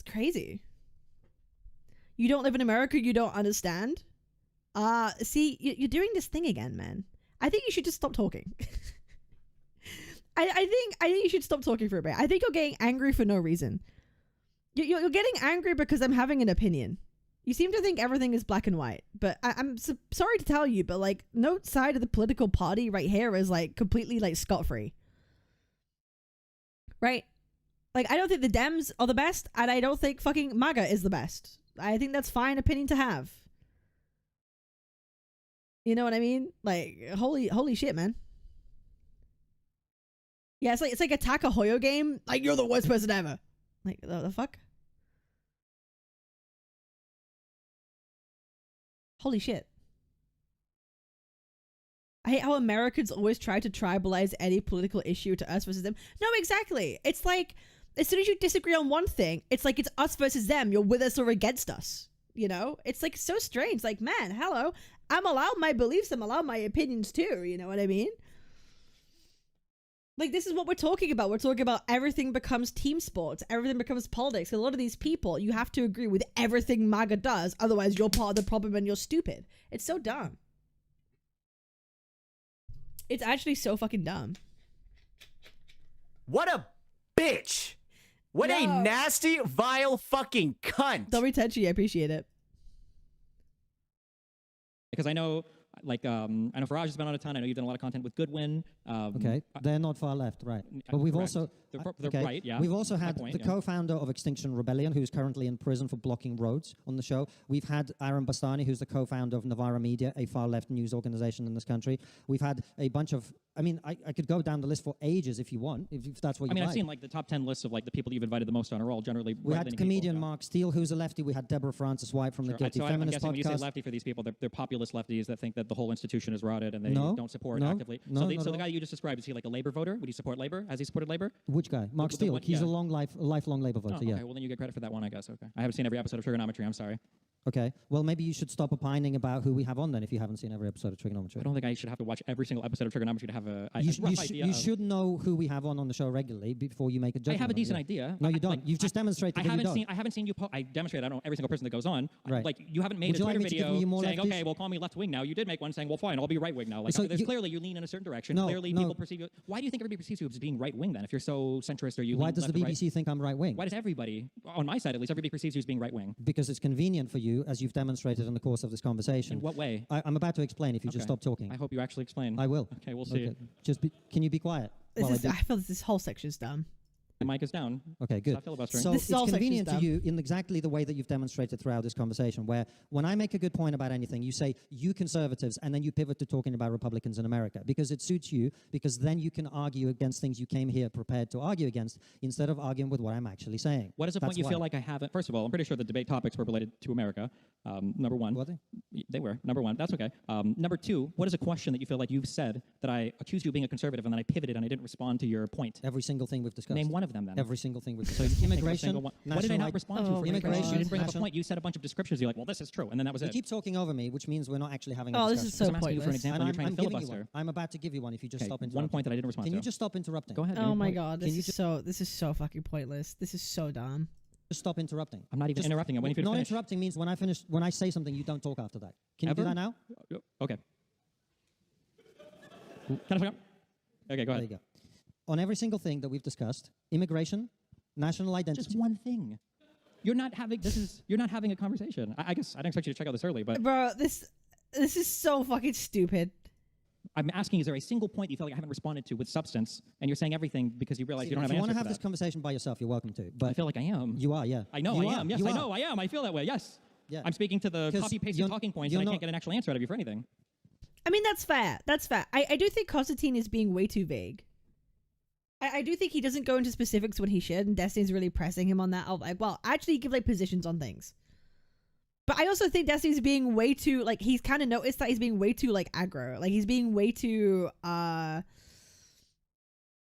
It's crazy. You don't live in America, you don't understand. See, you're doing this thing again, man. I think you should just stop talking. I think you should stop talking for a bit. I think you're getting angry for no reason. You're getting angry because I'm having an opinion. You seem to think everything is black and white, but I'm sorry to tell you, but like no side of the political party right here is like completely like scot-free. Right? Like I don't think the Dems are the best, and I don't think fucking MAGA is the best. I think that's fine opinion to have. You know what I mean? Like holy shit, man. Yeah, it's like attack a Hoyo game. Like you're the worst person ever. Like the fuck? Holy shit. I hate how Americans always try to tribalize any political issue to us versus them. No, exactly. It's like as soon as you disagree on one thing, it's like it's us versus them. You're with us or against us. You know? It's like so strange. Like, man, hello. I'm allowed my beliefs. I'm allowed my opinions too. You know what I mean? Like, this is what we're talking about. We're talking about everything becomes team sports. Everything becomes politics. A lot of these people, you have to agree with everything MAGA does. Otherwise, you're part of the problem and you're stupid. It's so dumb. It's actually so fucking dumb. What a bitch! What a No. nasty, vile fucking cunt. Don't be touchy. I appreciate it. Because I know, like, I know Faraj has been on a ton. I know you've done a lot of content with Goodwin. Okay, they're not far left, right? But we've correct. also They're right, yeah. We've also My had point, the yeah. co-founder of Extinction Rebellion, who's currently in prison for blocking roads on the show. We've had Aaron Bastani, who's the co-founder of Novara Media, a far-left news organization in this country. We've had a bunch of. I mean, I could go down the list for ages if you want, if that's what you I mean, like. I've seen like the top 10 lists of like the people that you've invited the most on are all generally We had right-leaning comedian people, Mark Steele, who's a lefty. We had Deborah Francis White from the Sure. Guilty So I'm Feminist guessing when you say podcast. lefty for these people, they're populist lefties that think that the whole institution is rotted and they No, don't support no, actively. no, so not so at the all. guy you just described, is he like a Labour voter? Would he support Labour? Has he supported Labour? Which guy? Mark The Steele. one- He's yeah. a lifelong Labour voter. Oh, Yeah. okay, well then you get credit for that one, I guess. Okay. I haven't seen every episode of Triggernometry. I'm sorry. Okay. Well, maybe you should stop opining about who we have on then if you haven't seen every episode of I Triggernometry. don't think I should have to watch every single episode of Triggernometry to have a You rough idea. you of- should know who we have on the show regularly before you make a I judgment. have a on it, decent yeah. idea. No, you I- don't. like, You've just demonstrated I that you haven't don't. seen. I haven't seen you. I demonstrate. I don't know every single person that goes on. Right. Like you haven't made Would a you like Twitter me to give video you more saying, lefties? "Okay, well, call me left wing now." You did make one saying, "Well, fine, I'll be right wing now." Like So there's you- clearly you lean in a certain direction. No, Clearly no. people perceive you. Why do you think everybody perceives you as being right wing then? If you're so centrist or you Why lean does the left or right? BBC think I'm right wing? Why does everybody, on my side at least, everybody perceives you as being right wing? Because it's convenient for you, as you've demonstrated in the course of this conversation. In what way? I'm about to explain. If you just Okay. stop talking, I hope you actually explain. I will. Okay, we'll see. Can you be quiet? while I I feel this whole section's dumb. The mic is down. Okay, good. Stop filibustering. So This it's is all convenient to sections you in exactly the way that you've demonstrated throughout this conversation, where when I make a good point about anything, you say, you conservatives, and then you pivot to talking about Republicans in America, because it suits you, because then you can argue against things you came here prepared to argue against, instead of arguing with what I'm actually saying. What is the point That's you feel why. like I haven't? First of all, I'm pretty sure the debate topics were related to America. Number one. Were they? They were. Number one. That's okay. Number two, what is a question that you feel like you've said that I accused you of being a conservative and then I pivoted and I didn't respond to your point? Every single thing we've discussed. Name one of them then. Every single thing we've So discussed. you can't think of a Immigration, single one. What did I not respond to? Oh For my immigration? God. You didn't bring up a National- point. You said a bunch of descriptions. You're like, well, this is true, and then that was You it. keep talking over me, which means we're not actually having a Oh, discussion. this is so I'm asking you for an pointless. example. And You're trying to giving you filibuster. one. I'm about to give you one if you just Okay, stop interrupting. one point that I didn't respond Can to. you just stop interrupting? Go ahead. give me Oh a my point. god, Can you this is so fucking pointless. This is so dumb. Just stop interrupting. I'm not even Just- interrupting. I'm waiting for you to Not finish. interrupting means when I say something, you don't talk after that. Can Ever? you do that now? Okay. Can I figure out? Okay, go There you ahead. go. On every single thing that we've discussed, immigration, national identity. Just one thing. You're not having. You're not having a conversation. I guess I didn't expect you to check out this early, but Bro, this is so fucking stupid. I'm asking: is there a single point you feel like I haven't responded to with substance, and you're saying everything because you realize See, you don't have if an you want answer to have for this that? conversation by yourself, you're welcome to. I But feel like I am. you are, yeah. I know You I are, am. Yes, you I are. know I am. I feel that way. Yes. Yeah. I'm speaking to the 'Cause copy-pasted you're- talking points, you're and I not- can't get an actual answer out of you for anything. I mean, that's fair. That's fair. I do think Konstantin is being way too vague. I do think he doesn't go into specifics when he should, and Destiny's really pressing him on that. Of like, well, actually give like positions on things. But I also think Destiny's being way too, like, he's kind of noticed that he's being way too, like, aggro. Like, he's being way too, I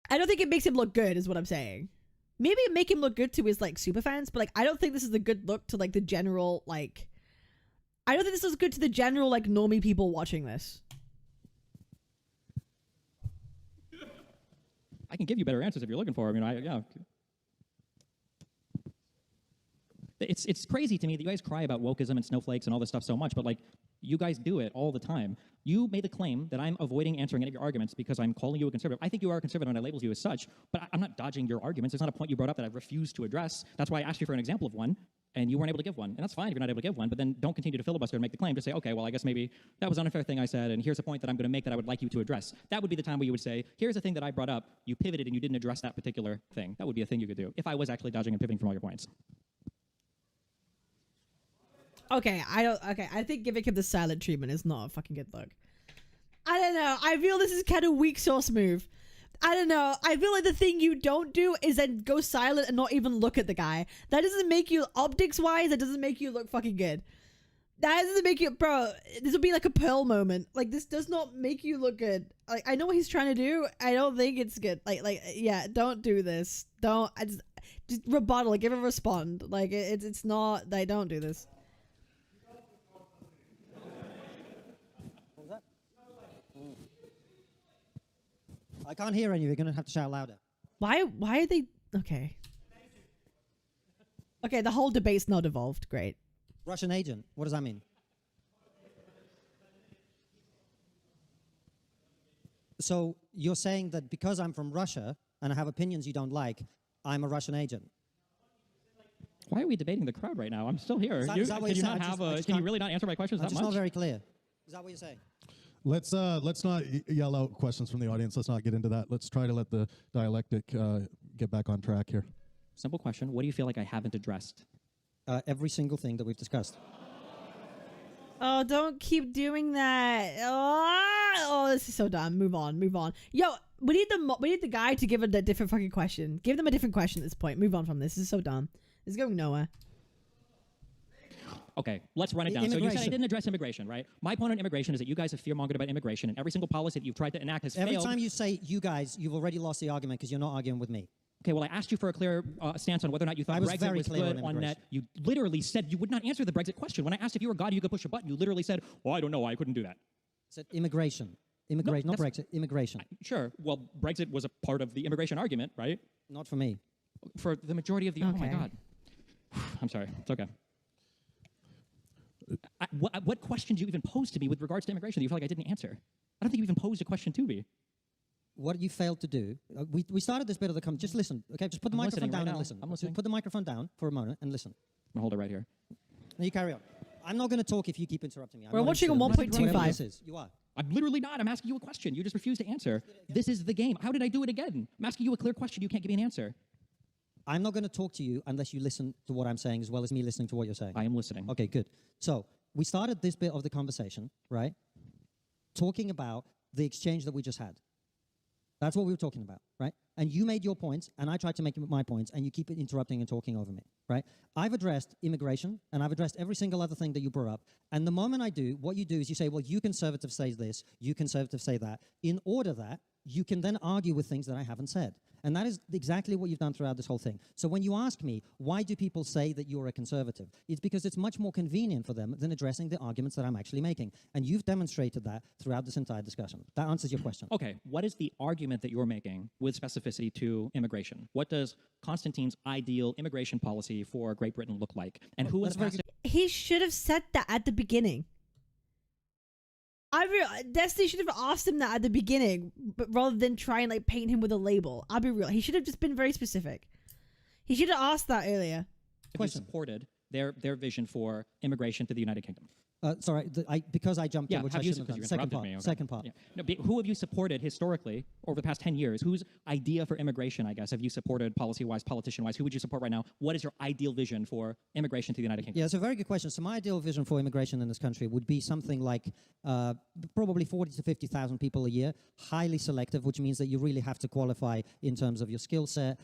don't think it makes him look good, is what I'm saying. Maybe it make him look good to his, like, super fans, but, like, I don't think this is a good look to, like, the general, like, I don't think this is good to the general, like, normie people watching this. I can give you better answers if you're looking for them. Yeah. It's crazy to me that you guys cry about wokeism and snowflakes and all this stuff so much, but like you guys do it all the time. You made the claim that I'm avoiding answering any of your arguments because I'm calling you a conservative. I think you are a conservative and I label you as such, but I'm not dodging your arguments. There's not a point you brought up that I refused to address. That's why I asked you for an example of one, and you weren't able to give one. And that's fine if you're not able to give one, but then don't continue to filibuster and make the claim. Just say, okay, well, I guess maybe that was an unfair thing I said, and here's a point that I'm going to make that I would like you to address. That would be the time where you would say, here's a thing that I brought up. You pivoted and you didn't address that particular thing. That would be a thing you could do if I was actually dodging and pivoting from all your points. Okay, I think giving him the silent treatment is not a fucking good look. I don't know. I feel this is kind of weak sauce move. I don't know. I feel like the thing you don't do is then go silent and not even look at the guy. That doesn't make you, optics wise, that doesn't make you look fucking good. That doesn't make you, bro, this would be like a Pearl moment. Like, this does not make you look good. Like, I know what he's trying to do. I don't think it's good. Like, yeah, don't do this. Don't, just rebuttal, give a respond. Like, it's not, like, don't do this. I can't hear any of you. You're going to have to shout louder. Why are they, okay. Okay, the whole debate's not evolved. Great. Russian agent. What does that mean? So you're saying that because I'm from Russia and I have opinions you don't like, I'm a Russian agent. Why are we debating the crowd right now? I'm still here. Is that what Can you're you not saying? have can you really not answer my questions That's that just much? not very clear. Is that what you're saying? Let's not yell out questions from the audience. Let's not get into that. Let's try to let the dialectic get back on track here. Simple question. What do you feel like I haven't addressed? Every single thing that we've discussed. Oh, don't keep doing that. Oh, this is so dumb. Move on. Yo, we need the guy to give a different fucking question. Give them a different question at this point. Move on from this. This is so dumb. This is going nowhere. Okay, let's run it down. So you said I didn't address immigration, right? My point on immigration is that you guys have fear-mongered about immigration, and every single policy that you've tried to enact has failed. Every time you say you guys, you've already lost the argument because you're not arguing with me. Okay, well, I asked you for a clear stance on whether or not you thought Brexit was good on net. You literally said you would not answer the Brexit question. When I asked if you were God, you could push a button. You literally said, "Well, I don't know. I couldn't do that." I said immigration. Immigration, not Brexit. Immigration. Sure. Well, Brexit was a part of the immigration argument, right? Not for me. For the majority of the. Okay. Oh my God. I'm sorry. It's okay. What question did you even pose to me with regards to immigration that you feel like I didn't answer? I don't think you even posed a question to me. What you failed to do, we started this bit of the just listen, okay? Just put the microphone down and listen. I'm listening. Put the microphone down for a moment and listen. I'm gonna hold it right here. Now you carry on. I'm not going to talk if you keep interrupting me. We're watching on 1.25. You are. I'm literally not. I'm asking you a question. You just refuse to answer. This is the game. How did I do it again? I'm asking you a clear question. You can't give me an answer. I'm not going to talk to you unless you listen to what I'm saying as well as me listening to what you're saying. I am listening. Okay, good. So we started this bit of the conversation, right? Talking about the exchange that we just had. That's what we were talking about, right? And you made your points, and I tried to make my points, and you keep interrupting and talking over me, right? I've addressed immigration, and I've addressed every single other thing that you brought up. And the moment I do, what you do is you say, well, you conservatives say this, you conservatives say that, in order that you can then argue with things that I haven't said. And that is exactly what you've done throughout this whole thing. So when you ask me, why do people say that you're a conservative? It's because it's much more convenient for them than addressing the arguments that I'm actually making. And you've demonstrated that throughout this entire discussion. That answers your question. Okay, what is the argument that you're making with specificity to immigration? What does Konstantin's ideal immigration policy for Great Britain look like? And who in the past... He should have said that at the beginning. Destiny should have asked him that at the beginning, but rather than try and like paint him with a label. I'll be real. He should have just been very specific. He should have asked that earlier. Have you supported their vision for immigration to the United Kingdom? Sorry, because I jumped in, which I shouldn't have done. Second part. Okay. Second part. Yeah. No, who have you supported historically over the past 10 years? Whose idea for immigration, I guess, have you supported policy-wise, politician-wise? Who would you support right now? What is your ideal vision for immigration to the United Kingdom? Yeah, it's a very good question. So my ideal vision for immigration in this country would be something like probably 40 to 50,000 people a year, highly selective, which means that you really have to qualify in terms of your skill set,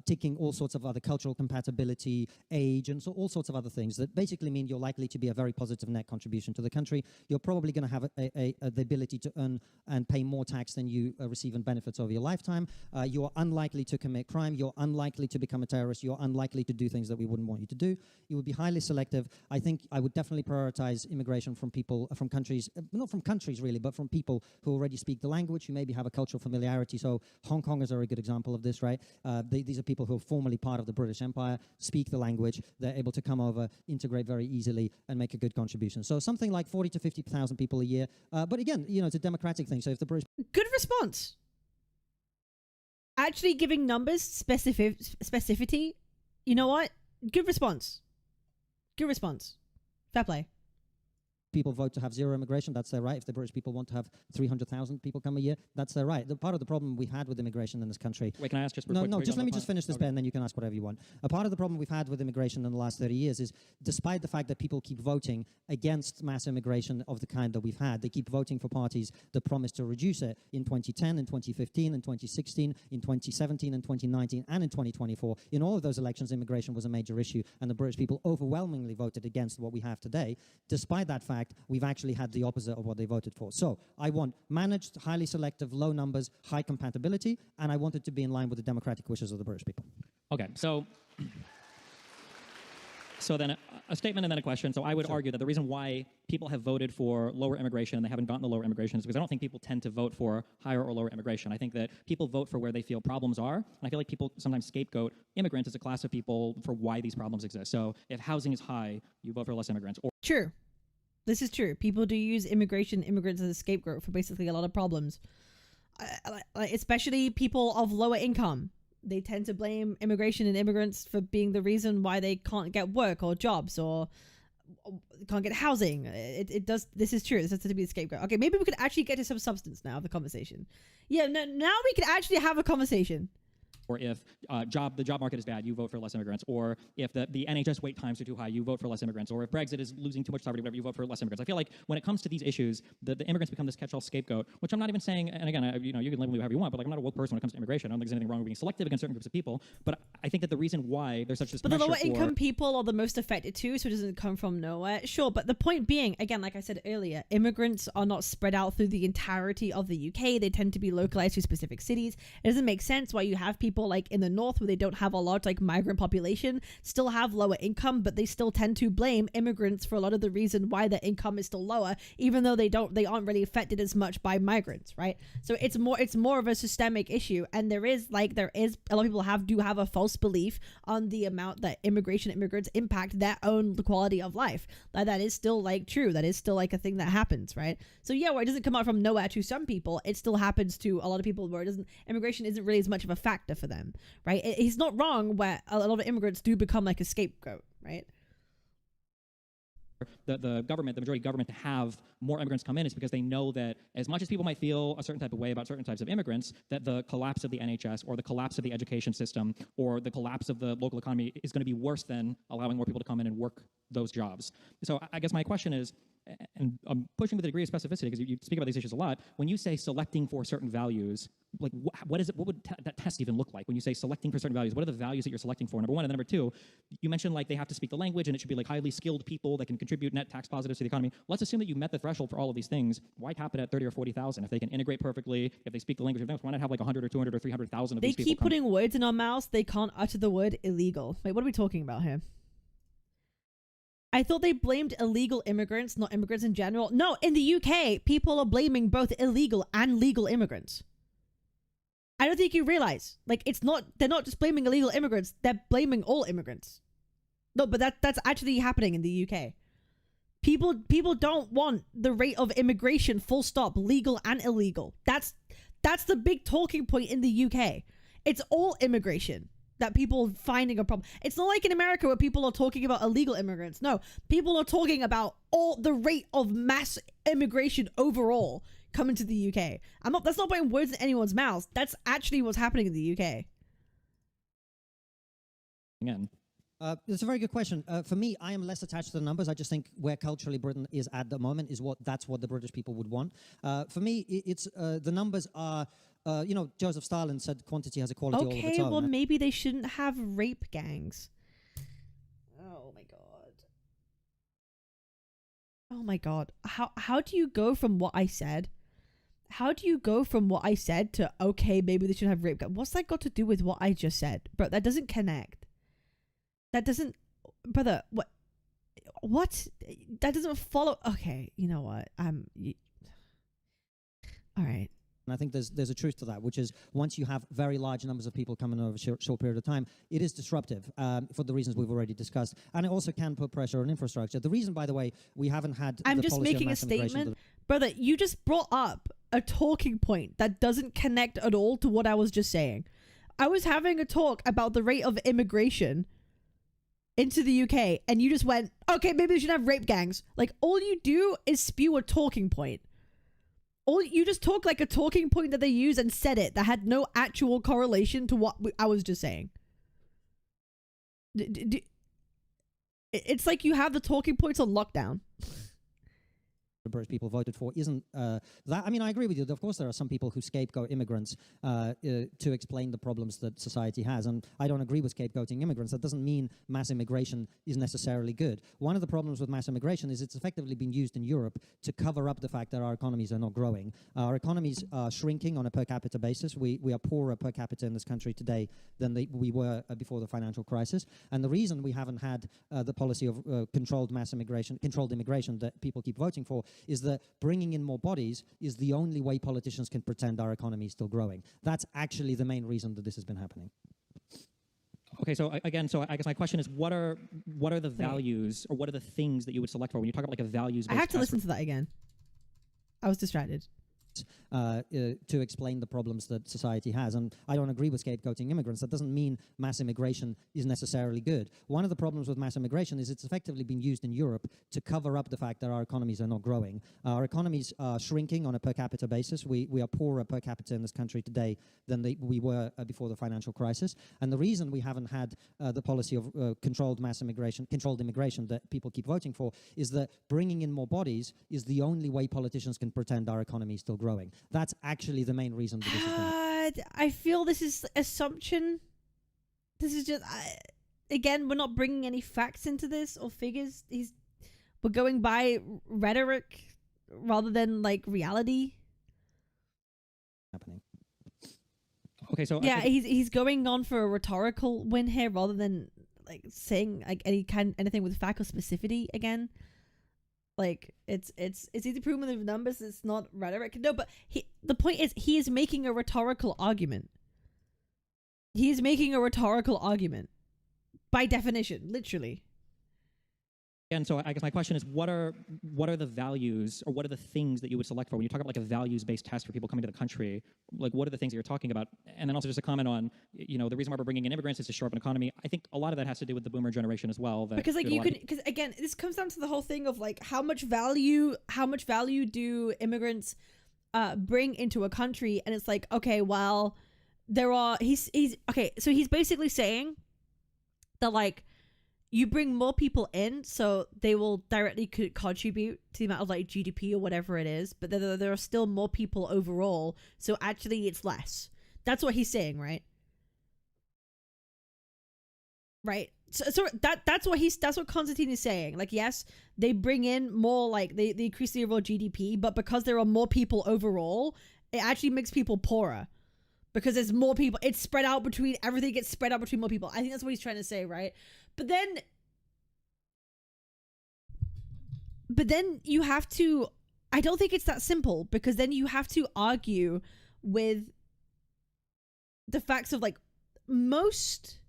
ticking all sorts of other cultural compatibility, age, and so all sorts of other things that basically mean you're likely to be a very positive net contribution to the country. You're probably going to have the ability to earn and pay more tax than you receive in benefits over your lifetime. You're unlikely to commit crime. You're unlikely to become a terrorist. You're unlikely to do things that we wouldn't want you to do. You would be highly selective. I think I would definitely prioritize immigration from people, from countries, not from countries really, but from people who already speak the language, who maybe have a cultural familiarity. So Hong Kongers are a good example of this, right? These are people who are formerly part of the British Empire, speak the language. They're able to come over, integrate very easily, and make a good contribution. So something like 40 to 50,000 people a year. But again, you know, it's a democratic thing. So if the British... Good response. Actually giving numbers, specificity. You know what? Good response. Good response. Fair play. People vote to have zero immigration, that's their right. If the British people want to have 300,000 people come a year, that's their right. Part of the problem we've had with immigration in this country... Wait, can I ask just... No, just let me just finish this bit and then you can ask whatever you want. A part of the problem we've had with immigration in the last 30 years is, despite the fact that people keep voting against mass immigration of the kind that we've had, they keep voting for parties that promise to reduce it in 2010, in 2015, in 2016, in 2017, in 2019, and in 2024. In all of those elections, immigration was a major issue, and the British people overwhelmingly voted against what we have today. Despite that fact, we've actually had the opposite of what they voted for. So I want managed, highly selective, low numbers, high compatibility, and I want it to be in line with the democratic wishes of the British people. Okay, so then a statement and then a question. So I would argue that the reason why people have voted for lower immigration and they haven't gotten the lower immigration is because I don't think people tend to vote for higher or lower immigration. I think that people vote for where they feel problems are, and I feel like people sometimes scapegoat immigrants as a class of people for why these problems exist. So if housing is high, you vote for less immigrants. True. This is true. People do use immigrants as a scapegoat for basically a lot of problems, especially people of lower income. they tend to blame immigration and immigrants for being the reason why they can't get work or jobs or can't get housing. It does. This is true. This has to be the scapegoat. Okay, maybe we could actually get to some substance now of the conversation. Yeah, now we can actually have a conversation. Or if the job market is bad, you vote for less immigrants. Or if the NHS wait times are too high, you vote for less immigrants. Or if Brexit is losing too much sovereignty, whatever, you vote for less immigrants. I feel like when it comes to these issues, the immigrants become this catch-all scapegoat, which I'm not even saying, and again, you can label me however you want, but like I'm not a woke person when it comes to immigration. I don't think there's anything wrong with being selective against certain groups of people, but I think that the reason why there's such this But the lower income people are the most affected too, so it doesn't come from nowhere. Sure, but the point being, again, like I said earlier, immigrants are not spread out through the entirety of the UK. They tend to be localized to specific cities. It doesn't make sense why you have people like in the north where they don't have a large like migrant population still have lower income, but they still tend to blame immigrants for a lot of the reason why their income is still lower, even though they aren't really affected as much by migrants, right? So it's more of a systemic issue, and there is a lot of people do have a false belief on the amount that immigrants impact their own quality of life. That is still like true. That is still like a thing that happens, right? So yeah, where it doesn't come out from nowhere to some people, it still happens to a lot of people where immigration isn't really as much of a factor for them, right? He's not wrong where a lot of immigrants do become like a scapegoat, right? The majority government to have more immigrants come in is because they know that as much as people might feel a certain type of way about certain types of immigrants, that the collapse of the NHS or the collapse of the education system or the collapse of the local economy is going to be worse than allowing more people to come in and work those jobs. So I guess my question is, and I'm pushing with a degree of specificity because you speak about these issues a lot, when you say selecting for certain values, like what is it? What would that test even look like? When you say selecting for certain values, what are the values that you're selecting for? Number one, and then number two, you mentioned like they have to speak the language and it should be like highly skilled people that can contribute net tax positives to the economy. Let's assume that you met the threshold for all of these things. Why cap it at 30 or 40,000? If they can integrate perfectly, if they speak the language, why not have like 100 or 200 or 300,000 of these people? They keep putting words in our mouths. They can't utter the word illegal. Wait, what are we talking about here? I thought they blamed illegal immigrants, not immigrants in general. No, in the UK, people are blaming both illegal and legal immigrants. I don't think you realize. Like, they're not just blaming illegal immigrants, they're blaming all immigrants. No, but that's actually happening in the UK. People don't want the rate of immigration, full stop, legal and illegal. That's the big talking point in the UK. It's all immigration that people finding a problem. It's not like in America where people are talking about illegal immigrants. No, people are talking about all the rate of mass immigration overall coming to the UK. That's not putting words in anyone's mouths. That's actually what's happening in the UK. Again. It's a very good question. For me, I am less attached to the numbers. I just think where culturally Britain is at the moment is that's what the British people would want. For me, it's the numbers are. Joseph Stalin said quantity has a quality all of its own. Okay, well, maybe they shouldn't have rape gangs. Oh my god. Oh my god. How do you go from what I said? How do you go from what I said to, okay, maybe they should have rape gangs? What's that got to do with what I just said? Bro, that doesn't connect. That doesn't... Brother, what? What? That doesn't follow... Okay, you know what? All right. And I think there's a truth to that, which is once you have very large numbers of people coming over a short period of time, it is disruptive for the reasons we've already discussed. And it also can put pressure on infrastructure. The reason, by the way, we haven't had I'm the just policy making of a mass immigration statement. Brother, you just brought up a talking point that doesn't connect at all to what I was just saying. I was having a talk about the rate of immigration into the UK, and you just went, okay, maybe we should have rape gangs. Like, all you do is spew a talking point. You just talk like a talking point that they use and said it that had no actual correlation to what I was just saying. It's like you have the talking points on lockdown. The British people voted for isn't that. I mean, I agree with you. Of course, there are some people who scapegoat immigrants to explain the problems that society has, and I don't agree with scapegoating immigrants. That doesn't mean mass immigration is necessarily good. One of the problems with mass immigration is it's effectively been used in Europe to cover up the fact that our economies are not growing. Our economies are shrinking on a per capita basis. We are poorer per capita in this country today than we were before the financial crisis. And the reason we haven't had the policy of controlled immigration that people keep voting for is that bringing in more bodies is the only way politicians can pretend our economy is still growing. That's actually the main reason that this has been happening. Okay, so I guess my question is, what are the values or what are the things that you would select for when you talk about like a values-based I have to listen to that again. I was distracted. to explain the problems that society has. And I don't agree with scapegoating immigrants. That doesn't mean mass immigration is necessarily good. One of the problems with mass immigration is it's effectively been used in Europe to cover up the fact that our economies are not growing. Our economies are shrinking on a per capita basis. We are poorer per capita in this country today than we were before the financial crisis. And the reason we haven't had the policy of controlled immigration that people keep voting for is that bringing in more bodies is the only way politicians can pretend our economy is still growing. That's actually the main reason that this is going. I feel this is assumption. This is just again, we're not bringing any facts into this or figures. We're going by rhetoric rather than like reality. Happening. Okay, so yeah, he's going on for a rhetorical win here rather than like saying like anything with fact or specificity again. Like it's easy proven with numbers. It's not rhetoric. No, but the point is he is making a rhetorical argument. He is making a rhetorical argument by definition, literally. And so I guess my question is, what are the values or what are the things that you would select for when you talk about like a values-based test for people coming to the country? Like, what are the things that you're talking about? And then also just a comment on, the reason why we're bringing in immigrants is to shore up an economy. I think a lot of that has to do with the boomer generation as well. Because like because again, this comes down to the whole thing of like how much value do immigrants bring into a country? And it's like, okay, well, he's okay. So he's basically saying that like, you bring more people in, so they will directly contribute to the amount of like GDP or whatever it is, but there are still more people overall, so actually it's less. That's what he's saying, right? Right. So that's what Konstantin is saying. Like, yes, they bring in more, like they increase the overall GDP, but because there are more people overall, it actually makes people poorer. Because there's more people, it's spread out between, everything gets spread out between more people. I think that's what he's trying to say, right? But then you have to, I don't think it's that simple, because then you have to argue with the facts of like most,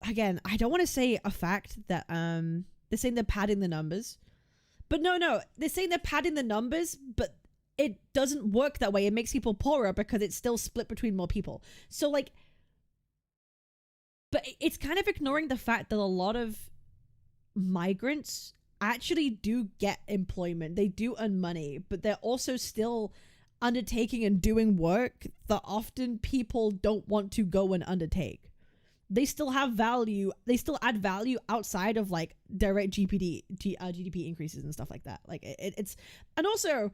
again, I don't want to say a fact that they're saying they're padding the numbers. But no, they're saying they're padding the numbers, but it doesn't work that way. It makes people poorer because it's still split between more people. So like, but it's kind of ignoring the fact that a lot of migrants actually do get employment. They do earn money, but they're also still undertaking and doing work that often people don't want to go and undertake. They still have value. They still add value outside of like direct GDP increases and stuff like that. Like it's, and also,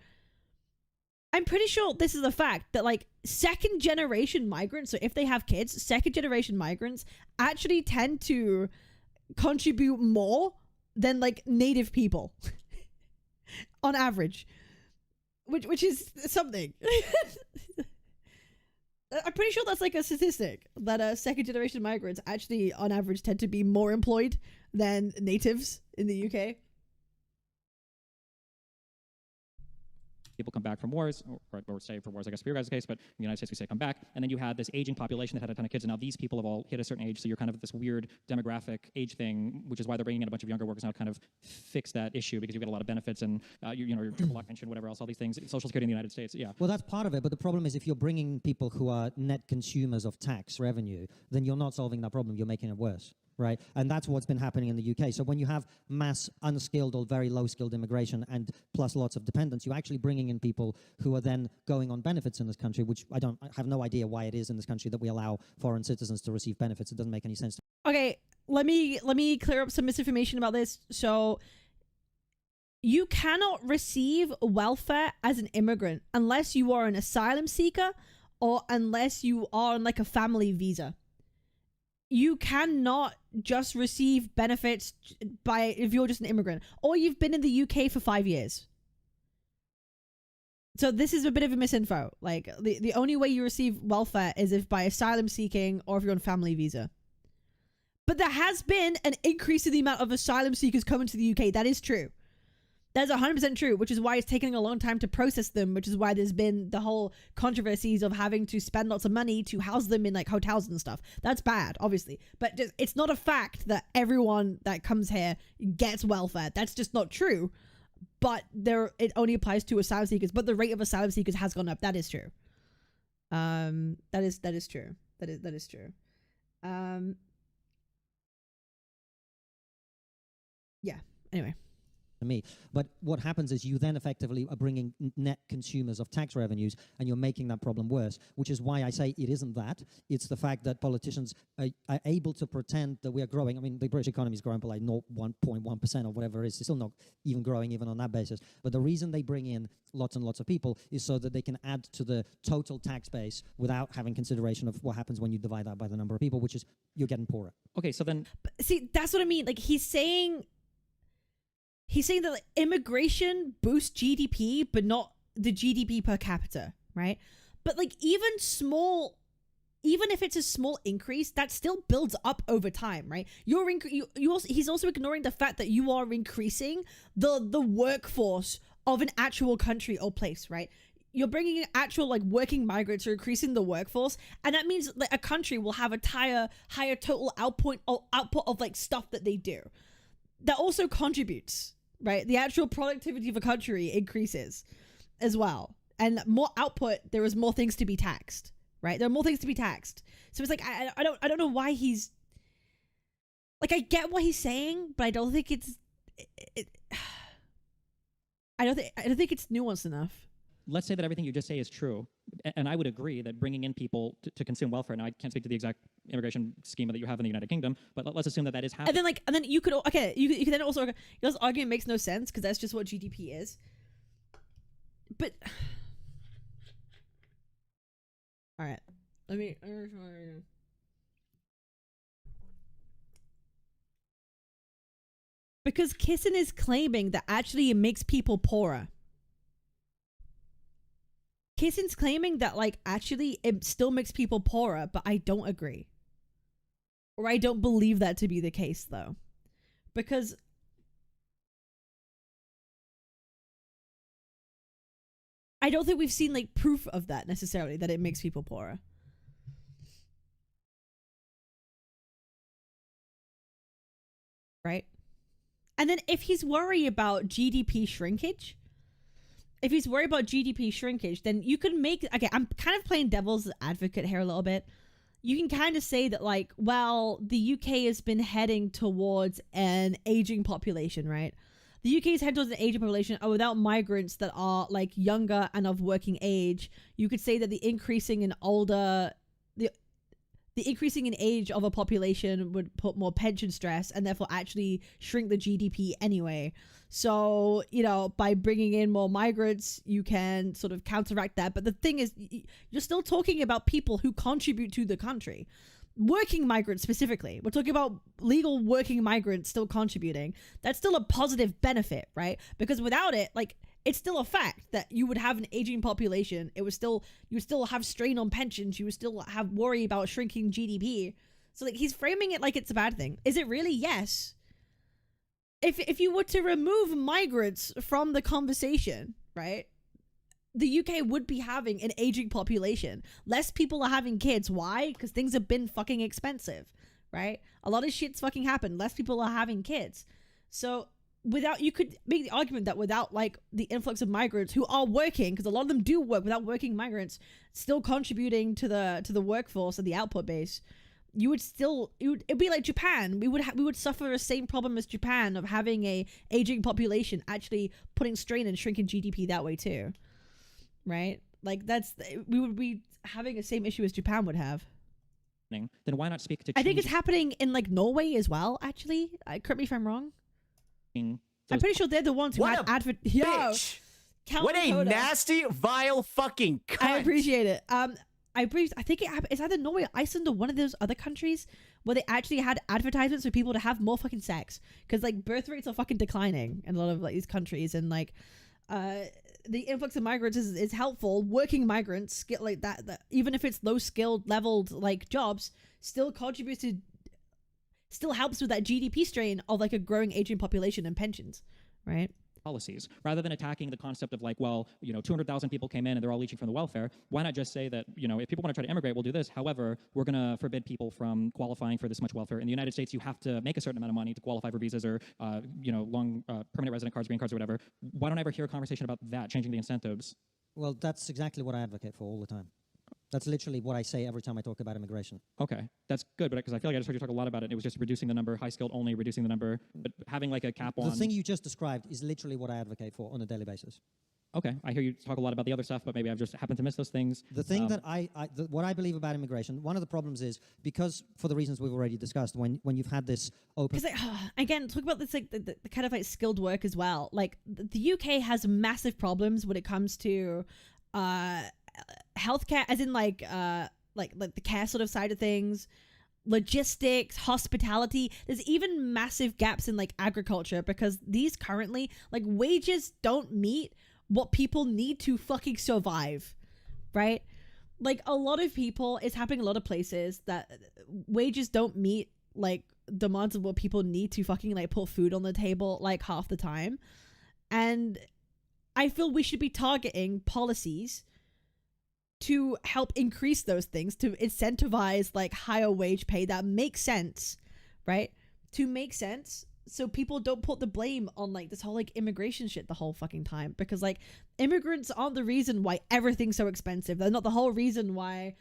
I'm pretty sure this is a fact that like second generation migrants, so if they have kids, second generation migrants actually tend to contribute more than like native people on average, which is something. I'm pretty sure that's like a statistic that second generation migrants actually on average tend to be more employed than natives in the UK. People come back from wars, or stay for wars, I guess, for your guys' case, but in the United States we say come back. And then you had this aging population that had a ton of kids, and now these people have all hit a certain age, so you're kind of this weird demographic age thing, which is why they're bringing in a bunch of younger workers now to kind of fix that issue, because you get a lot of benefits and your triple lock pension, whatever else, all these things, Social Security in the United States, yeah. Well, that's part of it, but the problem is if you're bringing people who are net consumers of tax revenue, then you're not solving that problem, you're making it worse. Right, and that's what's been happening in the UK. So when you have mass unskilled or very low-skilled immigration and plus lots of dependents, you're actually bringing in people who are then going on benefits in this country, which I have no idea why it is in this country that we allow foreign citizens to receive benefits. It doesn't make any sense. Okay, let me clear up some misinformation about this. So you cannot receive welfare as an immigrant unless you are an asylum seeker or unless you are on like a family visa. You cannot just receive benefits if you're just an immigrant or you've been in the UK for 5 years. So this is a bit of a misinfo. Like the only way you receive welfare is if by asylum seeking or if you're on family visa. But there has been an increase in the amount of asylum seekers coming to the UK. That is true. That's 100% true, which is why it's taking a long time to process them, which is why there's been the whole controversies of having to spend lots of money to house them in like hotels and stuff. That's bad, obviously. But it's not a fact that everyone that comes here gets welfare. That's just not true. but it only applies to asylum seekers, but the rate of asylum seekers has gone up. That is true. That is true. That is true. Yeah. Anyway. Me. But what happens is you then effectively are bringing net consumers of tax revenues, and you're making that problem worse, which is why I say it isn't that. It's the fact that politicians are able to pretend that we are growing. I mean, the British economy is growing by like 1.1% or whatever it is. It's still not even growing even on that basis. But the reason they bring in lots and lots of people is so that they can add to the total tax base without having consideration of what happens when you divide that by the number of people, which is you're getting poorer. Okay, so then... But see, that's what I mean. Like, he's saying that like, immigration boosts GDP, but not the GDP per capita, right? But like even if it's a small increase, that still builds up over time, right? He's also ignoring the fact that you are increasing the workforce of an actual country or place, right? You're bringing in actual like working migrants, you're increasing the workforce, and that means that a country will have a higher total output of like stuff that they do. That also contributes, right? The actual productivity of a country increases as well. And more output, there is more things to be taxed, right? There are more things to be taxed. So it's like, I don't know why he's... Like, I get what he's saying, but I don't think it's... I don't think it's nuanced enough. Let's say that everything you just say is true, and I would agree that bringing in people to consume welfare, now I can't speak to the exact immigration schema that you have in the United Kingdom, but let's assume that is happening. And then you could, okay, you can then also, this argument makes no sense because that's just what GDP is. But, all right, let me, because Kissen is claiming that actually it makes people poorer. Kissen's claiming that, like, actually it still makes people poorer, but I don't agree. Or I don't believe that to be the case, though. Because I don't think we've seen, like, proof of that necessarily, that it makes people poorer. Right? And then if he's worried about GDP shrinkage... If he's worried about GDP shrinkage, then you could make... Okay, I'm kind of playing devil's advocate here a little bit. You can kind of say that, like, well, the UK has been heading towards an aging population, right? The UK is heading towards an aging population, and without migrants that are, like, younger and of working age, you could say that the increasing in age of a population would put more pension stress and therefore actually shrink the GDP anyway. So, you know, by bringing in more migrants, you can sort of counteract that. But the thing is, you're still talking about people who contribute to the country. Working migrants specifically. We're talking about legal working migrants still contributing. That's still a positive benefit, right? Because without it, like, it's still a fact that you would have an aging population. You would still have strain on pensions. You would still have worry about shrinking GDP. So, like, he's framing it like it's a bad thing. Is it really? Yes. If you were to remove migrants from the conversation, right? The UK would be having an aging population. Less people are having kids. Why? Because things have been fucking expensive, right? A lot of shit's fucking happened. Less people are having kids. So you could make the argument that without like the influx of migrants who are working, because a lot of them do work, without working migrants still contributing to the workforce and the output base, it'd be like Japan. We would suffer the same problem as Japan of having a aging population actually putting strain and shrinking GDP that way too. Right? Like we would be having the same issue as Japan would have. Then why not speak to I think it's happening in like Norway as well, actually. Correct me if I'm wrong. I'm pretty sure they're the ones who had bitch. What a nasty, vile fucking cunt. I appreciate it. I think it's either Norway or Iceland or one of those other countries where they actually had advertisements for people to have more fucking sex, because like birth rates are fucking declining in a lot of like these countries, and like the influx of migrants is helpful. Working migrants get like that even if it's low skilled leveled like jobs, still helps with that GDP strain of like a growing aging population and pensions, right? policies. Rather than attacking the concept of like, well, 200,000 people came in and they're all leeching from the welfare, why not just say that, if people want to try to immigrate, we'll do this. However, we're going to forbid people from qualifying for this much welfare. In the United States, you have to make a certain amount of money to qualify for visas or, long permanent resident cards, green cards, or whatever. Why don't I ever hear a conversation about that, changing the incentives? Well, that's exactly what I advocate for all the time. That's literally what I say every time I talk about immigration. Okay, that's good, but because I feel like I just heard you talk a lot about it. It was just reducing the number, high skilled only, reducing the number, but having like a cap on. The thing you just described is literally what I advocate for on a daily basis. Okay, I hear you talk a lot about the other stuff, but maybe I've just happened to miss those things. The thing that what I believe about immigration, one of the problems is because, for the reasons we've already discussed, when you've had this open... Because again, talk about this like the kind of like skilled work as well. Like the UK has massive problems when it comes to healthcare, as in like the care sort of side of things, logistics, hospitality. There's even massive gaps in like agriculture because these currently like wages don't meet what people need to fucking survive, right? Like a lot of people, it's happening in a lot of places that wages don't meet like demands of what people need to fucking like put food on the table like half the time. And I feel we should be targeting policies to help increase those things, to incentivize like higher wage pay that makes sense, right? To make sense, so people don't put the blame on like this whole like immigration shit the whole fucking time, because like immigrants aren't the reason why everything's so expensive. They're not the whole reason why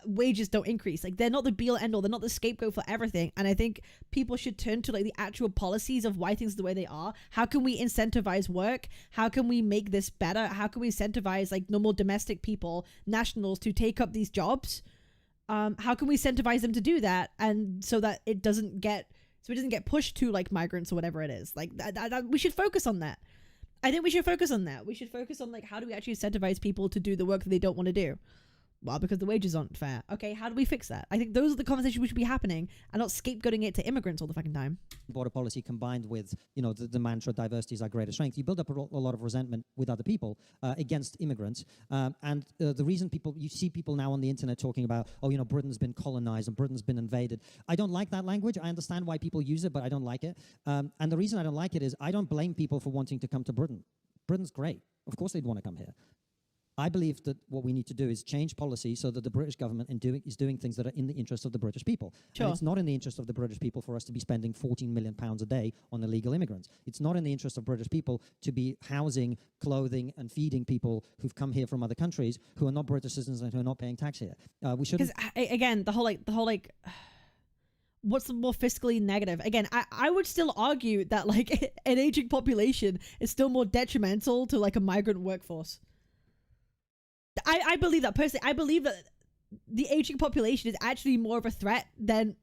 wages don't increase. Like they're not the be-all end-all. They're not the scapegoat for everything. And I think people should turn to like the actual policies of why things are the way they are. How can we incentivize work? How can we make this better? How can we incentivize like normal domestic people, nationals, to take up these jobs? How can we incentivize them to do that, and so that it doesn't get pushed to like migrants or whatever it is. Like that we should focus on that. I think we should focus on that. We should focus on like how do we actually incentivize people to do the work that they don't want to do. Well, because the wages aren't fair. Okay, how do we fix that? I think those are the conversations which should be happening, and not scapegoating it to immigrants all the fucking time. Border policy combined with, the mantra diversity is our greatest strength, you build up a lot of resentment with other people against immigrants. And the reason you see people now on the internet talking about, Britain's been colonized and Britain's been invaded. I don't like that language. I understand why people use it, but I don't like it. And the reason I don't like it is I don't blame people for wanting to come to Britain. Britain's great. Of course they'd want to come here. I believe that what we need to do is change policy so that the British government is doing things that are in the interest of the British people. Sure. And it's not in the interest of the British people for us to be spending £14 million a day on illegal immigrants. It's not in the interest of British people to be housing, clothing, and feeding people who've come here from other countries who are not British citizens and who are not paying tax here. We shouldn't. Because again, the whole what's the more fiscally negative? Again, I would still argue that like an aging population is still more detrimental to like a migrant workforce. I believe that personally. I believe that the aging population is actually more of a threat than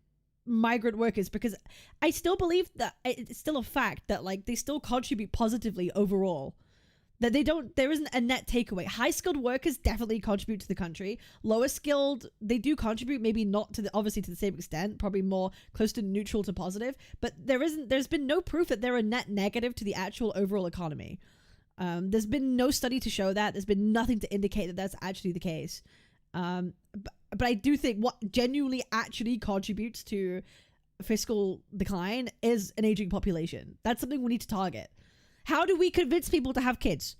migrant workers, because I still believe that it's still a fact that like they still contribute positively overall. That there isn't a net takeaway. High skilled workers definitely contribute to the country. Lower skilled, they do contribute, maybe not obviously to the same extent, probably more close to neutral to positive. But there's been no proof that they're a net negative to the actual overall economy. There's been no study to show that. There's been nothing to indicate that that's actually the case. But I do think what genuinely actually contributes to fiscal decline is an aging population. That's something we need to target. How do we convince people to have kids?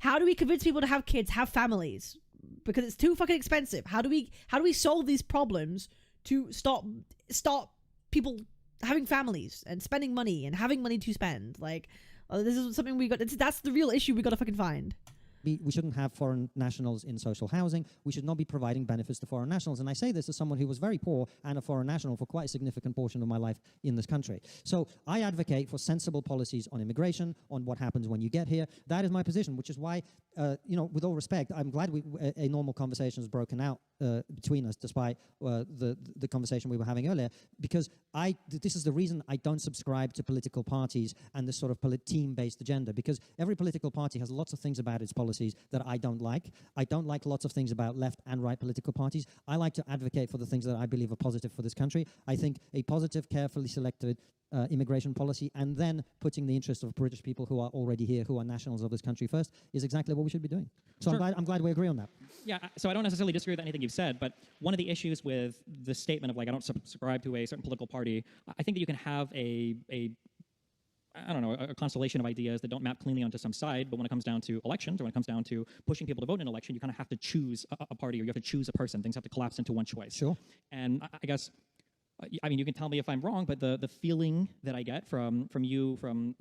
How do we convince people to have kids, have families? Because it's too fucking expensive. How do we solve these problems to stop people having families and spending money and having money to spend? Like, this is something that's the real issue we got to fucking find. We shouldn't have foreign nationals in social housing. We should not be providing benefits to foreign nationals. And I say this as someone who was very poor and a foreign national for quite a significant portion of my life in this country. So I advocate for sensible policies on immigration, on what happens when you get here. That is my position, which is why, with all respect, I'm glad a normal conversation has broken out between us, despite the conversation we were having earlier, because this is the reason I don't subscribe to political parties and this sort of team-based agenda, because every political party has lots of things about its policies that I don't like. I don't like lots of things about left and right political parties. I like to advocate for the things that I believe are positive for this country. I think a positive, carefully selected immigration policy, and then putting the interests of British people who are already here, who are nationals of this country first, is exactly what we should be doing. So Sure. I'm glad we agree on that. Yeah, so I don't necessarily disagree with anything you've said, but one of the issues with the statement of like I don't subscribe to a certain political party, I think that you can have a I don't know, a constellation of ideas that don't map cleanly onto some side, but when it comes down to elections or when it comes down to pushing people to vote in an election, you kind of have to choose a party or you have to choose a person. Things have to collapse into one choice. Sure. And I guess, I mean, you can tell me if I'm wrong, but the feeling that I get from you, from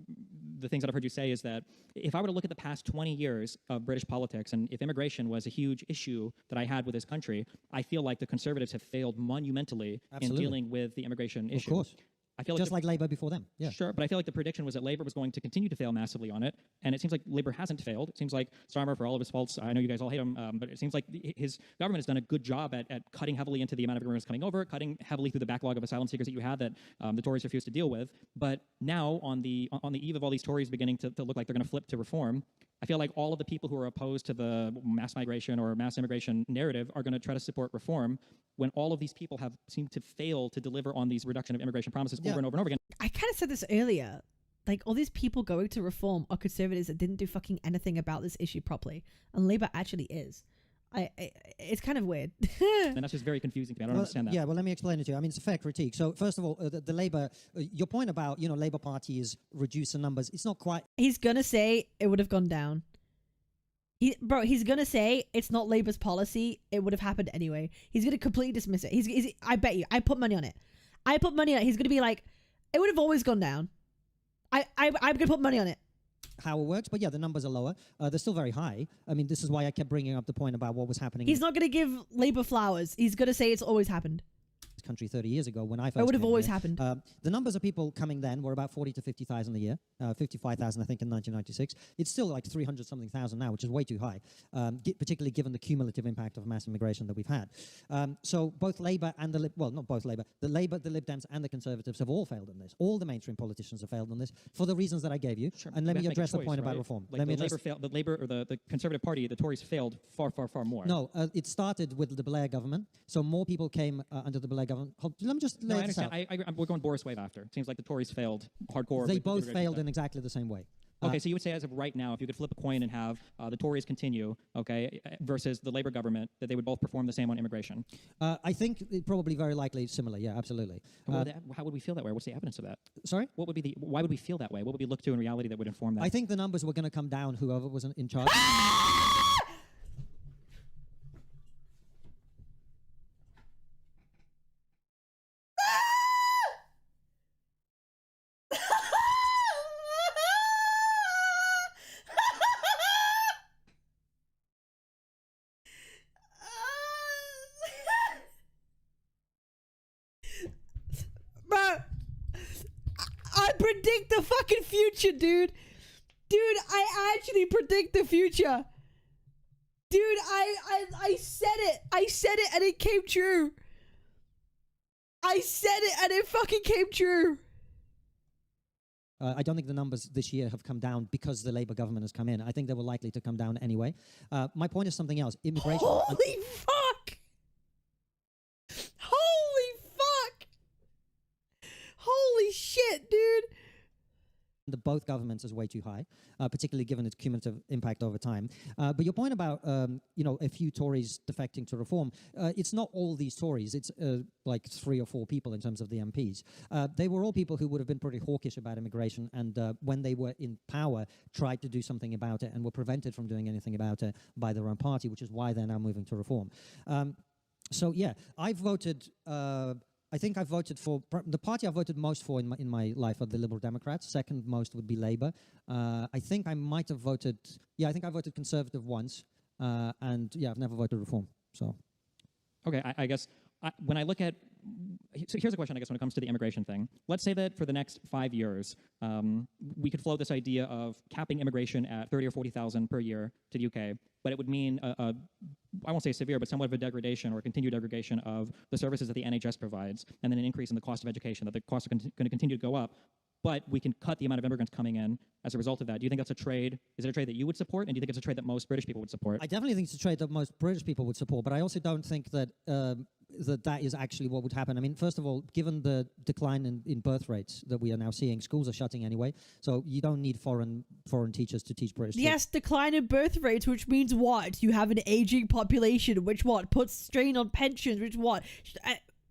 the things that I've heard you say is that if I were to look at the past 20 years of British politics and if immigration was a huge issue that I had with this country, I feel like the Conservatives have failed monumentally in dealing with the immigration issue. Of course. I feel Just like Labour before them. Yeah. Sure, but I feel like the prediction was that Labour was going to continue to fail massively on it, and it seems like Labour hasn't failed. It seems like Starmer, for all of his faults, I know you guys all hate him, but it seems like his government has done a good job at cutting heavily into the amount of immigrants coming over, cutting heavily through the backlog of asylum seekers that you had that the Tories refused to deal with. But now, on the eve of all these Tories beginning to look like they're going to flip to reform, I feel like all of the people who are opposed to the mass migration or mass immigration narrative are going to try to support reform when all of these people have seemed to fail to deliver on these reduction of immigration promises over and over and over again. I kind of said this earlier. Like, all these people going to reform are conservatives that didn't do fucking anything about this issue properly. And Labour actually is. It's kind of weird. And that's just very confusing to me. I don't understand that. Yeah, well, let me explain it to you. I mean, it's a fair critique. So, first of all, the Labour, your point about, Labour Party is reduce the numbers, it's not quite. He's going to say it would have gone down. He's going to say it's not Labour's policy. It would have happened anyway. He's going to completely dismiss it. I bet you. I put money on it. He's going to be like, it would have always gone down. I'm going to put money on it. How it works, but yeah, the numbers are lower. They're still very high. I mean, this is why I kept bringing up the point about what was happening. He's not going to give Labour flowers. He's going to say it's always happened. Country 30 years ago when I first it would have came always here. happened. The numbers of people coming then were about 40 to 50,000 a year, 55,000 I think in 1996. It's still like 300 something thousand now, which is way too high, particularly given the cumulative impact of mass immigration that we've had. So both Labour and the not both Labour, the Labour, the Lib Dems and the Conservatives have all failed on this. All the mainstream politicians have failed on this for the reasons that I gave you. Sure. And let me address the point about reform. Like the Labour or the Conservative Party, the Tories failed far, far, far more. No, it started with the Blair government. So more people came under the Blair government. Let me just No, I understand. We're going Boris wave after. It seems like the Tories failed hardcore. They both failed in exactly the same way. Okay, so you would say as of right now, if you could flip a coin and have the Tories continue, okay, versus the Labour government, that they would both perform the same on immigration? I think probably very likely similar, yeah, absolutely. How would we feel that way? What's the evidence of that? Sorry? Why would we feel that way? What would we look to in reality that would inform that? I think the numbers were going to come down, whoever was in charge. I predict the fucking future, dude. Dude, I actually predict the future. Dude, I said it. I said it and it came true. I said it and it fucking came true. I don't think the numbers this year have come down because the Labour government has come in. I think they were likely to come down anyway. My point is something else. Immigration. Holy fuck! Holy fuck! Holy shit, dude! Both governments is way too high, particularly given its cumulative impact over time. But your point about a few Tories defecting to reform, it's not all these Tories. It's like 3 or 4 people in terms of the MPs. They were all people who would have been pretty hawkish about immigration, and when they were in power, tried to do something about it and were prevented from doing anything about it by their own party, which is why they're now moving to reform. So yeah, I voted. I think I voted for the party I voted most for in my life are the Liberal Democrats. Second most would be Labour. I think I might have voted. Yeah, I think I voted Conservative once, and yeah, I've never voted Reform. So, okay, I guess when I look at, so here's a question, I guess, when it comes to the immigration thing. Let's say that for the next 5 years, we could float this idea of capping immigration at 30 or 40,000 per year to the UK, but it would mean I won't say severe, but somewhat of a degradation or continued degradation of the services that the NHS provides, and then an increase in the cost of education, that the costs are going to continue to go up, but we can cut the amount of immigrants coming in as a result of that. Do you think that's a trade? Is it a trade that you would support, and do you think it's a trade that most British people would support? I definitely think it's a trade that most British people would support, but I also don't think that that is actually what would happen. I mean, first of all, given the decline in birth rates that we are now seeing, schools are shutting anyway, so you don't need foreign teachers to teach British. Yes, decline in birth rates, which means what? You have an aging population, which what? Puts strain on pensions, which what?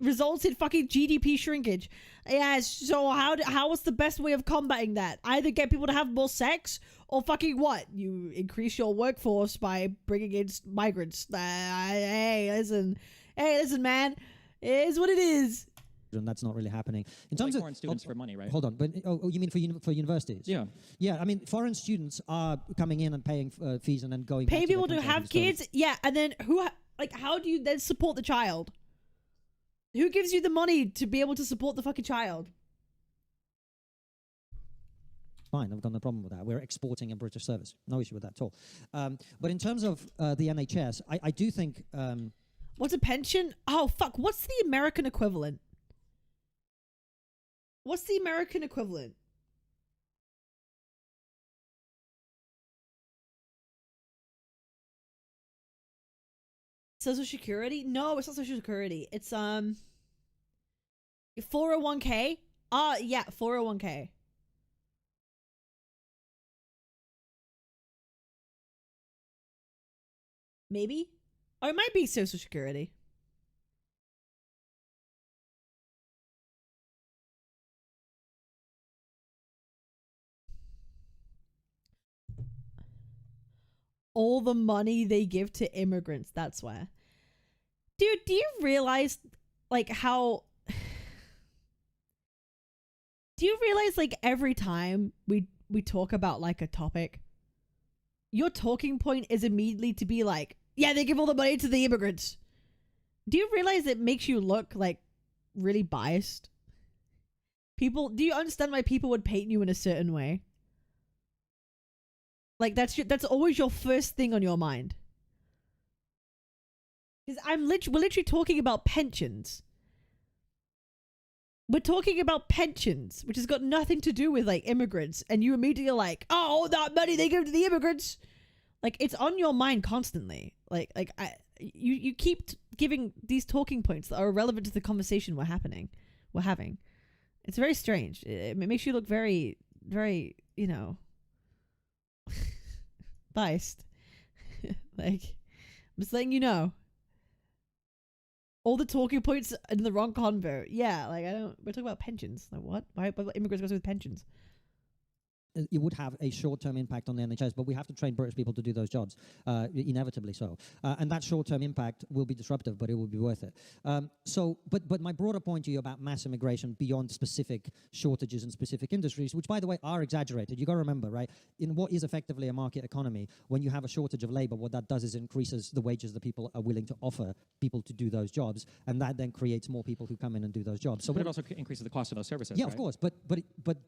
results in fucking GDP shrinkage. Yeah, so how was the best way of combating that? Either get people to have more sex, or fucking what? You increase your workforce by bringing in migrants. Hey, listen, man, it is what it is. And that's not really happening. In terms of foreign students for money, right? Hold on, but you mean for universities? Yeah. Yeah, I mean, foreign students are coming in and paying fees and then going. Pay people to have kids, yeah, and then how do you then support the child? Who gives you the money to be able to support the fucking child? Fine, I've got no problem with that. We're exporting a British service. No issue with that at all. But in terms of the NHS, I do think... What's a pension? Oh, fuck. What's the American equivalent? What's the American equivalent? Social Security? No, it's not Social Security. It's 401k. Yeah, 401k. Maybe? Or it might be Social Security. All the money they give to immigrants, that's where. Dude, do you realize, like, how... Do you realize, like, every time we talk about, like, a topic, your talking point is immediately to be like, yeah, they give all the money to the immigrants. Do you realize it makes you look, like, really biased? Do you understand why people would paint you in a certain way? Like, that's always your first thing on your mind. Because we're literally talking about pensions. We're talking about pensions, which has got nothing to do with, like, immigrants. And you immediately are like, oh, all that money they give to the immigrants. Like, it's on your mind constantly. You keep giving these talking points that are relevant to the conversation we're having. It's very strange. It makes you look very, very, biased. Like, I'm just letting you know. All the talking points in the wrong convo. Yeah, like, we're talking about pensions. Like, what? Why immigrants goes with pensions? It would have a short-term impact on the NHS, but we have to train British people to do those jobs, inevitably so. And that short-term impact will be disruptive, but it will be worth it. But my broader point to you about mass immigration beyond specific shortages in specific industries, which, by the way, are exaggerated. You got to remember, right? In what is effectively a market economy, when you have a shortage of labor, what that does is increases the wages that people are willing to offer people to do those jobs, and that then creates more people who come in and do those jobs. So but it also increases the cost of those services. Yeah, right? Of course, but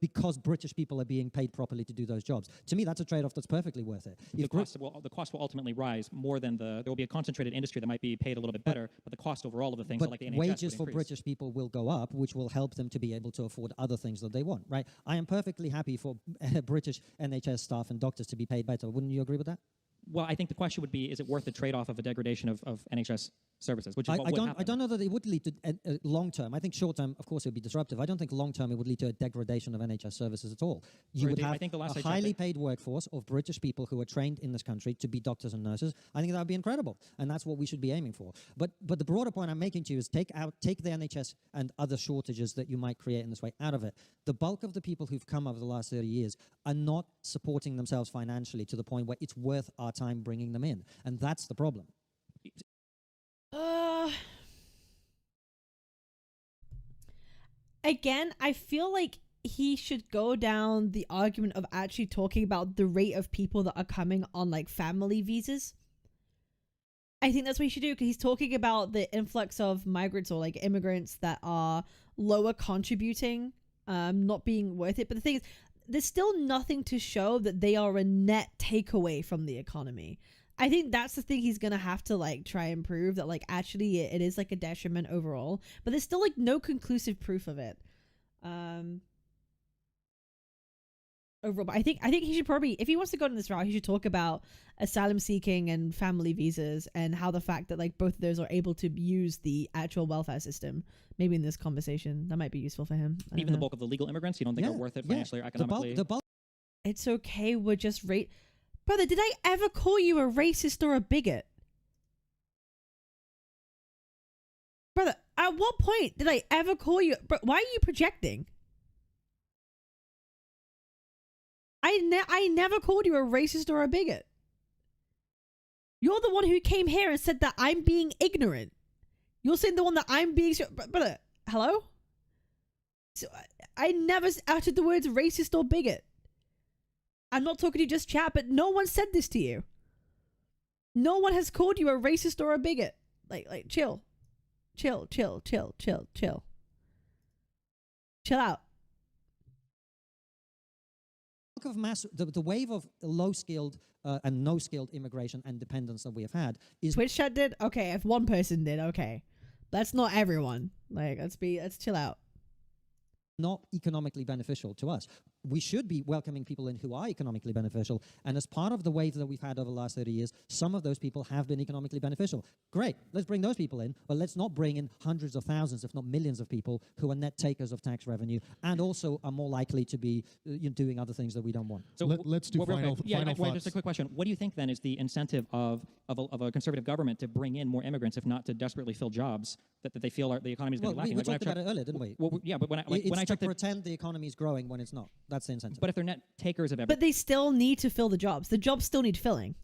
because British people are being paid properly to do those jobs, to me that's a trade-off that's perfectly worth it. The cost will ultimately rise more than there will be a concentrated industry that might be paid a little bit better, but the cost overall of the things, but like the NHS, wages for British people will go up, which will help them to be able to afford other things that they want, right? I am perfectly happy for British NHS staff and doctors to be paid better. Wouldn't you agree with that? Well, I think the question would be, is it worth the trade-off of a degradation of NHS services, which is what would happen. I don't know that it would lead to long-term. I think short-term, of course, it would be disruptive. I don't think long-term it would lead to a degradation of NHS services at all. You would have a highly paid workforce of British people who are trained in this country to be doctors and nurses. I think that would be incredible, and that's what we should be aiming for. But the broader point I'm making to you is take the NHS and other shortages that you might create in this way out of it. The bulk of the people who've come over the last 30 years are not supporting themselves financially to the point where it's worth our time bringing them in, and that's the problem. Again, I feel like he should go down the argument of actually talking about the rate of people that are coming on, like, family visas. I think that's what he should do, because he's talking about the influx of migrants or, like, immigrants that are lower contributing, not being worth it. But the thing is, there's still nothing to show that they are a net takeaway from the economy. I think that's the thing he's gonna have to, like, try and prove, that, like, actually it is, like, a detriment overall, but there's still, like, no conclusive proof of it overall. But I think he should probably, if he wants to go down this route, he should talk about asylum seeking and family visas, and how the fact that, like, both of those are able to use the actual welfare system. Maybe in this conversation that might be useful for him. Even the bulk of the legal immigrants, you don't think are worth it financially or economically? The bulk. It's okay, we're just Brother, did I ever call you a racist or a bigot? Brother, At what point did I ever call you? But why are you projecting? I never called you a racist or a bigot. You're the one who came here and said that I'm being ignorant. You're saying the one that I'm being... Brother, hello? So, I never uttered the words racist or bigot. I'm not talking to you just chat, but no one said this to you. No one has called you a racist or a bigot. Like, chill. Chill. Chill out. Of mass, the wave of low-skilled and no-skilled immigration and dependence that we have had is... Twitch chat did? Okay, if one person did, okay. That's not everyone. Like, let's chill out. Not economically beneficial to us. We should be welcoming people in who are economically beneficial. And as part of the wave that we've had over the last 30 years, some of those people have been economically beneficial. Great, let's bring those people in, but let's not bring in hundreds of thousands, if not millions of people who are net takers of tax revenue and also are more likely to be doing other things that we don't want. So let's do final thoughts. Just a quick question. What do you think then is the incentive of a conservative government to bring in more immigrants, if not to desperately fill jobs that they feel the economy is going to be lacking? We talked about it earlier, didn't we? Yeah, but when I checked, pretend the economy is growing when it's not. That's the incentive. But if they're net takers of everything, But they still need to fill the jobs. The jobs still need filling.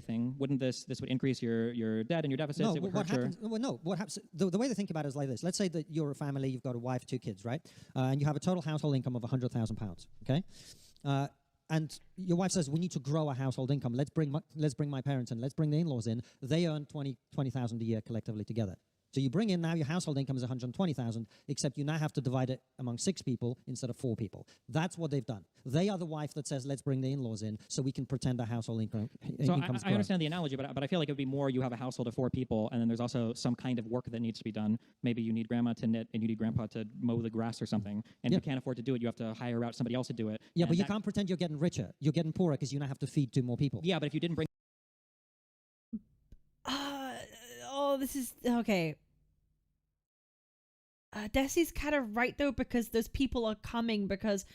Wouldn't this would increase your debt and your deficits? No, it would what hurt happens? Well, no, what happens? The way to think about it is like this. Let's say that you're a family, you've got a wife, 2 kids, right? And you have a total household income of £100,000. Okay. And your wife says, we need to grow our household income. Let's bring my parents in. Let's bring the in-laws in. They earn 20,000 a year collectively together. So you bring in now your household income is 120,000, except you now have to divide it among 6 people instead of 4 people. That's what they've done. They are the wife that says, let's bring the in-laws in so we can pretend our household income So I understand the analogy, but I feel like it would be more you have a household of 4 people, and then there's also some kind of work that needs to be done. Maybe you need grandma to knit, and you need grandpa to mow the grass or something. And if you can't afford to do it, you have to hire out somebody else to do it. Yeah, but you can't pretend you're getting richer. You're getting poorer because you now have to feed 2 more people. Yeah, but if you didn't bring... This is... Okay. Desi's kind of right though, because those people are coming because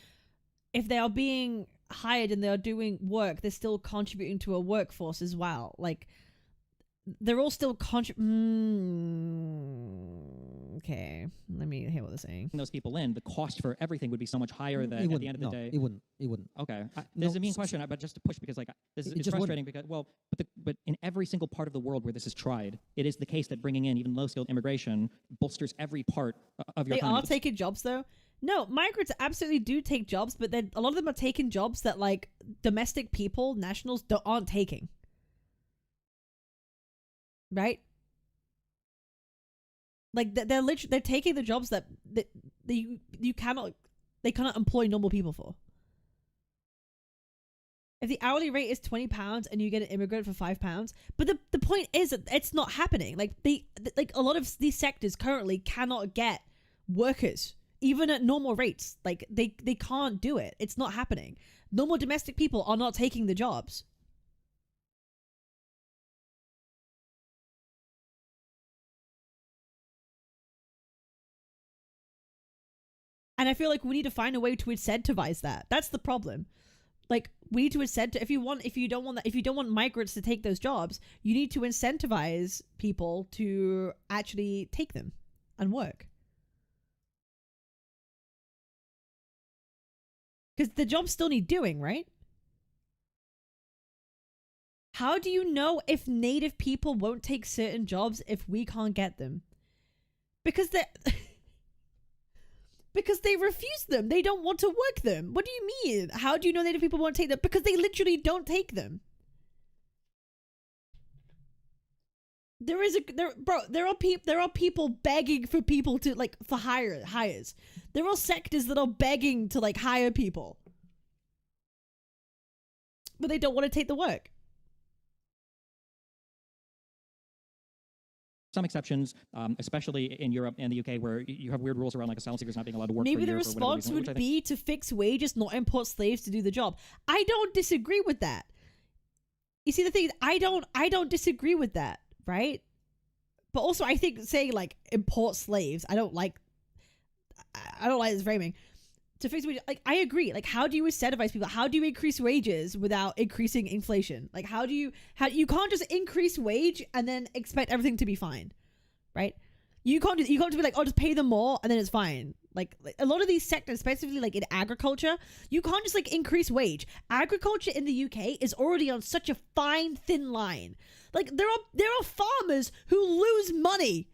if they are being hired and they are doing work, they're still contributing to a workforce as well. Like they're all still okay, let me hear what they're saying. Those people in, the cost for everything would be so much higher that at the end of the day... It wouldn't. Okay. This is a mean question, but just to push, because like this is frustrating because, but in every single part of the world where this is tried, it is the case that bringing in even low-skilled immigration bolsters every part of your economy. They are taking jobs though. No, migrants absolutely do take jobs, but then a lot of them are taking jobs that like domestic people, nationals, aren't taking. Right? Like they're literally they're taking the jobs that they cannot employ normal people for. If the hourly rate is £20 and you get an immigrant for £5, but the point is that it's not happening. Like a lot of these sectors currently cannot get workers even at normal rates. Like they can't do it. It's not happening. Normal domestic people are not taking the jobs. And I feel like we need to find a way to incentivize that. That's the problem. Like we need to incentivize. If you don't want migrants to take those jobs, you need to incentivize people to actually take them and work. Because the jobs still need doing, right? How do you know if native people won't take certain jobs if we can't get them? Because because they refuse them. They don't want to work them. What do you mean? How do you know native people won't take them? Because they literally don't take them. There are people begging for people to like for hires. There are sectors that are begging to like hire people. But they don't want to take the work. Some exceptions, especially in Europe and the UK, where you have weird rules around like asylum seekers not being allowed to work. Maybe for a the year response for whatever reason, would be to fix wages, not import slaves to do the job. I don't disagree with that. You see, the thing is, I don't disagree with that, right? But also, I think saying like import slaves, I don't like this framing. To fix wages, like I agree. Like, how do you incentivize people? How do you increase wages without increasing inflation? Like, you can't just increase wage and then expect everything to be fine, right? You can't be like, oh, just pay them more and then it's fine. Like a lot of these sectors, especially like in agriculture, you can't just like increase wage. Agriculture in the UK is already on such a fine, thin line. Like there are farmers who lose money.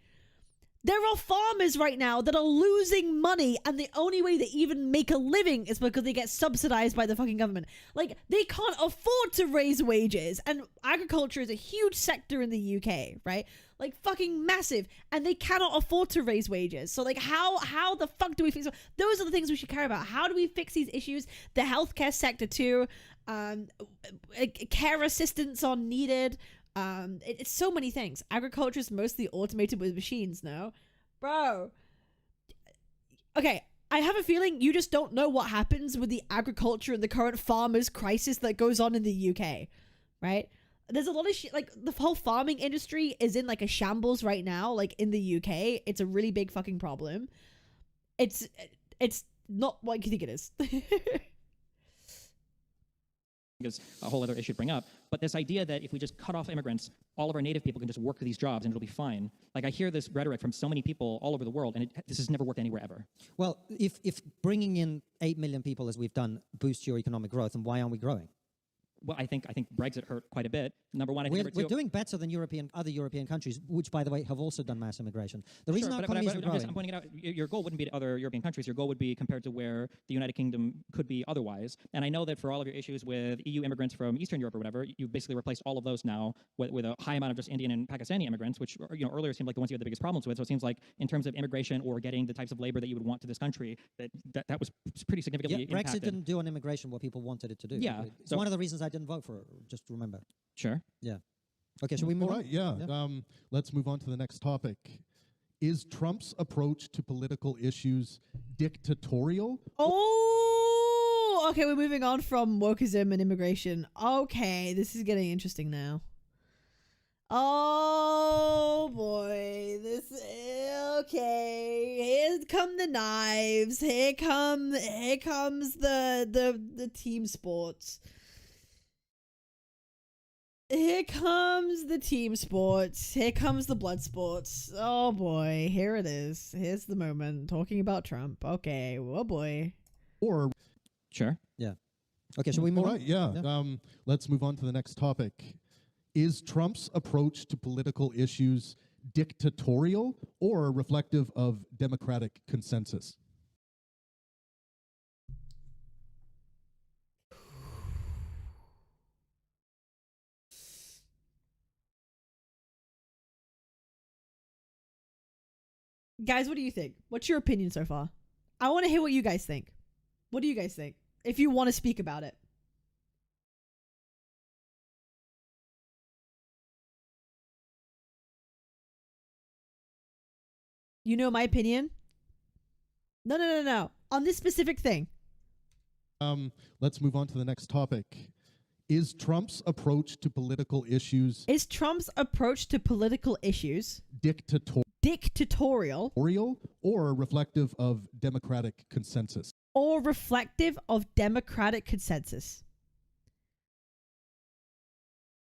There are farmers right now that are losing money, and the only way they even make a living is because they get subsidized by the fucking government. Like, they can't afford to raise wages, and agriculture is a huge sector in the UK, right? Like, fucking massive, and they cannot afford to raise wages. So, like, how the fuck do we fix it? Those are the things we should care about. How do we fix these issues? The healthcare sector, too. Care assistants are needed. It's so many things. Agriculture is mostly automated with machines now. Bro. Okay, I have a feeling you just don't know what happens with the agriculture and the current farmers crisis that goes on in the UK, right? There's a lot of shit, like the whole farming industry is in like a shambles right now, like in the UK. It's a really big fucking problem. It's not what you think it is. is a whole other issue to bring up. But this idea that if we just cut off immigrants, all of our native people can just work these jobs and it'll be fine. Like I hear this rhetoric from so many people all over the world, and this has never worked anywhere ever. Well, if bringing in 8 million people as we've done boosts your economic growth, and why aren't we growing? Well, I think Brexit hurt quite a bit. Number one, I think we're doing better than other European countries, which, by the way, have also done mass immigration. The reason our economies are growing... I'm pointing it out, your goal wouldn't be to other European countries. Your goal would be compared to where the United Kingdom could be otherwise. And I know that for all of your issues with EU immigrants from Eastern Europe or whatever, you've basically replaced all of those now with a high amount of just Indian and Pakistani immigrants, which earlier seemed like the ones you had the biggest problems with. So it seems like in terms of immigration or getting the types of labor that you would want to this country, that was pretty significantly impacted. Brexit didn't do on immigration what people wanted it to do. Yeah. It's one of the reasons I didn't vote for it. Just remember. Sure. Yeah. Okay, shall we move on? All right, yeah. Let's move on to the next topic. Is Trump's approach to political issues dictatorial? Oh, okay, we're moving on from wokeism and immigration. Okay, this is getting interesting now. Oh boy, okay. Here come the knives. Here comes the team sports. Here comes the team sports. Here comes the blood sports. Oh boy, here it is. Here's the moment. Talking about Trump. Okay, oh boy. Or sure. Yeah. Okay, shall we move on? All right, yeah. Let's move on to the next topic. Is Trump's approach to political issues dictatorial or reflective of democratic consensus? Guys, what do you think? What's your opinion so far? I want to hear what you guys think. What do you guys think? If you want to speak about it. You know my opinion? No. On this specific thing. Let's move on to the next topic. Is Trump's approach to political issues dictatorial or reflective of democratic consensus?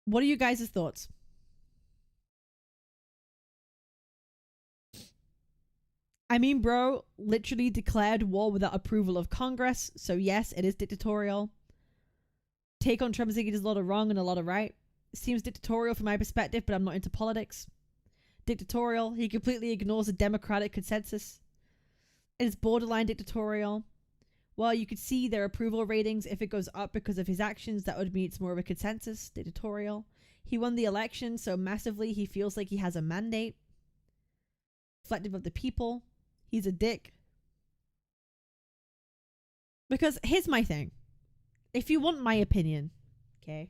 What are you guys' thoughts? I mean, bro, literally declared war without approval of Congress, so yes, it is dictatorial. Take on Trump saying he does a lot of wrong and a lot of right. Seems dictatorial from my perspective, but I'm not into politics. Dictatorial, he completely ignores the democratic consensus. It's borderline dictatorial. Well, you could see their approval ratings. If it goes up because of his actions, that would mean it's more of a consensus. Dictatorial. He won the election so massively he feels like he has a mandate. Reflective of the people. He's a dick. Because here's my thing. If you want my opinion, okay?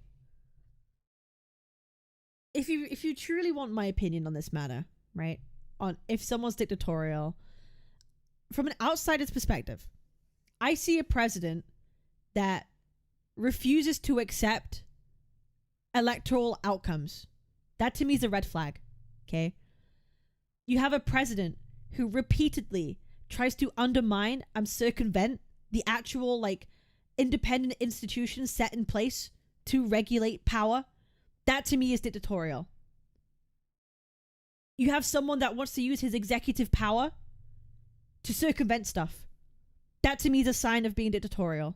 If you truly want my opinion on this matter, right? On if someone's dictatorial, from an outsider's perspective, I see a president that refuses to accept electoral outcomes. That to me is a red flag, okay? You have a president who repeatedly tries to undermine and circumvent the actual, like, independent institutions set in place to regulate power. That to me is dictatorial. You have someone that wants to use his executive power to circumvent stuff. That to me is a sign of being dictatorial.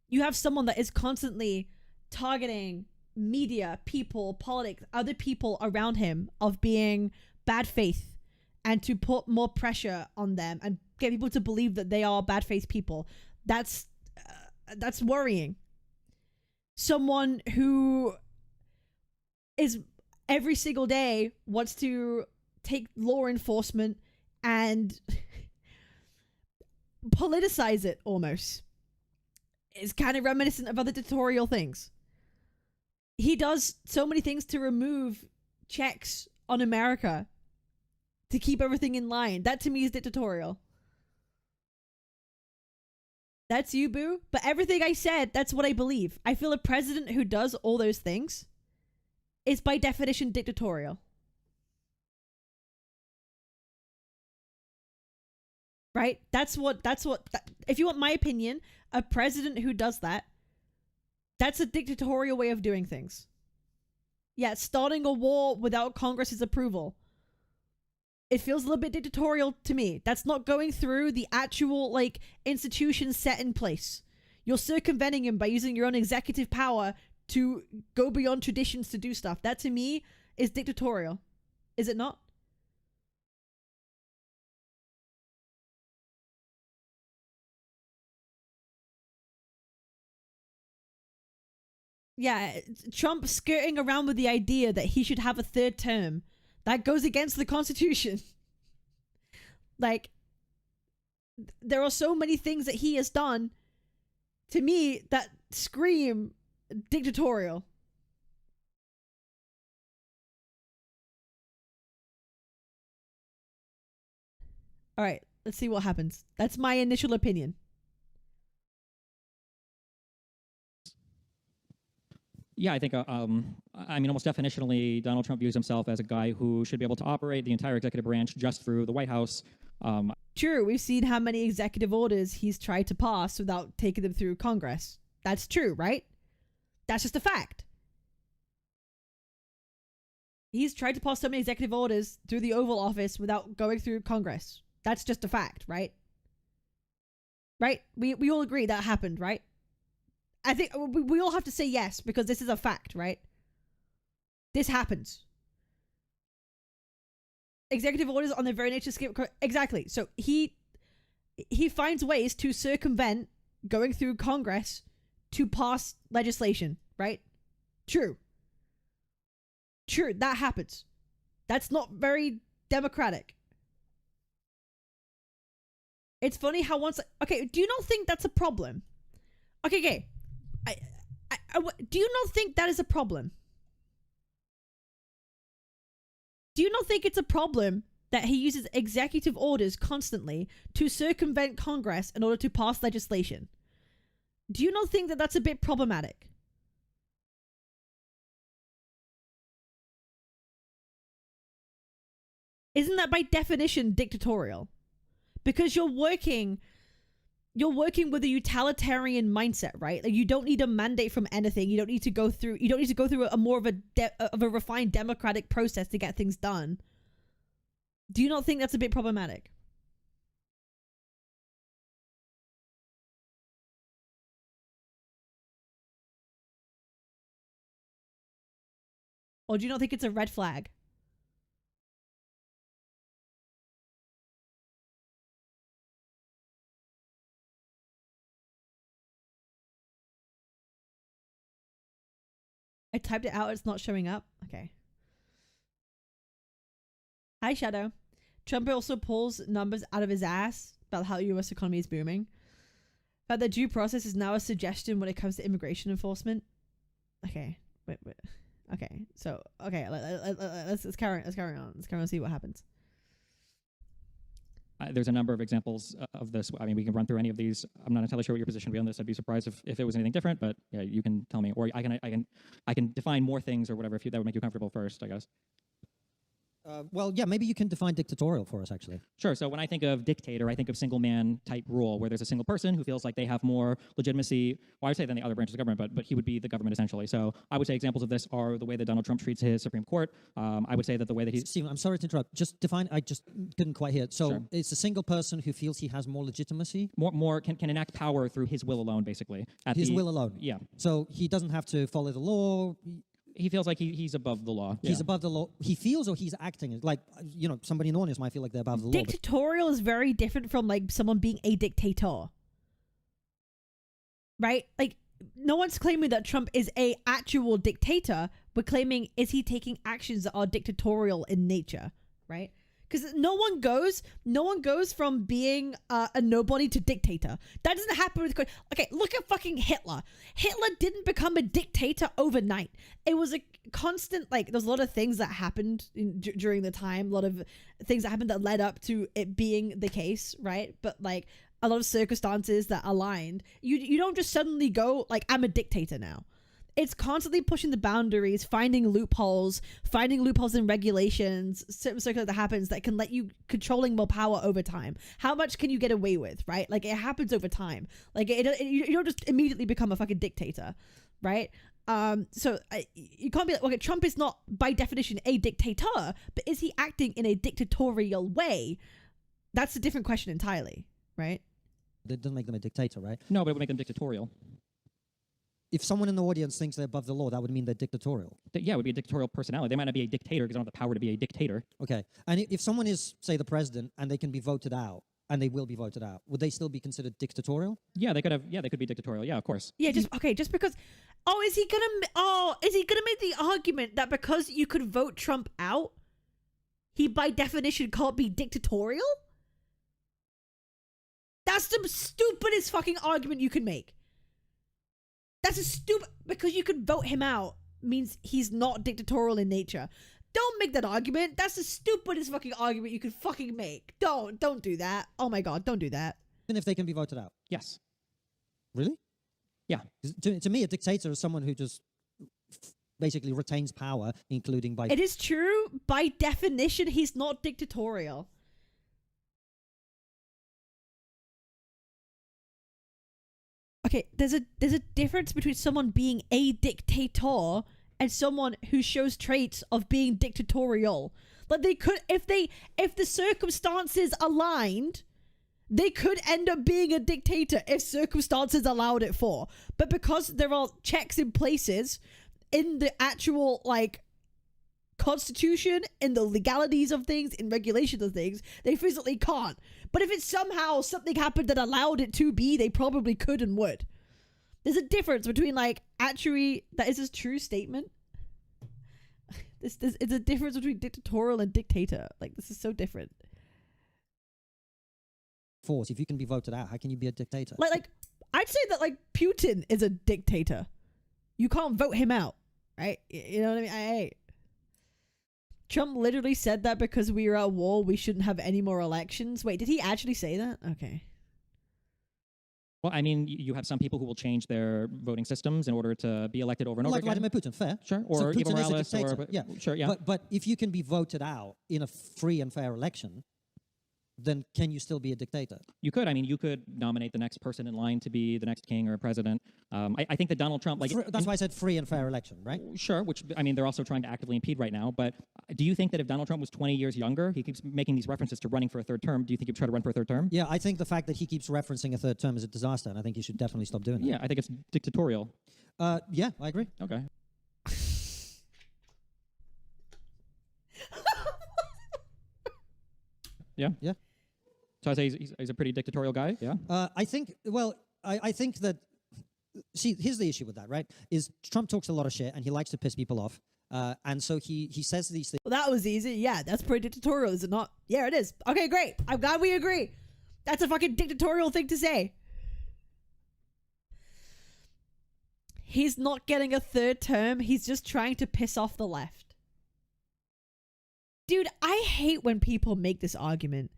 You have someone that is constantly targeting media, people, politics, other people around him of being bad faith, and to put more pressure on them and get people to believe that they are bad faith people. That's worrying. Someone who is every single day wants to take law enforcement and politicize it almost. It's kind of reminiscent of other dictatorial things. He does so many things to remove checks on America to keep everything in line. That to me is dictatorial. That's you, boo. But everything I said, that's what I believe. I feel a president who does all those things is by definition dictatorial. Right? If you want my opinion, a president who does that, that's a dictatorial way of doing things. Yeah, starting a war without Congress's approval. It feels a little bit dictatorial to me. That's not going through the actual, like, institutions set in place. You're circumventing him by using your own executive power to go beyond traditions to do stuff. That to me is dictatorial. Is it not? Yeah, Trump skirting around with the idea that he should have a third term. That goes against the Constitution. Like, there are so many things that he has done, to me, that scream dictatorial. All right, let's see what happens. That's my initial opinion. Yeah, I think, I mean, almost definitionally, Donald Trump views himself as a guy who should be able to operate the entire executive branch just through the White House. True, we've seen how many executive orders he's tried to pass without taking them through Congress. That's true, right? That's just a fact. He's tried to pass so many executive orders through the Oval Office without going through Congress. That's just a fact, right? Right? We all agree that happened, right? I think we all have to say yes, because this is a fact, right? This happens. Executive orders on their very nature skip. Exactly. So he finds ways to circumvent going through Congress to pass legislation, right? True. True, that happens. That's not very democratic. It's funny how once... Okay, do you not think that's a problem? Okay. Do you not think that is a problem? Do you not think it's a problem that he uses executive orders constantly to circumvent Congress in order to pass legislation? Do you not think that that's a bit problematic? Isn't that by definition dictatorial? Because you're working with a utilitarian mindset, right? Like, you don't need a mandate from anything. You don't need to go through a more of a refined democratic process to get things done. Do you not think that's a bit problematic? Or do you not think it's a red flag? I typed it out, it's not showing up. Okay. Hi, Shadow. Trump also pulls numbers out of his ass about how the US economy is booming. But the due process is now a suggestion when it comes to immigration enforcement. Okay. Wait. Okay. So, okay, let's carry on. Let's carry on and see what happens. There's a number of examples of this. I mean, we can run through any of these. I'm not entirely sure what your position would be on this. I'd be surprised if it was anything different, but yeah, you can tell me, or I can define more things or whatever if that would make you comfortable first, I guess. Well, yeah, maybe you can define dictatorial for us, actually. Sure. So when I think of dictator, I think of single man type rule, where there's a single person who feels like they have more legitimacy. Well, I would say than the other branches of government, but he would be the government essentially. So I would say examples of this are the way that Donald Trump treats his Supreme Court. I would say that the way that he's Stephen, I'm sorry to interrupt. Just define. I just couldn't quite hear it. So Sure. it's a single person who feels he has more legitimacy. more can enact power through his will alone, basically. His will alone. Yeah. So he doesn't have to follow the law. He feels like he's above the law. He's Yeah. above the law. He feels or he's acting like, somebody in the audience might feel like they're above the law. Dictatorial is very different from like someone being a dictator. Right? Like no one's claiming that Trump is a actual dictator. We're claiming is he taking actions that are dictatorial in nature, right? Because no one goes from being a nobody to dictator. That doesn't happen with... Okay, look at fucking Hitler. Hitler didn't become a dictator overnight. It was a constant, there's a lot of things that happened during the time, a lot of things that happened that led up to it being the case, right? But, a lot of circumstances that aligned. You don't just suddenly go, I'm a dictator now. It's constantly pushing the boundaries, finding loopholes in regulations, certain circular that happens that can let you controlling more power over time. How much can you get away with, right? It happens over time. You don't just immediately become a fucking dictator, right? So you can't be okay, Trump is not by definition a dictator, but is he acting in a dictatorial way? That's a different question entirely, right? That doesn't make them a dictator, right? No, but it would make them dictatorial. If someone in the audience thinks they're above the law, that would mean they're dictatorial. Yeah, it would be a dictatorial personality. They might not be a dictator because they don't have the power to be a dictator. Okay. And if someone is, say, the president, and they can be voted out, and they will be voted out, would they still be considered dictatorial? Yeah, they could be dictatorial. Yeah, of course. Yeah, just because is he gonna make the argument that because you could vote Trump out, he by definition can't be dictatorial? That's the stupidest fucking argument you can make. That's a stupid... Because you could vote him out means he's not dictatorial in nature. Don't make that argument. That's the stupidest fucking argument you could fucking make. Don't do that. Oh my god, don't do that. Even if they can be voted out? Yes. Really? Yeah. To me, a dictator is someone who just basically retains power, including by... It is true. By definition, he's not dictatorial. Okay, there's a difference between someone being a dictator and someone who shows traits of being dictatorial. They could, if the circumstances aligned, they could end up being a dictator if circumstances allowed it for. But because there are checks in places in the actual constitution, in the legalities of things, in regulations of things, they physically can't. But if it's somehow something happened that allowed it to be, they probably could and would. There's a difference between actually, that is a true statement. It's a difference between dictatorial and dictator. This is so different. Force. If you can be voted out, how can you be a dictator? I'd say that Putin is a dictator. You can't vote him out, right? You know what I mean? Trump literally said that because we are at war, we shouldn't have any more elections. Wait, did he actually say that? Okay. Well, I mean, you have some people who will change their voting systems in order to be elected over and over again. Like Vladimir Putin, fair. Sure. Or so Evo Putin Morales. is a dictator. Yeah. Sure, yeah. But if you can be voted out in a free and fair election, then can you still be a dictator? You could. I mean, you could nominate the next person in line to be the next king or president. I think that Donald Trump... That's why I said free and fair election, right? Sure, which, I mean, they're also trying to actively impede right now. But do you think that if Donald Trump was 20 years younger, he keeps making these references to running for a third term, do you think he'd try to run for a third term? Yeah, I think the fact that he keeps referencing a third term is a disaster, and I think he should definitely stop doing that. Yeah, I think it's dictatorial. Yeah, I agree. Okay. Yeah? Yeah. So I say he's a pretty dictatorial guy, yeah? I think that... See, here's the issue with that, right? Is Trump talks a lot of shit, and he likes to piss people off. And so he says these things. Well, that was easy. Yeah, that's pretty dictatorial, is it not? Yeah, it is. Okay, great. I'm glad we agree. That's a fucking dictatorial thing to say. He's not getting a third term. He's just trying to piss off the left. Dude, I hate when people make this argument.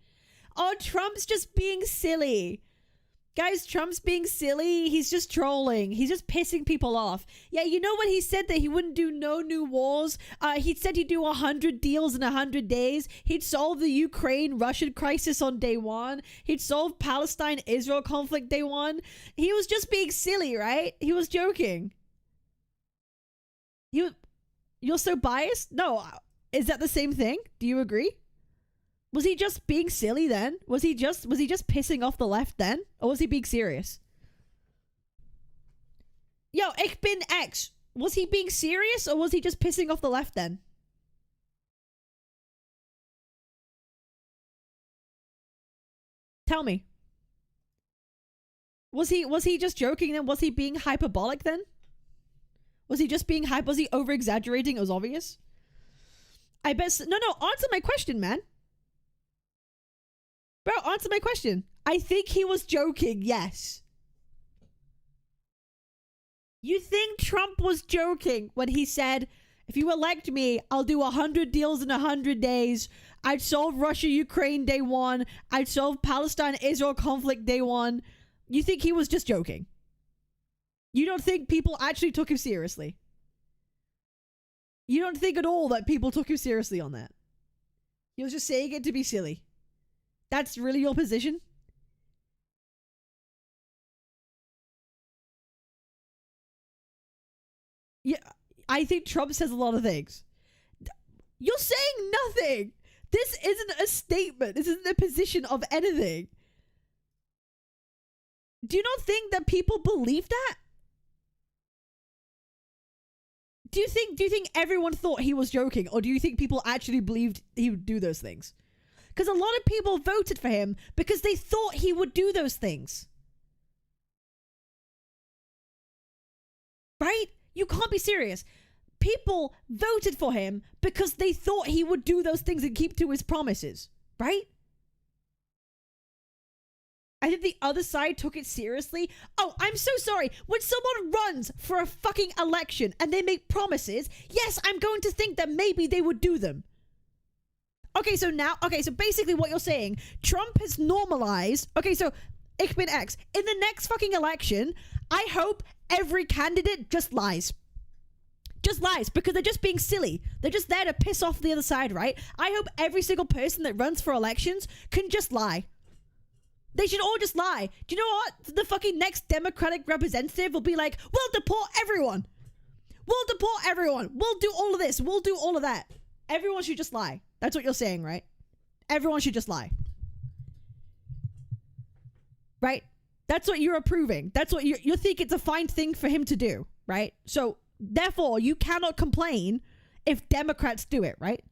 Oh, Trump's just being silly. Guys, Trump's being silly. He's just trolling. He's just pissing people off. Yeah, you know when he said that he wouldn't do no new wars? He said he'd do 100 deals in 100 days. He'd solve the Ukraine-Russian crisis on day one. He'd solve Palestine-Israel conflict day one. He was just being silly, right? He was joking. You're so biased? No. Is that the same thing? Do you agree? Was he just being silly then? Was he just pissing off the left then? Or was he being serious? Yo, ich bin X. Was he being serious or was he just pissing off the left then? Tell me. Was he just joking then? Was he being hyperbolic then? Was he just being was he over exaggerating? It was obvious. I bet no, answer my question, man. Bro, answer my question. I think he was joking, yes. You think Trump was joking when he said, if you elect me, I'll do 100 deals in 100 days. I'd solve Russia-Ukraine day one. I'd solve Palestine-Israel conflict day one. You think he was just joking? You don't think people actually took him seriously? You don't think at all that people took him seriously on that? He was just saying it to be silly. That's really your position? Yeah, I think Trump says a lot of things. You're saying nothing. This isn't a statement. This isn't a position of anything. Do you not think that people believe that? Do you think everyone thought he was joking, or do you think people actually believed he would do those things? Because a lot of people voted for him because they thought he would do those things. Right? You can't be serious. People voted for him because they thought he would do those things and keep to his promises. Right? I think the other side took it seriously. Oh, I'm so sorry. When someone runs for a fucking election and they make promises, yes, I'm going to think that maybe they would do them. Okay, so basically what you're saying, Trump has normalized, so ich bin X. In the next fucking election, I hope every candidate just lies. Just lies, because they're just being silly. They're just there to piss off the other side, right? I hope every single person that runs for elections can just lie. They should all just lie. Do you know what? The fucking next Democratic representative will be like, we'll deport everyone. We'll deport everyone. We'll do all of this. We'll do all of that. Everyone should just lie. That's what you're saying, right? Everyone should just lie. Right? That's what you're approving. That's what you think it's a fine thing for him to do, right? So, therefore, you cannot complain if Democrats do it, right?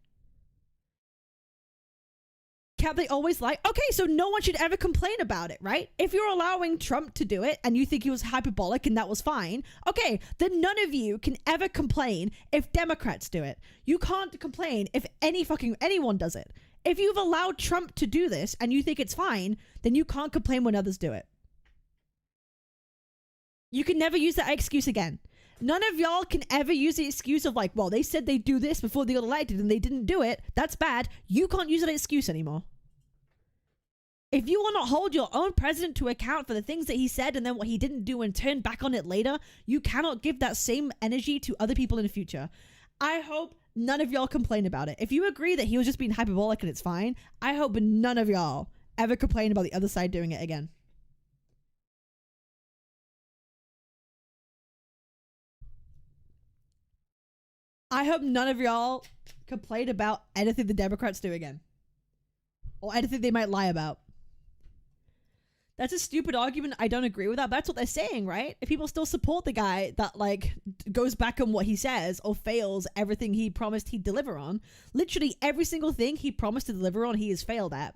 Can't they always lie? Okay, so no one should ever complain about it, right? If you're allowing Trump to do it and you think he was hyperbolic and that was fine, okay, then none of you can ever complain if Democrats do it. You can't complain if anyone does it. If you've allowed Trump to do this and you think it's fine, then you can't complain when others do it. You can never use that excuse again. None of y'all can ever use the excuse of like, well, they said they'd do this before they got elected and they didn't do it. That's bad. You can't use that excuse anymore. If you want to hold your own president to account for the things that he said and then what he didn't do and turn back on it later, you cannot give that same energy to other people in the future. I hope none of y'all complain about it. If you agree that he was just being hyperbolic and it's fine, I hope none of y'all ever complain about the other side doing it again. I hope none of y'all complain about anything the Democrats do again. Or anything they might lie about. That's a stupid argument. I don't agree with that. But that's what they're saying, right? If people still support the guy that, like, goes back on what he says or fails everything he promised he'd deliver on, literally every single thing he promised to deliver on, he has failed at.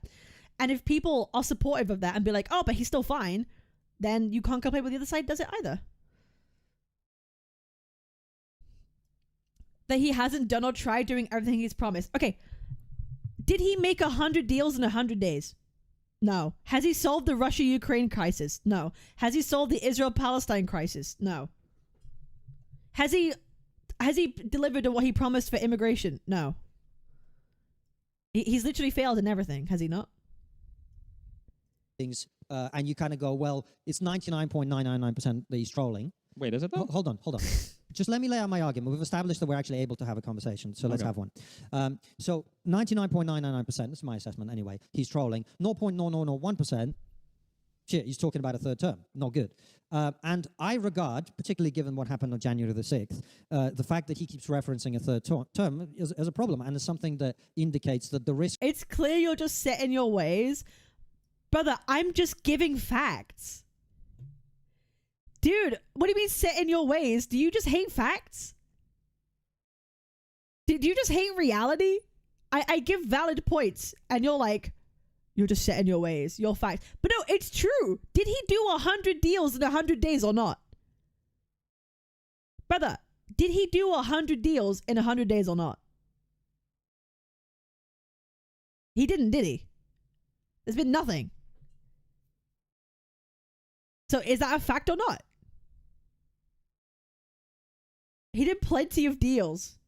And if people are supportive of that and be like, oh, but he's still fine, then you can't complain when the other side does it either. That he hasn't done or tried doing everything he's promised. Okay. Did he make 100 deals in 100 days? No. Has he solved the Russia-Ukraine crisis? No. Has he solved the Israel-Palestine crisis? No. Has he delivered on what he promised for immigration? No. He's literally failed in everything, has he not? things, and you kind of go, well, it's 99.999% that he's trolling. Wait, is it though? Hold on. Just let me lay out my argument. We've established that we're actually able to have a conversation, so let's have one. So 99.999%, this is my assessment anyway, he's trolling. 0.0001%, shit, he's talking about a third term. Not good. And I regard, particularly given what happened on January the 6th, the fact that he keeps referencing a third term as a problem, and as something that indicates that the risk... It's clear you're just set in your ways. Brother, I'm just giving facts. Dude, what do you mean set in your ways? Do you just hate facts? Do you just hate reality? I give valid points, and you're like, you're just set in your ways. You're facts. But no, it's true. Did he do 100 deals in 100 days or not? Brother, did he do 100 deals in 100 days or not? He didn't, did he? There's been nothing. So is that a fact or not? He did plenty of deals.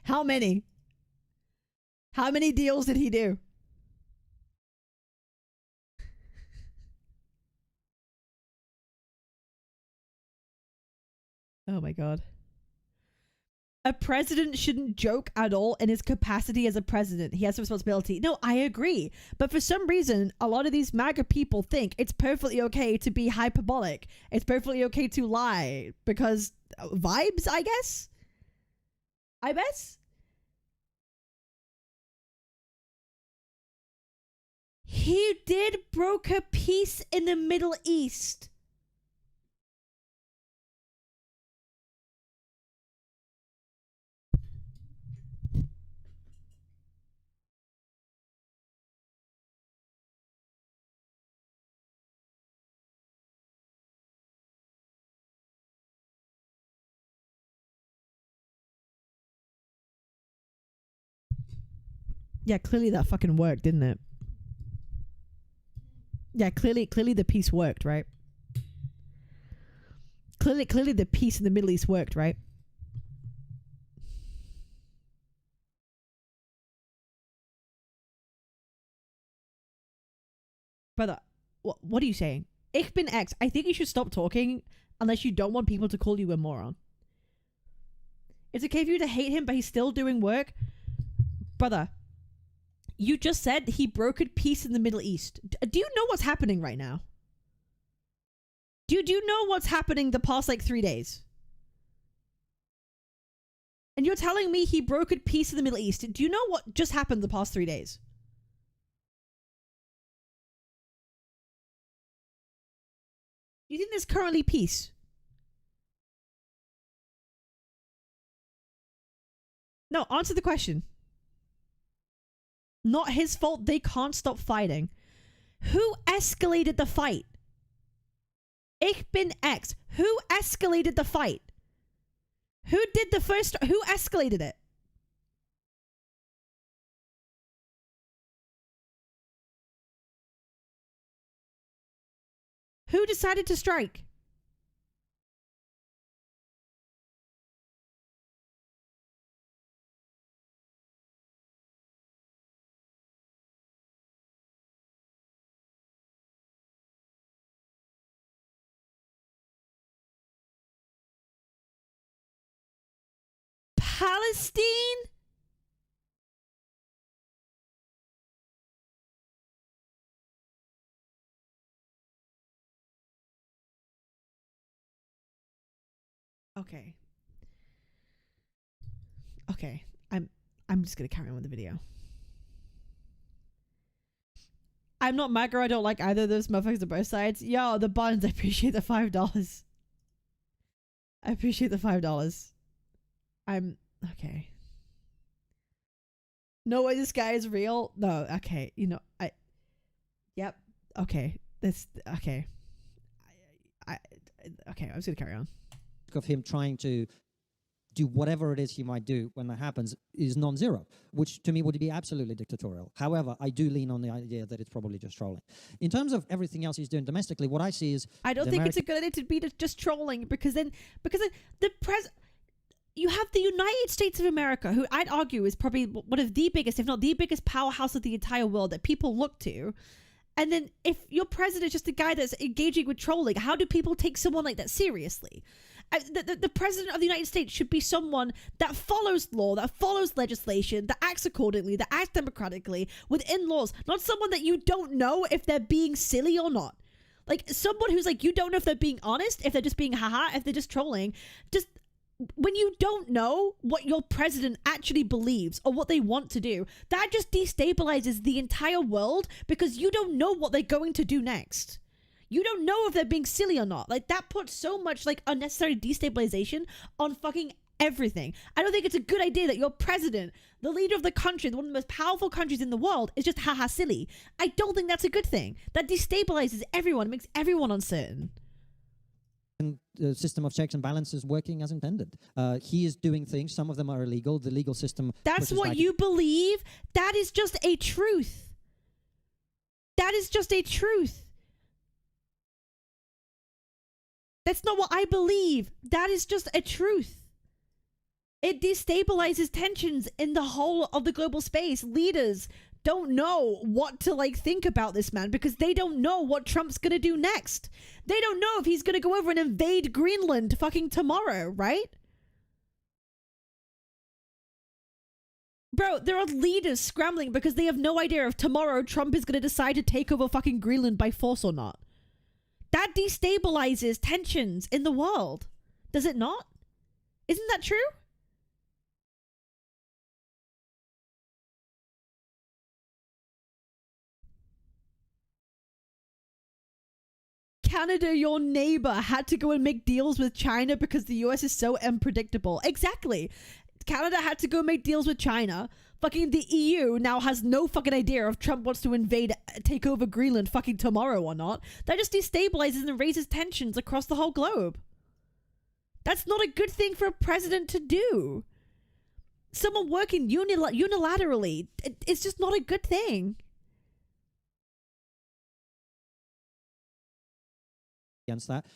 How many? How many deals did he do? Oh my God. A president shouldn't joke at all in his capacity as a president. He has a responsibility. No, I agree. But for some reason, a lot of these MAGA people think it's perfectly okay to be hyperbolic. It's perfectly okay to lie because vibes, I guess? I guess? He did broker peace in the Middle East. Yeah, clearly that fucking worked, didn't it? Yeah, clearly the peace worked, right? Clearly the peace in the Middle East worked, right? Brother, what are you saying? Ich bin X. I think you should stop talking unless you don't want people to call you a moron. It's okay for you to hate him, but he's still doing work. Brother, you just said he brokered peace in the Middle East. Do you know what's happening right now? Do you know what's happening the past like 3 days? And you're telling me he brokered peace in the Middle East. Do you know what just happened the past 3 days? Do you think there's currently peace? No, answer the question. Not his fault. They can't stop fighting. Who escalated the fight? Ich bin X. Who escalated the fight? Who did the first? Who escalated it? Who decided to strike? Palestine? Okay. Okay. I'm just gonna carry on with the video. I'm not MAGA. I don't like either of those motherfuckers on both sides. Yo, the buns. I appreciate the $5. I appreciate the $5. I'm okay. No way this guy is real. No, okay. You know, yep. Okay. Okay. Okay, I'm just gonna carry on. Of him trying to do whatever it is he might do when that happens is non-zero, which to me would be absolutely dictatorial. However, I do lean on the idea that it's probably just trolling. In terms of everything else he's doing domestically, what I see is... I don't think it's a good idea to be just trolling because then the you have the United States of America, who I'd argue is probably one of the biggest, if not the biggest powerhouse of the entire world that people look to. And then if your president is just a guy that's engaging with trolling, how do people take someone like that seriously? The president of the United States should be someone that follows law, that follows legislation, that acts accordingly, that acts democratically within laws, not someone that you don't know if they're being silly or not. Like someone who's like, you don't know if they're being honest, if they're just being haha, if they're just trolling. Just when you don't know what your president actually believes or what they want to do, that just destabilizes the entire world because you don't know what they're going to do next. You don't know if they're being silly or not. Like that puts so much like unnecessary destabilization on fucking everything. I don't think it's a good idea that your president, the leader of the country, one of the most powerful countries in the world, is just haha silly. I don't think that's a good thing. That destabilizes everyone. It makes everyone uncertain. And the system of checks and balances working as intended. He is doing things. Some of them are illegal. The legal system. That's what you believe. That is just a truth. That is just a truth. That's not what I believe. That is just a truth. It destabilizes tensions in the whole of the global space. Leaders don't know what to like think about this man because they don't know what Trump's gonna do next. They don't know if he's gonna go over and invade Greenland fucking tomorrow, right? Bro, there are leaders scrambling because they have no idea if tomorrow Trump is gonna decide to take over fucking Greenland by force or not. That destabilizes tensions in the world. Does it not? Isn't that true? Canada, your neighbor, had to go and make deals with China because the US is so unpredictable. Exactly. Canada had to go make deals with China. Fucking the EU now has no fucking idea if Trump wants to take over Greenland fucking tomorrow or not. That just destabilizes and raises tensions across the whole globe. That's not a good thing for a president to do. Someone working unilaterally, it's just not a good thing. Against that,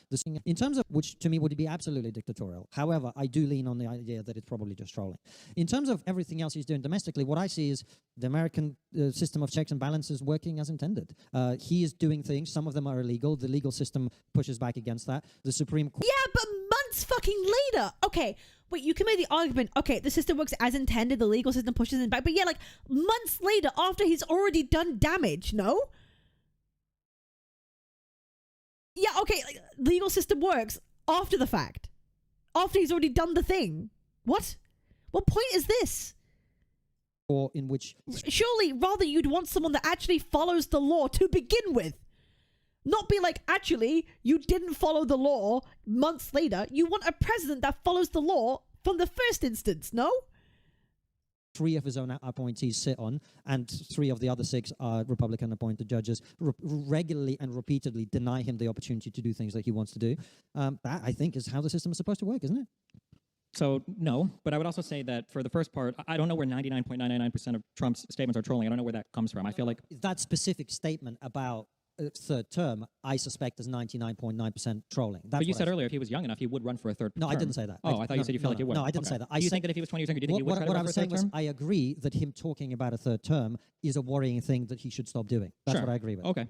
in terms of which to me would be absolutely dictatorial. However, I do lean on the idea that it's probably just trolling. In terms of everything else he's doing domestically, what I see is the American system of checks and balances working as intended. He is doing things. Some of them are illegal. The legal system pushes back against that. The Supreme Court. Yeah, but months fucking later. Okay, wait, you can make the argument. Okay, the system works as intended. The legal system pushes him back. But yeah, like months later, after he's already done damage. No. Yeah, okay, like, legal system works after the fact. After he's already done the thing. What? What point is this? Or in which... Surely, rather you'd want someone that actually follows the law to begin with. Not be like, actually, you didn't follow the law months later. You want a president that follows the law from the first instance, no? 3 of his own appointees sit on, and 3 of the other 6 are Republican-appointed judges, regularly and repeatedly deny him the opportunity to do things that he wants to do. That, I think, is how the system is supposed to work, isn't it? So, no, but I would also say that for the first part, I don't know where 99.999% of Trump's statements are trolling. I don't know where that comes from. I feel like... That specific statement about third term, I suspect is 99.9% trolling. That's but you said earlier if he was young enough, he would run for a third term. No, I didn't say that. Oh, I thought you said you felt like he would. No, I didn't say that. Do you think that if he was 20 years younger, do you think he would try to run for a third term? What I was saying was I agree that him talking about a third term is a worrying thing that he should stop doing. That's what I agree with. Okay.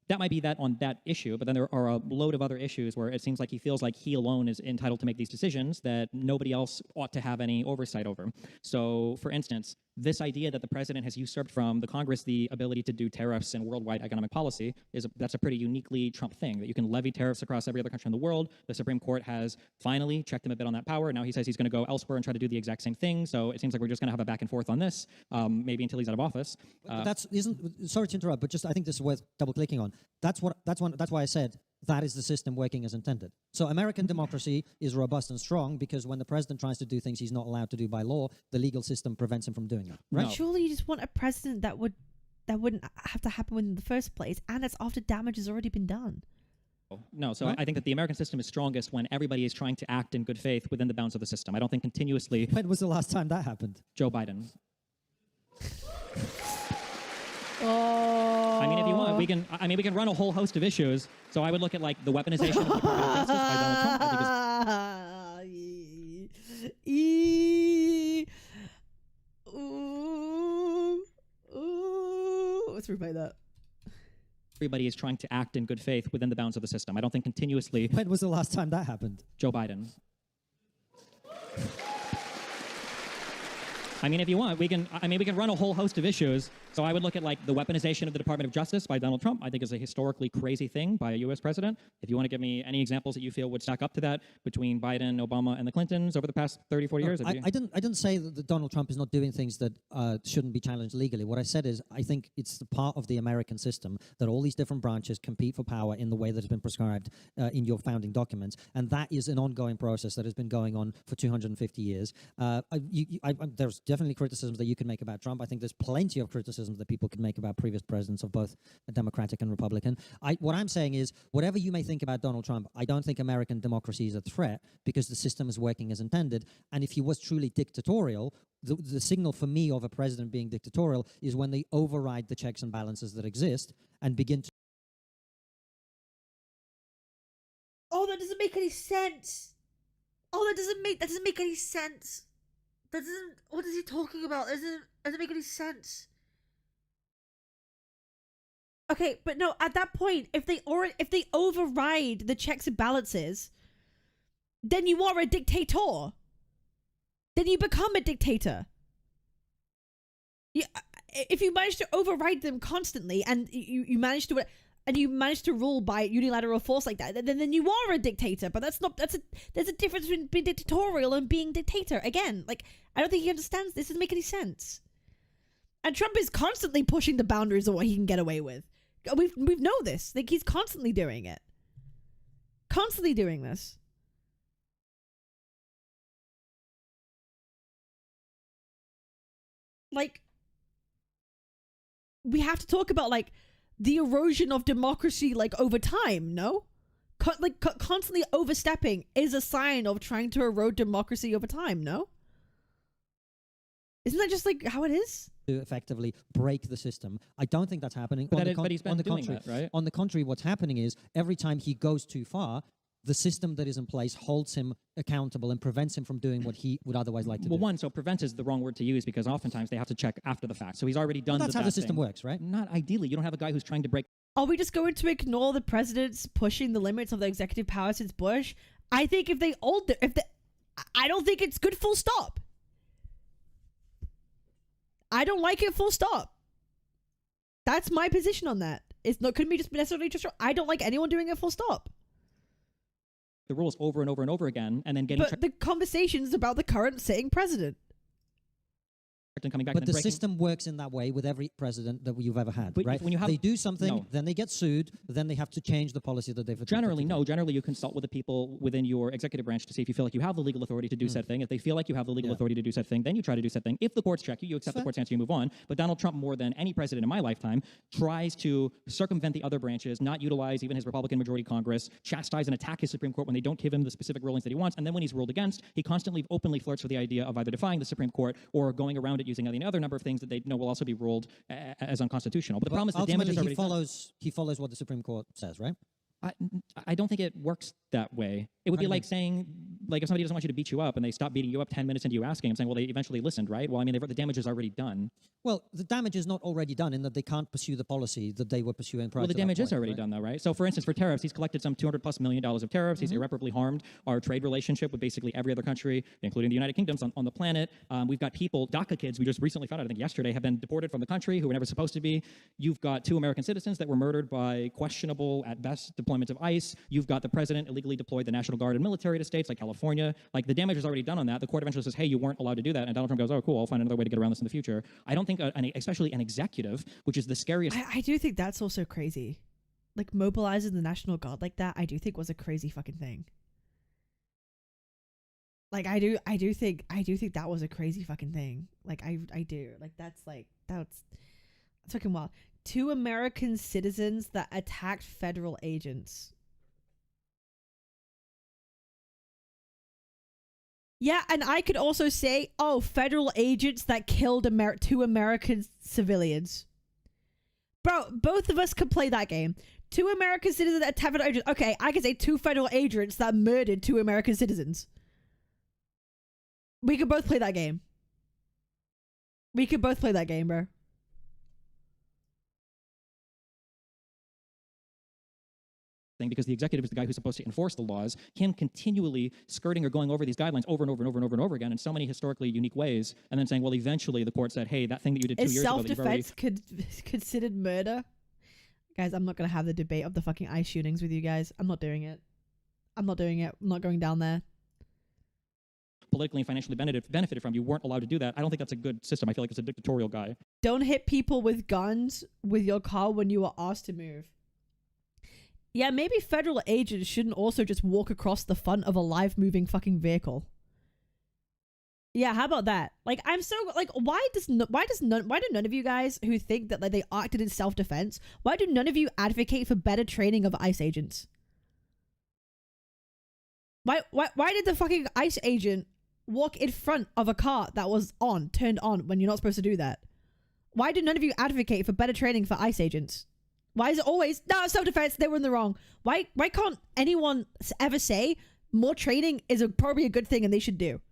That might be that on that issue, but then there are a load of other issues where it seems like he feels like he alone is entitled to make these decisions that nobody else ought to have any oversight over. So, for instance, this idea that the president has usurped from the Congress the ability to do tariffs and worldwide economic policy, that's a pretty uniquely Trump thing, that you can levy tariffs across every other country in the world. The Supreme Court has finally checked him a bit on that power. Now he says he's going to go elsewhere and try to do the exact same thing. So it seems like we're just going to have a back and forth on this, maybe until he's out of office. Sorry to interrupt, but just I think this is worth double clicking on. That's why I said that is the system working as intended. So American democracy is robust and strong because when the president tries to do things he's not allowed to do by law, the legal system prevents him from doing that. Right? No. Surely you just want a president that wouldn't have to happen in the first place, and that's after damage has already been done. No, so I think that the American system is strongest when everybody is trying to act in good faith within the bounds of the system. I don't think continuously... When was the last time that happened? Joe Biden. Oh. I mean, if you want, we can run a whole host of issues. So I would look at like the weaponization of the Department of Justice by Donald Trump. let's replay that. Everybody is trying to act in good faith within the bounds of the system. I don't think continuously. When was the last time that happened? Joe Biden. I mean, if you want, we can run a whole host of issues. So I would look at like the weaponization of the Department of Justice by Donald Trump. I think is a historically crazy thing by a U.S. president. If you want to give me any examples that you feel would stack up to that between Biden, Obama, and the Clintons over the past 30, 40 years. I didn't say that Donald Trump is not doing things that shouldn't be challenged legally. What I said is I think it's the part of the American system that all these different branches compete for power in the way that has been prescribed in your founding documents. And that is an ongoing process that has been going on for 250 years. There's definitely criticisms that you can make about Trump. I think there's plenty of criticisms that people can make about previous presidents of both Democratic and Republican. What I'm saying is, whatever you may think about Donald Trump, I don't think American democracy is a threat because the system is working as intended. And if he was truly dictatorial, the signal for me of a president being dictatorial is when they override the checks and balances that exist and begin to... Oh, that doesn't make any sense. Oh, that doesn't make any sense. That doesn't. What is he talking about? Doesn't make any sense. Okay, but no. At that point, if they override the checks and balances, then you are a dictator. Then you become a dictator. If you manage to override them constantly, and you manage to rule by unilateral force like that, then you are a dictator. But there's a difference between being dictatorial and being dictator. Again, like, I don't think he understands this. Doesn't make any sense. And Trump is constantly pushing the boundaries of what he can get away with. We've know this. Like, he's constantly doing it. Constantly doing this. Like, we have to talk about, like, the erosion of democracy, like, over time, no? Constantly overstepping is a sign of trying to erode democracy over time, no? Isn't that just, like, how it is? To effectively break the system. I don't think that's happening. But he's been doing that, right? On the contrary, what's happening is every time he goes too far, the system that is in place holds him accountable and prevents him from doing what he would otherwise like to do. Well, one, so prevents is the wrong word to use because oftentimes they have to check after the fact. So he's already done that's how the system works, right? Not ideally. You don't have a guy who's trying to break. Are we just going to ignore the presidents pushing the limits of the executive power since Bush? I think I don't think it's good, full stop. I don't like it, full stop. That's my position on that. It's not, couldn't be just necessarily just, I don't like anyone doing it, full stop. The rules over and over and over again, and then getting... But the conversation's about the current sitting president. And coming back but and the breaking. system works in that way with every president that you've ever had, But right? when you have, they do something, no. then they get sued, then they have to change the policy that they've adopted. Generally, no. Generally, you consult with the people within your executive branch to see if you feel like you have the legal authority to do said thing. If they feel like you have the legal authority to do said thing, then you try to do said thing. If the courts check you, you accept the court's answer, you move on. But Donald Trump, more than any president in my lifetime, tries to circumvent the other branches, not utilize even his Republican majority Congress, chastise and attack his Supreme Court when they don't give him the specific rulings that he wants. And then when he's ruled against, he constantly openly flirts with the idea of either defying the Supreme Court or going around it using any other number of things that they know will also be ruled as unconstitutional. But the problem is the damage is already done. He follows what the Supreme Court says, right? I don't think it works that way. It would be like saying, like, if somebody doesn't want you to beat you up and they stop beating you up 10 minutes into you asking, I'm saying, well, they eventually listened, right? Well, I mean, the damage is already done. Well, the damage is not already done in that they can't pursue the policy that they were pursuing prior to that point. Well, the damage is already done, though, right? So, for instance, for tariffs, he's collected some $200+ million of tariffs. He's irreparably harmed our trade relationship with basically every other country, including the United Kingdom, on the planet. We've got people, DACA kids, we just recently found out, I think yesterday, have been deported from the country who were never supposed to be. You've got 2 American citizens that were murdered by questionable, at best, deployments of ICE. You've got the president illegally deployed the National Guard and military to states like California. Like, the damage is already done on that. The court eventually says, hey, you weren't allowed to do that. And Donald Trump goes, oh, cool, I'll find another way to get around this in the future. I don't think, especially an executive, which is the scariest... I do think that's also crazy. Like, mobilizing the National Guard like that, I do think was a crazy fucking thing. Like, I do think that was a crazy fucking thing. Like, I do. Like, that's fucking wild. 2 American citizens that attacked federal agents. Yeah, and I could also say, oh, federal agents that killed 2 American civilians. Bro, both of us could play that game. 2 American citizens that attacked federal agents. Okay, I could say 2 federal agents that murdered 2 American citizens. We could both play that game. We could both play that game, bro. thing, because the executive is the guy who's supposed to enforce the laws, him continually skirting or going over these guidelines over and over and over and over and over again in so many historically unique ways, and then saying, well, eventually the court said, hey, that thing that you did 2 years ago that you've already... Is self-defense considered murder? Guys, I'm not going to have the debate of the fucking ICE shootings with you guys. I'm not doing it. I'm not doing it. I'm not going down there. Politically and financially benefited from, you weren't allowed to do that. I don't think that's a good system. I feel like it's a dictatorial guy. Don't hit people with guns with your car when you are asked to move. Yeah, maybe federal agents shouldn't also just walk across the front of a live moving fucking vehicle. Yeah, how about that? Like, I'm so like, why do none of you guys who think that like they acted in self-defense, why do none of you advocate for better training of ICE agents? Why did the fucking ICE agent walk in front of a car that was turned on when you're not supposed to do that? Why do none of you advocate for better training for ICE agents? Why is it always, no, self-defense, they were in the wrong? Why can't anyone ever say more training is probably a good thing and they should do?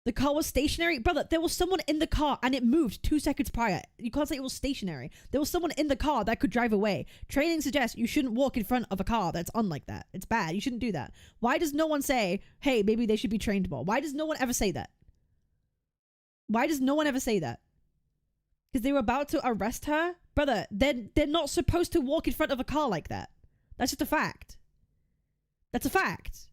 The car was stationary. Brother, there was someone in the car and it moved 2 seconds prior. You can't say it was stationary. There was someone in the car that could drive away. Training suggests you shouldn't walk in front of a car that's on like that. It's bad. You shouldn't do that. Why does no one say, hey, maybe they should be trained more? Why does no one ever say that? Why does no one ever say that? Because they were about to arrest her? Brother, they're not supposed to walk in front of a car like that. That's just a fact. That's a fact.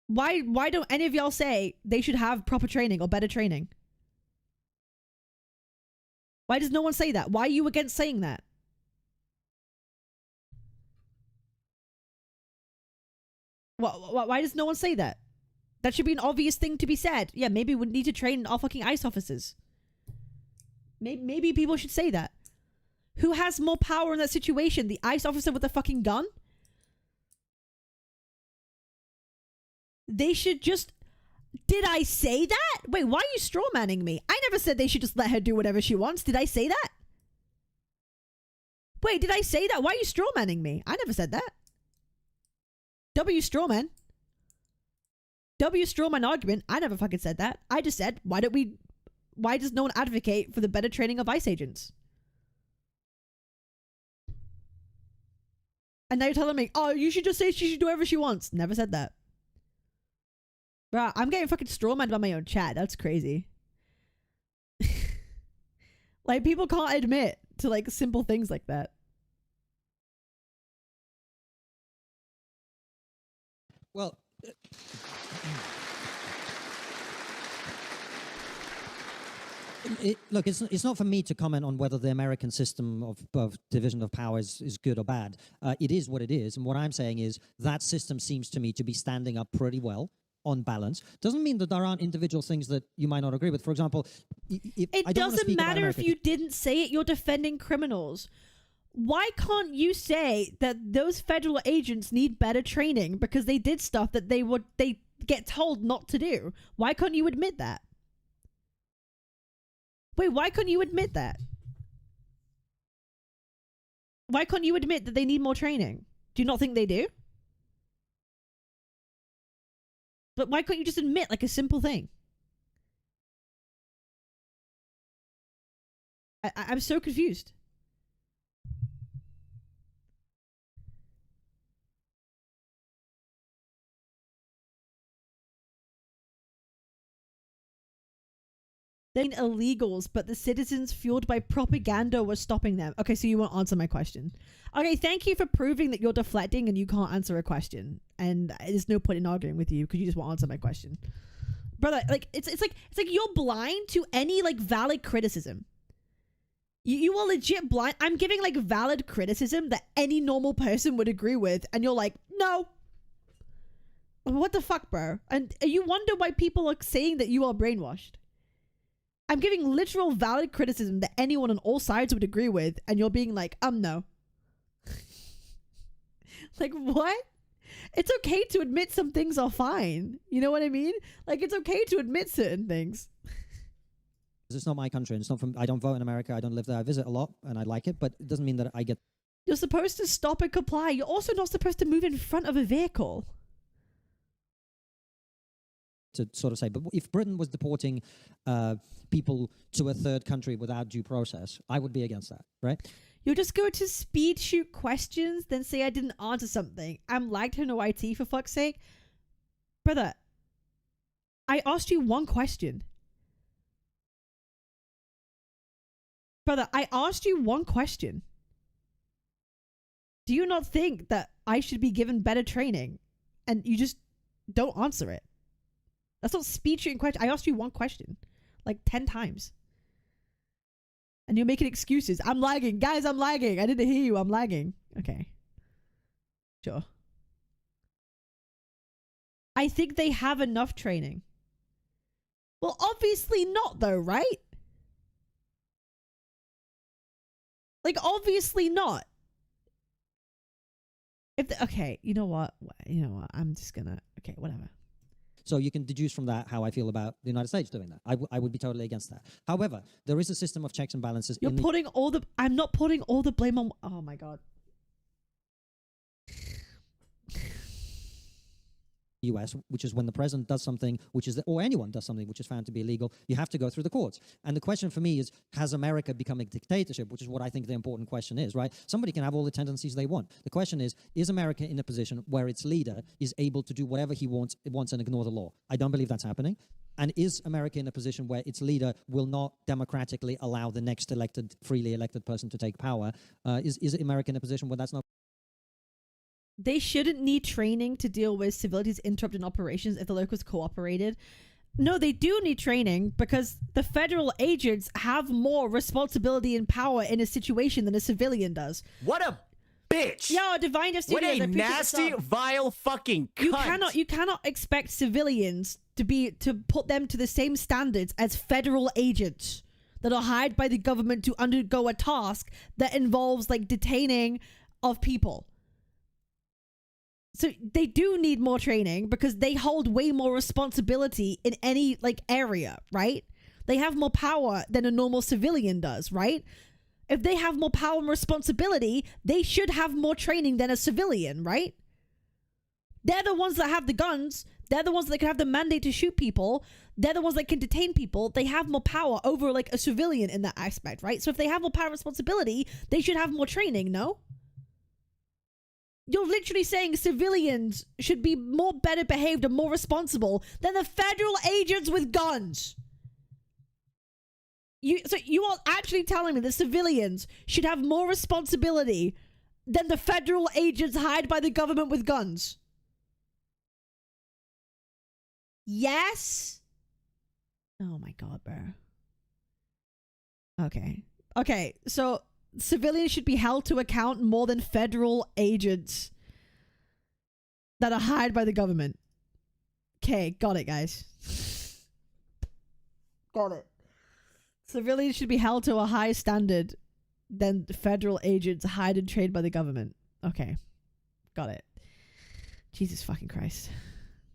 Why don't any of y'all say they should have proper training or better training? Why does no one say that? Why are you against saying that? Why does no one say that? That should be an obvious thing to be said. Yeah, maybe we need to train our fucking ICE officers. Maybe people should say that. Who has more power in that situation? The ICE officer with the fucking gun? They should just... Did I say that? Wait, why are you strawmanning me? I never said they should just let her do whatever she wants. Did I say that? Wait, did I say that? Why are you strawmanning me? I never said that. W strawman. W strawman argument. I never fucking said that. I just said, why does no one advocate for the better training of ICE agents? And now you're telling me, oh, you should just say she should do whatever she wants. Never said that. Bruh, I'm getting fucking strawmanned by my own chat. That's crazy. Like, people can't admit to, like, simple things like that. Well, look, it's not for me to comment on whether the American system of division of power is good or bad. It is what it is. And what I'm saying is that system seems to me to be standing up pretty well on balance. Doesn't mean that there aren't individual things that you might not agree with. For example, it doesn't matter if you didn't say it, you're defending criminals. Why can't you say that those federal agents need better training because they did stuff that they get told not to do? Why can't you admit that? Wait, why couldn't you admit that? Why can't you admit that they need more training? Do you not think they do? But why can't you just admit, like, a simple thing? I'm so confused. They're illegals, but the citizens fueled by propaganda were stopping them. Okay, so you won't answer my question. Okay, thank you for proving that you're deflecting and you can't answer a question. And there's no point in arguing with you because you just won't answer my question. Brother, like, it's like you're blind to any, like, valid criticism. You are legit blind. I'm giving, like, valid criticism that any normal person would agree with, and you're like, no. What the fuck, bro? And you wonder why people are saying that you are brainwashed. I'm giving literal valid criticism that anyone on all sides would agree with, and you're being like, no. Like, what? It's okay to admit some things are fine. You know what I mean? Like, it's okay to admit certain things. It's not my country. And it's not from. I don't vote in America. I don't live there. I visit a lot, and I like it, but it doesn't mean that I get... You're supposed to stop and comply. You're also not supposed to move in front of a vehicle. To sort of say, but if Britain was deporting people to a third country without due process, I would be against that, right? You'll just go to speed shoot questions, then say I didn't answer something. I'm lagged to no IT for fuck's sake. Brother, I asked you one question. Brother, I asked you one question. Do you not think that I should be given better training? And you just don't answer it. That's not speed shooting question. I asked you one question. Like 10 times. And you're making excuses. I'm lagging. Guys, I'm lagging. I didn't hear you. I'm lagging. Okay. Sure. I think they have enough training. Well, obviously not though, right? Like, obviously not. Okay, you know what? I'm just gonna... Okay, whatever. So you can deduce from that how I feel about the United States doing that. I would be totally against that. However, there is a system of checks and balances. You're putting all the... I'm not putting all the blame on... Oh my god. US, which is when the president does something which is, or anyone does something which is found to be illegal, you have to go through the courts. And the question for me is, has America become a dictatorship, which is what I think the important question is, right? Somebody can have all the tendencies they want. The question is America in a position where its leader is able to do whatever he wants and ignore the law? I don't believe that's happening. And is America in a position where its leader will not democratically allow the next freely elected person to take power? Is America in a position where that's not? They shouldn't need training to deal with civilians interrupting operations if the locals cooperated. No, they do need training because the federal agents have more responsibility and power in a situation than a civilian does. What a bitch! Yo, Divine Just What a nasty, vile fucking cunt. You cannot expect civilians to put them to the same standards as federal agents that are hired by the government to undergo a task that involves like detaining of people. So they do need more training because they hold way more responsibility in any like area, right? They have more power than a normal civilian does, right? If they have more power and responsibility, they should have more training than a civilian, right? They're the ones that have the guns. They're the ones that can have the mandate to shoot people. They're the ones that can detain people. They have more power over like a civilian in that aspect, right? So if they have more power and responsibility, they should have more training, no? You're literally saying civilians should be more better behaved and more responsible than the federal agents with guns. So you are actually telling me that civilians should have more responsibility than the federal agents hired by the government with guns? Yes? Oh my god, bro. Okay, so civilians should be held to account more than federal agents that are hired by the government. Okay, got it, guys. Got it. Civilians should be held to a higher standard than federal agents hired and trained by the government. Okay, got it. Jesus fucking Christ.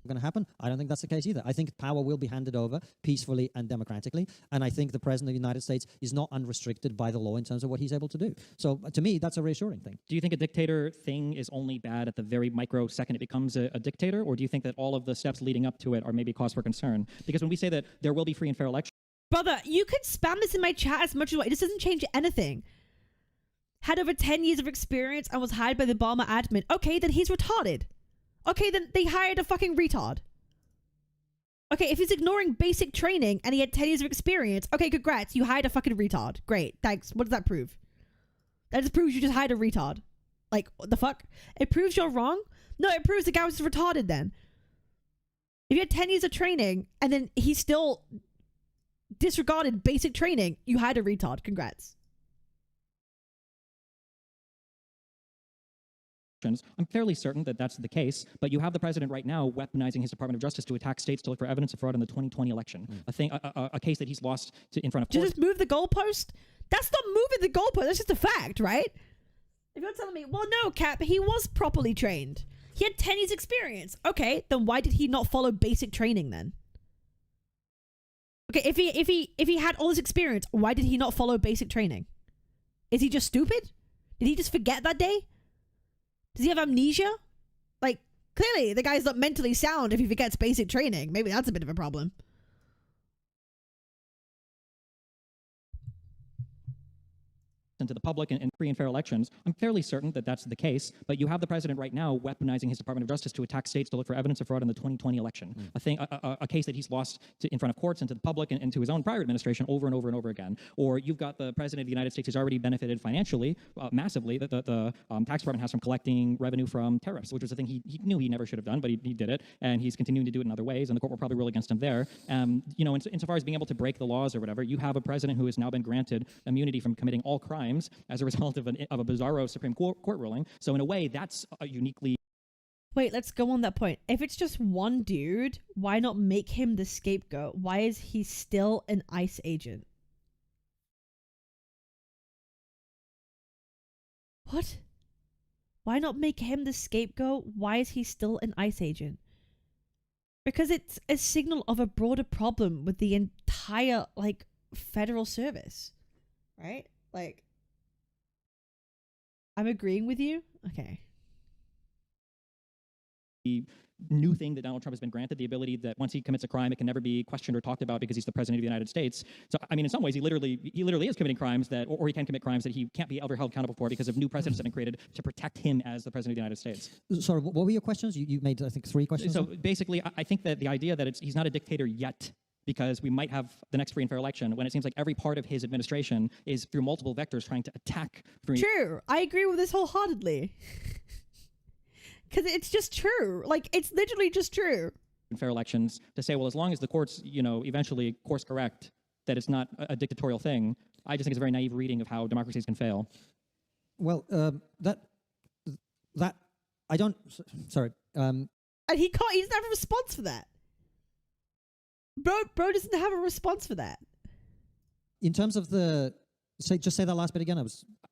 Going to happen? I don't think that's the case either. I think power will be handed over peacefully and democratically, and I think the president of the United States is not unrestricted by the law in terms of what he's able to do. So to me, that's a reassuring thing. Do you think a dictator thing is only bad at the very microsecond it becomes a dictator, or do you think that all of the steps leading up to it are maybe cause for concern? Because when we say that there will be free and fair elections... Brother, you could spam this in my chat as much as you want. It just doesn't change anything. Had over 10 years of experience and was hired by the Obama admin. Okay, then he's retarded. Okay, then they hired a fucking retard. Okay, if he's ignoring basic training and he had 10 years of experience, okay, congrats, you hired a fucking retard. Great, thanks. What does that prove? That just proves you just hired a retard. Like, what the fuck? It proves you're wrong? No, it proves the guy was retarded then. If you had 10 years of training and then he still disregarded basic training, you hired a retard. Congrats. I'm fairly certain that that's the case, but you have the president right now weaponizing his Department of Justice to attack states to look for evidence of fraud in the 2020 election. A case that he's lost in front of court. Just move the goalpost? That's not moving the goalpost. That's just a fact, right? If you're telling me, well, no, Cap, he was properly trained. He had 10 years experience. Okay, then why did he not follow basic training then? Okay, if he had all this experience, why did he not follow basic training? Is he just stupid? Did he just forget that day? Does he have amnesia? Like, clearly the guy's not mentally sound if he forgets basic training. Maybe that's a bit of a problem. into the public in free and fair elections. I'm fairly certain that that's the case, but you have the president right now weaponizing his Department of Justice to attack states to look for evidence of fraud in the 2020 election, a case that he's lost in front of courts and to the public and to his own prior administration over and over and over again. Or you've got the president of the United States who's already benefited financially, massively, that the tax department has from collecting revenue from tariffs, which was a thing he knew he never should have done, but he did it, and he's continuing to do it in other ways, and the court will probably rule against him there. Insofar as being able to break the laws or whatever, you have a president who has now been granted immunity from committing all crimes as a result of a bizarro Supreme Court ruling. So in a way, that's a uniquely... Wait, let's go on that point. If it's just one dude, why not make him the scapegoat? Why is he still an ICE agent? What? Why not make him the scapegoat? Why is he still an ICE agent? Because it's a signal of a broader problem with the entire, federal service. Right? I'm agreeing with you? Okay. The new thing that Donald Trump has been granted, the ability that once he commits a crime, it can never be questioned or talked about because he's the president of the United States. So, I mean, in some ways, he literally is committing crimes that, or he can commit crimes that he can't be ever held accountable for because of new precedents that have been created to protect him as the president of the United States. Sorry, what were your questions? You made, I think, 3 questions. So basically, I think that the idea that he's not a dictator yet, because we might have the next free and fair election, when it seems like every part of his administration is through multiple vectors trying to attack free. True. I agree with this wholeheartedly. Because it's just true. It's literally just true. And fair elections to say, well, as long as the courts, eventually course correct that it's not a dictatorial thing, I just think it's a very naive reading of how democracies can fail. Well, that I don't. Sorry. And he doesn't have a response for that. Bro doesn't have a response for that. In terms of just say that last bit again.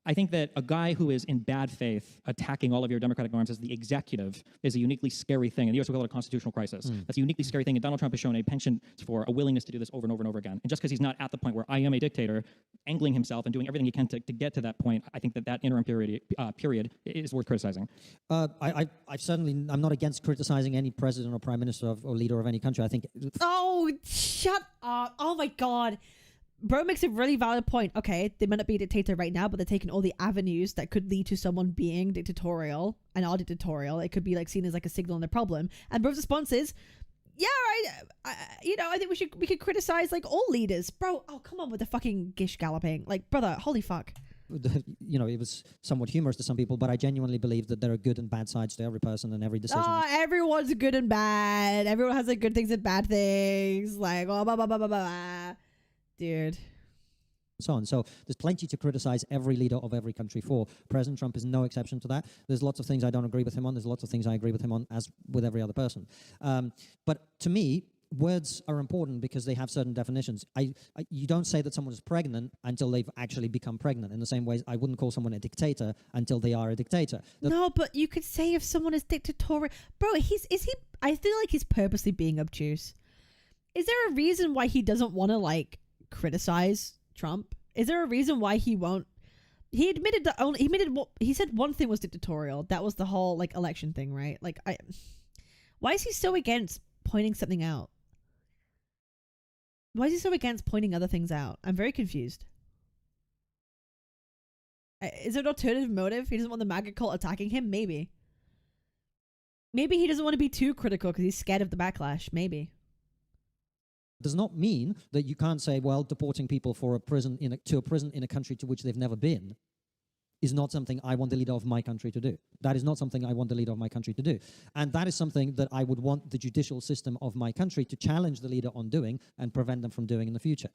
I think that a guy who is in bad faith attacking all of your democratic norms as the executive is a uniquely scary thing. In the U.S., we call it a constitutional crisis. That's a uniquely scary thing, and Donald Trump has shown a penchant for a willingness to do this over and over and over again. And just because he's not at the point where I am a dictator, angling himself and doing everything he can to get to that point, I think that interim period is worth criticizing. I'm not against criticizing any president or prime minister or leader of any country. I think... Oh, shut up. Oh my God. Bro makes a really valid point. Okay, they might not be a dictator right now, but they're taking all the avenues that could lead to someone being dictatorial and are dictatorial. It could be seen as a signal on the problem. And Bro's response is, yeah, I think we could criticize all leaders. Bro, oh, come on with the fucking gish galloping. Brother, holy fuck. It was somewhat humorous to some people, but I genuinely beve that there are good and bad sides to every person and every decision. Oh, everyone's good and bad. Everyone has good things and bad things. Blah, blah, blah, blah, blah, blah. Dude. So on. So there's plenty to criticize every leader of every country for. President Trump is no exception to that. There's lots of things I don't agree with him on. There's lots of things I agree with him on, as with every other person. But to me, words are important because they have certain definitions. You don't say that someone is pregnant until they've actually become pregnant. In the same way, I wouldn't call someone a dictator until they are a dictator. No, but you could say if someone is dictatorial. Bro, I feel like he's purposely being obtuse. Is there a reason why he doesn't want to criticize Trump? Is there a reason why he won't? He admitted he said one thing was dictatorial. That was the whole election thing, right? Why is he so against pointing something out? Why is he so against pointing other things out? I'm very confused. Is there an alternative motive? He doesn't want the MAGA cult attacking him? Maybe he doesn't want to be too critical because he's scared of the backlash. Maybe. Does not mean that you can't say, well, deporting people to a prison in a country to which they've never been is not something I want the leader of my country to do. That is not something I want the leader of my country to do. And that is something that I would want the judicial system of my country to challenge the leader on doing and prevent them from doing in the future.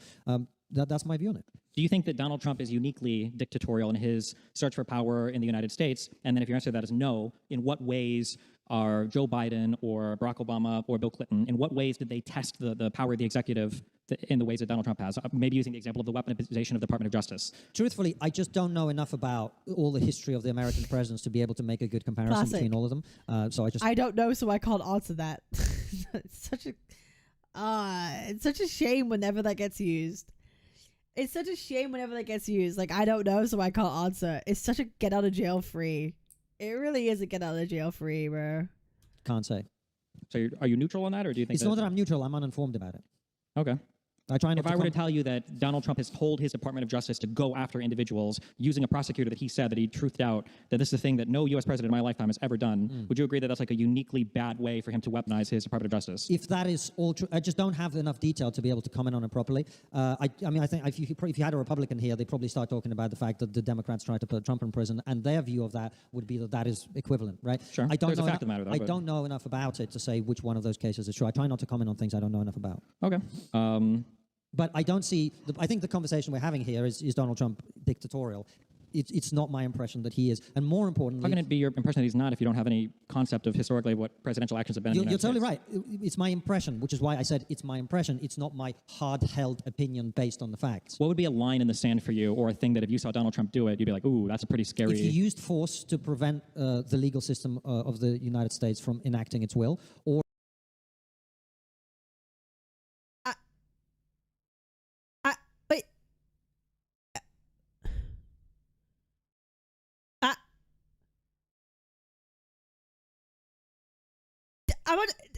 That's my view on it. Do you think that Donald Trump is uniquely dictatorial in his search for power in the United States? And then if your answer to that is no, in what ways are Joe Biden or Barack Obama or Bill Clinton, in what ways did they test the power of the executive in the ways that Donald Trump has? Maybe using the example of the weaponization of the Department of Justice. Truthfully, I just don't know enough about all the history of the American presidents to be able to make a good comparison between all of them. I don't know, so I can't answer that. It's such a shame whenever that gets used. It's such a shame whenever that gets used. I don't know, so I can't answer. It's such a get out of jail free. It really is a get out of jail free, bro. Can't say. So are you neutral on that, or do you think it's not that I'm neutral? I'm uninformed about it. Okay. I try not If to I were to tell you that Donald Trump has told his Department of Justice to go after individuals using a prosecutor that he said that he truthed out, that this is a thing that no U.S. president in my lifetime has ever done, would you agree that that's like a uniquely bad way for him to weaponize his Department of Justice? If that is all true, I just don't have enough detail to be able to comment on it properly. I mean, I think if you had a Republican here, they'd probably start talking about the fact that the Democrats tried to put Trump in prison, and their view of that would be that that is equivalent, right? Sure. I don't There's know a fact of the matter, though. I don't know enough about it to say which one of those cases is true. I try not to comment on things I don't know enough about. Okay. But I don't see. I think the conversation we're having here is Donald Trump dictatorial. It's not my impression that he is, and more importantly, How can it be your impression that he's not if you don't have any concept of historically what presidential actions have been? You're totally right. It's my impression, which is why I said it's my impression. It's not my hard-held opinion based on the facts. What would be a line in the sand for you, or a thing that if you saw Donald Trump do it, you'd be like, ooh, that's a pretty scary... If he used force to prevent the legal system of the United States from enacting its will, or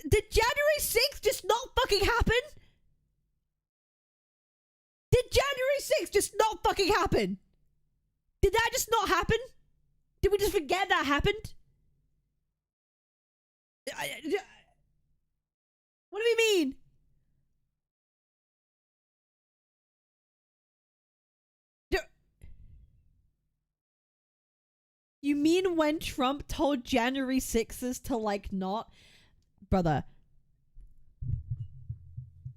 Did January 6th just not fucking happen? Did January 6th just not fucking happen? Did that just not happen? Did we just forget that happened? What do we mean? You mean when Trump told January 6ers to like not... Brother.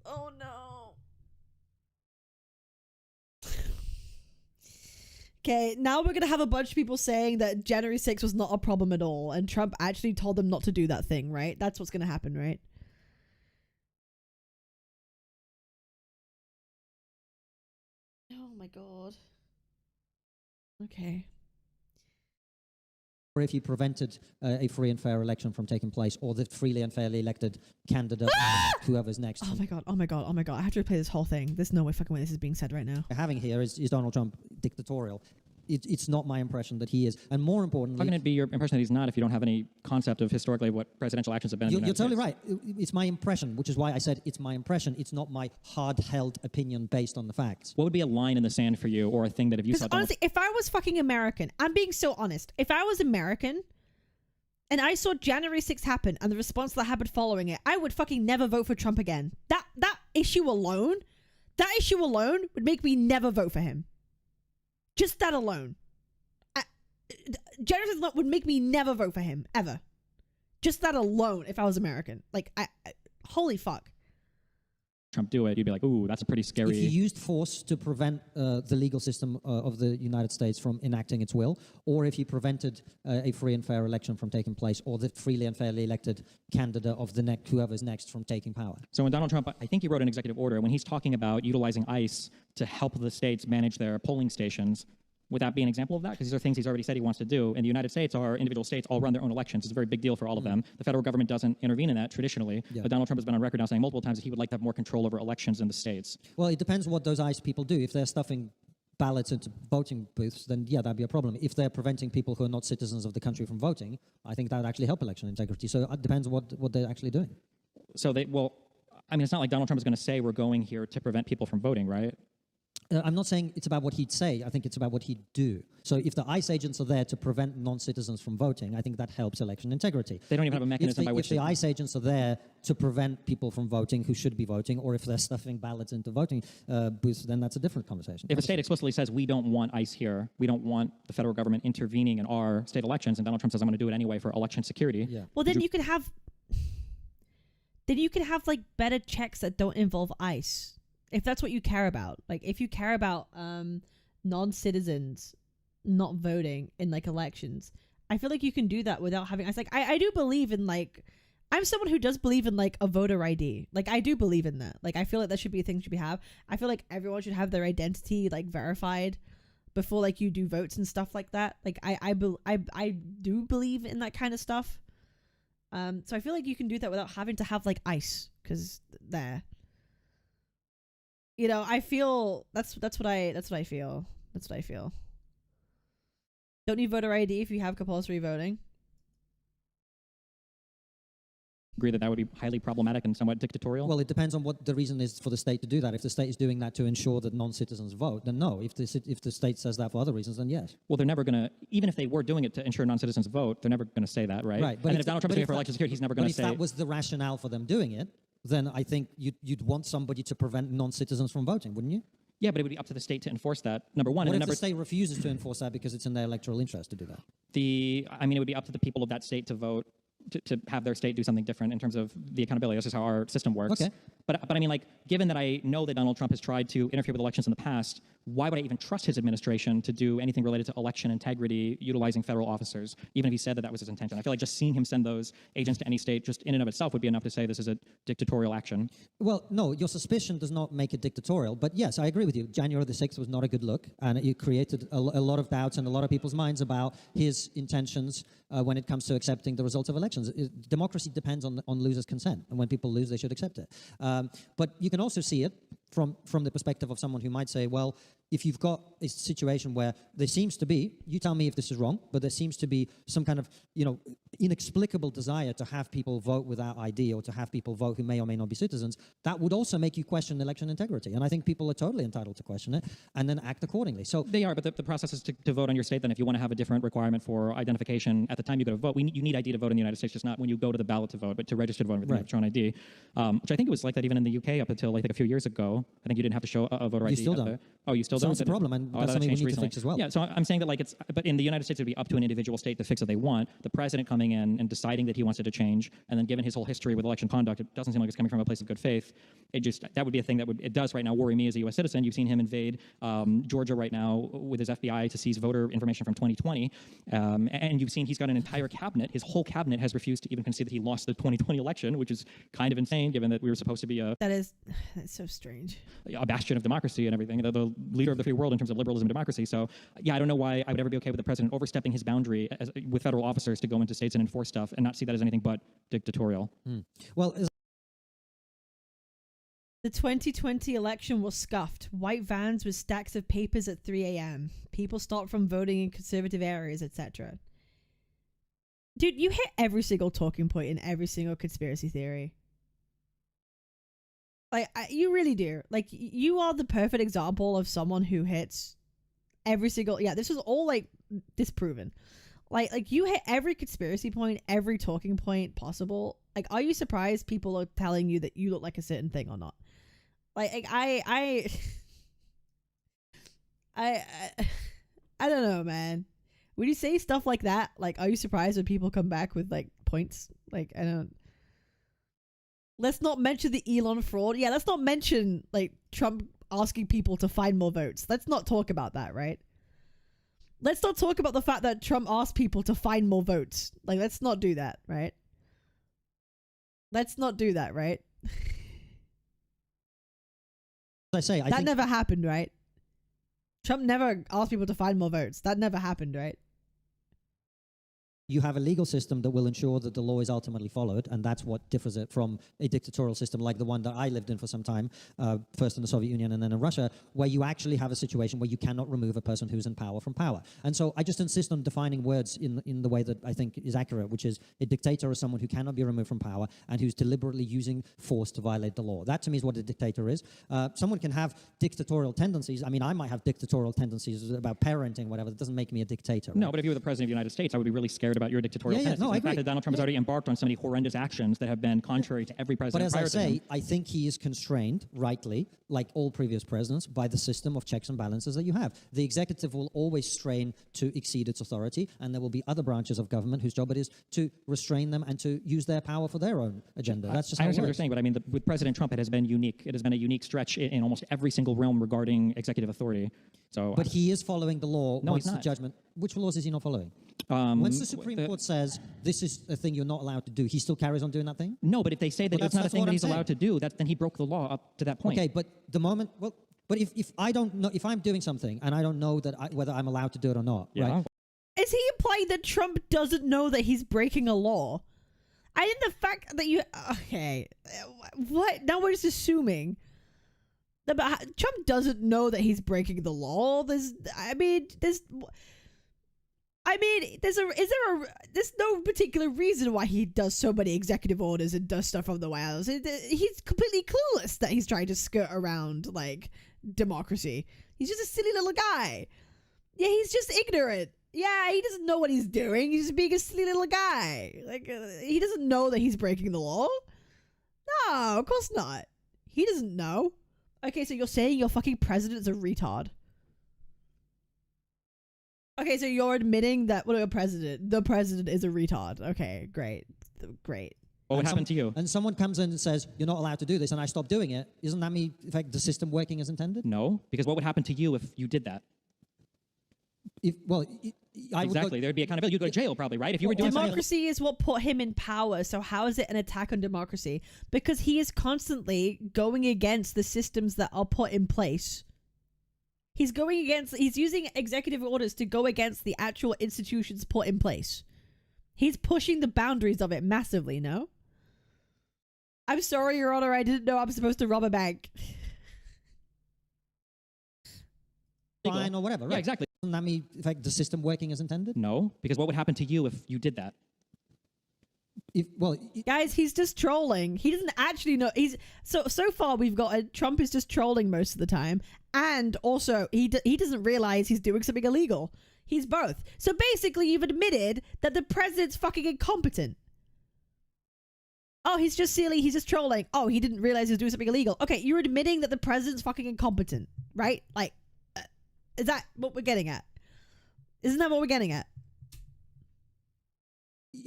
Oh no. Okay, now we're gonna have a bunch of people saying that January 6th was not a problem at all, and Trump actually told them not to do that thing, right? That's what's gonna happen, right? Oh my god. Okay. if he prevented a free and fair election from taking place, or the freely and fairly elected candidate, whoever's next. Oh my god, oh my god, oh my god. I have to replay this whole thing. There's no way fucking way this is being said right now. Having here is Donald Trump dictatorial. It's not my impression that he is. And more importantly... How can it be your impression that he's not if you don't have any concept of historically what presidential actions have been? You're totally right. It's my impression, which is why I said it's my impression. It's not my hard-held opinion based on the facts. What would be a line in the sand for you, or a thing that if you saw... Honestly, if I was fucking American, I'm being so honest. If I was American and I saw January 6th happen and the response that happened following it, I would fucking never vote for Trump again. That issue alone would make me never vote for him. Just that alone. January 6th would make me never vote for him, ever. Just that alone, if I was American. Like, holy fuck. Trump do it, you'd be like, ooh, that's a pretty scary... If he used force to prevent the legal system of the United States from enacting its will, or if he prevented a free and fair election from taking place, or the freely and fairly elected candidate of the whoever's next from taking power. So when Donald Trump, I think he wrote an executive order, when he's talking about utilizing ICE to help the states manage their polling stations, would that be an example of that? Because these are things he's already said he wants to do. In the United States, our individual states all run their own elections. It's a very big deal for all of them. The federal government doesn't intervene in that traditionally. Yeah. But Donald Trump has been on record now saying multiple times that he would like to have more control over elections in the states. Well, it depends what those ICE people do. If they're stuffing ballots into voting booths, then yeah, that'd be a problem. If they're preventing people who are not citizens of the country from voting, I think that would actually help election integrity. So it depends what they're actually doing. So I mean, it's not like Donald Trump is going to say we're going here to prevent people from voting, right? I'm not saying it's about what he'd say. I think it's about what he'd do. So if the ICE agents are there to prevent non-citizens from voting, I think that helps election integrity. They don't even have a mechanism by which... If the ICE agents are there to prevent people from voting who should be voting, or if they're stuffing ballots into voting booths, then that's a different conversation. If a state explicitly says, we don't want ICE here, we don't want the federal government intervening in our state elections, and Donald Trump says, I'm going to do it anyway for election security. Yeah. Well, then you could have... Then you could have, like, better checks that don't involve ICE. If that's what you care about, like if you care about non-citizens not voting in like elections, I feel like you can do that without having... I do believe in like... I'm someone who does believe in like a voter ID. Like I do believe in that. Like I feel like that should be a thing have. I feel like everyone should have their identity like verified before like you do votes and stuff like that. Like I do believe in that kind of stuff. So I feel like you can do that without having to have like ICE, because there. You know, I feel that's what I feel. That's what I feel. Don't need voter ID if you have compulsory voting. agree that that would be highly problematic and somewhat dictatorial? Well, it depends on what the reason is for the state to do that. If the state is doing that to ensure that non-citizens vote, then no. If the state says that for other reasons, then yes. Well, they're never going to, even if they were doing it to ensure non-citizens vote, they're never going to say that, right? Right. And then if Donald Trump is here for election security, he's never going to say... But if that was the rationale for them doing it, then I think you'd want somebody to prevent non-citizens from voting, wouldn't you? Yeah, but it would be up to the state to enforce that, number one. What and if number the state refuses to enforce that because it's in their electoral interest to do that? I mean, it would be up to the people of that state to vote to have their state do something different in terms of the accountability. That's just how our system works. Okay. But I mean, like, given that I know that Donald Trump has tried to interfere with elections in the past, why would I even trust his administration to do anything related to election integrity utilizing federal officers, even if he said that that was his intention? I feel like just seeing him send those agents to any state just in and of itself would be enough to say this is a dictatorial action. Well, no, your suspicion does not make it dictatorial. But yes, I agree with you. January the 6th was not a good look, and it created a lot of doubts in a lot of people's minds about his intentions when it comes to accepting the results of elections. Democracy depends on losers' consent, and when people lose, they should accept it. But you can also see it from the perspective of someone who might say, well, if you've got a situation where there seems to be, you tell me if this is wrong, but there seems to be some kind of, inexplicable desire to have people vote without ID or to have people vote who may or may not be citizens, that would also make you question election integrity. And I think people are totally entitled to question it and then act accordingly. So they are, but the process is to vote on your state. Then if you want to have a different requirement for identification at the time you go to vote, you need ID to vote in the United States, just not when you go to the ballot to vote, but to register to vote with your own ID, which I think it was like that even in the UK up until I think a few years ago. I think you didn't have to show a voter ID. You still don't. Oh, you still don't? So that's a problem, and that's something we need to fix as well. Yeah, so I'm saying that but in the United States, it would be up to an individual state to fix what they want. The president coming in and deciding that he wants it to change, and then given his whole history with election conduct, it doesn't seem like it's coming from a place of good faith. That would be a thing it does right now worry me as a U.S. citizen. You've seen him invade Georgia right now with his FBI to seize voter information from 2020, and you've seen he's got an entire cabinet. His whole cabinet has refused to even concede that he lost the 2020 election, which is kind of insane, given that we were supposed to be that's so strange, a bastion of democracy and everything, the leader of the free world in terms of liberalism and democracy. So yeah, I don't know why I would ever be okay with the president overstepping his boundary with federal officers to go into states and enforce stuff and not see that as anything but dictatorial. Well, the 2020 election was scuffed. White vans with stacks of papers at 3 a.m. People stopped from voting in conservative areas, etc. Dude, you hit every single talking point in every single conspiracy theory. Like, you really do. Like, you are the perfect example of someone who hits every single... Yeah, this was all, like, disproven. Like you hit every conspiracy point, every talking point possible. Like, are you surprised people are telling you that you look like a certain thing or not? Like I don't know, man. When you say stuff like that, like, are you surprised when people come back with, like, points? Like, I don't... Let's not mention the Elon fraud. Yeah, let's not mention, like, Trump asking people to find more votes. Let's not talk about that, right? Let's not talk about the fact that Trump asked people to find more votes. Like, let's not do that, right? Let's not do that, right? I think never happened, right? Trump never asked people to find more votes. That never happened, right? you have a legal system that will ensure that the law is ultimately followed, and that's what differs it from a dictatorial system like the one that I lived in for some time, first in the Soviet Union and then in Russia, where you actually have a situation where you cannot remove a person who's in power from power. And so I just insist on defining words in the way that I think is accurate, which is a dictator is someone who cannot be removed from power and who's deliberately using force to violate the law. That to me is what a dictator is. Someone can have dictatorial tendencies. I mean, I might have dictatorial tendencies about parenting, whatever. That doesn't make me a dictator. No, but if you were the president of the United States, I would be really scared about your dictatorial tendencies. No, the fact that Donald Trump has already embarked on so many horrendous actions that have been contrary to every president prior to him. But as I say, I think he is constrained, rightly, like all previous presidents, by the system of checks and balances that you have. The executive will always strain to exceed its authority, and there will be other branches of government whose job it is to restrain them and to use their power for their own agenda. That's just I how it understand what you're works. saying, but I mean, with President Trump, it has been unique. It has been a unique stretch in almost every single realm regarding executive authority. So, but he is following the law No, once he's the not. judgment. Which laws is he not following? Once the Supreme Court says this is a thing you're not allowed to do, he still carries on doing that thing? No, but if they say that Well, it's not a that's thing what that I'm he's allowed to do, then he broke the law up to that point. Okay, but the moment, well, but if I don't know, if I'm doing something and I don't know that whether I'm allowed to do it or not, right? Is he implying that Trump doesn't know that he's breaking a law? I think the fact that you... Okay. What? Now we're just assuming. But Trump doesn't know that he's breaking the law. I mean, there's no particular reason why he does so many executive orders and does stuff from the White House. He's completely clueless that he's trying to skirt around like democracy. He's just a silly little guy. Yeah, he's just ignorant. Yeah, he doesn't know what he's doing. He's just being a silly little guy. Like, he doesn't know that he's breaking the law. No, of course not. He doesn't know. Okay, so you're saying your fucking president's a retard. Okay, so you're admitting that the president is a retard. Okay, great. What would happen to you? And someone comes in and says, you're not allowed to do this, and I stop doing it. Isn't that me, in fact, the system working as intended? No, because what would happen to you if you did that? Exactly. There'd be accountability. You'd go to jail probably, right? If you were doing democracy is what put him in power. So how is it an attack on democracy? Because he is constantly going against the systems that are put in place. He's using executive orders to go against the actual institutions put in place. He's pushing the boundaries of it massively, no? I'm sorry, Your Honor, I didn't know I'm supposed to rob a bank. Fine or whatever, right? Yeah, exactly. Doesn't that mean, in fact, the system working as intended? No, because what would happen to you if you did that? Guys, he's just trolling. He doesn't actually know. So far we've got Trump is just trolling most of the time, and also he doesn't realize he's doing something illegal. He's both. So basically, you've admitted that the president's fucking incompetent. Oh, he's just silly. He's just trolling. Oh, he didn't realize he was doing something illegal. Okay, you're admitting that the president's fucking incompetent, right? Like, is that what we're getting at? Isn't that what we're getting at?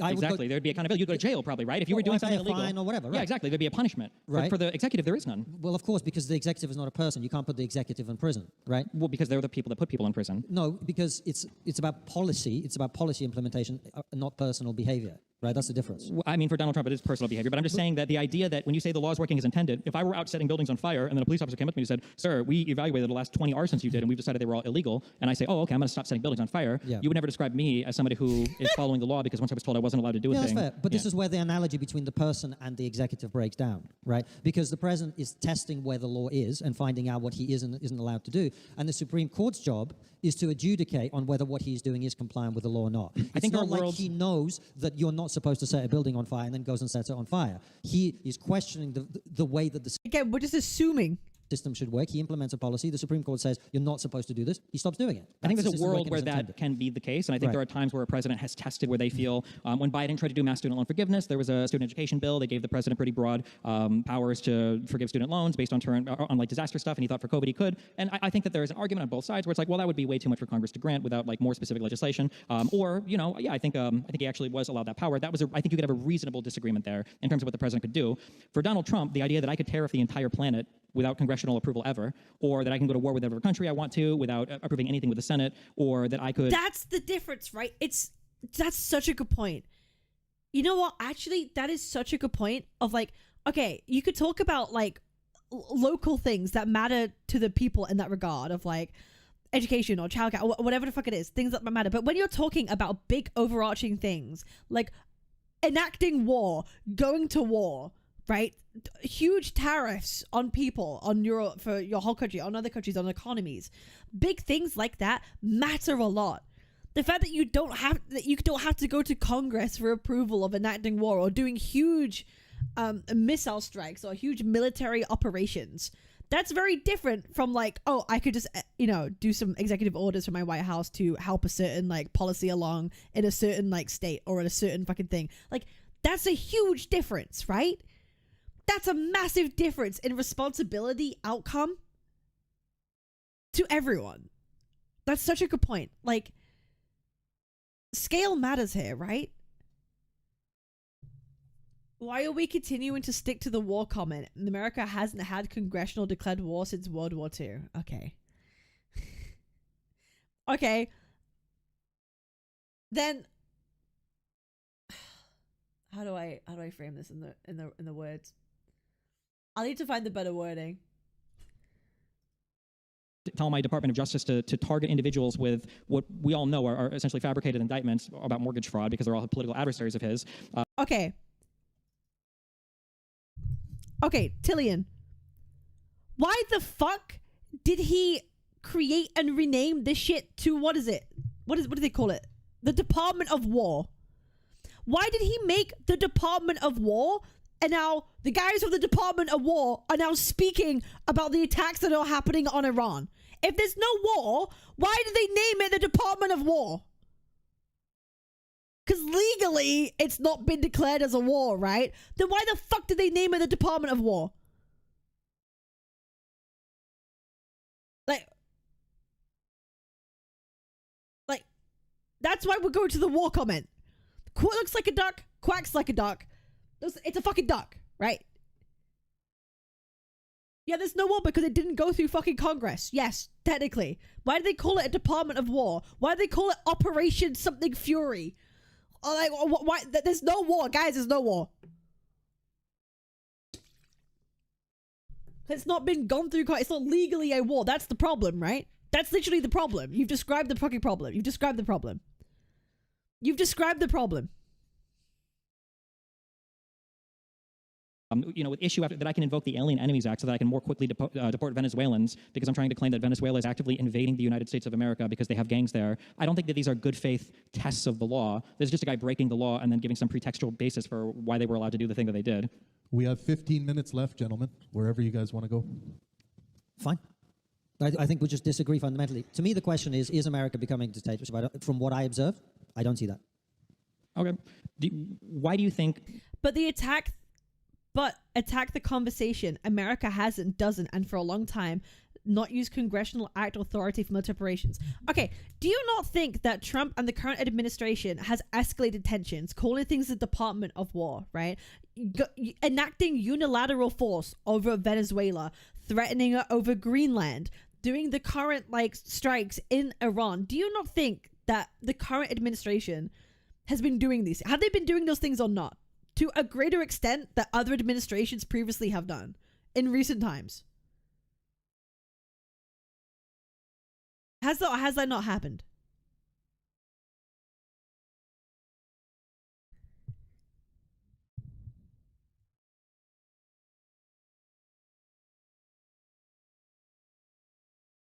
Exactly. There'd be accountability. You'd go to jail probably, right? If you were doing something illegal. Fine or whatever, right? Yeah, exactly. There'd be a punishment. Right. For the executive, there is none. Well, of course, because the executive is not a person. You can't put the executive in prison, right? Well, because they're the people that put people in prison. No, because it's about policy. It's about policy implementation, not personal behavior. Right, that's the difference. I mean, for Donald Trump, it is personal behavior, but I'm just saying that the idea that when you say the law is working as intended, if I were out setting buildings on fire and then a police officer came up to me and said, sir, we evaluated the last 20 arsons you did and we've decided they were all illegal, and I say, oh, okay, I'm going to stop setting buildings on fire, you would never describe me as somebody who is following the law because once I was told I wasn't allowed to do a thing. That's fair, but this is where the analogy between the person and the executive breaks down, right? Because the president is testing where the law is and finding out what he is and isn't allowed to do, and the Supreme Court's job is to adjudicate on whether what he's doing is compliant with the law or not. I think not like he knows that you're not supposed to set a building on fire and then goes and sets it on fire. He is questioning the way that the again, we're just assuming system should work. He implements a policy. The Supreme Court says you're not supposed to do this. He stops doing it. I think there's a world where that can be the case, and I think there are times where a president has tested where they feel when Biden tried to do mass student loan forgiveness, there was a student education bill. They gave the president pretty broad powers to forgive student loans based on like disaster stuff, and he thought for COVID he could. And I think that there is an argument on both sides where it's like, well, that would be way too much for Congress to grant without like more specific legislation. Or I think he actually was allowed that power. I think you could have a reasonable disagreement there in terms of what the president could do. For Donald Trump, the idea that I could tear off the entire planet without congressional approval ever, or that I can go to war with whatever country I want to without approving anything with the Senate, or that I could... That's the difference, right? That's such a good point. You know what? Actually, that is such a good point of like, okay, you could talk about like local things that matter to the people in that regard of like education or childcare or whatever the fuck it is, things that matter. But when you're talking about big overarching things like enacting war, going to war, right? Huge tariffs on people, for your whole country, on other countries, on economies. Big things like that matter a lot. The fact that you don't have to go to Congress for approval of enacting war or doing huge missile strikes or huge military operations, that's very different from like, oh, I could just do some executive orders from my White House to help a certain like policy along in a certain like state or in a certain fucking thing. Like, that's a huge difference, right? That's a massive difference in responsibility outcome to everyone. That's such a good point. Like, scale matters here, right? Why are we continuing to stick to the war comment? America hasn't had congressional declared war since World War II. Okay. Okay. Then how do I frame this in the words? I'll need to find the better wording. Tell my Department of Justice to target individuals with what we all know are essentially fabricated indictments about mortgage fraud because they're all political adversaries of his. Okay, Tillian. Why the fuck did he create and rename this shit to, what is it? What do they call it? The Department of War. Why did he make the Department of War? And now the guys from the Department of War are now speaking about the attacks that are happening on Iran. If there's no war, why did they name it the Department of War? Because legally, it's not been declared as a war, right? Then why the fuck did they name it the Department of War? Like, that's why we're going to the war comment. Quack looks like a duck, quacks like a duck. It's a fucking duck, right? Yeah, there's no war because it didn't go through fucking Congress. Yes, technically. Why do they call it a Department of War? Why do they call it Operation Something Fury? Or like, why? There's no war, guys. There's no war. It's not been gone through. It's not legally a war. That's the problem, right? That's literally the problem. You've described the fucking problem. You've described the problem. You've described the problem. You know, with issue after that, I can invoke the Alien Enemies Act so that I can more quickly deport Venezuelans because I'm trying to claim that Venezuela is actively invading the United States of America because they have gangs there. I don't think that these are good faith tests of the law. There's just a guy breaking the law and then giving some pretextual basis for why they were allowed to do the thing that they did. We have 15 minutes left, gentlemen, wherever you guys want to go. Fine. I think we just disagree fundamentally. To me, the question is America becoming a dictatorship? From what I observe, I don't see that. Okay. Why do you think... But attack the conversation. America hasn't, doesn't, and for a long time, not used congressional act authority for military operations. Okay, do you not think that Trump and the current administration has escalated tensions, calling things the Department of War, right? Enacting unilateral force over Venezuela, threatening it over Greenland, doing the current, like, strikes in Iran. Do you not think that the current administration has been doing these? Have they been doing those things or not? To a greater extent that other administrations previously have done in recent times. Has that not happened?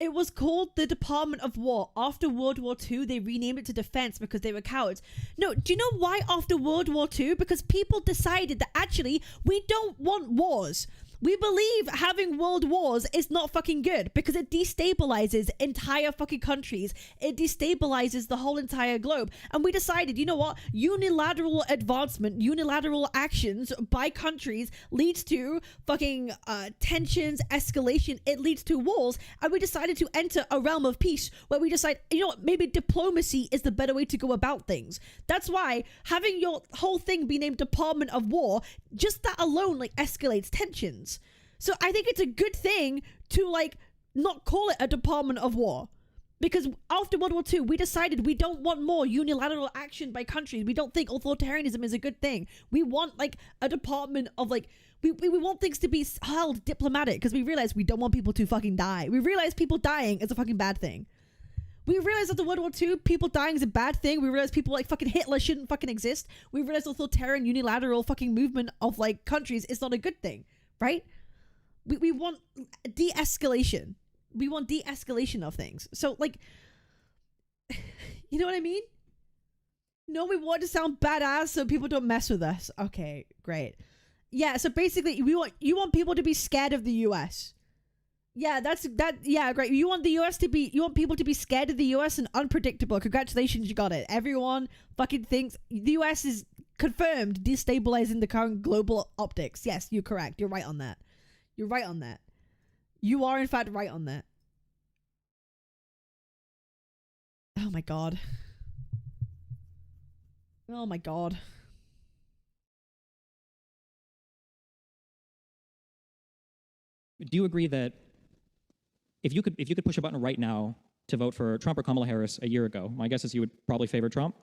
It was called the Department of War. After World War II, they renamed it to Defense because they were cowards. No, do you know why after World War II? Because people decided that actually we don't want wars. We believe having world wars is not fucking good because it destabilizes entire fucking countries. It destabilizes the whole entire globe. And we decided, you know what? Unilateral advancement, unilateral actions by countries leads to fucking tensions, escalation. It leads to wars. And we decided to enter a realm of peace where we decide, you know what? Maybe diplomacy is the better way to go about things. That's why having your whole thing be named Department of War, just that alone like escalates tensions. So I think it's a good thing to like not call it a Department of War, because after World War II we decided we don't want more unilateral action by countries. We don't think authoritarianism is a good thing. We want like a department of like we want things to be held diplomatic because we realize we don't want people to fucking die. We realize people dying is a fucking bad thing. We realized after World War II, people dying is a bad thing. We realized people like fucking Hitler shouldn't fucking exist. We realized authoritarian unilateral fucking movement of like countries is not a good thing, right? We want de-escalation. We want de-escalation of things. So like, you know what I mean? No, we want to sound badass so people don't mess with us. Okay, great. Yeah, so basically you want people to be scared of the US. Yeah, yeah, great. You want people to be scared of the US and unpredictable. Congratulations, you got it. Everyone fucking thinks the US is confirmed destabilizing the current global optics. Yes, you're correct. You're right on that. You're right on that. You are in fact right on that. Oh my god. Oh my god. Do you agree that if you could push a button right now to vote for Trump or Kamala Harris a year ago, my guess is you would probably favor Trump?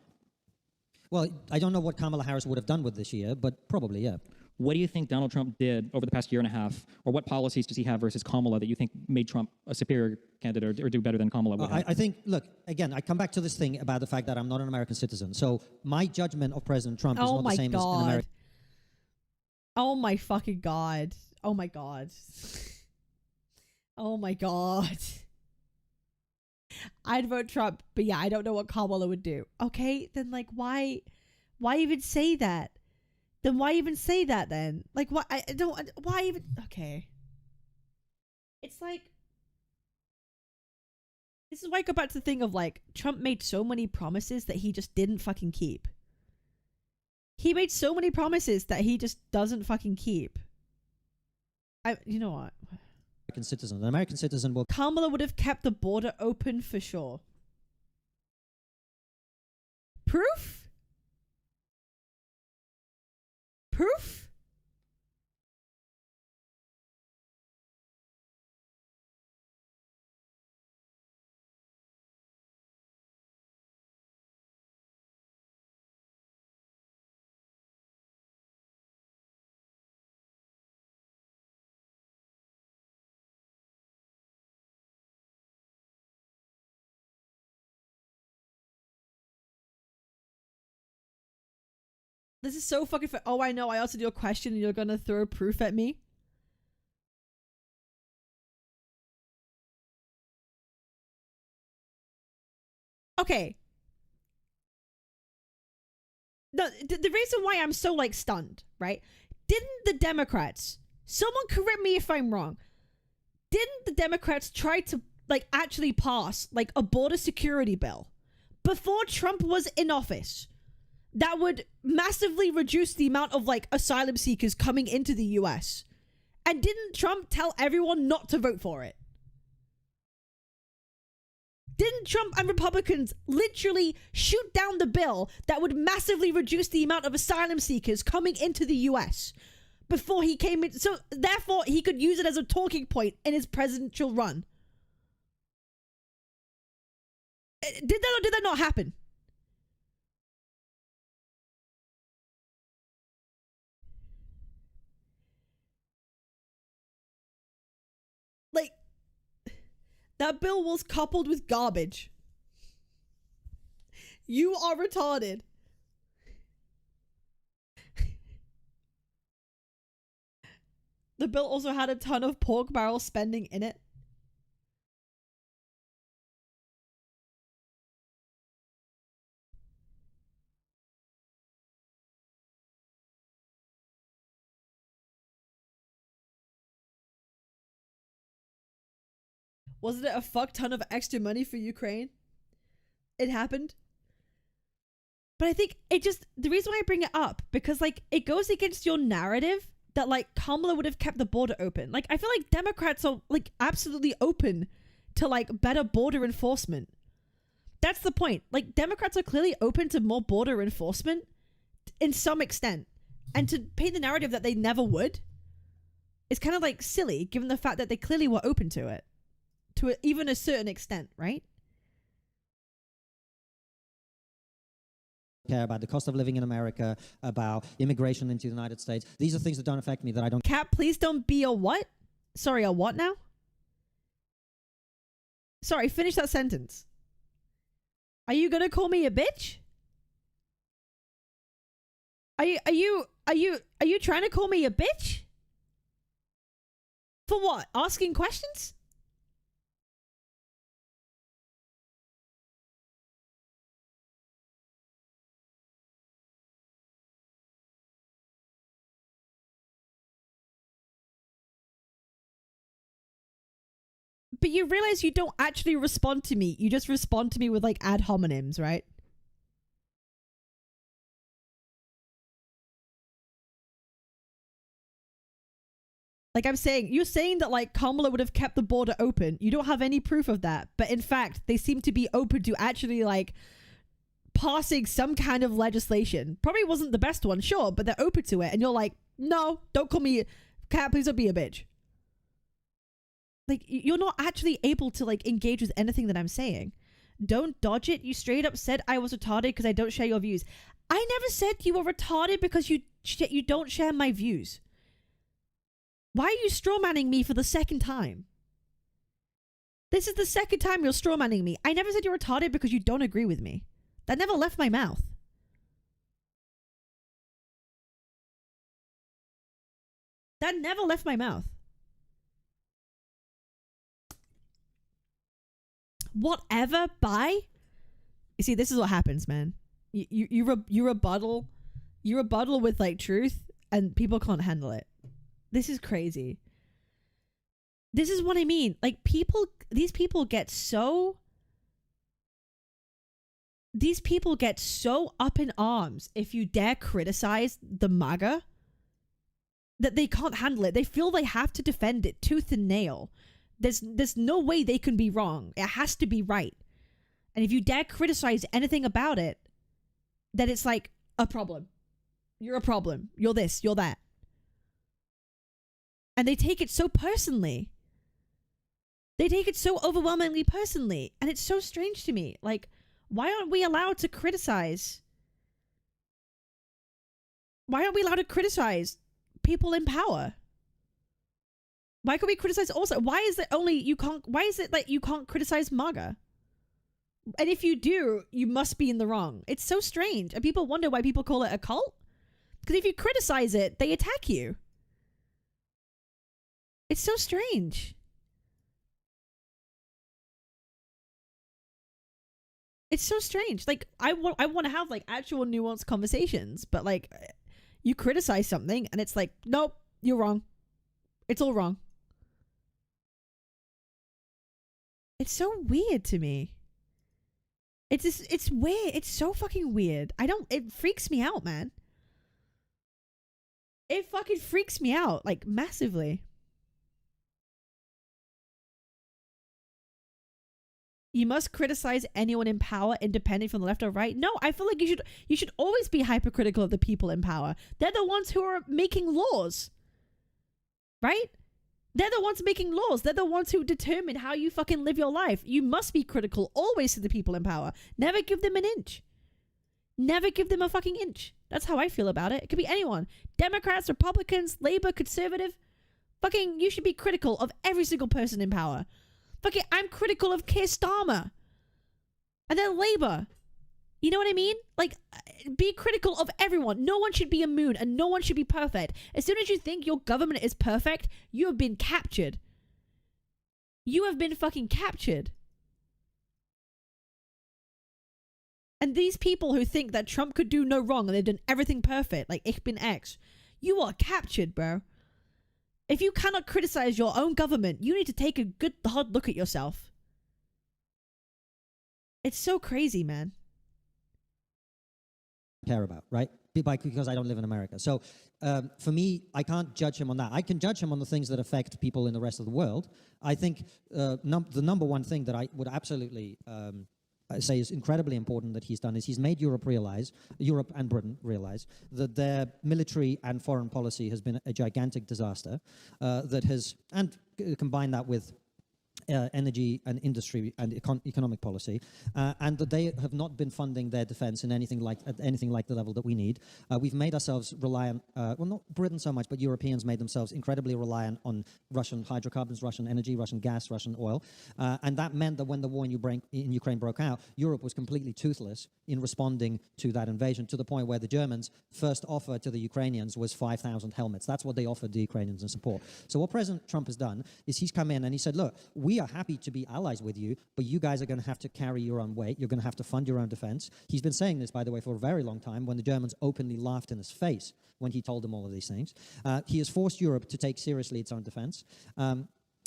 Well, I don't know what Kamala Harris would have done with this year, but probably, yeah. What do you think Donald Trump did over the past year and a half, or what policies does he have versus Kamala that you think made Trump a superior candidate or do better than Kamala would have? I think, look, again, I come back to this thing about the fact that I'm not an American citizen. So my judgment of President Trump is not the same as an American. Oh my fucking god. Oh my god. Oh my god. I'd vote Trump, but yeah, I don't know what Kamala would do. Okay, then like why even say that? Then why even say that then? Like why I don't why even okay. It's like this is why I go back to the thing of like Trump made so many promises that he just didn't fucking keep. He made so many promises that he just doesn't fucking keep. You know what? American citizen. An American citizen will... Kamala would have kept the border open for sure. Proof? Proof? This is so fucking oh, I know. I also do a question and you're gonna throw proof at me. Okay. The reason why I'm so like stunned, right? Didn't the Democrats, someone correct me if I'm wrong, didn't the Democrats try to like actually pass like a border security bill before Trump was in office that would massively reduce the amount of like asylum seekers coming into the US? And didn't Trump tell everyone not to vote for it? Didn't Trump and Republicans literally shoot down the bill that would massively reduce the amount of asylum seekers coming into the US before he came in? So therefore he could use it as a talking point in his presidential run. Did that or did that not happen? Like, that bill was coupled with garbage. You are retarded. The bill also had a ton of pork barrel spending in it. Wasn't it a fuck ton of extra money for Ukraine? It happened. But I think it just, the reason why I bring it up, because like it goes against your narrative that like Kamala would have kept the border open. Like I feel like Democrats are like absolutely open to like better border enforcement. That's the point. Like Democrats are clearly open to more border enforcement in some extent. And to paint the narrative that they never would is kind of like silly given the fact that they clearly were open to it. To even a certain extent, right? Care about the cost of living in America, about immigration into the United States. These are things that don't affect me, that I don't... Cap, please don't be a what? Sorry, a what now? Sorry, finish that sentence. Are you gonna call me a bitch? Are you trying to call me a bitch? For what? Asking questions? But you realize you don't actually respond to me. You just respond to me with like ad hominems, right? Like I'm saying, you're saying that like Kamala would have kept the border open. You don't have any proof of that. But in fact, they seem to be open to actually like passing some kind of legislation. Probably wasn't the best one, sure, but they're open to it. And you're like, no, don't call me, Cat, please don't be a bitch. Like, you're not actually able to, like, engage with anything that I'm saying. Don't dodge it. You straight up said I was retarded because I don't share your views. I never said you were retarded because you don't share my views. Why are you strawmanning me for the second time? This is the second time you're strawmanning me. I never said you're retarded because you don't agree with me. That never left my mouth. That never left my mouth. whatever by. You see, this is what happens, man. You rebuttal with like truth, and people can't handle it. This is crazy. This is what I mean. Like these people get so up in arms if you dare criticize the MAGA that they can't handle it. They feel they have to defend it tooth and nail. There's no way they can be wrong. It has to be right. And if you dare criticize anything about it, then it's like a problem. You're a problem. You're this, you're that. And they take it so personally. They take it so overwhelmingly personally. And it's so strange to me. Like, why aren't we allowed to criticize? Why aren't we allowed to criticize people in power? Why can't we criticize also? Why is it that you can't criticize MAGA? And if you do, you must be in the wrong. It's so strange. And people wonder why people call it a cult. Because if you criticize it, they attack you. It's so strange. It's so strange. Like, I want to have like actual nuanced conversations, but like you criticize something and it's like, nope, you're wrong. It's all wrong. It's so weird to me. It's weird. It's so fucking weird. It freaks me out, man. It fucking freaks me out, like, massively. You must criticize anyone in power, independent from the left or right. No, I feel like you should always be hypercritical of the people in power. They're the ones who are making laws. Right? They're the ones making laws. They're the ones who determine how you fucking live your life. You must be critical always to the people in power. Never give them an inch. Never give them a fucking inch. That's how I feel about it. It could be anyone. Democrats, Republicans, Labor, Conservative. Fucking, you should be critical of every single person in power. Fucking, I'm critical of Keir Starmer. And then Labor. You know what I mean? Like, be critical of everyone. No one should be immune and no one should be perfect. As soon as you think your government is perfect, you have been captured. You have been fucking captured. And these people who think that Trump could do no wrong and they've done everything perfect, like Ich bin X, you are captured, bro. If you cannot criticize your own government, you need to take a good hard look at yourself. It's so crazy, man. Care about, right? Because I don't live in America. So for me, I can't judge him on that. I can judge him on the things that affect people in the rest of the world. I think the number one thing that I would absolutely say is incredibly important that he's done is he's made Europe and Britain realize that their military and foreign policy has been a gigantic disaster and combine that with energy and industry and economic policy, and that they have not been funding their defense in anything like the level that we need. We've made ourselves reliant, well, not Britain so much, but Europeans made themselves incredibly reliant on Russian hydrocarbons, Russian energy, Russian gas, Russian oil, and that meant that when the war in Ukraine broke out, Europe was completely toothless in responding to that invasion, to the point where the Germans' first offer to the Ukrainians was 5,000 helmets. That's what they offered the Ukrainians in support. So what President Trump has done is he's come in and he said, look, we are happy to be allies with you, but you guys are going to have to carry your own weight. You're going to have to fund your own defense. He's been saying this, by the way, for a very long time, when the Germans openly laughed in his face when he told them all of these things. He has forced Europe to take seriously its own defense.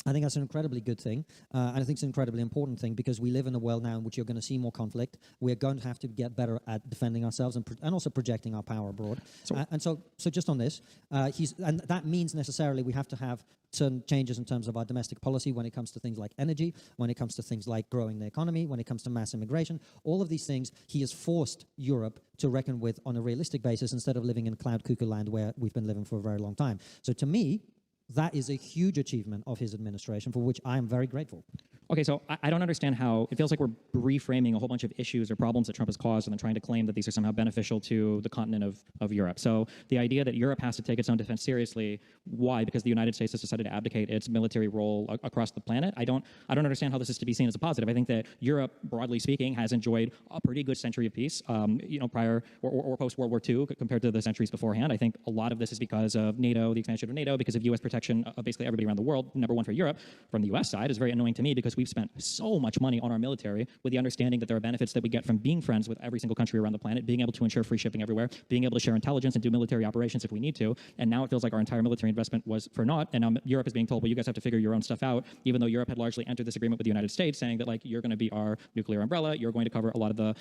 I think that's an incredibly good thing, and I think it's an incredibly important thing, because we live in a world now in which you're going to see more conflict. We're going to have to get better at defending ourselves and also projecting our power abroad. So just on this, and that means necessarily we have to have certain changes in terms of our domestic policy when it comes to things like energy, when it comes to things like growing the economy, when it comes to mass immigration. All of these things he has forced Europe to reckon with on a realistic basis, instead of living in cloud cuckoo land where we've been living for a very long time. So to me, that is a huge achievement of his administration, for which I am very grateful. Okay, so I don't understand how it feels like we're reframing a whole bunch of issues or problems that Trump has caused and then trying to claim that these are somehow beneficial to the continent of Europe. So the idea that Europe has to take its own defense seriously, why? Because the United States has decided to abdicate its military role across the planet? I don't understand how this is to be seen as a positive. I think that Europe, broadly speaking, has enjoyed a pretty good century of peace, prior or post World War II compared to the centuries beforehand. I think a lot of this is because of NATO, the expansion of NATO, because of U.S. protection protection of basically everybody around the world, number one for Europe. From the US side is very annoying to me because we've spent so much money on our military with the understanding that there are benefits that we get from being friends with every single country around the planet, being able to ensure free shipping everywhere, being able to share intelligence and do military operations if we need to. And now it feels like our entire military investment was for naught. And now Europe is being told, well, you guys have to figure your own stuff out, even though Europe had largely entered this agreement with the United States saying that, like, you're going to be our nuclear umbrella, you're going to cover a lot of the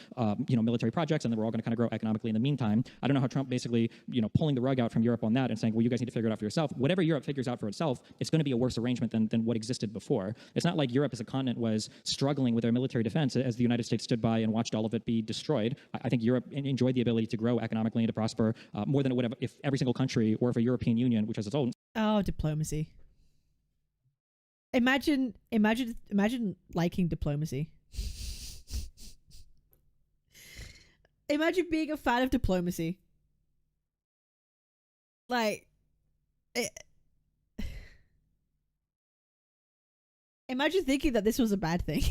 military projects, and then we're all going to kind of grow economically in the meantime. I don't know how Trump basically, pulling the rug out from Europe on that and saying, well, you guys need to figure it out for yourself. Whatever Europe figures out for itself, it's going to be a worse arrangement than what existed before. It's not like Europe as a continent was struggling with their military defense as the United States stood by and watched all of it be destroyed. I think Europe enjoyed the ability to grow economically and to prosper more than it would have if every single country or if a European Union, which has its own. Oh, diplomacy. Imagine liking diplomacy. Imagine being a fan of diplomacy. Like, imagine thinking that this was a bad thing.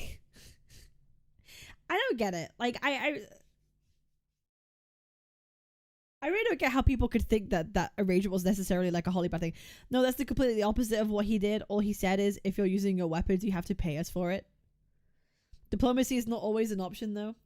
I don't get it. Like, I really don't get how people could think that that arrangement was necessarily like a wholly bad thing. No, that's the completely opposite of what he did. All he said is, if you're using your weapons, you have to pay us for it. Diplomacy is not always an option, though.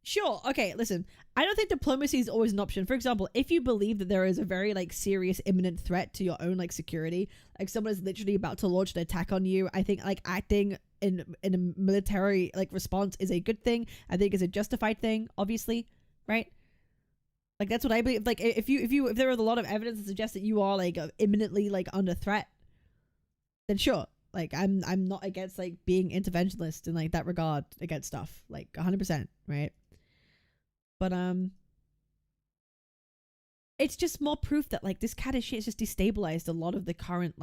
Sure, okay, listen. I don't think diplomacy is always an option. For example, if you believe that there is a very, like, serious imminent threat to your own, like, security, like someone is literally about to launch an attack on you, I think, like, acting in a military, like, response is a good thing. I think it's a justified thing, obviously, right? Like, that's what I believe. Like, if there is a lot of evidence that suggests that you are, like, imminently, like, under threat, then sure. Like, I'm not against, like, being interventionist in, like, that regard against stuff. Like, 100%, right? But, it's just more proof that, like, this kind of shit has just destabilized a lot of the current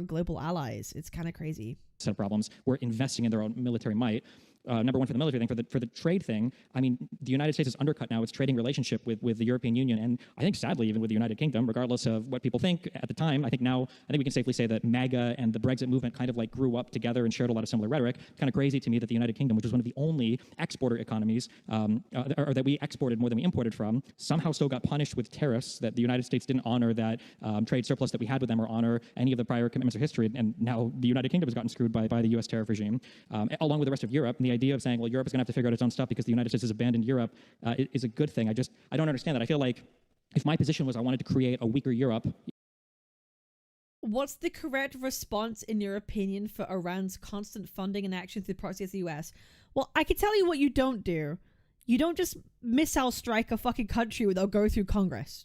global allies. It's kind of crazy. Set of problems. We're investing in their own military might. Number one, for the military thing, for the trade thing, I mean, the United States has undercut now its trading relationship with the European Union, and I think sadly even with the United Kingdom, regardless of what people think at the time. I think we can safely say that MAGA and the Brexit movement kind of like grew up together and shared a lot of similar rhetoric. Kind of crazy to me that the United Kingdom, which was one of the only exporter economies, or that we exported more than we imported from, somehow still got punished with tariffs, that the United States didn't honor that trade surplus that we had with them or honor any of the prior commitments of history, and now the United Kingdom has gotten screwed by the U.S. tariff regime, along with the rest of Europe. And the idea of saying, well, Europe is going to have to figure out its own stuff because the United States has abandoned Europe is a good thing. I don't understand that. I feel like if my position was I wanted to create a weaker Europe. What's the correct response, in your opinion, for Iran's constant funding and action through proxy against the US? Well, I can tell you what you don't do. You don't just missile strike a fucking country without going through Congress.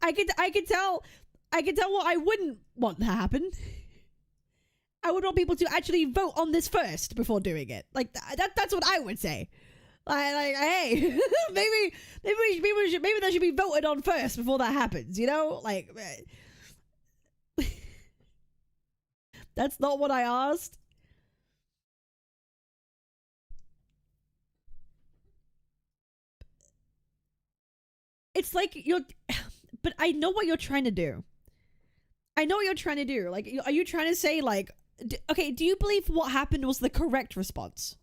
I can tell what I wouldn't want to happen. I would want people to actually vote on this first before doing it. Like, that's what I would say. Like, hey, maybe that should be voted on first before that happens, you know? Like, that's not what I asked. It's like but I know what you're trying to do. Like, are you trying to say, like, okay, do you believe what happened was the correct response?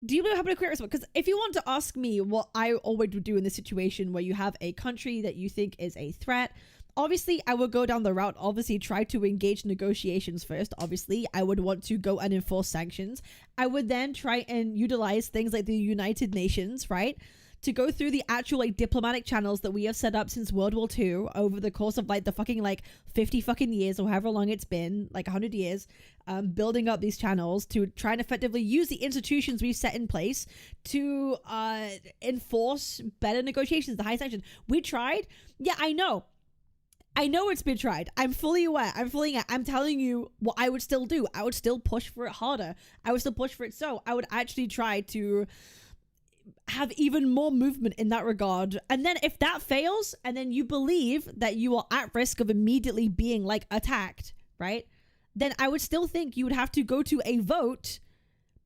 Do you believe what happened was the correct response? Because if you want to ask me what I always would do in this situation where you have a country that you think is a threat, obviously I would go down the route, obviously try to engage negotiations first. Obviously, I would want to go and enforce sanctions. I would then try and utilize things like the United Nations, right? To go through the actual, like, diplomatic channels that we have set up since World War II over the course of, like, the fucking, like, 50 fucking years or however long it's been, like 100 years, building up these channels to try and effectively use the institutions we've set in place to enforce better negotiations, the high sanctions. We tried. Yeah, I know it's been tried. I'm fully aware. I'm telling you what I would still do. I would still push for it harder. I would still push for it. So I would actually try to have even more movement in that regard. And then if that fails, and then you believe that you are at risk of immediately being, like, attacked, right? Then I would still think you would have to go to a vote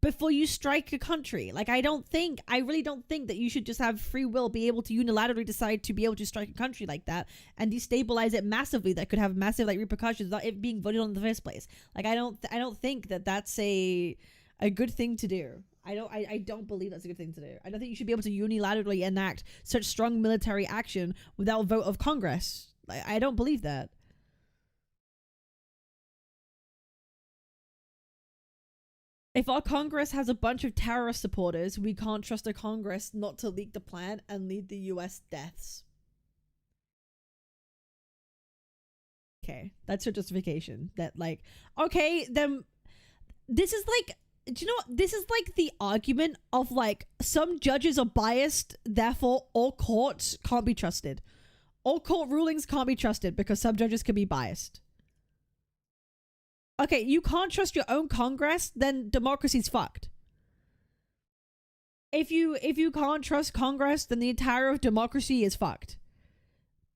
before you strike a country. Like, I really don't think that you should just have free will, be able to unilaterally decide to be able to strike a country like that and destabilize it massively. That could have massive, like, repercussions without it being voted on in the first place. Like, I don't think that that's a good thing to do. I don't believe that's a good thing to do. I don't think you should be able to unilaterally enact such strong military action without vote of Congress. I don't believe that. If our Congress has a bunch of terrorist supporters, we can't trust a Congress not to leak the plan and lead the US deaths. Okay, that's your justification. That like, okay, then this is like, do you know what? This is like the argument of like, some judges are biased, therefore all courts can't be trusted. All court rulings can't be trusted because some judges can be biased. Okay, you can't trust your own Congress, then democracy's fucked. If you can't trust Congress, then the entire of democracy is fucked.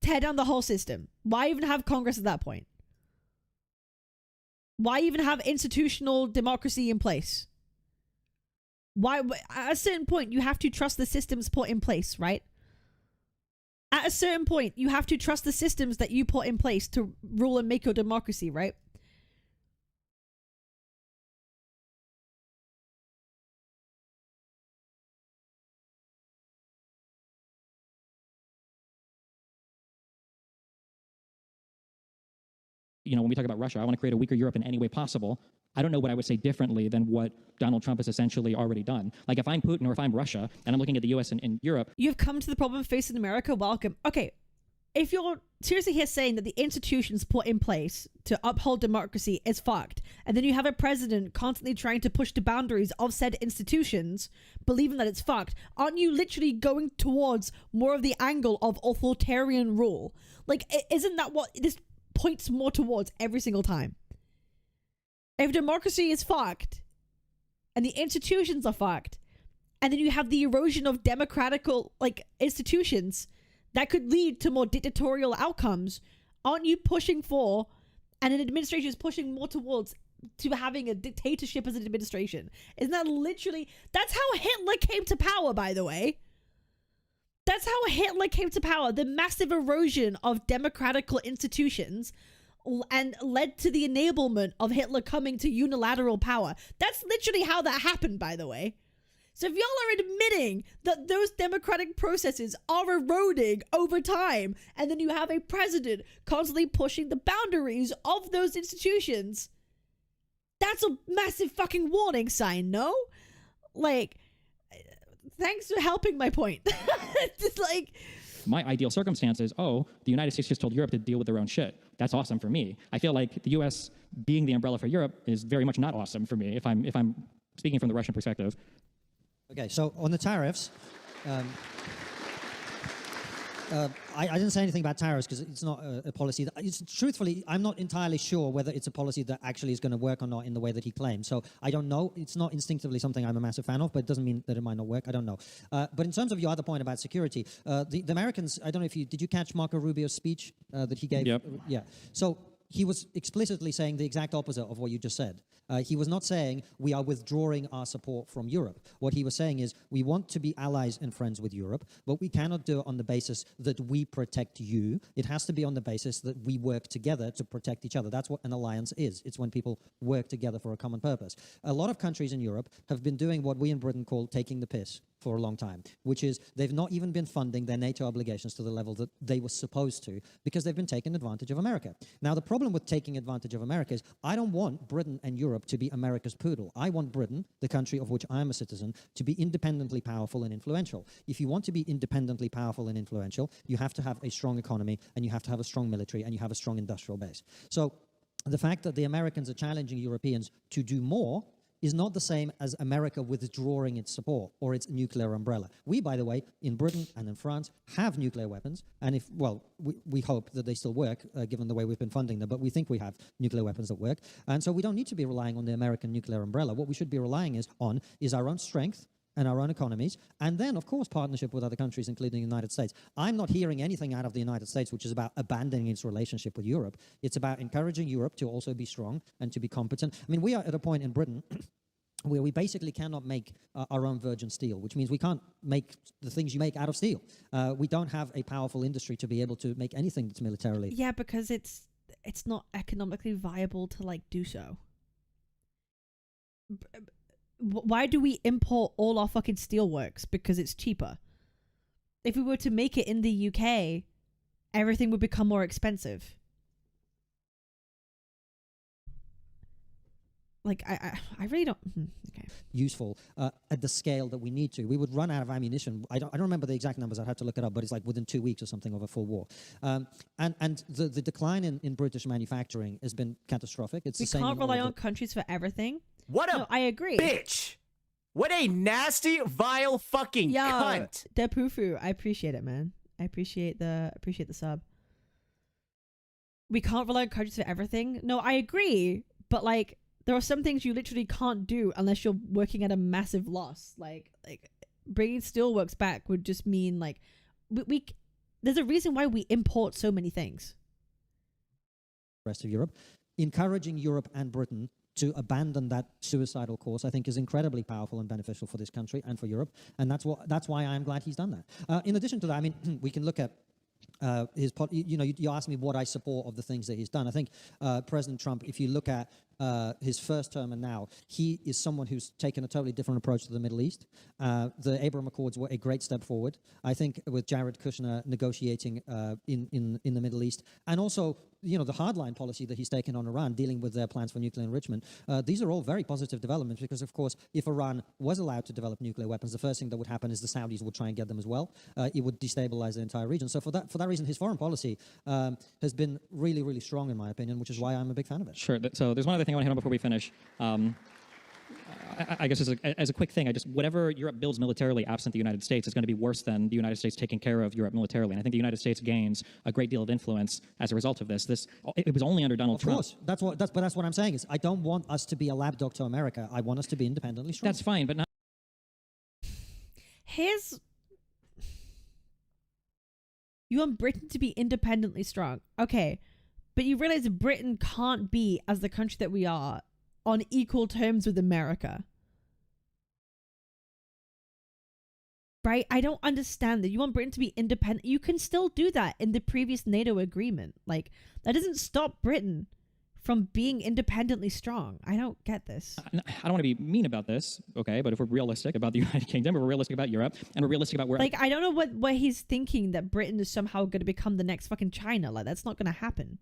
Tear down the whole system. Why even have Congress at that point? Why even have institutional democracy in place? Why, at a certain point, you have to trust the systems put in place, right? At a certain point, you have to trust the systems that you put in place to rule and make your democracy, right? You know, when we talk about Russia, I want to create a weaker Europe in any way possible. I don't know what I would say differently than what Donald Trump has essentially already done. Like, if I'm Putin or if I'm Russia and I'm looking at the US and Europe. You've come to the problem facing America. Welcome. Okay, if you're seriously here saying that the institutions put in place to uphold democracy is fucked, and then you have a president constantly trying to push the boundaries of said institutions, believing that it's fucked, aren't you literally going towards more of the angle of authoritarian rule? Like, isn't that what this points more towards every single time? If democracy is fucked and the institutions are fucked, and then you have the erosion of democratical like institutions that could lead to more dictatorial outcomes, aren't you pushing for, and an administration is pushing more towards to having a dictatorship as an administration? Isn't that literally, that's how Hitler came to power, by the way. That's how Hitler came to power. The massive erosion of democratical institutions and led to the enablement of Hitler coming to unilateral power. That's literally how that happened, by the way. So if y'all are admitting that those democratic processes are eroding over time, and then you have a president constantly pushing the boundaries of those institutions, that's a massive fucking warning sign, no? Like, thanks for helping my point. Just like, my ideal circumstance is, oh, the United States just told Europe to deal with their own shit. That's awesome for me. I feel like the US being the umbrella for Europe is very much not awesome for me if I'm speaking from the Russian perspective. Okay, so on the tariffs, I didn't say anything about tariffs because it's not a policy. Truthfully, I'm not entirely sure whether it's a policy that actually is going to work or not in the way that he claims. So I don't know. It's not instinctively something I'm a massive fan of, but it doesn't mean that it might not work. I don't know. But in terms of your other point about security, the Americans, I don't know if did you catch Marco Rubio's speech that he gave? Yep. Yeah. So he was explicitly saying the exact opposite of what you just said. He was not saying we are withdrawing our support from Europe. What he was saying is we want to be allies and friends with Europe, but we cannot do it on the basis that we protect you. It has to be on the basis that we work together to protect each other. That's what an alliance is. It's when people work together for a common purpose. A lot of countries in Europe have been doing what we in Britain call taking the piss for a long time, which is they've not even been funding their NATO obligations to the level that they were supposed to because they've been taking advantage of America. Now, the problem with taking advantage of America is I don't want Britain and Europe to be America's poodle. I want Britain, the country of which I am a citizen, to be independently powerful and influential. If you want to be independently powerful and influential, you have to have a strong economy and you have to have a strong military and you have a strong industrial base. So the fact that the Americans are challenging Europeans to do more is not the same as America withdrawing its support or its nuclear umbrella. We, by the way, in Britain and in France, have nuclear weapons, and if, well, we hope that they still work, given the way we've been funding them, but we think we have nuclear weapons that work, and so we don't need to be relying on the American nuclear umbrella. What we should be relying on is our own strength and our own economies, and then, of course, partnership with other countries, including the United States. I'm not hearing anything out of the United States which is about abandoning its relationship with Europe. It's about encouraging Europe to also be strong and to be competent. I mean, we are at a point in Britain where we basically cannot make our own virgin steel, which means we can't make the things you make out of steel. We don't have a powerful industry to be able to make anything that's militarily... Yeah, because it's not economically viable to, like, do so. why do we import all our fucking steelworks? Because it's cheaper. If we were to make it in the UK, everything would become more expensive. Like, I really don't... Okay. Useful at the scale that we need to. We would run out of ammunition. I don't remember the exact numbers. I'd have to look it up, but it's like within 2 weeks or something of a full war. And the decline in British manufacturing has been catastrophic. It's we the same. We can't rely on countries for everything. What a no, I agree. bitch! What a nasty, vile fucking cunt! Depufu, I appreciate it, man. I appreciate the sub. We can't rely on countries for everything. No, I agree, but like, there are some things you literally can't do unless you're working at a massive loss. Like bringing steelworks back would just mean like we there's a reason why we import so many things. Rest of Europe, encouraging Europe and Britain to abandon that suicidal course, I think, is incredibly powerful and beneficial for this country and for Europe, and that's why I'm glad he's done that. In addition to that, I mean, we can look at you asked me what I support of the things that he's done. I think President Trump, if you look at his first term and now, he is someone who's taken a totally different approach to the Middle East. The Abraham Accords were a great step forward. I think with Jared Kushner negotiating in the Middle East, and also the hardline policy that he's taken on Iran, dealing with their plans for nuclear enrichment. These are all very positive developments because, of course, if Iran was allowed to develop nuclear weapons, the first thing that would happen is the Saudis would try and get them as well. It would destabilize the entire region. So for that reason, his foreign policy has been really, really strong, in my opinion, which is why I'm a big fan of it. Sure. So there's one other thing I want to hit on before we finish. I guess as a quick thing, whatever Europe builds militarily absent the United States is going to be worse than the United States taking care of Europe militarily. And I think the United States gains a great deal of influence as a result of this. It was only under Donald Trump. Of course, that's what I'm saying is I don't want us to be a lapdog to America. I want us to be independently strong. That's fine, but not. You want Britain to be independently strong, okay? But you realize Britain can't be, as the country that we are, on equal terms with America. Right? I don't understand that. You want Britain to be independent. You can still do that in the previous NATO agreement. Like, that doesn't stop Britain from being independently strong. I don't get this. I don't want to be mean about this, okay? But if we're realistic about the United Kingdom, we're realistic about Europe, and we're realistic about where... Like, I don't know what he's thinking, that Britain is somehow going to become the next fucking China. Like, that's not going to happen.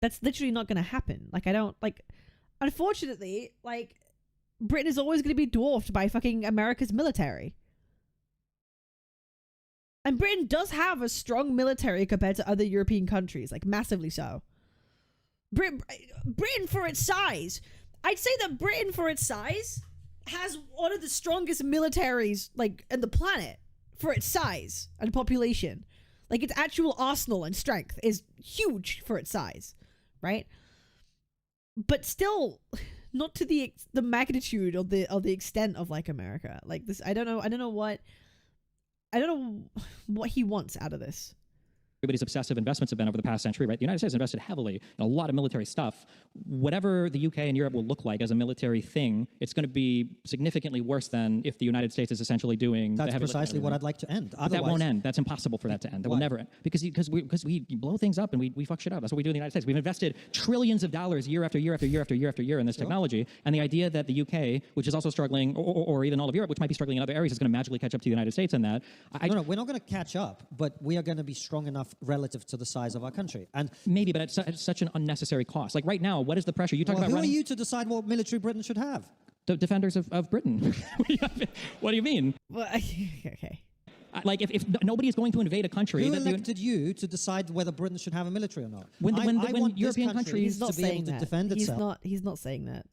That's literally not going to happen. Like, I don't, like, unfortunately, like, Britain is always going to be dwarfed by fucking America's military. And Britain does have a strong military compared to other European countries, like, massively so. Britain for its size, I'd say that Britain for its size has one of the strongest militaries, like, in the planet for its size and population. Like, its actual arsenal and strength is huge for its size. Right, but still, not to the magnitude or the extent of like America. Like this, I don't know what he wants out of this. Everybody's obsessive investments have been over the past century, right? The United States invested heavily in a lot of military stuff. Whatever the UK and Europe will look like as a military thing, it's going to be significantly worse than if the United States is essentially doing... That's precisely what I'd like to end. But that won't end. That's impossible for that to end. That will never end. Because we blow things up and we fuck shit up. That's what we do in the United States. We've invested trillions of dollars year after year after year after year after year in this technology. And the idea that the UK, which is also struggling, or even all of Europe, which might be struggling in other areas, is going to magically catch up to the United States in that. No, we're not going to catch up, but we are going to be strong enough relative to the size of our country. And maybe, but at such an unnecessary cost. Like right now, what is the pressure? You talk about who are you to decide what military Britain should have? The defenders of Britain. What do you mean? Well, okay. Like if nobody is going to invade a country, who elected you to decide whether Britain should have a military or not? When European countries to be able to defend itself. He's not saying that.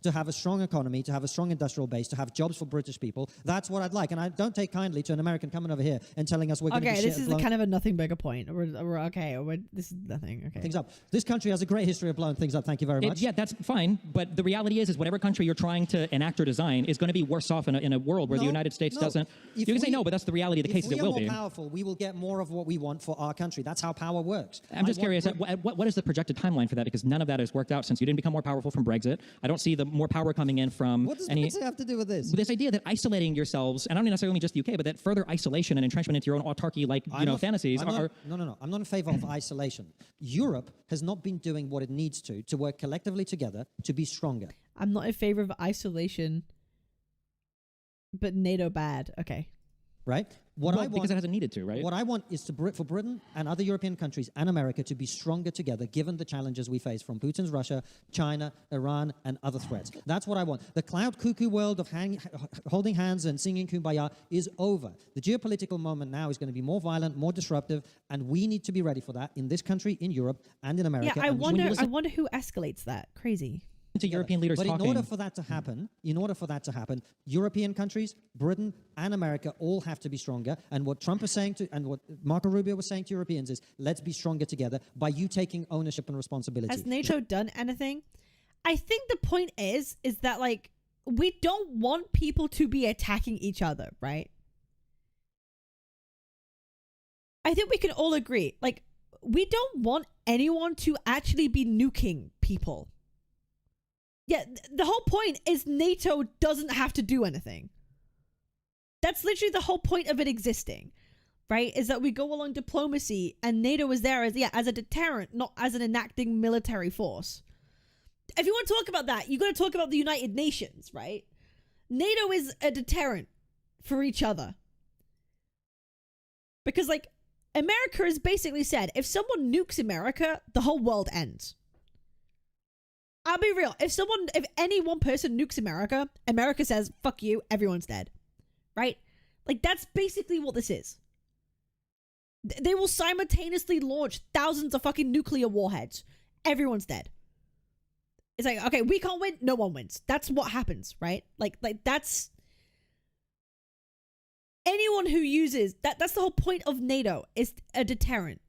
To have a strong economy, to have a strong industrial base, to have jobs for British people. That's what I'd like. And I don't take kindly to an American coming over here and telling us we're going to be Okay, this is kind of a nothing bigger point. This is nothing. Okay. Things up. This country has a great history of blowing things up. Thank you very much. Yeah, that's fine. But the reality is whatever country you're trying to enact or design is going to be worse off in a world where the United States doesn't. You can say no, but that's the reality of the case. It will be. If we are more powerful, we will get more of what we want for our country. That's how power works. I'm just curious, what is the projected timeline for that? Because none of that has worked out since you didn't become more powerful from Brexit. I don't see the more power coming in from what does Brexit have to do with this? This idea that isolating yourselves, and I don't necessarily mean just the UK, but that further isolation and entrenchment into your own autarky, fantasies are... No. I'm not in favor of isolation. Europe has not been doing what it needs to work collectively together to be stronger. I'm not in favor of isolation, but NATO bad. Okay. Right? Because it hasn't needed to, right? What I want is for Britain and other European countries and America to be stronger together, given the challenges we face from Putin's Russia, China, Iran, and other threats. That's what I want. The cloud cuckoo world of holding hands and singing Kumbaya is over. The geopolitical moment now is going to be more violent, more disruptive, and we need to be ready for that in this country, in Europe, and in America. Yeah, I wonder who escalates that. Crazy. To European leaders but talking. in order for that to happen, European countries, Britain and America all have to be stronger. And what Trump is saying and what Marco Rubio was saying to Europeans is, let's be stronger together by you taking ownership and responsibility. Has NATO done anything? I think the point is that like we don't want people to be attacking each other, right? I think we can all agree, like we don't want anyone to actually be nuking people. Yeah, the whole point is NATO doesn't have to do anything. That's literally the whole point of it existing, right? Is that we go along diplomacy and NATO is there as a deterrent, not as an enacting military force. If you want to talk about that, you got to talk about the United Nations, right? NATO is a deterrent for each other. Because like America has basically said, if someone nukes America, the whole world ends. I'll be real. If any one person nukes America, America says, fuck you, everyone's dead. Right? Like, that's basically what this is. They will simultaneously launch thousands of fucking nuclear warheads. Everyone's dead. It's like, okay, we can't win, no one wins. That's what happens, right? Like that's... Anyone who uses... That's the whole point of NATO, is a deterrent.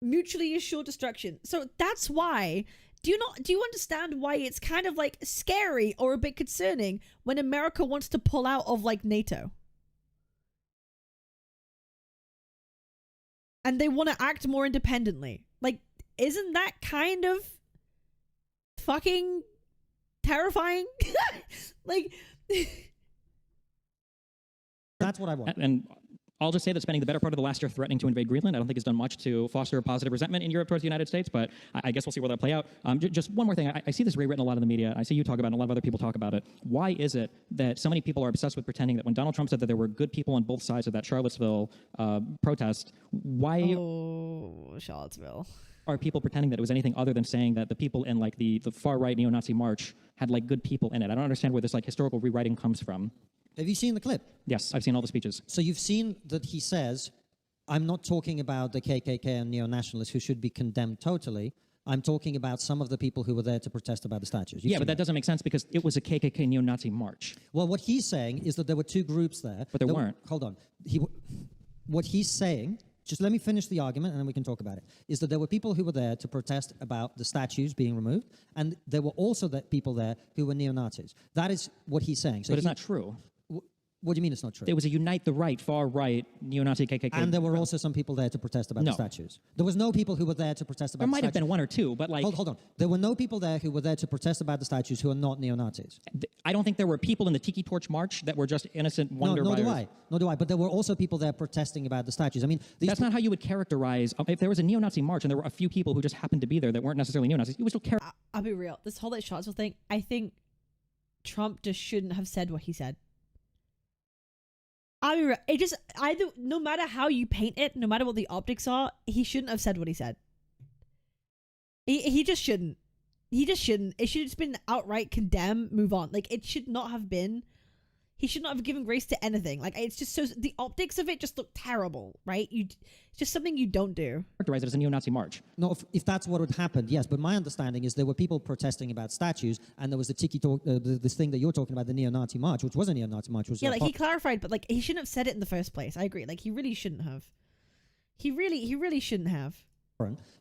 Mutually assured destruction. So that's why, do you understand why it's kind of like scary or a bit concerning when America wants to pull out of like NATO? And they want to act more independently. Like, isn't that kind of fucking terrifying? Like, that's what I want. And I'll just say that spending the better part of the last year threatening to invade Greenland, I don't think has done much to foster a positive resentment in Europe towards the United States, but I guess we'll see where that play out. Just one more thing. I see this rewritten a lot in the media. I see you talk about it, and a lot of other people talk about it. Why is it that so many people are obsessed with pretending that when Donald Trump said that there were good people on both sides of that Charlottesville protest, why... Oh, Charlottesville. Are people pretending that it was anything other than saying that the people in like the far-right neo-Nazi march had like good people in it? I don't understand where this like historical rewriting comes from. Have you seen the clip? Yes, I've seen all the speeches. So you've seen that he says, I'm not talking about the KKK and neo-nationalists who should be condemned totally. I'm talking about some of the people who were there to protest about the statues. Yeah, but that doesn't make sense because it was a KKK neo-Nazi march. Well, what he's saying is that there were two groups there. But there weren't. Hold on. What he's saying, just let me finish the argument and then we can talk about it, is that there were people who were there to protest about the statues being removed, and there were also people there who were neo-Nazis. That is what he's saying. So but it's not true. What do you mean it's not true? There was a Unite the Right, far-right, neo-Nazi KKK. And there were also some people there to protest about the statues. There was no people who were there to protest about the statues. There might have been one or two, but like... Hold on. There were no people there who were there to protest about the statues who are not neo-Nazis. I don't think there were people in the Tiki Torch March that were just innocent wonder buyers. Nor do I. But there were also people there protesting about the statues. I mean... That's not how you would characterize... If there was a neo-Nazi march and there were a few people who just happened to be there that weren't necessarily neo-Nazis, you would still care... I'll be real. This whole Charlottesville thing, I think Trump just shouldn't have said what he said. I mean, it just no matter how you paint it, no matter what the optics are, he shouldn't have said what he said. He just shouldn't. He just shouldn't. It should have just been outright condemn, move on. Like, it should not have been. He should not have given grace to anything. Like, it's just so the optics of it just look terrible, right? It's just something you don't do. Characterize it as a neo-Nazi march. No, if that's what had happened, yes. But my understanding is there were people protesting about statues, and there was the Tiki Talk, this thing that you're talking about, the neo-Nazi march, which was a neo-Nazi march. Yeah, like he clarified, but like he shouldn't have said it in the first place. I agree. Like he really shouldn't have. He really shouldn't have.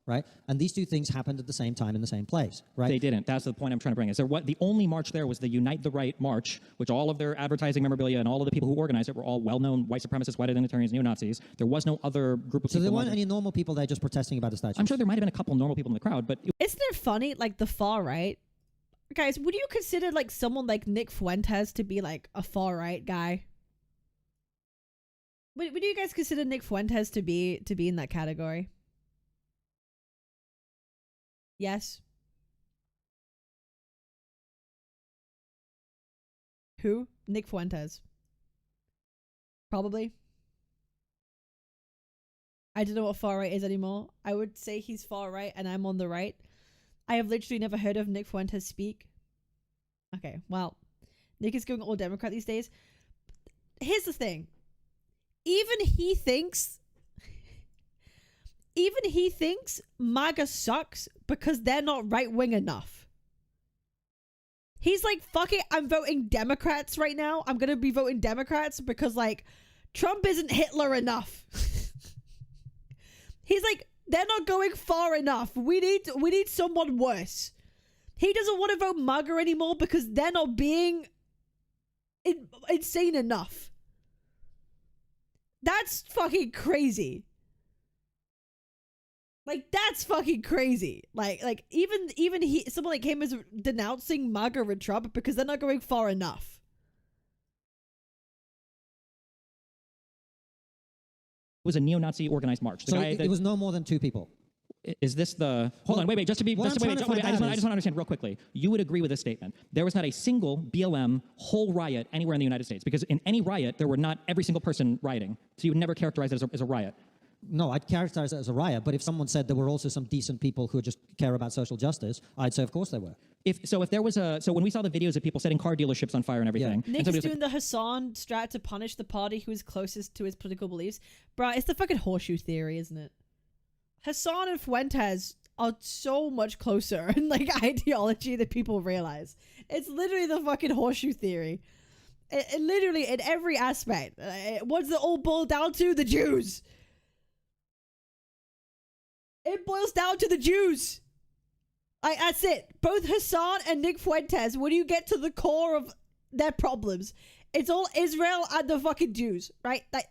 Right? And these two things happened at the same time in the same place, right? They didn't. That's the point I'm trying to bring. Is there the only march there was the Unite the Right march, which all of their advertising memorabilia and all of the people who organized it were all well-known white supremacists, white identitarians, neo-Nazis. There was no other group of people. So there weren't any normal people there just protesting about the statues? I'm sure there might have been a couple normal people in the crowd, but... Isn't it funny, like the far right? Guys, would you consider like someone like Nick Fuentes to be like a far right guy? Would you guys consider Nick Fuentes to be in that category? Yes. Who? Nick Fuentes. Probably. I don't know what far right is anymore. I would say he's far right and I'm on the right. I have literally never heard of Nick Fuentes speak. Okay, well, Nick is going all Democrat these days. Here's the thing. Even he thinks MAGA sucks because they're not right-wing enough. He's like, fuck it, I'm voting Democrats right now. I'm gonna be voting Democrats because, like, Trump isn't Hitler enough. He's like, they're not going far enough. We need someone worse. He doesn't want to vote MAGA anymore because they're not being insane enough. That's fucking crazy. Like, that's fucking crazy. Like even someone like him is denouncing MAGA and Trump because they're not going far enough. It was a neo-Nazi organized march. It was no more than 2 people. Is this the... Hold on, wait, just I just want to understand real quickly. You would agree with this statement. There was not a single BLM whole riot anywhere in the United States, because in any riot, there were not every single person rioting. So you would never characterize it as a riot. No, I'd characterize it as a riot, but if someone said there were also some decent people who just care about social justice, I'd say of course there were. So when we saw the videos of people setting car dealerships on fire and everything... Yeah. Nick is doing the Hassan strat to punish the party who is closest to his political beliefs. Bruh, it's the fucking horseshoe theory, isn't it? Hassan and Fuentes are so much closer in, like, ideology than people realize. It's literally the fucking horseshoe theory. It literally, in every aspect. What's it all boiled down to? The Jews. It boils down to the Jews. Like, that's it. Both Hassan and Nick Fuentes, when you get to the core of their problems, it's all Israel and the fucking Jews, right? Like,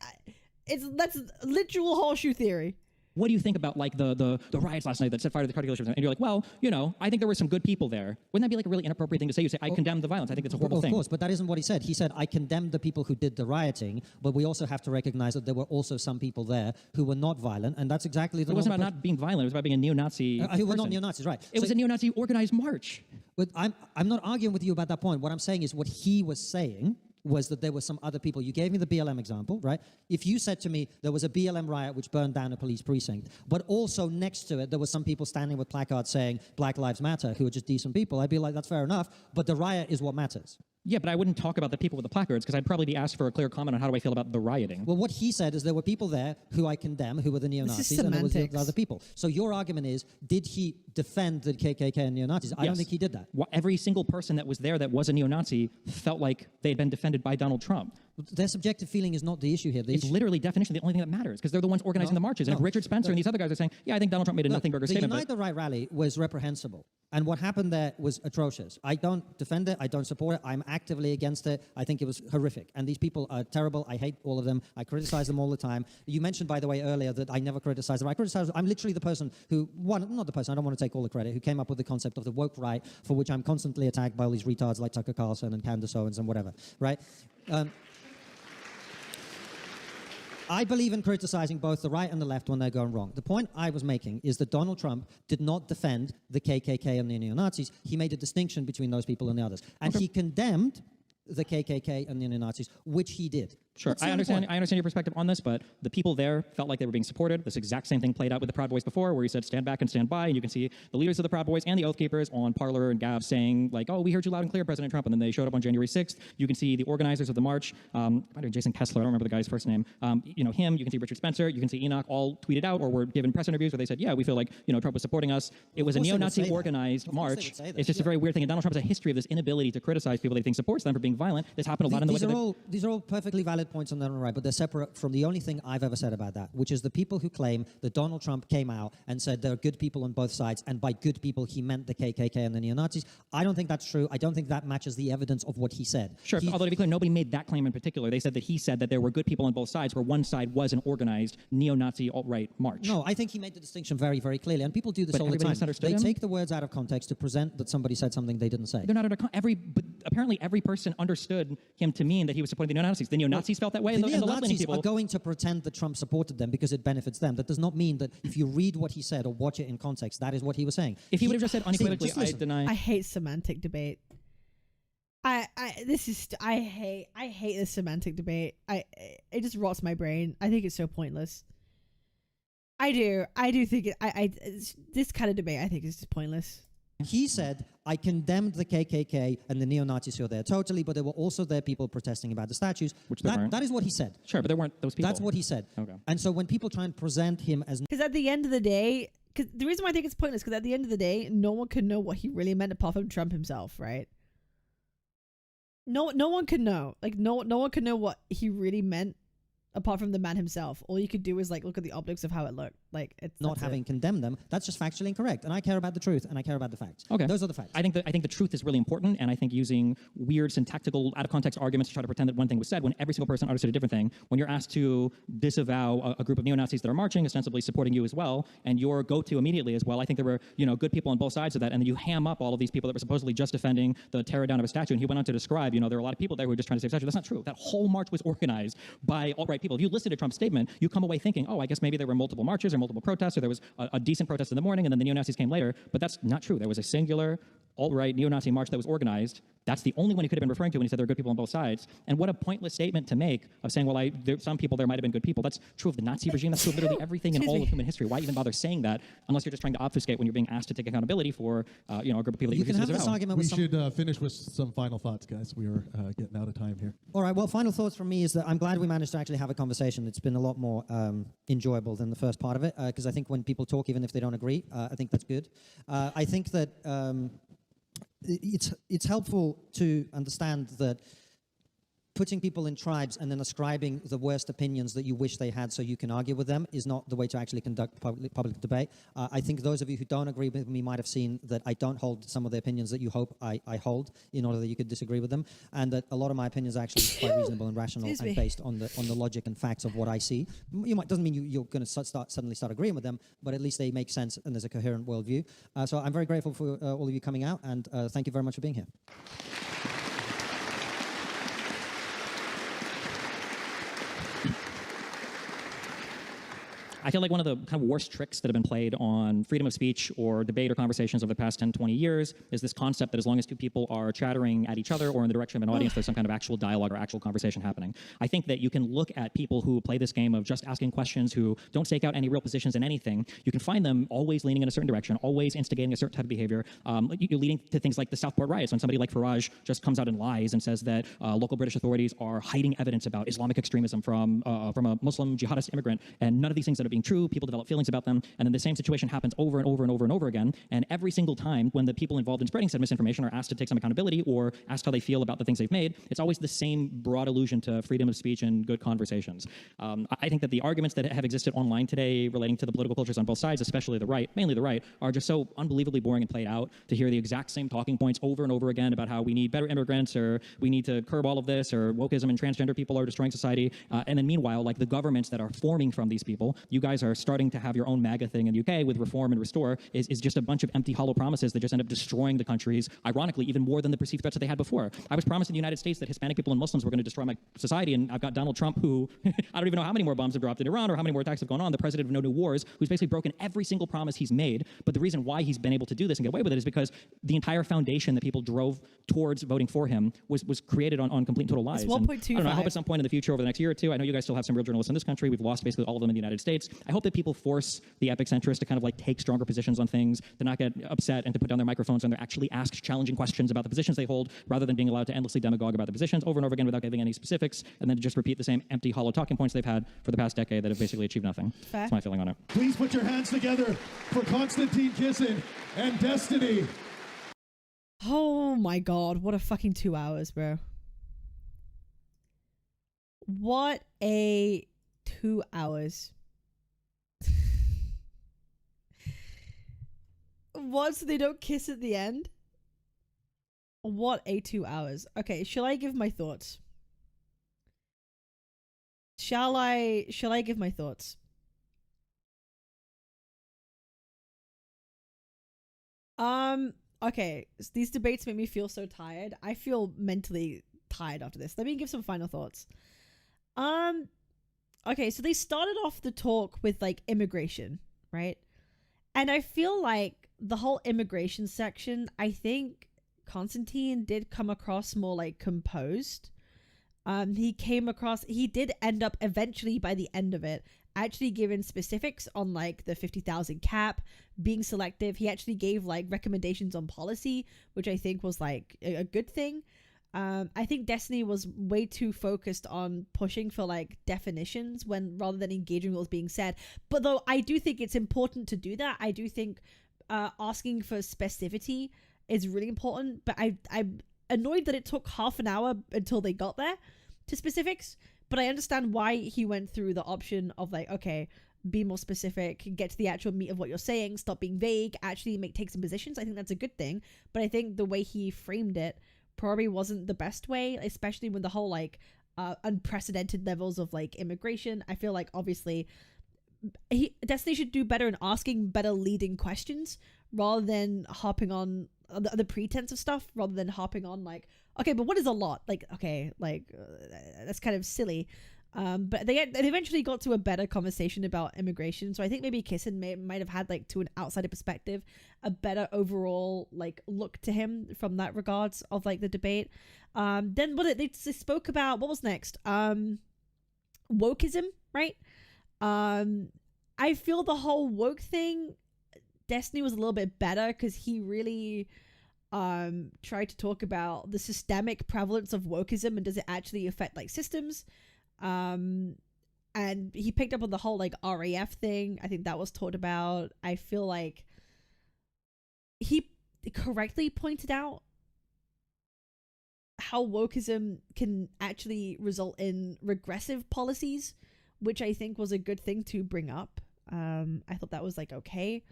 that's literal horseshoe theory. What do you think about, like, the riots last night that set fire to the car dealerships? And you're like, well, you know, I think there were some good people there. Wouldn't that be, like, a really inappropriate thing to say? You say, I condemn the violence. I think it's a horrible thing. Of course, but that isn't what he said. He said, I condemn the people who did the rioting, but we also have to recognize that there were also some people there who were not violent, and that's exactly the... It wasn't about not being violent. It was about being a neo-Nazi who were not neo-Nazis, right. It was a neo-Nazi organized march. But I'm not arguing with you about that point. What I'm saying is what he was saying was that there were some other people. You gave me the BLM example, right? If you said to me there was a BLM riot which burned down a police precinct, but also next to it there were some people standing with placards saying Black Lives Matter who are just decent people, I'd be like, that's fair enough, but the riot is what matters. Yeah, but I wouldn't talk about the people with the placards because I'd probably be asked for a clear comment on how do I feel about the rioting. Well, what he said is there were people there who I condemn, who were the neo-Nazis, and there was the other people. So your argument is, did he defend the KKK and neo-Nazis? I don't think he did that. Every single person that was there that was a neo-Nazi felt like they'd been defended by Donald Trump. Their subjective feeling is not the issue here. It's literally definition the only thing that matters because they're the ones organizing the marches. And if Richard Spencer and these other guys are saying, yeah, I think Donald Trump made a nothing burger statement. The Unite the Right rally was reprehensible. And what happened there was atrocious. I don't defend it. I don't support it. I'm actively against it. I think it was horrific. And these people are terrible. I hate all of them. I criticize them all the time. You mentioned, by the way, earlier that I never criticize them. I'm literally the person who, not the person, I don't want to take all the credit, who came up with the concept of the woke right, for which I'm constantly attacked by all these retards like Tucker Carlson and Candace Owens and whatever, right? I believe in criticizing both the right and the left when they're going wrong. The point I was making is that Donald Trump did not defend the KKK and the neo-Nazis. He made a distinction between those people and the others. And he condemned the KKK and the neo-Nazis, which he did. Sure, I understand your perspective on this, but the people there felt like they were being supported. This exact same thing played out with the Proud Boys before, where he said, stand back and stand by, and you can see the leaders of the Proud Boys and the Oath Keepers on Parler and Gab saying, like, oh, we heard you loud and clear, President Trump, and then they showed up on January 6th. You can see the organizers of the march, Jason Kessler, I don't remember the guy's first name, him, you can see Richard Spencer, you can see Enoch, all tweeted out or were given press interviews where they said, yeah, we feel like, Trump was supporting us. It was a neo-Nazi organized march. It's just a very weird thing, and Donald Trump has a history of this inability to criticize people that he thinks supports them for being violent. This happened a lot in the way These are all perfectly valid points on their own right, but they're separate from the only thing I've ever said about that, which is the people who claim that Donald Trump came out and said there are good people on both sides, and by good people he meant the KKK and the neo-Nazis. I don't think that's true. I don't think that matches the evidence of what he said. Sure, although to be clear, nobody made that claim in particular. They said that he said that there were good people on both sides, where one side was an organized neo-Nazi alt-right march. No, I think he made the distinction very, very clearly, and people do this all the time. They take the words out of context to present that somebody said something they didn't say. They're not but apparently every person understood him to mean that he was supporting the neo-Nazis. The neo-Nazis felt that way, and the left-leaning people are going to pretend that Trump supported them because it benefits them. That does not mean that if you read what he said or watch it in context, that is what he was saying. If he would have just said unequivocally, I deny. I hate semantic debate. I hate this semantic debate. It just rots my brain. I think it's so pointless. I do think this kind of debate I think is just pointless. He said, I condemned the KKK and the neo-Nazis who were there totally, but there were also there people protesting about the statues. Which there weren't. That is what he said. Sure, but there weren't those people. That's what he said. Okay. And so when people try and present him as... Because at the end of the day, the reason why I think it's pointless, because at the end of the day, no one can know what he really meant apart from Trump himself, right? No one can know. Like, no one can know what he really meant apart from the man himself. All you could do is like look at the optics of how it looked. Like, it's not having condemned them. That's just factually incorrect. And I care about the truth, and I care about the facts. Okay, those are the facts. I think the truth is really important, and I think using weird syntactical, out of context arguments to try to pretend that one thing was said when every single person understood a different thing. When you're asked to disavow a group of neo-Nazis that are marching, ostensibly supporting you as well, and your go-to immediately as well, I think there were good people on both sides of that, and then you ham up all of these people that were supposedly just defending the tear down of a statue, and he went on to describe, there were a lot of people there who were just trying to save statue. That's not true. That whole march was organized by alt-right people. If you listen to Trump's statement, you come away thinking, oh, I guess maybe there were multiple marches or multiple protests, or there was a decent protest in the morning and then the neo-Nazis came later, but that's not true. There was a singular alt-right neo-Nazi march that was organized. That's the only one he could have been referring to when he said there are good people on both sides. And what a pointless statement to make of saying, well, some people there might have been good people. That's true of the Nazi regime. That's true of literally everything in all of human history. Why even bother saying that unless you're just trying to obfuscate when you're being asked to take accountability for a group of people that you can have this argument with We should finish with some final thoughts, guys. We are getting out of time here. All right, well, final thoughts from me is that I'm glad we managed to actually have a conversation. It's been a lot more enjoyable than the first part of it, because I think when people talk, even if they don't agree, I think that's good. I think that it's helpful to understand that putting people in tribes and then ascribing the worst opinions that you wish they had so you can argue with them is not the way to actually conduct public debate. I think those of you who don't agree with me might have seen that I don't hold some of the opinions that you hope I hold in order that you could disagree with them, and that a lot of my opinions are actually quite reasonable and rational and based on the logic and facts of what I see. Doesn't mean you're going to suddenly start agreeing with them, but at least they make sense and there's a coherent worldview. So I'm very grateful for all of you coming out, and thank you very much for being here. I feel like one of the kind of worst tricks that have been played on freedom of speech or debate or conversations over the past 10, 20 years is this concept that as long as two people are chattering at each other or in the direction of an audience, there's some kind of actual dialogue or actual conversation happening. I think that you can look at people who play this game of just asking questions, who don't stake out any real positions in anything. You can find them always leaning in a certain direction, always instigating a certain type of behavior, leading to things like the Southport riots, when somebody like Farage just comes out and lies and says that local British authorities are hiding evidence about Islamic extremism from a Muslim jihadist immigrant, and none of these things end up being true. People develop feelings about them, and then the same situation happens over and over and over and over again. And every single time when the people involved in spreading said misinformation are asked to take some accountability or asked how they feel about the things they've made, it's always the same broad allusion to freedom of speech and good conversations. I think that the arguments that have existed online today relating to the political cultures on both sides, especially the right, mainly the right, are just so unbelievably boring and played out. To hear the exact same talking points over and over again about how we need better immigrants, or we need to curb all of this, or wokeism and transgender people are destroying society, and then meanwhile, like the governments that are forming from these people, you guys are starting to have your own MAGA thing in the UK with reform and restore, is just a bunch of empty, hollow promises that just end up destroying the countries, ironically, even more than the perceived threats that they had before. I was promised in the United States that Hispanic people and Muslims were going to destroy my society, and I've got Donald Trump, who I don't even know how many more bombs have dropped in Iran or how many more attacks have gone on, the president of No New Wars, who's basically broken every single promise he's made. But the reason why he's been able to do this and get away with it is because the entire foundation that people drove towards voting for him was created on complete and total lies. It's 1.25. I hope at some point in the future, over the next year or two, I know you guys still have some real journalists in this country. We've lost basically all of them in the United States. I hope that people force the epicentrists to kind of like take stronger positions on things, to not get upset and to put down their microphones and they're actually asked challenging questions about the positions they hold, rather than being allowed to endlessly demagogue about the positions over and over again without giving any specifics, and then to just repeat the same empty, hollow talking points they've had for the past decade that have basically achieved nothing. Fair. That's my feeling on it. Please put your hands together for Konstantin Kissin and Destiny. Oh my god, what a fucking 2 hours, bro. What a 2 hours. What, so they don't kiss at the end? What a 2 hours. Okay, shall I give my thoughts? Shall I give my thoughts? Okay, these debates make me feel so tired. I feel mentally tired after this. Let me give some final thoughts. Okay, so they started off the talk with like immigration, right? And I feel like the whole immigration section, I think, Konstantin did come across more like composed. He did end up eventually by the end of it actually giving specifics on like the 50,000 cap, being selective. He actually gave like recommendations on policy, which I think was like a good thing. I think Destiny was way too focused on pushing for like definitions when rather than engaging with what was being said. But though I do think it's important to do that, I do think asking for specificity is really important. But I'm annoyed that it took half an hour until they got there to specifics. But I understand why he went through the option of like, okay, be more specific, get to the actual meat of what you're saying, stop being vague, actually take some positions. I think that's a good thing. But I think the way he framed it probably wasn't the best way, especially with the whole like unprecedented levels of like immigration. I feel like obviously Destiny should do better in asking better leading questions rather than hopping on the pretense of stuff, rather than hopping on like, okay, but what is a lot? Like, okay, like that's kind of silly. But they eventually got to a better conversation about immigration. So I think maybe Kissen might have had like, to an outsider perspective, a better overall like look to him from that regards of like the debate. Then they spoke about, what was next? Wokeism, right? I feel the whole woke thing, Destiny was a little bit better because he really tried to talk about the systemic prevalence of wokeism and does it actually affect like systems. And he picked up on the whole like RAF thing. I think that was talked about. I feel like he correctly pointed out how wokeism can actually result in regressive policies, which I think was a good thing to bring up. I thought that was like okay.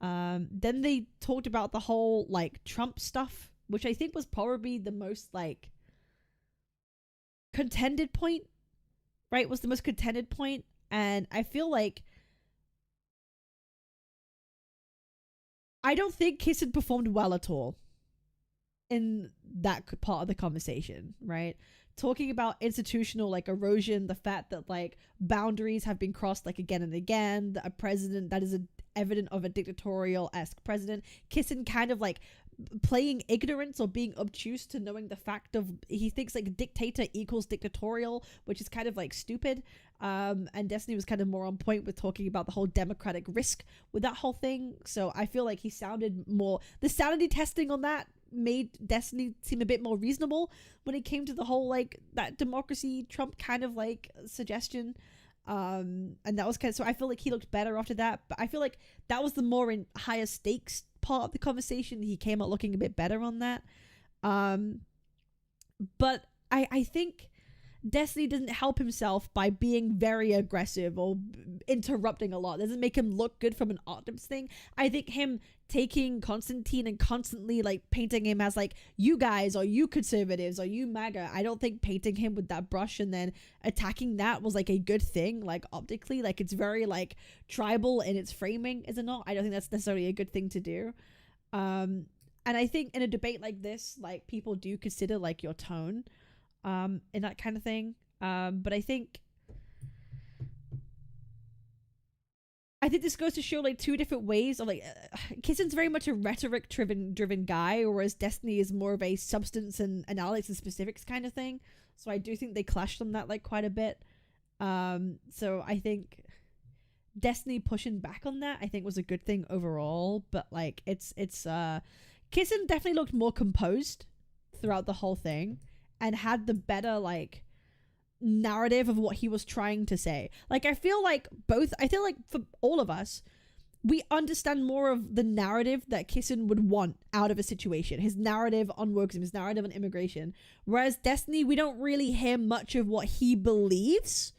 Then they talked about the whole like Trump stuff, which I think was probably the most like contended point, right? Was the most contended point. And I feel like I don't think Kissen performed well at all in that part of the conversation, right? Talking about institutional like erosion, the fact that like boundaries have been crossed like again and again, that a president that is evident of a dictatorial-esque president. Kissen kind of like playing ignorance or being obtuse to knowing the fact of, he thinks like dictator equals dictatorial, which is kind of like stupid. And Destiny was kind of more on point with talking about the whole democratic risk with that whole thing. So I feel like he sounded more, the sanity testing on that made Destiny seem a bit more reasonable when it came to the whole like that democracy Trump kind of like suggestion. And that was kind of, so I feel like he looked better after that, but I feel like that was the more in higher stakes part of the conversation. He came out looking a bit better on that. But I think Destiny doesn't help himself by being very aggressive or interrupting a lot. It doesn't make him look good from an optics thing. I think him taking Konstantin and constantly like painting him as like, you guys, or you conservatives, or you MAGA, I don't think painting him with that brush and then attacking that was like a good thing, like optically. Like it's very like tribal in its framing, is it not? I don't think that's necessarily a good thing to do. And I think in a debate like this, like people do consider like your tone in that kind of thing. But I think this goes to show like two different ways of like Kissen's very much a rhetoric driven guy, whereas Destiny is more of a substance and analysis and specifics kind of thing. So I do think they clashed on that like quite a bit. So I think Destiny pushing back on that I think was a good thing overall, but like it's Kissen definitely looked more composed throughout the whole thing and had the better like narrative of what he was trying to say. Like I feel like for all of us, we understand more of the narrative that Kissen would want out of a situation, his narrative on wokeism, his narrative on immigration, whereas Destiny, we don't really hear much of what he believes.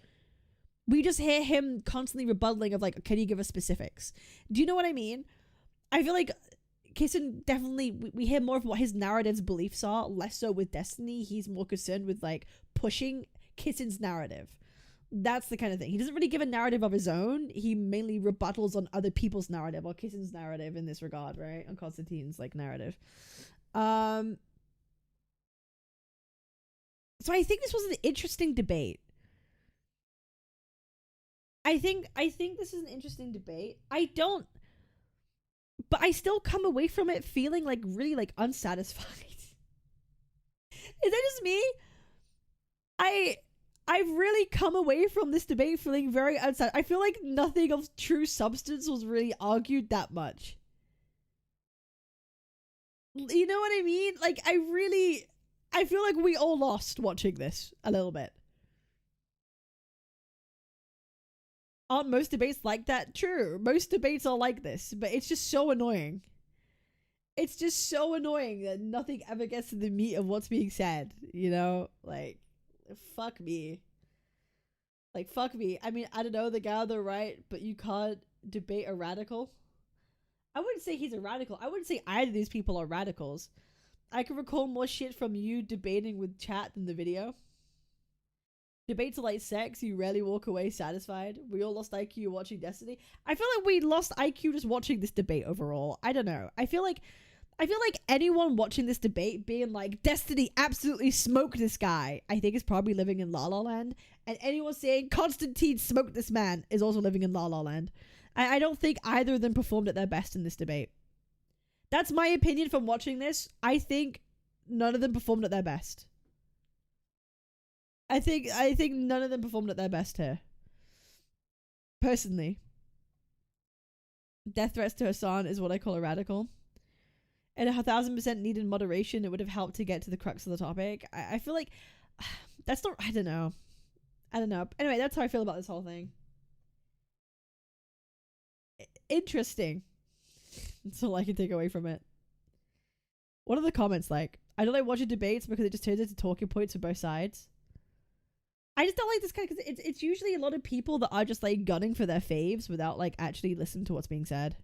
We just hear him constantly rebuttaling of like, can you give us specifics? Do you know what I mean? I feel like Kissen definitely, we hear more of what his narrative's beliefs are, less so with Destiny. He's more concerned with like pushing Kissen's narrative. That's the kind of thing. He doesn't really give a narrative of his own. He mainly rebuttals on other people's narrative, or Kissen's narrative in this regard, right? On Konstantin's like narrative. So I think this was an interesting debate. I think this is an interesting debate. but I still come away from it feeling like really like unsatisfied. Is that just me? I've really come away from this debate feeling very unsatisfied. I feel like nothing of true substance was really argued that much. You know what I mean? Like, I feel like we all lost watching this a little bit. Aren't most debates like that? True. Most debates are like this, but it's just so annoying. It's just so annoying that nothing ever gets to the meat of what's being said, you know? Like, fuck me. Like, fuck me. I mean, I don't know, the guy on the right, but you can't debate a radical. I wouldn't say he's a radical. I wouldn't say either of these people are radicals. I can recall more shit from you debating with chat than the video. Debates are like sex, you rarely walk away satisfied. We all lost IQ watching Destiny. I feel like we lost IQ just watching this debate overall. I don't know. I feel like anyone watching this debate being like, Destiny absolutely smoked this guy, I think is probably living in La La Land. And anyone saying Konstantin smoked this man is also living in La La Land. I don't think either of them performed at their best in this debate. That's my opinion from watching this. I think none of them performed at their best. I think none of them performed at their best here. Personally. Death threats to Hassan is what I call a radical. And 1000% needed moderation. It would have helped to get to the crux of the topic. I feel like that's not, I don't know. Anyway, that's how I feel about this whole thing. Interesting. That's all I can take away from it. What are the comments like? I don't like watching debates because it just turns into talking points for both sides. I just don't like this kind of, because it's usually a lot of people that are just like gunning for their faves without like actually listening to what's being said.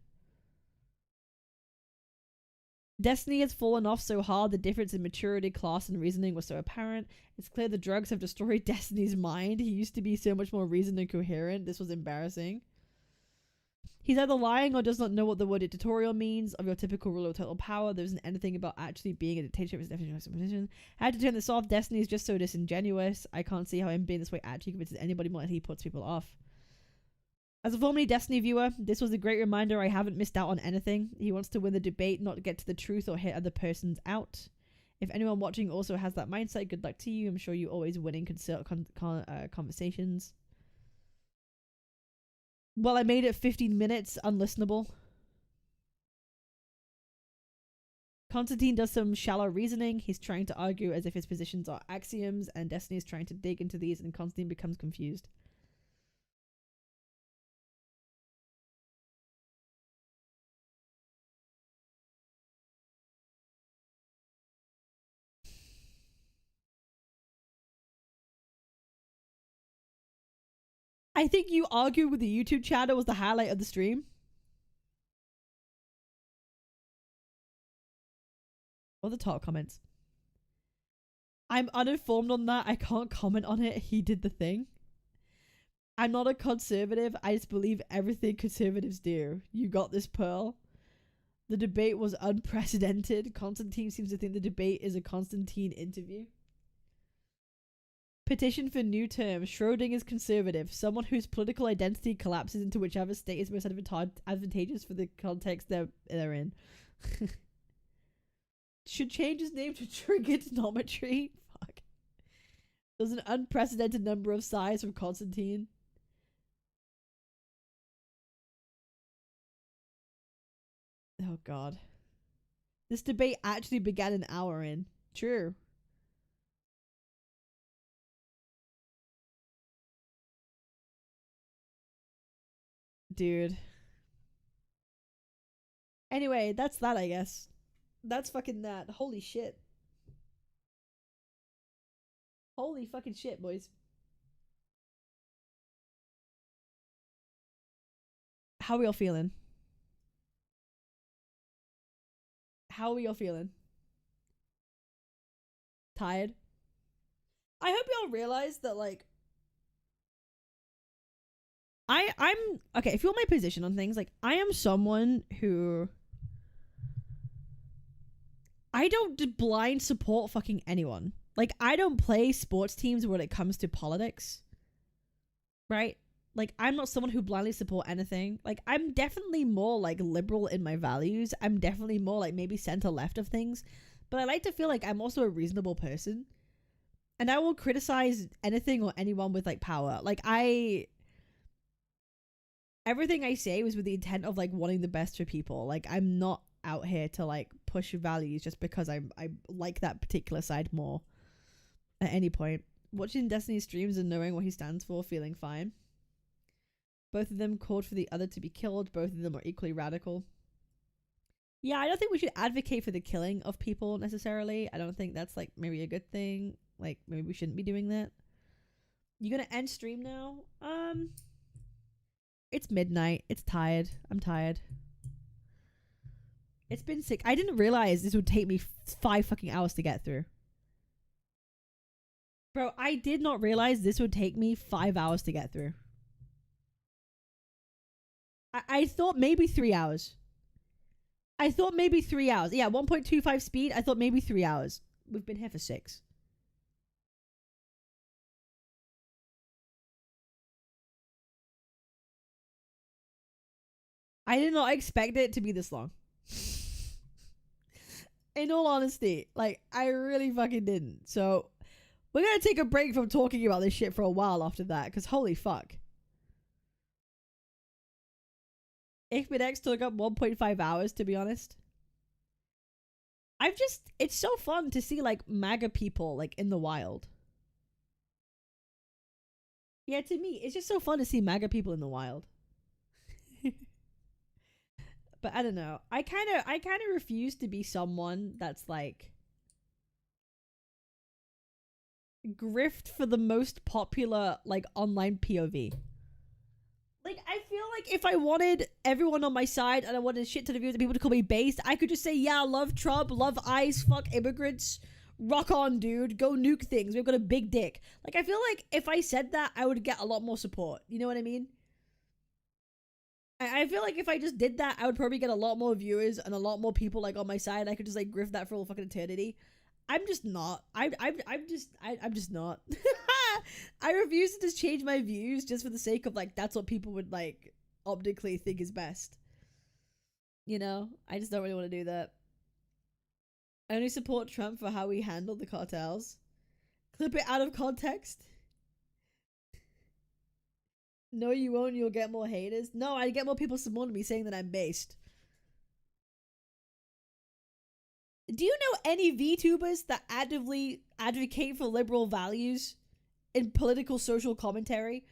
Destiny has fallen off so hard, the difference in maturity, class, and reasoning was so apparent. It's clear the drugs have destroyed Destiny's mind. He used to be so much more reasoned and coherent. This was embarrassing. He's either lying or does not know what the word dictatorial means. Of your typical rule of total power, there isn't anything about actually being a dictatorship as definition of position. Had to turn this off. Destiny is just so disingenuous. I can't see how him being this way actually convinces anybody more than he puts people off. As a formerly Destiny viewer, this was a great reminder I haven't missed out on anything. He wants to win the debate, not get to the truth or hit other persons out. If anyone watching also has that mindset, good luck to you. I'm sure you always winning conversations. Well, I made it 15 minutes unlistenable. Konstantin does some shallow reasoning. He's trying to argue as if his positions are axioms, and Destiny is trying to dig into these, and Konstantin becomes confused. I think you argued with the YouTube chatter was the highlight of the stream. Or the top comments. I'm uninformed on that. I can't comment on it. He did the thing. I'm not a conservative. I just believe everything conservatives do. You got this, Pearl. The debate was unprecedented. Konstantin seems to think the debate is a Konstantin interview. Petition for new term. Schrodinger's conservative. Someone whose political identity collapses into whichever state is most advantageous for the context they're in. Should change his name to Triggernometry. Fuck. There's an unprecedented number of sides from Konstantin. Oh god. This debate actually began an hour in. True. Dude. Anyway, that's that, I guess. That's fucking that. Holy shit. Holy fucking shit, boys. How are we all feeling? How are we all feeling? Tired? I hope y'all realize that, like, I'm okay, if you want my position on things, like, I am someone who I don't blind support fucking anyone. Like, I don't play sports teams when it comes to politics. Right? Like, I'm not someone who blindly support anything. Like, I'm definitely more, like, liberal in my values. I'm definitely more, like, maybe center-left of things. But I like to feel like I'm also a reasonable person. And I will criticize anything or anyone with, like, power. Like, everything I say was with the intent of, like, wanting the best for people. Like, I'm not out here to, like, push values just because I like that particular side more at any point. Watching Destiny streams and knowing what he stands for, feeling fine. Both of them called for the other to be killed. Both of them are equally radical. Yeah, I don't think we should advocate for the killing of people necessarily. I don't think that's, like, maybe a good thing. Like, maybe we shouldn't be doing that. You gonna end stream now? It's midnight. It's tired. I'm tired. It's been sick. I didn't realize this would take me 5 fucking hours to get through. Bro, I did not realize this would take me 5 hours to get through. I thought maybe 3 hours. I thought maybe 3 hours. Yeah, 1.25 speed. I thought maybe 3 hours. We've been here for 6. I did not expect it to be this long. In all honesty, like, I really fucking didn't. So, we're gonna take a break from talking about this shit for a while after that, because holy fuck. Cabinetz took up 1.5 hours, to be honest. It's so fun to see, like, MAGA people, like, in the wild. Yeah, to me, it's just so fun to see MAGA people in the wild. But I don't know. I kind of refuse to be someone that's, like, grift for the most popular, like, online POV. Like, I feel like if I wanted everyone on my side and I wanted a shit ton of viewers and people to call me based, I could just say, yeah, love Trump, love ICE, fuck immigrants, rock on, dude, go nuke things, we've got a big dick. Like, I feel like if I said that, I would get a lot more support. You know what I mean? I feel like if I just did that, I would probably get a lot more viewers and a lot more people, like, on my side. I could just, like, grift that for all fucking eternity. I'm just not. I'm just not. I refuse to just change my views just for the sake of, like, that's what people would, like, optically think is best. You know? I just don't really want to do that. I only support Trump for how he handled the cartels. Clip it out of context. No, you won't. You'll get more haters. No, I get more people supporting me saying that I'm based. Do you know any VTubers that actively advocate for liberal values in political social commentary?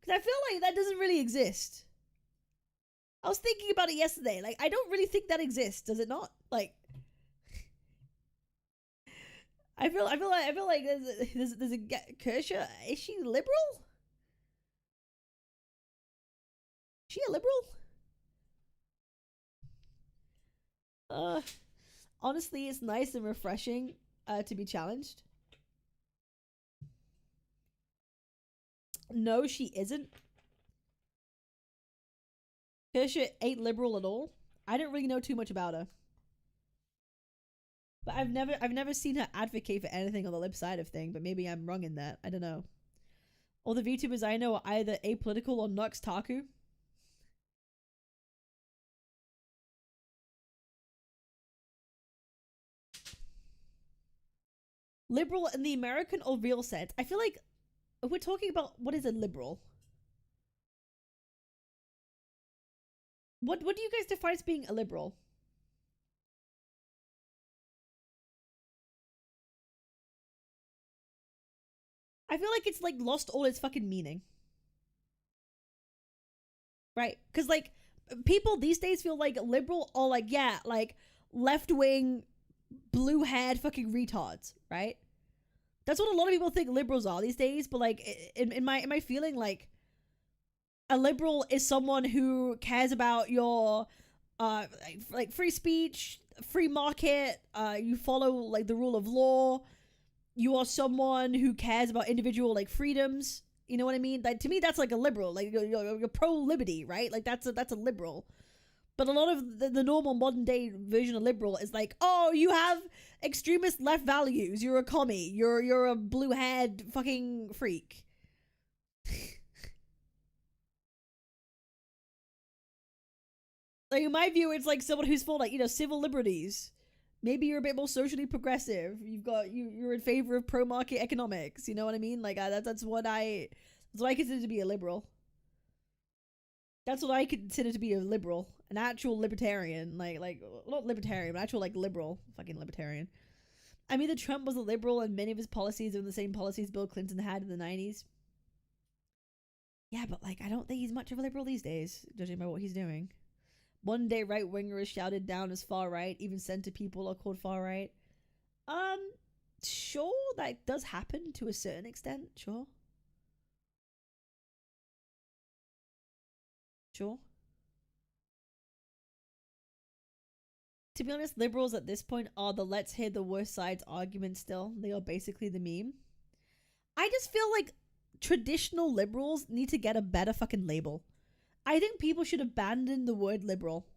Because I feel like that doesn't really exist. I was thinking about it yesterday. Like, I don't really think that exists. Does it not? Like, I feel like there's a Kershaw. Is she liberal? Is she a liberal? Honestly, it's nice and refreshing to be challenged. No, she isn't. Kershaw ain't liberal at all. I don't really know too much about her. But I've never seen her advocate for anything on the lib side of thing, but maybe I'm wrong in that. I don't know. All the VTubers I know are either apolitical or Nux Taku. Liberal in the American or real sense. I feel like if we're talking about what is a liberal, what do you guys define as being a liberal? I feel like it's, like, lost all its fucking meaning. Right? Because, like, people these days feel like liberal or, like, yeah, like, left-wing, blue-haired fucking retards, right? That's what a lot of people think liberals are these days, but, like, in my feeling, like, a liberal is someone who cares about your, like, free speech, free market, you follow, like, the rule of law, you are someone who cares about individual, like, freedoms, you know what I mean? Like, to me, that's, like, a liberal, like, you're pro-liberty, right? Like, that's a liberal. But a lot of the normal modern day version of liberal is like, oh, you have extremist left values, you're a commie, you're a blue-haired fucking freak. Like in my view, it's like someone who's for like, you know, civil liberties. Maybe you're a bit more socially progressive. You're in favor of pro-market economics. You know what I mean? Like that's what I consider to be a liberal. That's what I consider to be a liberal, an actual libertarian, like not libertarian, but actual like liberal, fucking libertarian. I mean, Trump was a liberal, and many of his policies are the same policies Bill Clinton had in the 90s. Yeah, but like I don't think he's much of a liberal these days, judging by what he's doing. One day, right winger is shouted down as far right. Even center people are called far right. Sure, that does happen to a certain extent. Sure. Sure. To be honest, liberals at this point are the let's hear the worst side's argument still. They are basically the meme. I just feel like traditional liberals need to get a better fucking label. I think people should abandon the word liberal.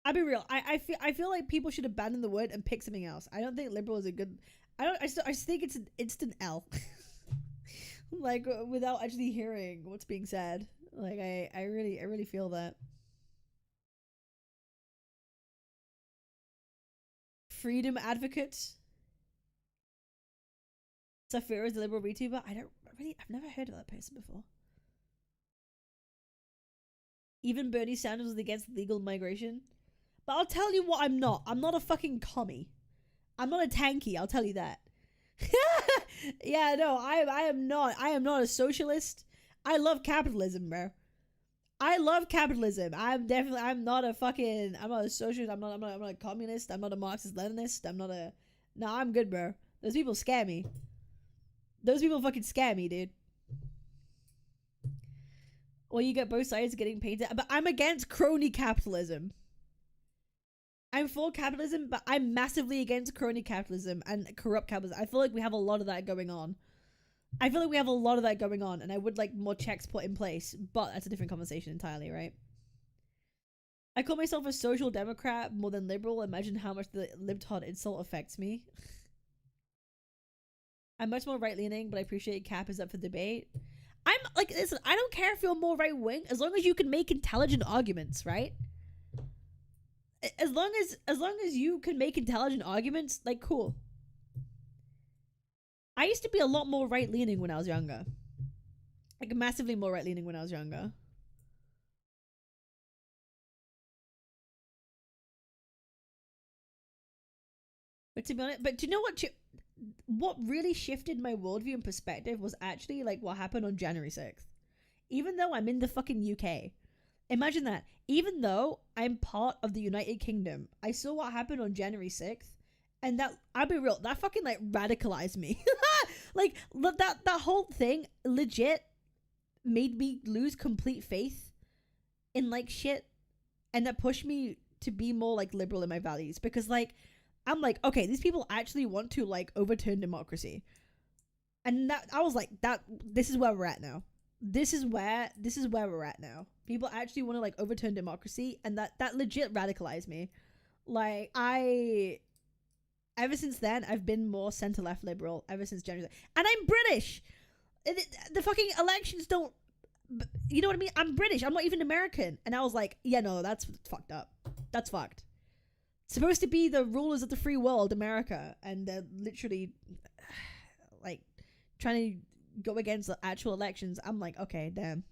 I'll be real. I feel like people should abandon the word and pick something else. I don't think liberal is a good... I just think it's an instant L. Like, without actually hearing what's being said. Like, I really feel that. Freedom advocates. Safira is a liberal VTuber. I've never heard of that person before. Even Bernie Sanders was against legal migration. But I'll tell you what I'm not. I'm not a fucking commie. I'm not a tanky, I'll tell you that. Yeah, no, I am not a socialist. I love capitalism, bro. I love capitalism. I'm not a socialist. I'm not a communist. I'm not a Marxist Leninist. No, I'm good, bro. Those people scare me. Those people fucking scare me, dude. Well, you get both sides getting painted, but I'm against crony capitalism. I'm for capitalism, but I'm massively against crony capitalism and corrupt capitalism. I feel like we have a lot of that going on. And I would like more checks put in place, but that's a different conversation entirely, right? I call myself a social democrat more than liberal. Imagine how much the libtard insult affects me. I'm much more right-leaning, but I appreciate Cap is up for debate. I'm like, listen, I don't care if you're more right-wing, as long as you can make intelligent arguments, right? As long as you can make intelligent arguments, like, cool. I used to be a lot more right-leaning when I was younger. Like, massively more right-leaning when I was younger. But to be honest, but do you know what really shifted my worldview and perspective was actually, like, what happened on January 6th. Even though I'm in the fucking UK. Imagine that. Even though I'm part of the United Kingdom, I saw what happened on January 6th. And that, I'll be real, that fucking, like, radicalized me. Like, that whole thing legit made me lose complete faith in, like, shit. And that pushed me to be more, like, liberal in my values. Because, like, I'm like, okay, these people actually want to, like, overturn democracy. And that, I was like, this is where we're at now. This is where we're at now. People actually want to, like, overturn democracy. And that legit radicalized me. Like, ever since then, I've been more center-left liberal ever since January. And I'm British! The fucking elections don't... You know what I mean? I'm British. I'm not even American. And I was like, yeah, no, that's fucked up. That's fucked. It's supposed to be the rulers of the free world, America. And they're literally, like, trying to go against the actual elections. I'm like, okay, damn.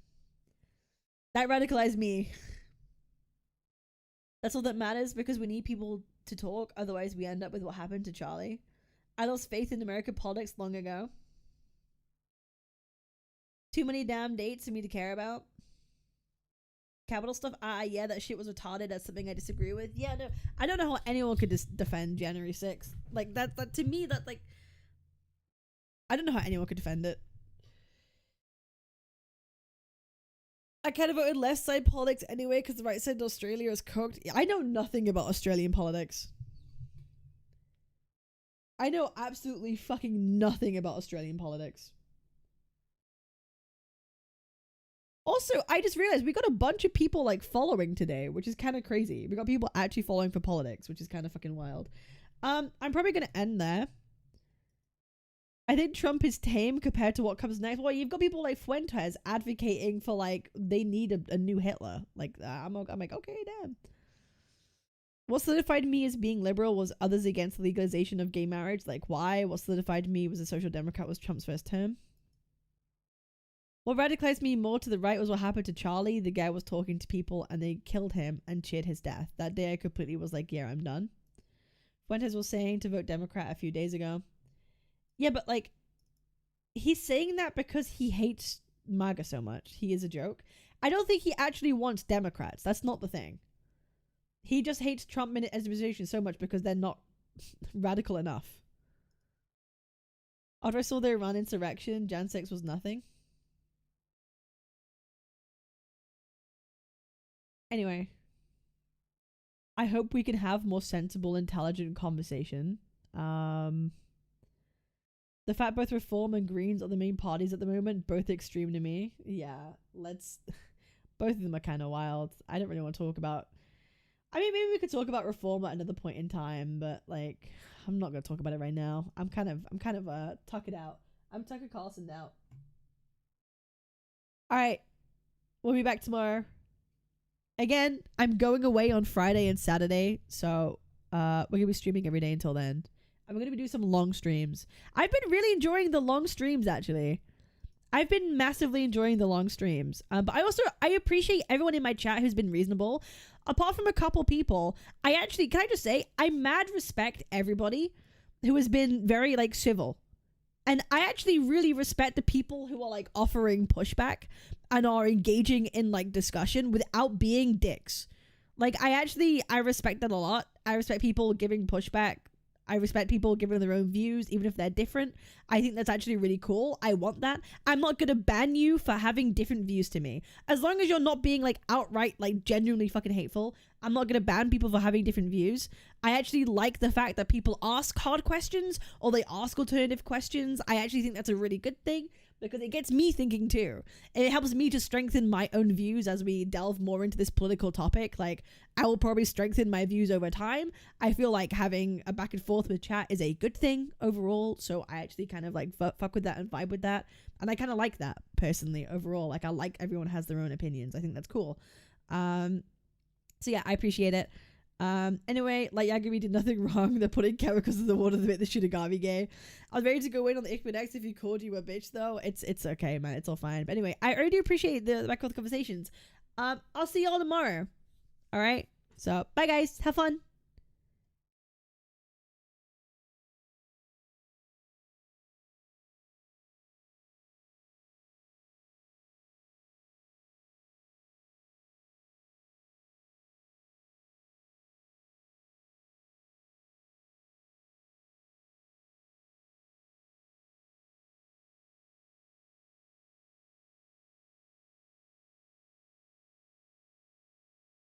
That radicalized me. That's all that matters, because we need people to talk, otherwise we end up with what happened to Charlie. I lost faith in American politics long ago. Too many damn dates for me to care about. Capital stuff, yeah, that shit was retarded. That's something I disagree with. Yeah, no, I don't know how anyone could defend January 6th. Like, that to me, that, like, I don't know how anyone could defend it. I kind of voted left side politics anyway, because the right side in Australia is cooked. I know nothing about Australian politics. I know absolutely fucking nothing about Australian politics. Also, I just realized we got a bunch of people, like, following today, which is kind of crazy. We got people actually following for politics, which is kind of fucking wild. I'm probably going to end there. I think Trump is tame compared to what comes next. Well, you've got people like Fuentes advocating for like they need a new Hitler. Like I'm like, okay, damn. What solidified me as being liberal was others against legalization of gay marriage. Like why? What solidified me was a social democrat was Trump's first term. What radicalized me more to the right was what happened to Charlie. The guy was talking to people and they killed him and cheered his death. That day I completely was like, yeah, I'm done. Fuentes was saying to vote Democrat a few days ago. Yeah, but like, he's saying that because he hates MAGA so much. He is a joke. I don't think he actually wants Democrats. That's not the thing. He just hates Trump administration so much because they're not radical enough. After I saw the Iran insurrection, Jan 6 was nothing. Anyway. I hope we can have more sensible, intelligent conversation. The fact both Reform and Greens are the main parties at the moment, both extreme to me. Yeah, let's... both of them are kind of wild. I don't really want to talk about... I mean, maybe we could talk about Reform at another point in time, but, like, I'm not going to talk about it right now. I'm kind of, tuck it out. I'm Tucker Carlson out. Alright. We'll be back tomorrow. Again, I'm going away on Friday and Saturday, so, we're going to be streaming every day until then. I'm going to be doing some long streams. I've been really enjoying the long streams, actually. I've been massively enjoying the long streams. But I appreciate everyone in my chat who's been reasonable. Apart from a couple people, can I just say, I mad respect everybody who has been very, like, civil. And I actually really respect the people who are, like, offering pushback and are engaging in, like, discussion without being dicks. Like, I respect that a lot. I respect people giving pushback. I respect people giving their own views, even if they're different. I think that's actually really cool. I want that. I'm not going to ban you for having different views to me. As long as you're not being, like, outright, like, genuinely fucking hateful, I'm not going to ban people for having different views. I actually like the fact that people ask hard questions or they ask alternative questions. I actually think that's a really good thing because it gets me thinking too. It helps me to strengthen my own views as we delve more into this political topic. Like, I will probably strengthen my views over time. I feel like having a back and forth with chat is a good thing overall. So I actually kind of like fuck with that and vibe with that. And I kind of like that personally overall. Like, I like everyone has their own opinions. I think that's cool. So yeah, I appreciate it. Anyway, like Yagami did nothing wrong. They're putting chemicals in the water to make the Shinigami gay. I was ready to go in on the Cabinetz if he called you a bitch though. It's okay, man. It's all fine. But anyway, I already appreciate the back with the conversations. I'll see y'all tomorrow. Alright? So, bye guys. Have fun.